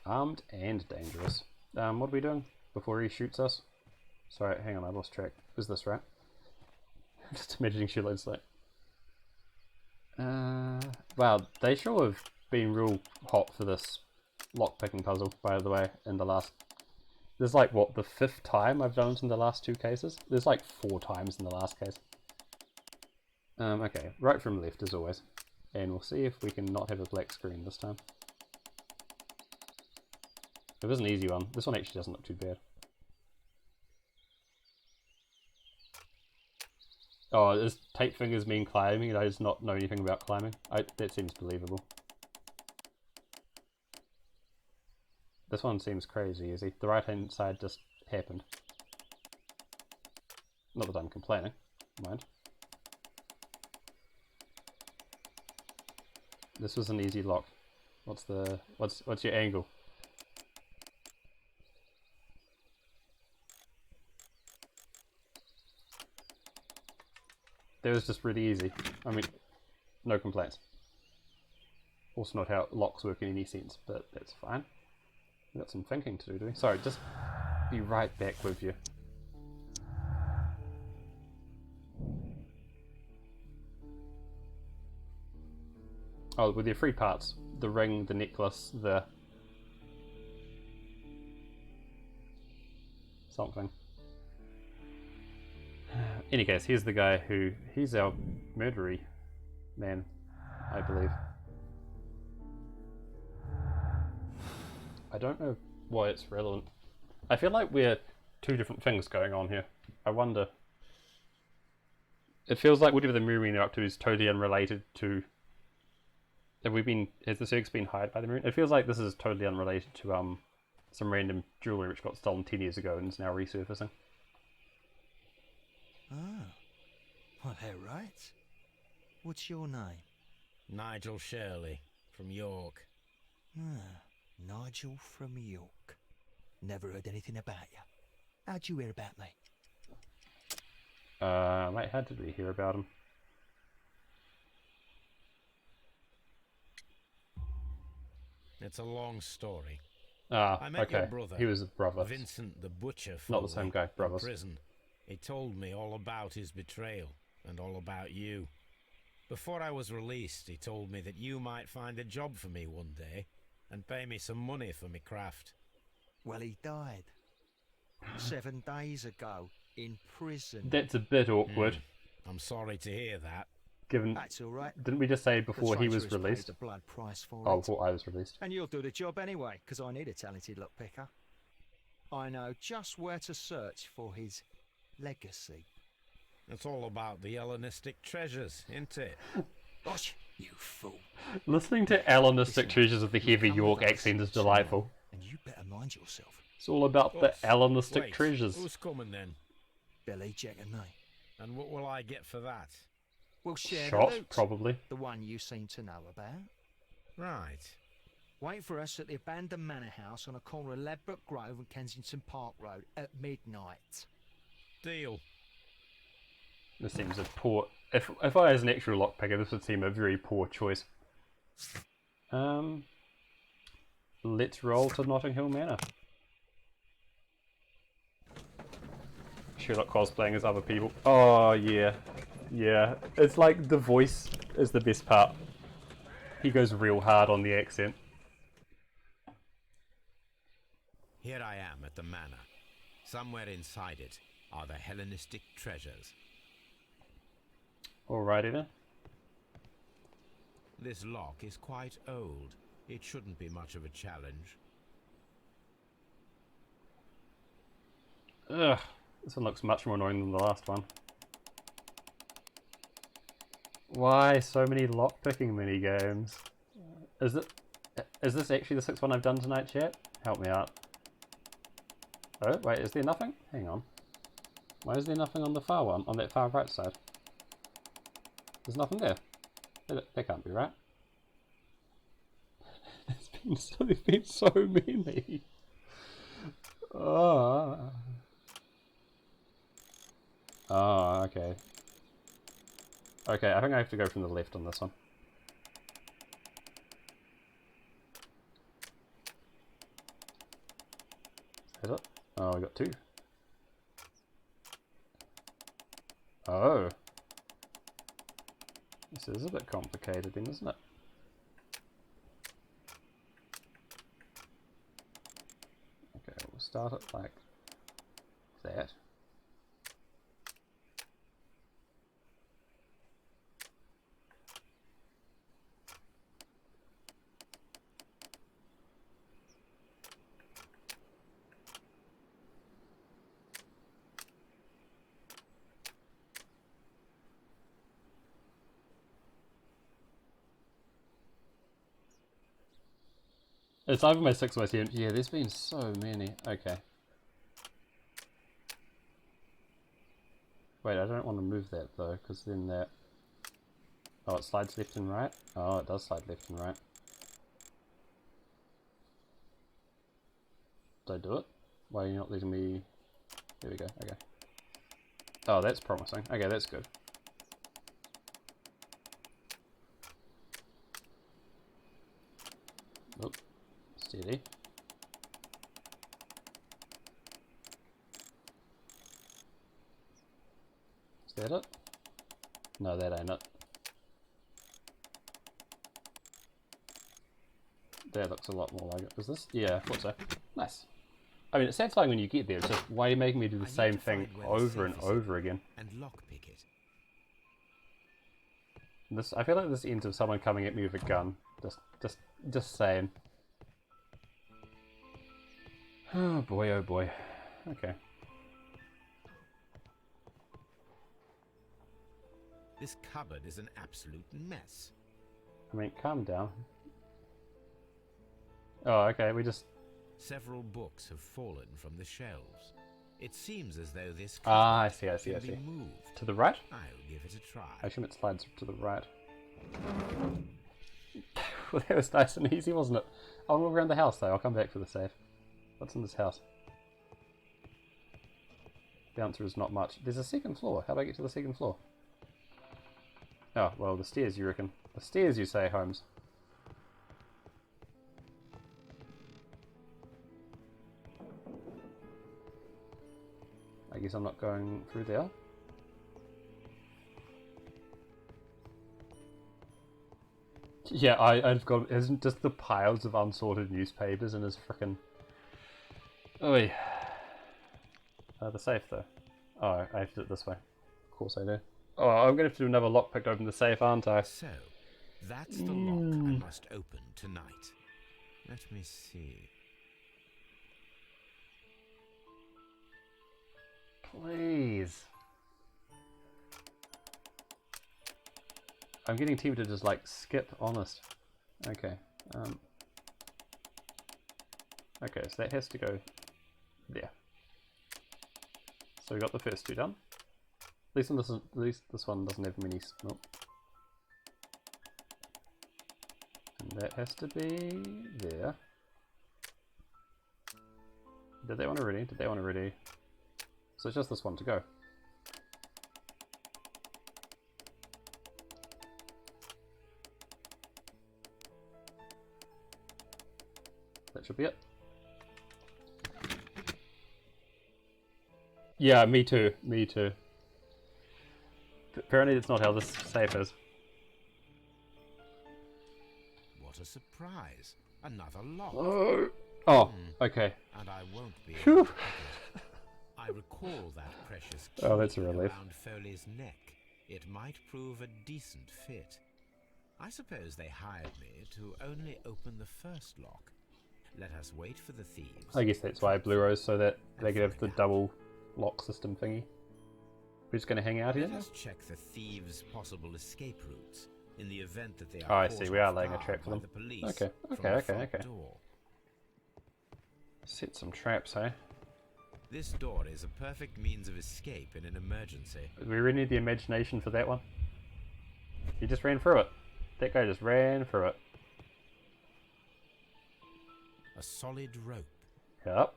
Armed and dangerous. What are we doing before he shoots us? Sorry, hang on, I lost track. Is this right? I'm just imagining Sherlock's like... wow, they sure have been real hot for this lockpicking puzzle, by the way, in the last... There's like, what, the 5th time I've done it in the last 2 cases? There's like 4 times in the last case. Okay, right from left as always. And we'll see if we can not have a black screen this time. It was an easy one. This one actually doesn't look too bad. Oh, does tape fingers mean climbing and I just not know anything about climbing? That seems believable. This one seems crazy easy. The right hand side just happened. Not that I'm complaining, mind. This was an easy lock. What's your angle? That was just really easy. I mean, no complaints. Also not how locks work in any sense, but that's fine. We've got some thinking to do, do we? Sorry, just be right back with you. Oh, with your 3 parts. The ring, the necklace, the... something. In any case, here's the guy who... He's our murdery man, I believe. I don't know why it's relevant. I feel like we're 2 different things going on here. I wonder... It feels like whatever the movie they're up to is totally unrelated to... Has the circus been hired by the moon? It feels like this is totally unrelated to some random jewellery which got stolen 10 years ago and is now resurfacing. Ah, well, they're right. What's your name? Nigel Shirley, from York. Ah, Nigel from York. Never heard anything about you. How'd you hear about me? Mate, how did we hear about him? It's a long story. Ah, I met okay. your brother, He was a brother. Vincent the Butcher, Not the same guy, in brothers. prison. He told me all about his betrayal and all about you. Before I was released, he told me that you might find a job for me one day and pay me some money for me craft. Well, he died 7 days ago in prison. That's a bit awkward. I'm sorry to hear that. Given, That's all right. didn't we just say before he was The traitor has paid released? the blood price for Oh, it. before I was released. And you'll do the job anyway, because I need a talented lockpicker. I know just where to search for his legacy. It's all about the Hellenistic treasures, isn't it? Gosh, you fool. Listening to Hellenistic treasures with the heavy York accent is delightful. And you better mind yourself. It's all about the Hellenistic Wait, treasures. Who's coming then? Billy, Jack and me. And what will I get for that? We'll share Shot, the loot. probably. The one you seem to know about. Right. Wait for us at the abandoned manor house on a corner of Ladbroke Grove and Kensington Park Road at midnight. Deal. This seems a poor... If I was an actual lockpicker, this would seem a very poor choice. Let's roll to Notting Hill Manor. Sherlock cosplaying as other people. Oh, yeah. Yeah. It's like the voice is the best part. He goes real hard on the accent. Here I am at the manor. Somewhere inside it are the Hellenistic treasures. Alrighty then. This lock is quite old. It shouldn't be much of a challenge. Ugh. This one looks much more annoying than the last one. Why so many lockpicking minigames? Is this actually the 6th one I've done tonight, chat? Help me out. Oh, wait, is there nothing? Hang on. Why is there nothing on the far one, on that far right side? There's nothing there. That can't be right. There's been so many. Oh. Oh, okay. Okay, I think I have to go from the left on this one. Is it? Oh, I got two. Oh. This is a bit complicated then, isn't it? Okay, we'll start it like that. It's either my 6 or my 7. Yeah, there's been so many. Okay. Wait, I don't want to move that though, because then that... Oh, it slides left and right? Oh, it does slide left and right. Did I do it? Why are you not letting me... There we go, okay. Oh, that's promising. Okay, that's good. Nope. Steady. Is that it? No, that ain't it. That looks a lot more like it. Is this? Yeah, I thought so. Nice. I mean, it sounds like when you get there, it's just why are you making me do the same thing over and over again? And lockpick it. This, I feel like this ends with someone coming at me with a gun. Just saying. Oh boy, oh boy. Okay. This cupboard is an absolute mess. I mean, calm down. Oh, okay, we just... Several books have fallen from the shelves. It seems as though this Ah, I see. can be moved. To the right? I'll give it a try. I assume it slides to the right. Well, that was nice and easy, wasn't it? I'll move around the house though, I'll come back for the save. What's in this house? The answer is not much. There's a second floor. How do I get to the second floor? Oh, well, the stairs, you reckon? The stairs, you say, Holmes. I guess I'm not going through there. Yeah, I've got... Isn't just the piles of unsorted newspapers in his frickin'... Oi. The safe, though. Oh, I have to do it this way. Of course I do. Oh, I'm gonna have to do another lockpick to open the safe, aren't I? So, that's the lock I must open tonight. Let me see. Please. I'm getting tempted to just like skip, honest. Okay. Okay, so that has to go there. So we got the first two done. At least this one doesn't have many. Nope. And that has to be there. Did that one already? Did that one already? So it's just this one to go. That should be it. Yeah, me too. Me too. Apparently that's not how this safe is. What a surprise. Another lock. Oh, okay. And I won't be able to pick it. I recall that precious key that's a relief. around Foley's neck. It might prove a decent fit. I suppose they hired me to only open the first lock. Let us wait for the thieves. I guess that's why Blue Rose, so that they could have the double lock system thingy. We're just going to hang out here? Let us check the thieves' possible escape routes in the event that they are Oh, I see. We are laying a caught trap for by them. the police Okay, from the front okay. door. Set some traps, eh? This door is a perfect means of escape in an emergency. We really need the imagination for that one. He just ran through it. That guy just ran through it. A solid rope. Yep.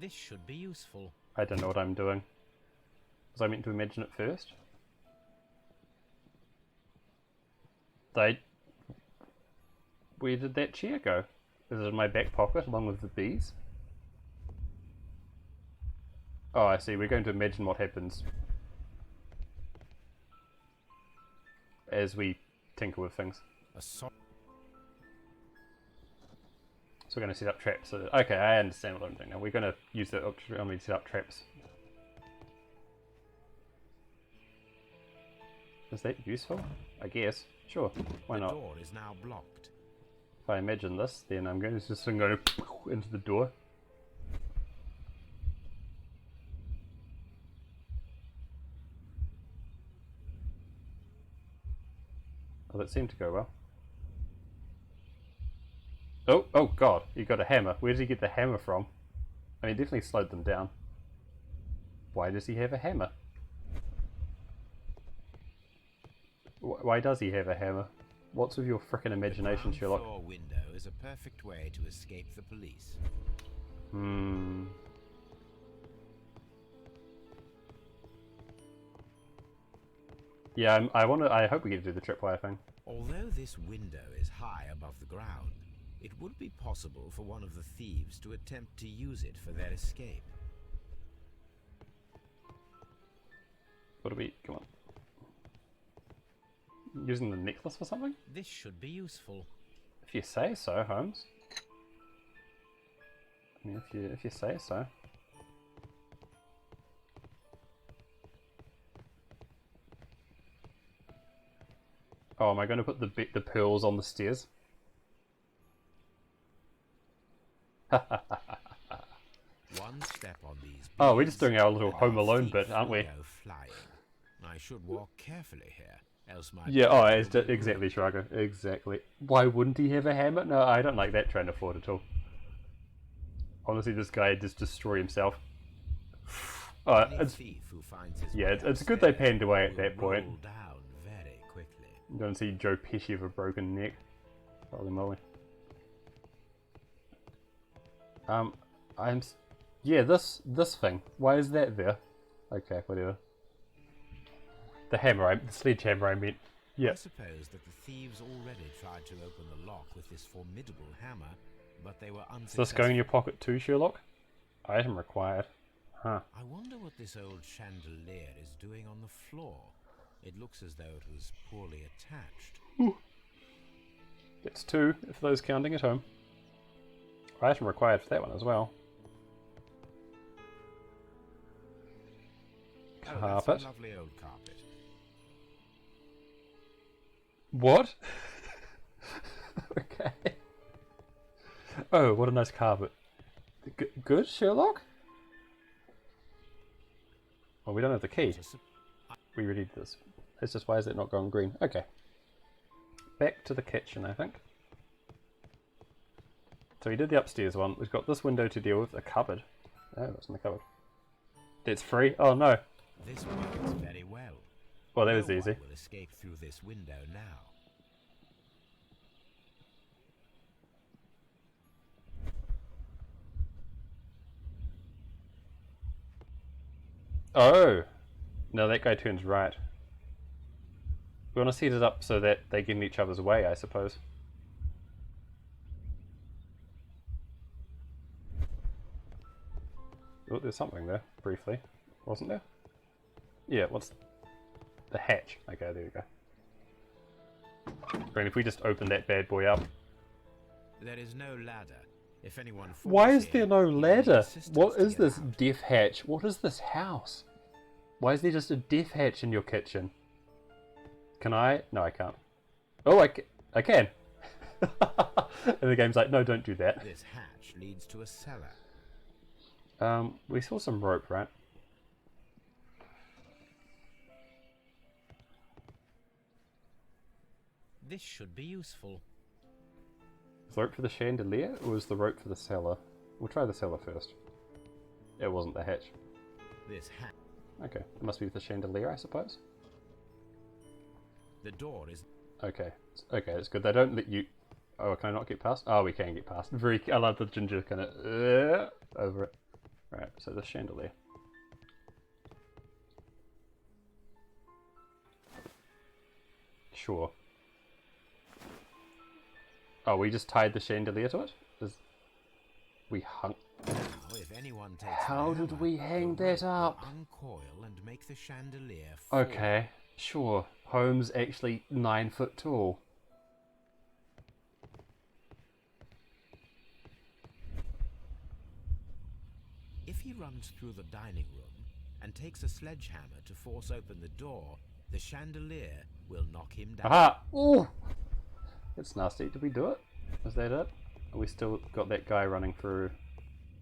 This should be useful. I don't know what I'm doing. Was I meant to imagine it first? Where did that chair go? Is it in my back pocket along with the bees? Oh, I see. We're going to imagine what happens as we tinker with things. So we're going to set up traps. Okay, I understand what I'm doing now. We're going to use that opportunity to set up traps. Is that useful? I guess. Sure. Why not? The door is now blocked. If I imagine this, then I'm going to just go into the door. Oh, that seemed to go well. Oh god, he got a hammer. Where did he get the hammer from? I mean, definitely slowed them down. Why does he have a hammer? Why does he have a hammer? What's with your frickin' imagination, Sherlock? The floor window is a perfect way to escape the police. Yeah, I hope we get to do the tripwire thing. Although this window is high above the ground, it would be possible for one of the thieves to attempt to use it for their escape. What do we... come on. Using the necklace for something? This should be useful. If you say so, Holmes. I mean, if you say so. Oh, am I going to put the pearls on the stairs? One step on these. Oh, we're just doing our little Home Alone bit, aren't we? Flying. I should walk carefully here, else my yeah. Oh, exactly, Shrago. Exactly. Why wouldn't he have a hammer? No, I don't like that train of thought at all. Honestly, this guy just destroy himself. It's good they panned away at that point. You don't see Joe Pesci with a broken neck. Holy moly. Yeah, this thing. Why is that there? Okay, whatever. The hammer, the sledgehammer I meant. Yeah. I suppose that the thieves already tried to open the lock with this formidable hammer, but they were unsuccessful. Does this go in your pocket too, Sherlock? Item required. Huh. I wonder what this old chandelier is doing on the floor. It looks as though it was poorly attached. Ooh. That's 2, for those counting at home. Item required for that one as well. Carpet. That's a lovely old carpet. What? Okay. Oh, what a nice carpet. Good, Sherlock? Well, we don't have the key. We really did this. It's just, why is it not going green? Okay. Back to the kitchen, I think. So we did the upstairs one. We've got this window to deal with. A cupboard. Oh, what's in the cupboard? It's free? Oh no. This works very well. Well, that was easy. No one will escape through this window now. Oh! No, that guy turns right. We want to set it up so that they get in each other's way, I suppose. Oh, there's something there, briefly. Wasn't there? Yeah, what's... the hatch. Okay, there we go. And if we just open that bad boy up... There is no ladder. If anyone falls Why is here, there no ladder? What is this out. death hatch? What is this house? Why is there just a death hatch in your kitchen? Can I? No, I can't. Oh, I can. And the game's like, no, don't do that. This hatch leads to a cellar. We saw some rope, right? This should be useful. rope for the chandelier, or was the rope for the cellar? We'll try the cellar first. It wasn't the hatch. This hatch. Okay, it must be the chandelier, I suppose. The door is... Okay, okay, that's good. They don't let you... Oh, can I not get past? Oh, we can get past. I love the ginger kind of... over it. Right, so the chandelier. Sure. Oh, we just tied the chandelier to it? We hung... Now, if anyone takes How did we hang that up? Uncoil and make the chandelier fall. Okay, sure. Holmes actually 9 foot tall. If he runs through the dining room and takes a sledgehammer to force open the door, the chandelier will knock him down. Aha! Ooh! That's nasty. Did we do it? Was that it? Or we still got that guy running through...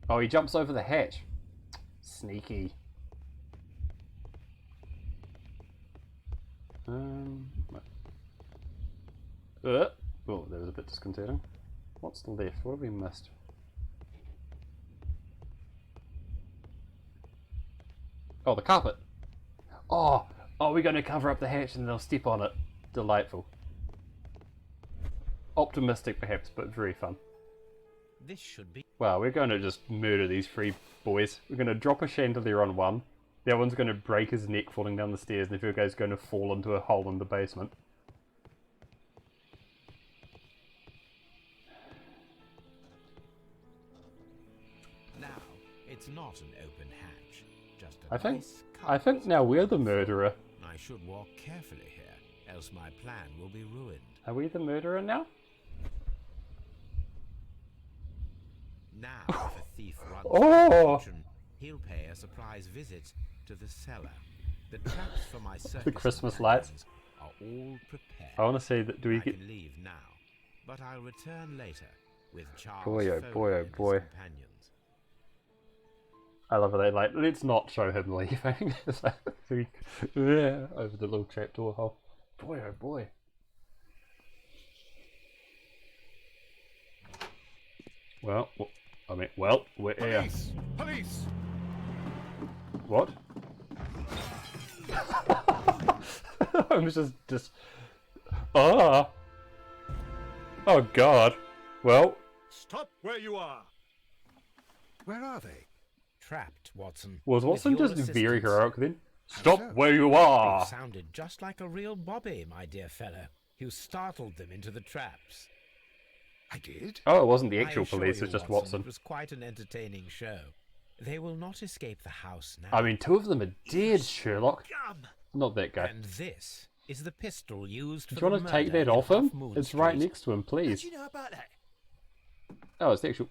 Oh, he jumps over the hatch. Sneaky. Oh, that was a bit disconcerting. What's left? What have we missed? Oh, the carpet. Oh, we're going to cover up the hatch and they'll step on it. Delightful. Optimistic perhaps, but very fun. This should be... Wow, we're going to just murder these 3 boys. We're going to drop a chandelier on one. The other one's going to break his neck falling down the stairs, and the other guy's going to fall into a hole in the basement. Now, it's not an open hatch, just a I think now we're the murderer. I should walk carefully here, else my plan will be ruined. Are we the murderer now? Now, if a thief runs Oh! the kitchen, he'll pay a surprise visit to the cellar. The traps for my circus The Christmas lights are all prepared. I want to say that. Do we I get? can leave now, but I'll return later with Charles Boy, oh Foley boy, oh and his boy! companions. I love how they like. Let's not show him leaving. It's like, yeah, over the little trapdoor hole. Boy, oh boy! Well, I mean, well, we're here. Police! Police! What? I'm just. Ah! Oh God! Well. Stop where you are! Where are they? Trapped, Watson. Was Watson With your just very assistance. heroic then? Stop where you are! You sounded just like a real Bobby, my dear fellow. You startled them into the traps. I did? Oh, it wasn't the I actual assure police, you, it was just Watson, Watson. It was quite an entertaining show. They will not escape the house now. I mean, 2 of them are dead, Sherlock. Not that guy. And this is the pistol used for Do you want to take that off him? It's right next to him, please. How do you know about that? Oh, it's the actual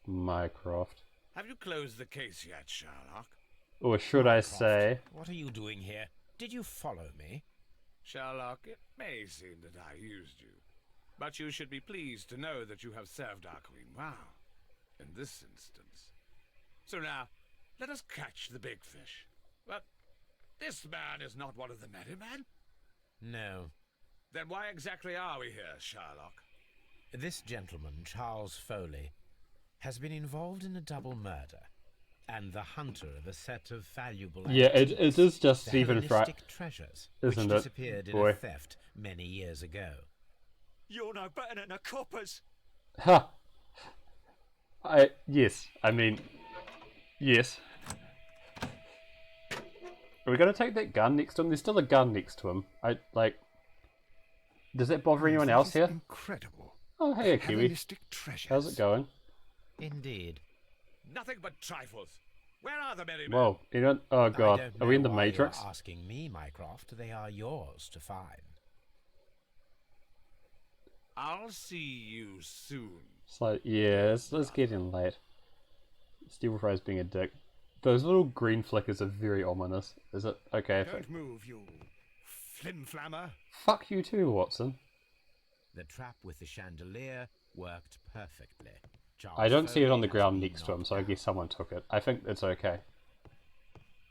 Mycroft. Have you closed the case yet, Sherlock? Or should I say... What are you doing here? Did you follow me? Sherlock, it may seem that I used you, but you should be pleased to know that you have served our queen well, in this instance. So now, let us catch the big fish. But this man is not one of the merry men. No. Then why exactly are we here, Sherlock? This gentleman, Charles Foley, has been involved in a double murder, and the hunter of a set of valuable Yeah, it is just the even Hellenistic treasures, isn't which it, disappeared in boy? a theft many years ago. You're no better than the coppers. Ha! Yes, I mean... Yes. Are we going to take that gun next to him? There's still a gun next to him. Does that bother anyone else here? Incredible. Oh, hey, Kiwi. Hellenistic treasures. How's it going? Indeed. Nothing but trifles. Where are the merry men? Whoa, you don't... Oh God, I don't are we in know the why Matrix? You're asking me, Mycroft. They are yours to find. I'll see you soon. It's like, yeah, it's getting late. Steel Fry's being a dick. Those little green flickers are very ominous. Is it? Okay. Don't move, you flimflammer. Fuck you too, Watson. The trap with the chandelier worked perfectly. Charles I don't see it on the Foley ground has been next to him, knocked so I guess someone took it. I think it's okay.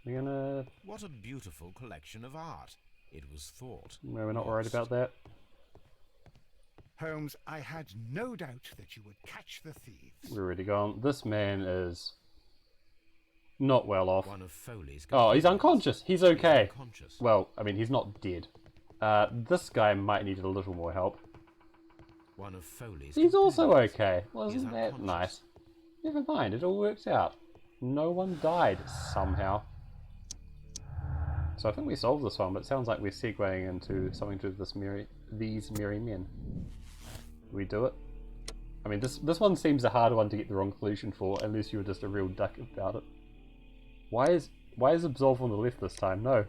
We're gonna... What a beautiful collection of art. It was thought. We're not worried about that. Holmes, I had no doubt that you would catch the thieves. We're already gone. This man is not well off. One of Foley's Oh, he's unconscious. He's okay. unconscious. Well, I mean, he's not dead. This guy might need a little more help. One of Foley's He's also companions. okay. Wasn't that nice? Never mind, it all works out. No one died, somehow. So I think we solved this one, but it sounds like we're segueing into something to do with these merry men. We do it? I mean, this one seems a hard one to get the wrong conclusion for, unless you were just a real duck about it. Why is Absolve on the left this time? No.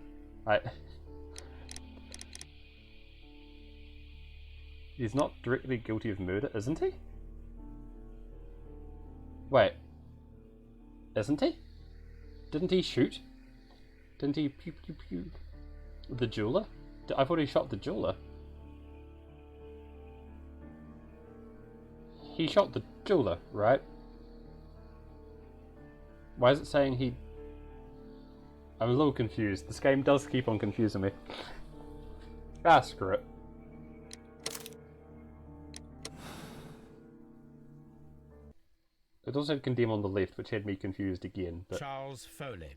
He's not directly guilty of murder, isn't he? Wait. Isn't he? Didn't he shoot? Didn't he pew pew pew? The jeweler? I thought he shot the jeweler. He shot the jeweler, right? Why is it saying he... I'm a little confused. This game does keep on confusing me. Ah, screw it. It also had condemn on the left, which had me confused again, but... Charles Foley,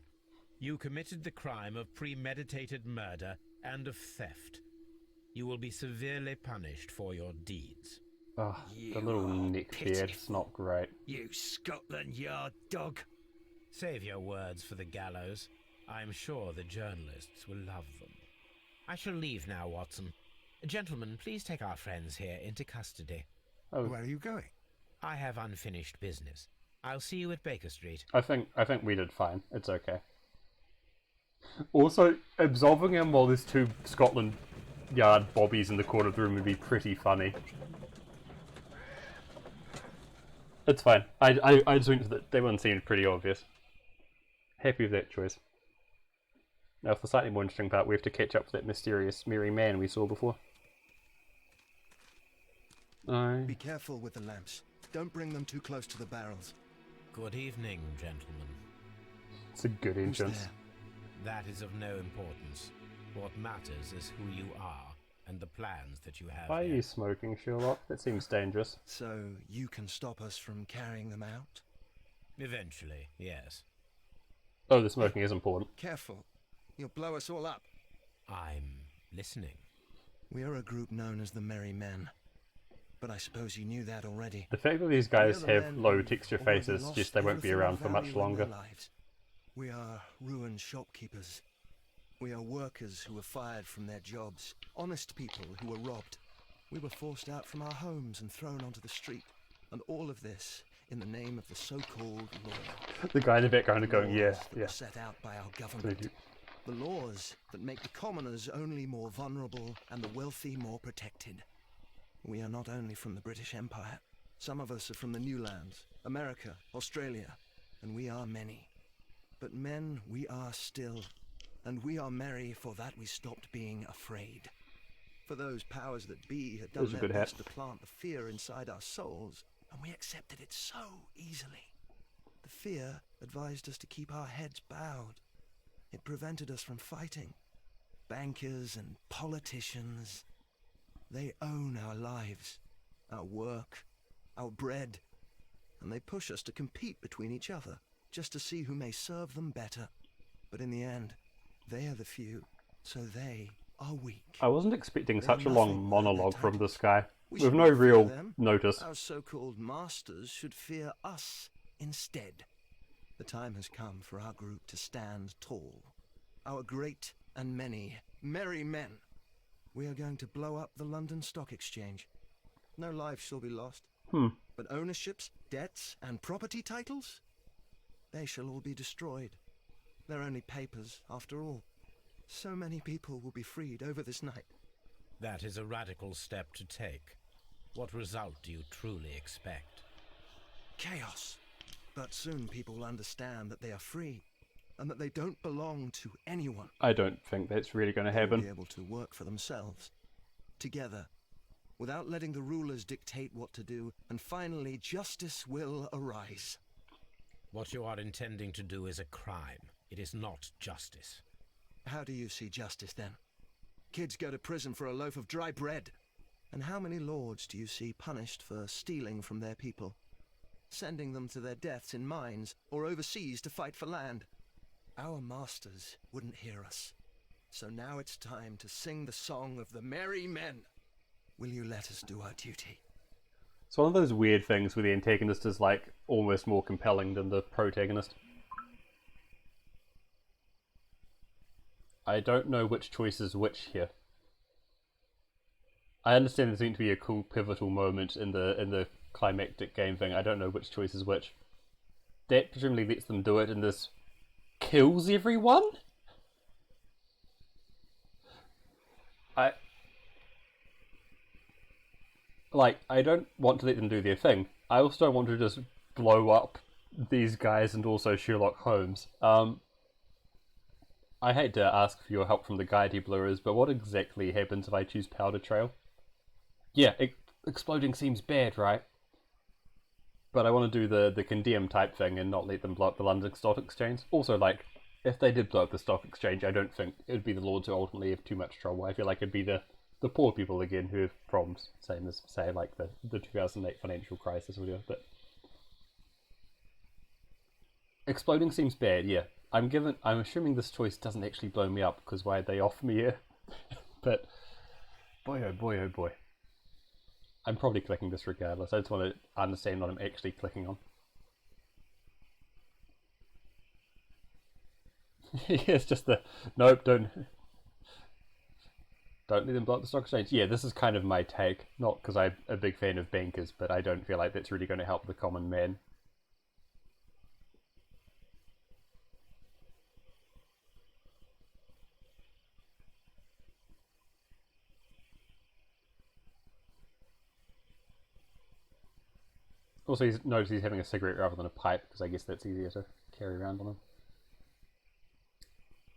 you committed the crime of premeditated murder and of theft. You will be severely punished for your deeds. Oh, the little neck beard, it's not great. You Scotland Yard dog. Save your words for the gallows. I'm sure the journalists will love them. I shall leave now, Watson. Gentlemen, please take our friends here into custody. Oh. Where are you going? I have unfinished business. I'll see you at Baker Street. I think we did fine. It's okay. Also, absolving him while there's two Scotland Yard bobbies in the corner of the room would be pretty funny. It's fine. I just went to that one seemed pretty obvious. Happy with that choice. Now for the slightly more interesting part, we have to catch up with that mysterious merry man we saw before. Be careful with the lamps. Don't bring them too close to the barrels. Good evening, gentlemen. It's a good entrance. That is of no importance. What matters is who you are and the plans that you have. Why are you smoking, Sherlock? That seems dangerous. So you can stop us from carrying them out? Eventually, yes. Oh, the smoking is important. Careful. You'll blow us all up. I'm listening. We are a group known as the Merry Men. But I suppose you knew that already. The fact that these guys have low texture faces suggests they won't be around for much longer. We are ruined shopkeepers. We are workers who were fired from their jobs. Honest people who were robbed. We were forced out from our homes and thrown onto the street. And all of this in the name of the so-called law. The guy in the background is going, yeah. Set out by our government. The laws that make the commoners only more vulnerable and the wealthy more protected. We are not only from the British Empire. Some of us are from the New Lands, America, Australia, and we are many. But men we are still, and we are merry for that we stopped being afraid. For those powers that be had done their best to plant the fear inside our souls, and we accepted it so easily. The fear advised us to keep our heads bowed. It prevented us from fighting. Bankers and politicians, they own our lives, our work, our bread, and they push us to compete between each other, just to see who may serve them better. But in the end, they are the few, so they are weak. I wasn't expecting such a long monologue from this guy, with no real notice. Our so-called masters should fear us instead. The time has come for our group to stand tall. Our great and many merry men. We are going to blow up the London Stock Exchange. No lives shall be lost. But ownerships, debts, and property titles? They shall all be destroyed. They're only papers, after all. So many people will be freed over this night. That is a radical step to take. What result do you truly expect? Chaos. But soon people will understand that they are free, and that they don't belong to anyone. I don't think that's really going to happen. They'll be able to work for themselves, together, without letting the rulers dictate what to do, and finally justice will arise. What you are intending to do is a crime. It is not justice. How do you see justice then? Kids go to prison for a loaf of dry bread. And how many lords do you see punished for stealing from their people? Sending them to their deaths in mines or overseas to fight for land? Our masters wouldn't hear us. So now it's time to sing the song of the merry men. Will you let us do our duty? It's one of those weird things where the antagonist is like almost more compelling than the protagonist. I don't know which choice is which here. I understand there's going to be a cool pivotal moment in the climactic game thing. I don't know which choice is which. That presumably lets them do it, and this kills everyone? I don't want to let them do their thing. I also don't want to just blow up these guys and also Sherlock Holmes. I hate to ask for your help from the guide blurrers, but what exactly happens if I choose Powder Trail? Yeah, exploding seems bad, right? But I want to do the condemn type thing and not let them blow up the London Stock Exchange. Also, like, if they did blow up the Stock Exchange, I don't think it would be the Lords who ultimately have too much trouble. I feel like it'd be the poor people again who have problems, same as, say, like the 2008 financial crisis or whatever. But exploding seems bad, yeah. I'm assuming this choice doesn't actually blow me up, because why they off me here? But boy oh boy oh boy. I'm probably clicking this regardless. I just want to understand what I'm actually clicking on. Yeah, it's just the nope, don't let them blow up the stock exchange. Yeah, this is kind of my take. Not because I'm a big fan of bankers, but I don't feel like that's really going to help the common man. Also, notice he's having a cigarette rather than a pipe, because I guess that's easier to carry around on him.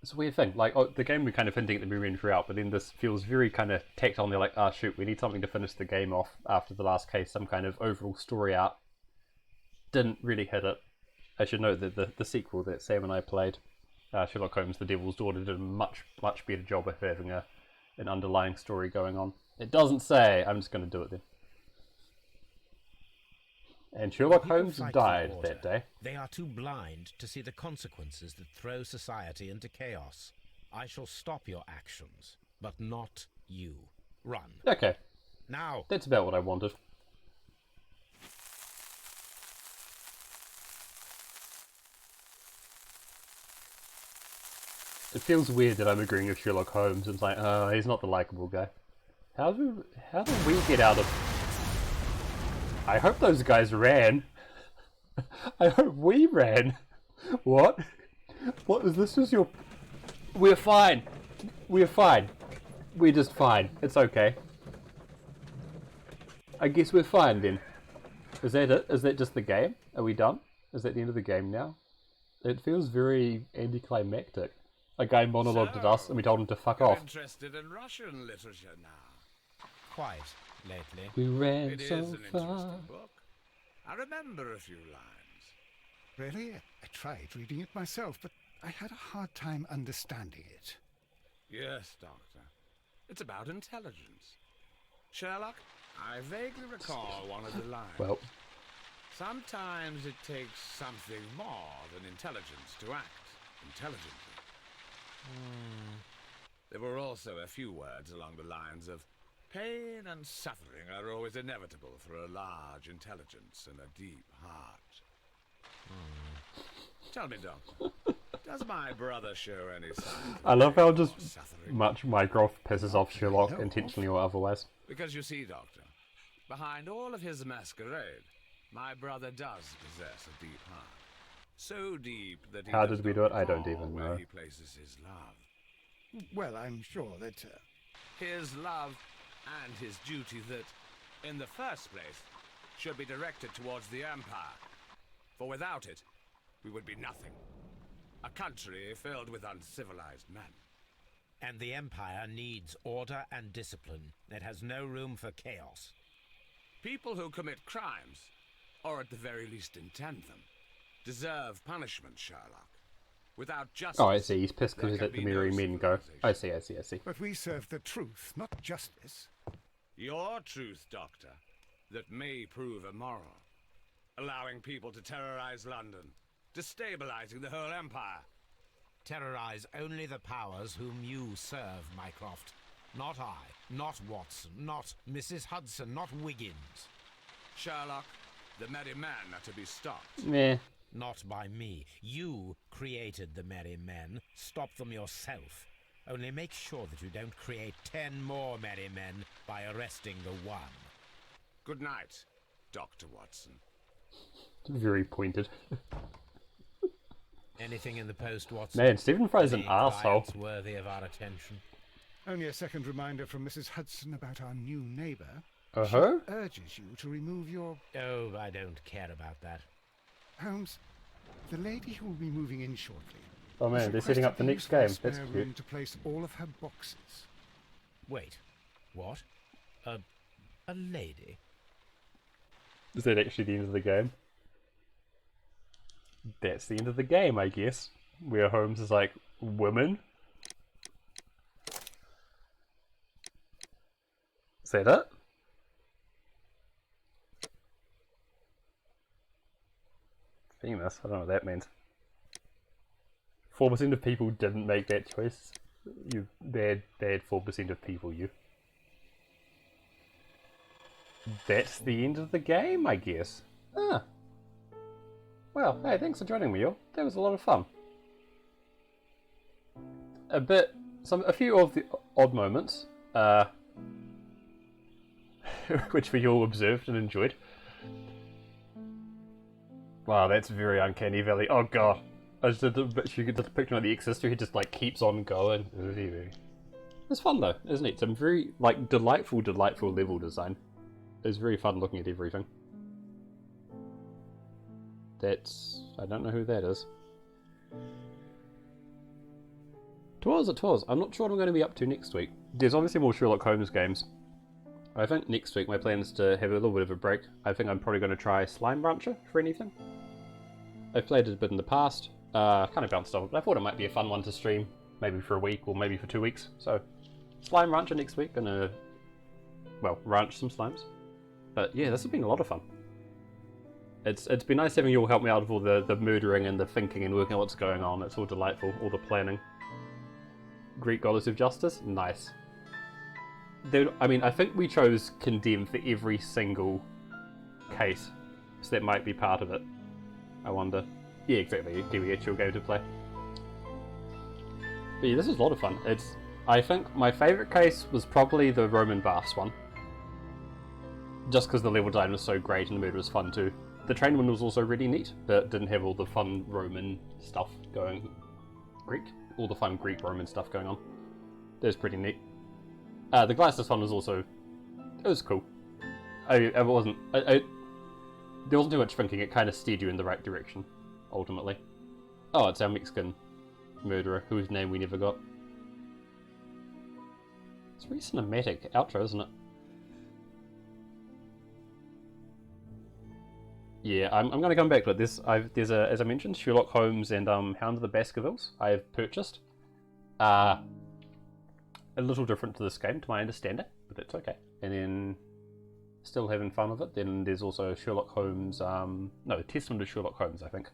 It's a weird thing. Like, the game we're kind of hinting at the movie throughout, but then this feels very kind of tacked on. They're like, ah, shoot, we need something to finish the game off after the last case, some kind of overall story arc. Didn't really hit it. I should note that the sequel that Sam and I played, Sherlock Holmes, The Devil's Daughter, did a much better job of having an underlying story going on. It doesn't say. I'm just going to do it then. And Sherlock Holmes died that day. They are too blind to see the consequences that throw society into chaos. I shall stop your actions, but not you. Run. Okay. Now. That's about what I wanted. It feels weird that I'm agreeing with Sherlock Holmes. It's like, oh, he's not the likable guy. How do we get out of... I hope those guys ran. I hope we ran. What? What is this? Is your... We're fine. We're fine. We're just fine. It's okay. I guess we're fine then. Is that it? Is that just the game? Are we done? Is that the end of the game now? It feels very anticlimactic. A guy monologued at us and we told him to fuck off. Interested in Russian literature now? Quite lately. We ran It so is an far. interesting book. I remember a few lines. Really? I tried reading it myself, but I had a hard time understanding it. Yes, Doctor. It's about intelligence. Sherlock, I vaguely recall one of the lines. Well. Sometimes it takes something more than intelligence to act intelligently. There were also a few words along the lines of pain and suffering are always inevitable for a large intelligence and a deep heart. Tell me, Doctor, does my brother show any signs of I love how pain just or suffering? much Mycroft pisses off Sherlock, intentionally or otherwise. Because you see, Doctor, behind all of his masquerade, my brother does possess a deep heart. So deep that he How does did we not do it? I don't recall even where know. he places his love. Well, I'm sure that... His love and his duty that, in the first place, should be directed towards the Empire. For without it, we would be nothing. A country filled with uncivilized men. And the Empire needs order and discipline. It has no room for chaos. People who commit crimes, or at the very least intend them, deserve punishment, Sherlock. Without justice... Oh, I see. He's pissed because there he let can the be no merry men go. I see. But we serve the truth, not justice. Your truth, Doctor, that may prove immoral. Allowing people to terrorize London, destabilizing the whole empire. Terrorize only the powers whom you serve, Mycroft. Not I, not Watson, not Mrs. Hudson, not Wiggins. Sherlock, the merry men are to be stopped. Meh. Not by me. You created the merry men. Stop them yourself. Only make sure that you don't create 10 more merry men by arresting the one. Good night, Dr. Watson. Very pointed. Anything in the post, Watson? Man, Stephen Fry's an Any asshole. clients worthy of our attention? Only a second reminder from Mrs. Hudson about our new neighbour. Uh-huh. She urges you to remove your... Oh, I don't care about that. Holmes, the lady who will be moving in shortly. Oh man, has they're setting up the requested next use game. of a That's spare cute. room to place all of her boxes. Wait, what? A lady? Is that actually the end of the game? That's the end of the game, I guess. Where Holmes is like, women? Is that it? Famous? I don't know what that means. 4% of people didn't make that choice. You bad 4% of people, you. That's the end of the game, I guess. Ah. Well, hey, thanks for joining me, y'all. That was a lot of fun. A few of the odd moments, which we all observed and enjoyed. Wow, that's very uncanny valley. Oh god. I just did the picture of the Exorcist, he just like keeps on going. It's fun though, isn't it? Some very like delightful level design. It's very fun looking at everything. I don't know who that is. Twas. I'm not sure what I'm going to be up to next week. There's obviously more Sherlock Holmes games. I think next week my plan is to have a little bit of a break. I think I'm probably going to try Slime Rancher for anything. I've played it a bit in the past. Kind of bounced off it, but I thought it might be a fun one to stream. Maybe for a week or maybe for 2 weeks. So, Slime Rancher next week. Gonna, well, ranch some slimes. But yeah, this has been a lot of fun. It's been nice having you all help me out with all the murdering and the thinking and working out what's going on. It's all delightful, all the planning. Greek Goddess of Justice? Nice. I mean, I think we chose Condemn for every single case, so that might be part of it. I wonder. Yeah, exactly. Give me a chill game to play. But yeah, this was a lot of fun. I think my favourite case was probably the Roman baths one. Just because the level design was so great and the murder was fun too. The train one was also really neat, but didn't have all the fun Roman stuff going. All the fun Greek-Roman stuff going on. That was pretty neat. The Glasses one was also... It was cool. There wasn't too much thinking, it kind of steered you in the right direction, ultimately. Oh, it's our Mexican murderer, whose name we never got. It's very cinematic outro, isn't it? Yeah, I'm going to come back to it. There's as I mentioned, Sherlock Holmes and Hound of the Baskervilles I have purchased. A little different to this game, to my understanding, but that's okay. And then, still having fun with it. Then there's also Sherlock Holmes, no, Testament of Sherlock Holmes, I think,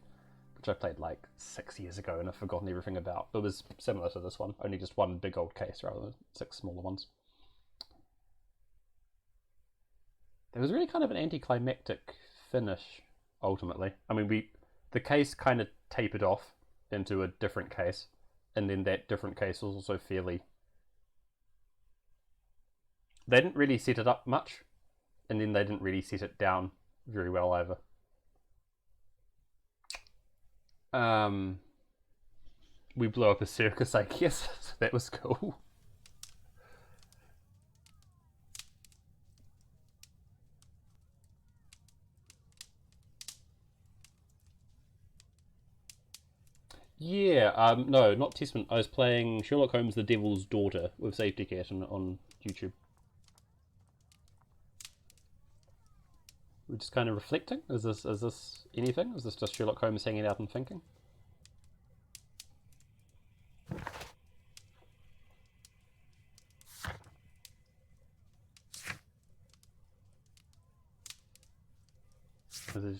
which I played like 6 years ago and I've forgotten everything about. It was similar to this one, only just one big old case rather than 6 smaller ones. There was really kind of an anticlimactic finish, ultimately. I mean, the case kind of tapered off into a different case, and then that different case was also fairly... They didn't really set it up much, and then they didn't really set it down very well either. We blew up a circus, I guess, so that was cool. Yeah, no, not Testament. I was playing Sherlock Holmes the Devil's Daughter with Safety Cat on YouTube. We're just kind of reflecting. Is this anything? Is this just Sherlock Holmes hanging out and thinking?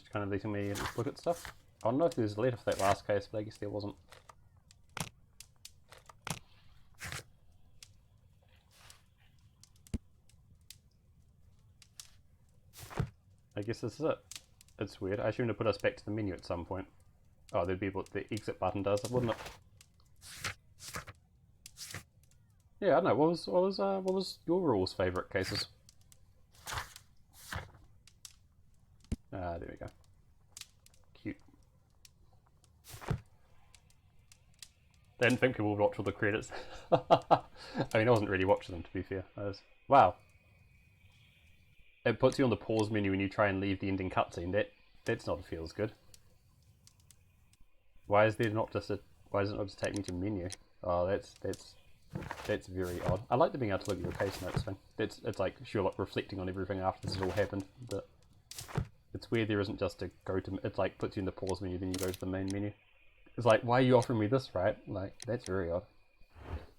just kind of letting me look at stuff. I don't know if there's a letter for that last case, but I guess there wasn't. I guess this is it. It's weird. I assumed to put us back to the menu at some point. Oh, there'd be what the exit button does, wouldn't it? Yeah, I don't know. What was your rules favourite cases? Ah, there we go. Cute. They didn't think people would watch all the credits. I mean, I wasn't really watching them, to be fair. Wow. It puts you on the pause menu when you try and leave the ending cutscene. That's not feels good. Why is there not just why does it not just take me to menu? Oh, that's very odd. I like the being able to look at your case notes thing. It's like Sherlock reflecting on everything after this has all happened. But it's weird there isn't just a go to. It's like puts you in the pause menu, then you go to the main menu. It's like, why are you offering me this, right? Like, that's very odd.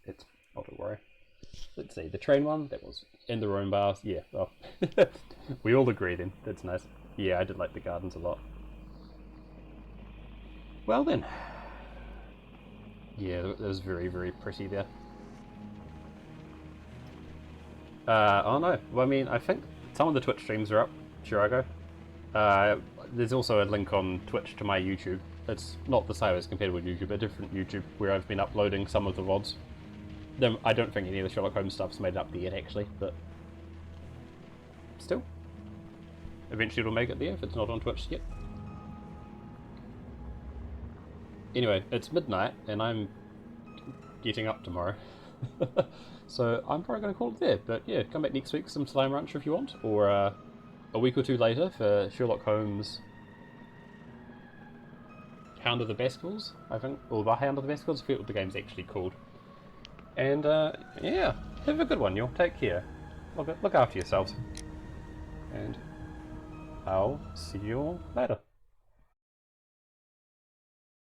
It's not to worry. Let's see, the train one, that was in the Rome bars. Yeah, well, we all agree then. That's nice. Yeah, I did like the gardens a lot. Well then. Yeah, it was very, very pretty there. Oh no, well, I mean, I think some of the Twitch streams are up. Sure, I go. There's also a link on Twitch to my YouTube. It's not the same as compared with YouTube, a different YouTube where I've been uploading some of the VODs. I don't think any of the Sherlock Holmes stuff's made it up there yet, actually, but still. Eventually it'll make it there if it's not on Twitch yet. Anyway, it's midnight and I'm getting up tomorrow. So I'm probably going to call it there, but yeah, come back next week for some Slime Rancher if you want, or a week or two later for Sherlock Holmes Hound of the Baskervilles, I think, or the Hound of the Baskervilles, I forget what the game's actually called. And yeah, have a good one, y'all. Take care. Look after yourselves. And I'll see you all later.